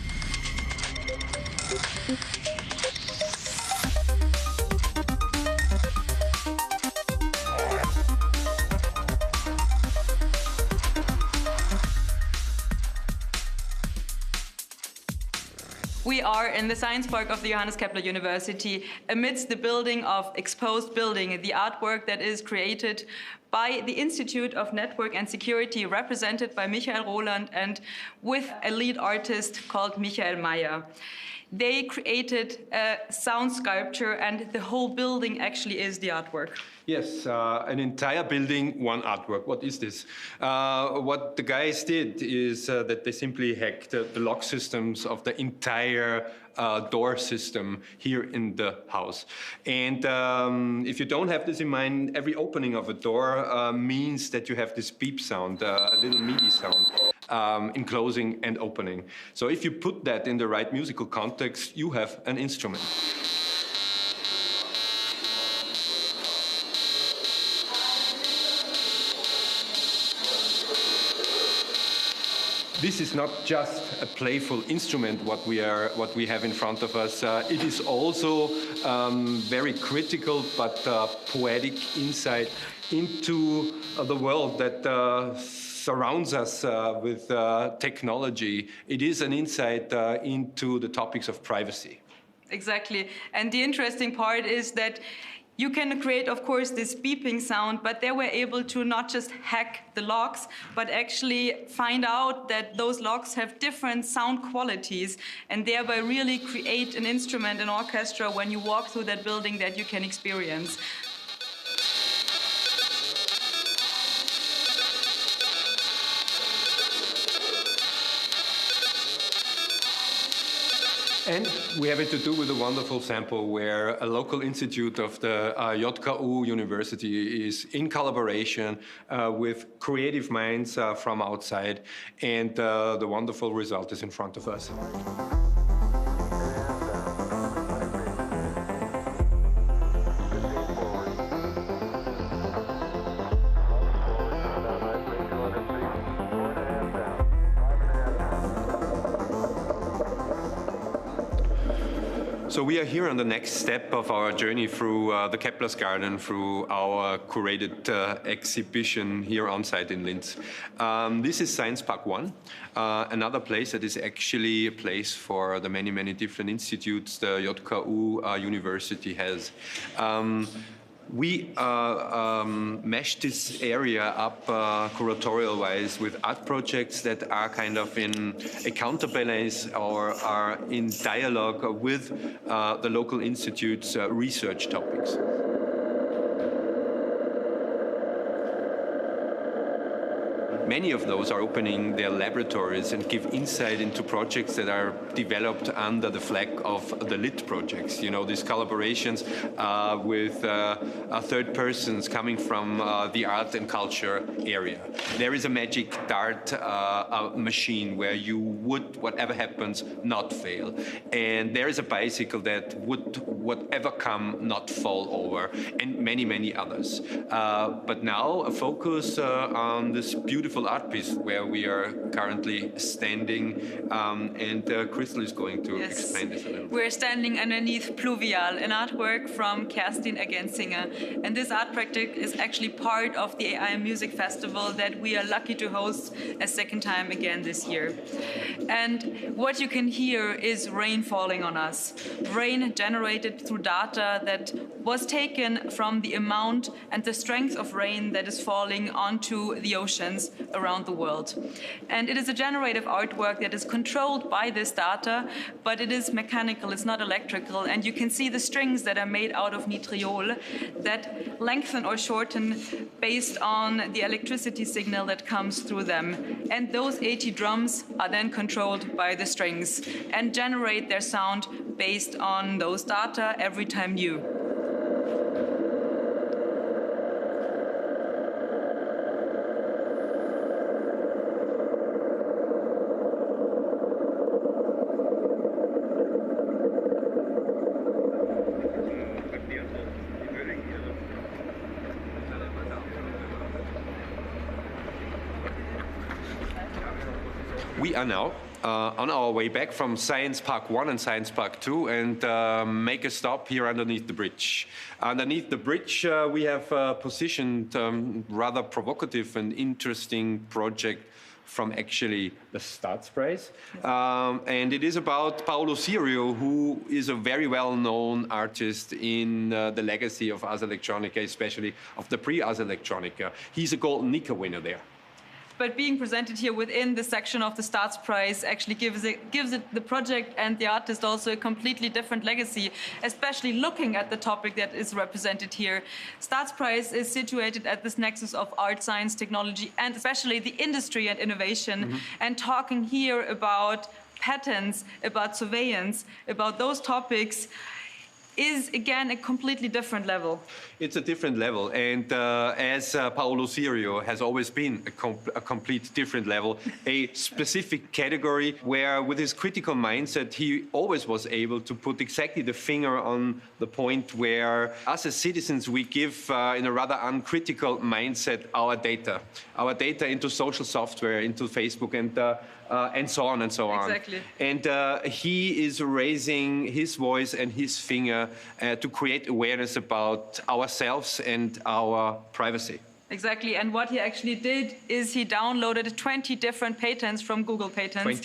We are in the Science Park of the Johannes Kepler University, amidst the building of Exposed Building, the artwork that is created by the Institute of Network and Security, represented by Michael Roland, and with a lead artist called Michael Meyer. They created a sound sculpture, and the whole building actually is the artwork. Yes, an entire building, one artwork. What is this? What the guys did is that they simply hacked the lock systems of the entire door system here in the house. And if you don't have this in mind, every opening of a door means that you have this beep sound, a little MIDI sound, in closing and opening. So if you put that in the right musical context, you have an instrument. This is not just a playful instrument, what we have in front of us. It is also very critical but poetic insight into the world that surrounds us with technology, it is an insight into the topics of privacy. Exactly. And the interesting part is that you can create, of course, this beeping sound, but they were able to not just hack the logs, but actually find out that those logs have different sound qualities and thereby really create an instrument, an orchestra, when you walk through that building that you can experience. And we have it to do with a wonderful sample where a local institute of the JKU University is in collaboration with creative minds from outside, and the wonderful result is in front of us. So we are here on the next step of our journey through the Kepler's garden, through our curated exhibition here on site in Linz. This is Science Park 1, another place that is actually a place for the many, many different institutes the JKU University has. We meshed this area up curatorial-wise with art projects that are kind of in a counterbalance or are in dialogue with the local institute's research topics. Many of those are opening their laboratories and give insight into projects that are developed under the flag of the LIT projects. You know, these collaborations with third persons coming from the art and culture area. There is a magic dart machine where you would, whatever happens, not fail. And there is a bicycle that would, whatever come, not fall over, and many, many others. But now a focus on this beautiful art piece where we are currently standing, and Crystal is going to explain this a little bit. We're standing underneath Pluvial, an artwork from Kerstin Ergänzinger. And this art project is actually part of the AI Music Festival that we are lucky to host a second time again this year. And what you can hear is rain falling on us. Rain generated through data that was taken from the amount and the strength of rain that is falling onto the oceans around the world. And it is a generative artwork that is controlled by this data, but it is mechanical, it's not electrical, and you can see the strings that are made out of nitriol that lengthen or shorten based on the electricity signal that comes through them. And those 80 drums are then controlled by the strings and generate their sound based on those data every time new. We are now on our way back from Science Park 1 and Science Park 2 and make a stop here underneath the bridge. Underneath the bridge we have positioned rather provocative and interesting project from actually the STRATS Prize. And it is about Paolo Sirio, who is a very well-known artist in the legacy of Ars Electronica, especially of the pre-Ars Electronica. He's a Golden Nika winner there. But being presented here within the section of the STRATS Prize actually gives it the project and the artist also a completely different legacy, especially looking at the topic that is represented here. STRATS Prize is situated at this nexus of art, science, technology, and especially the industry and innovation. And talking here about patents, about surveillance, about those topics is, again, a completely different level. It's a different level, and as Paolo Sirio has always been a complete different level, a specific category where with his critical mindset he always was able to put exactly the finger on the point where us as citizens we give in a rather uncritical mindset our data into social software, into Facebook and so on and so on. Exactly. And he is raising his voice and his finger to create awareness about ourselves and our privacy. Exactly, and what he actually did is he downloaded 20 different patents from Google Patents.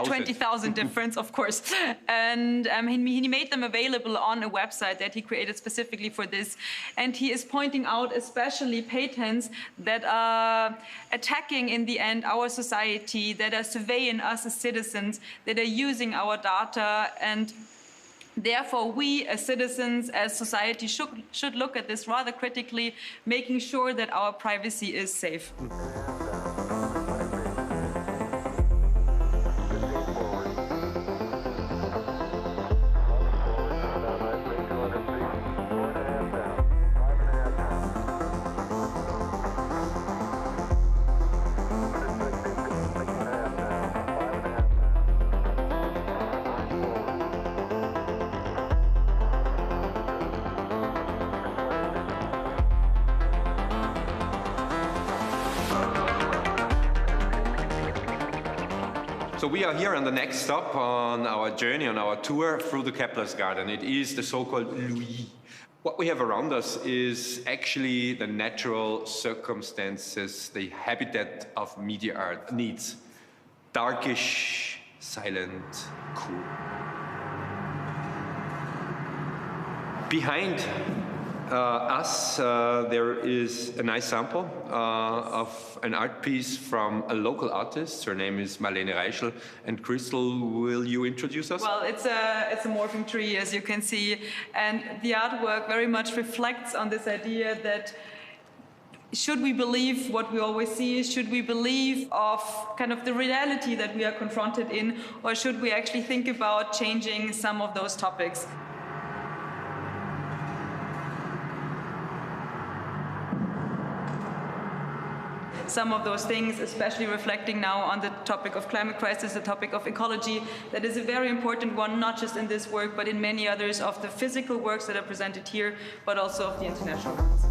20,000 different, of course. And he made them available on a website that he created specifically for this. And he is pointing out especially patents that are attacking in the end our society, that are surveying us as citizens, that are using our data, and therefore, we as citizens, as society, should look at this rather critically, making sure that our privacy is safe. So we are here on the next stop on our journey, on our tour through the Kepler's garden. It is the so-called Louis. What we have around us is actually the natural circumstances, the habitat of media art needs. Darkish, silent, cool. Behind us, there is a nice sample of an art piece from a local artist. Her name is Marlene Reichel. And Crystal, will you introduce us? Well, it's a morphing tree, as you can see. And the artwork very much reflects on this idea that should we believe what we always see? Should we believe of kind of the reality that we are confronted in? Or should we actually think about changing some of those topics? Some of those things, especially reflecting now on the topic of climate crisis, the topic of ecology, that is a very important one, not just in this work, but in many others of the physical works that are presented here, but also of the international ones.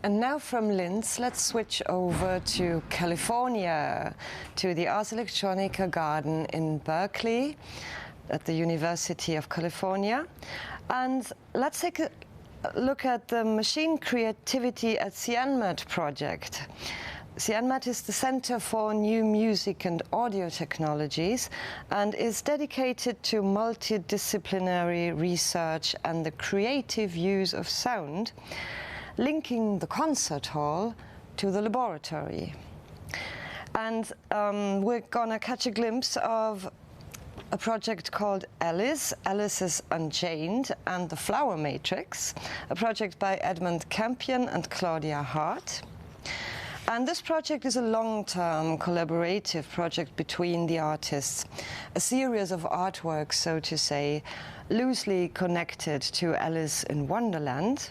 And now from Linz, let's switch over to California, to the Ars Electronica garden in Berkeley at the University of California. And let's take look at the machine creativity at CNMAT project. CNMAT is the Center for New Music and Audio Technologies and is dedicated to multidisciplinary research and the creative use of sound, linking the concert hall to the laboratory. And we're gonna catch a glimpse of a project called Alice, Alice's Unchained, and the Flower Matrix, a project by Edmund Campion and Claudia Hart. And this project is a long-term collaborative project between the artists, a series of artworks, so to say, loosely connected to Alice in Wonderland,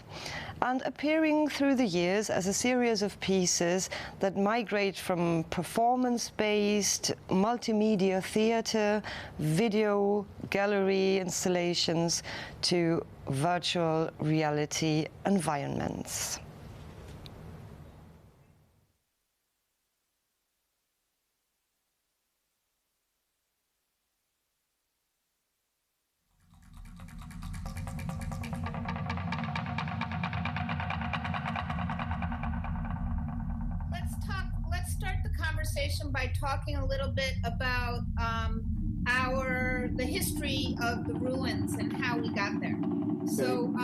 and appearing through the years as a series of pieces that migrate from performance-based multimedia theater, video, gallery installations to virtual reality environments. By talking a little bit about the history of the ruins and how we got there. So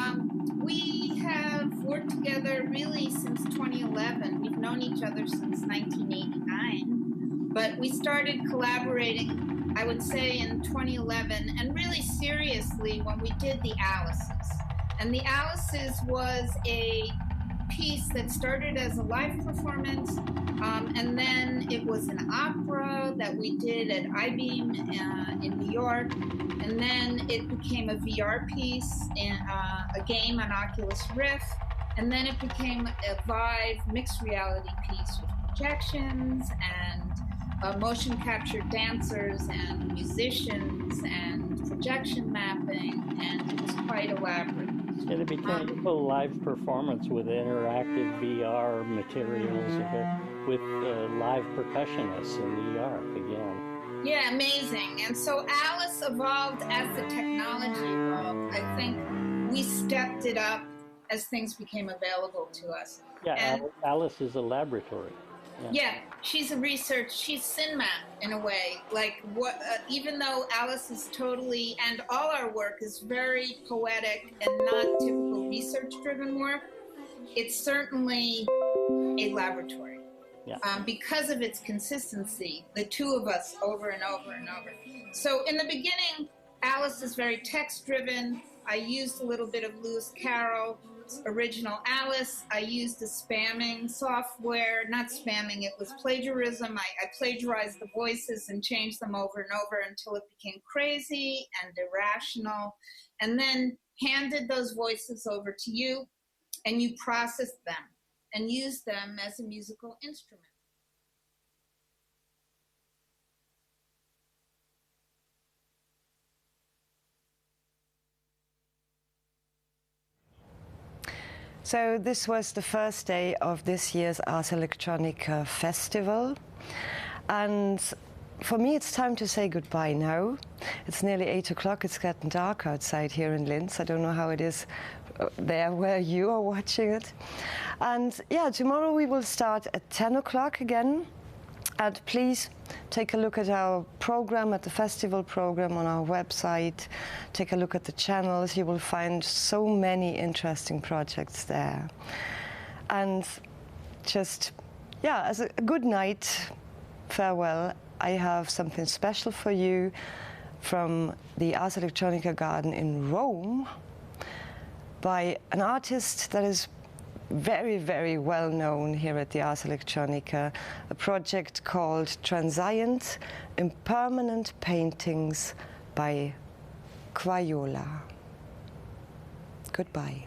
we have worked together really since 2011. We've known each other since 1989, but we started collaborating, I would say, in 2011, and really seriously when we did the Alices. And the Alices was a piece that started as a live performance, and then it was an opera that we did at I-Beam in New York, and then it became a VR piece, a game on Oculus Rift, and then it became a Vive mixed reality piece with projections and motion captured dancers and musicians and projection mapping, and it was quite elaborate. And it became a live performance with interactive VR materials with live percussionists in New York again. Yeah, amazing. And so Alice evolved as the technology evolved. I think we stepped it up as things became available to us. Yeah, and Alice is a laboratory. Yeah, she's SynMat in a way. Like even though Alice is totally, and all our work is very poetic and not typical research-driven work, it's certainly a laboratory. Yeah. Because of its consistency, the two of us over and over and over. So in the beginning, Alice is very text-driven. I used a little bit of Lewis Carroll's original Alice. I used the spamming software, not spamming, it was plagiarism. I plagiarized the voices and changed them over and over until it became crazy and irrational, and then handed those voices over to you, and you processed them and used them as a musical instrument. So this was the first day of this year's Ars Electronica festival, and for me it's time to say goodbye now. It's nearly 8 o'clock, it's getting dark outside here in Linz. I don't know how it is there where you are watching it. And yeah, tomorrow we will start at 10 o'clock again. And please take a look at our program, at the festival program on our website. Take a look at the channels. You will find so many interesting projects there. And just, yeah, as a good night, farewell, I have something special for you from the Ars Electronica garden in Rome by an artist that is very, very well known here at the Ars Electronica, a project called Transient Impermanent Paintings by Quayola. Goodbye.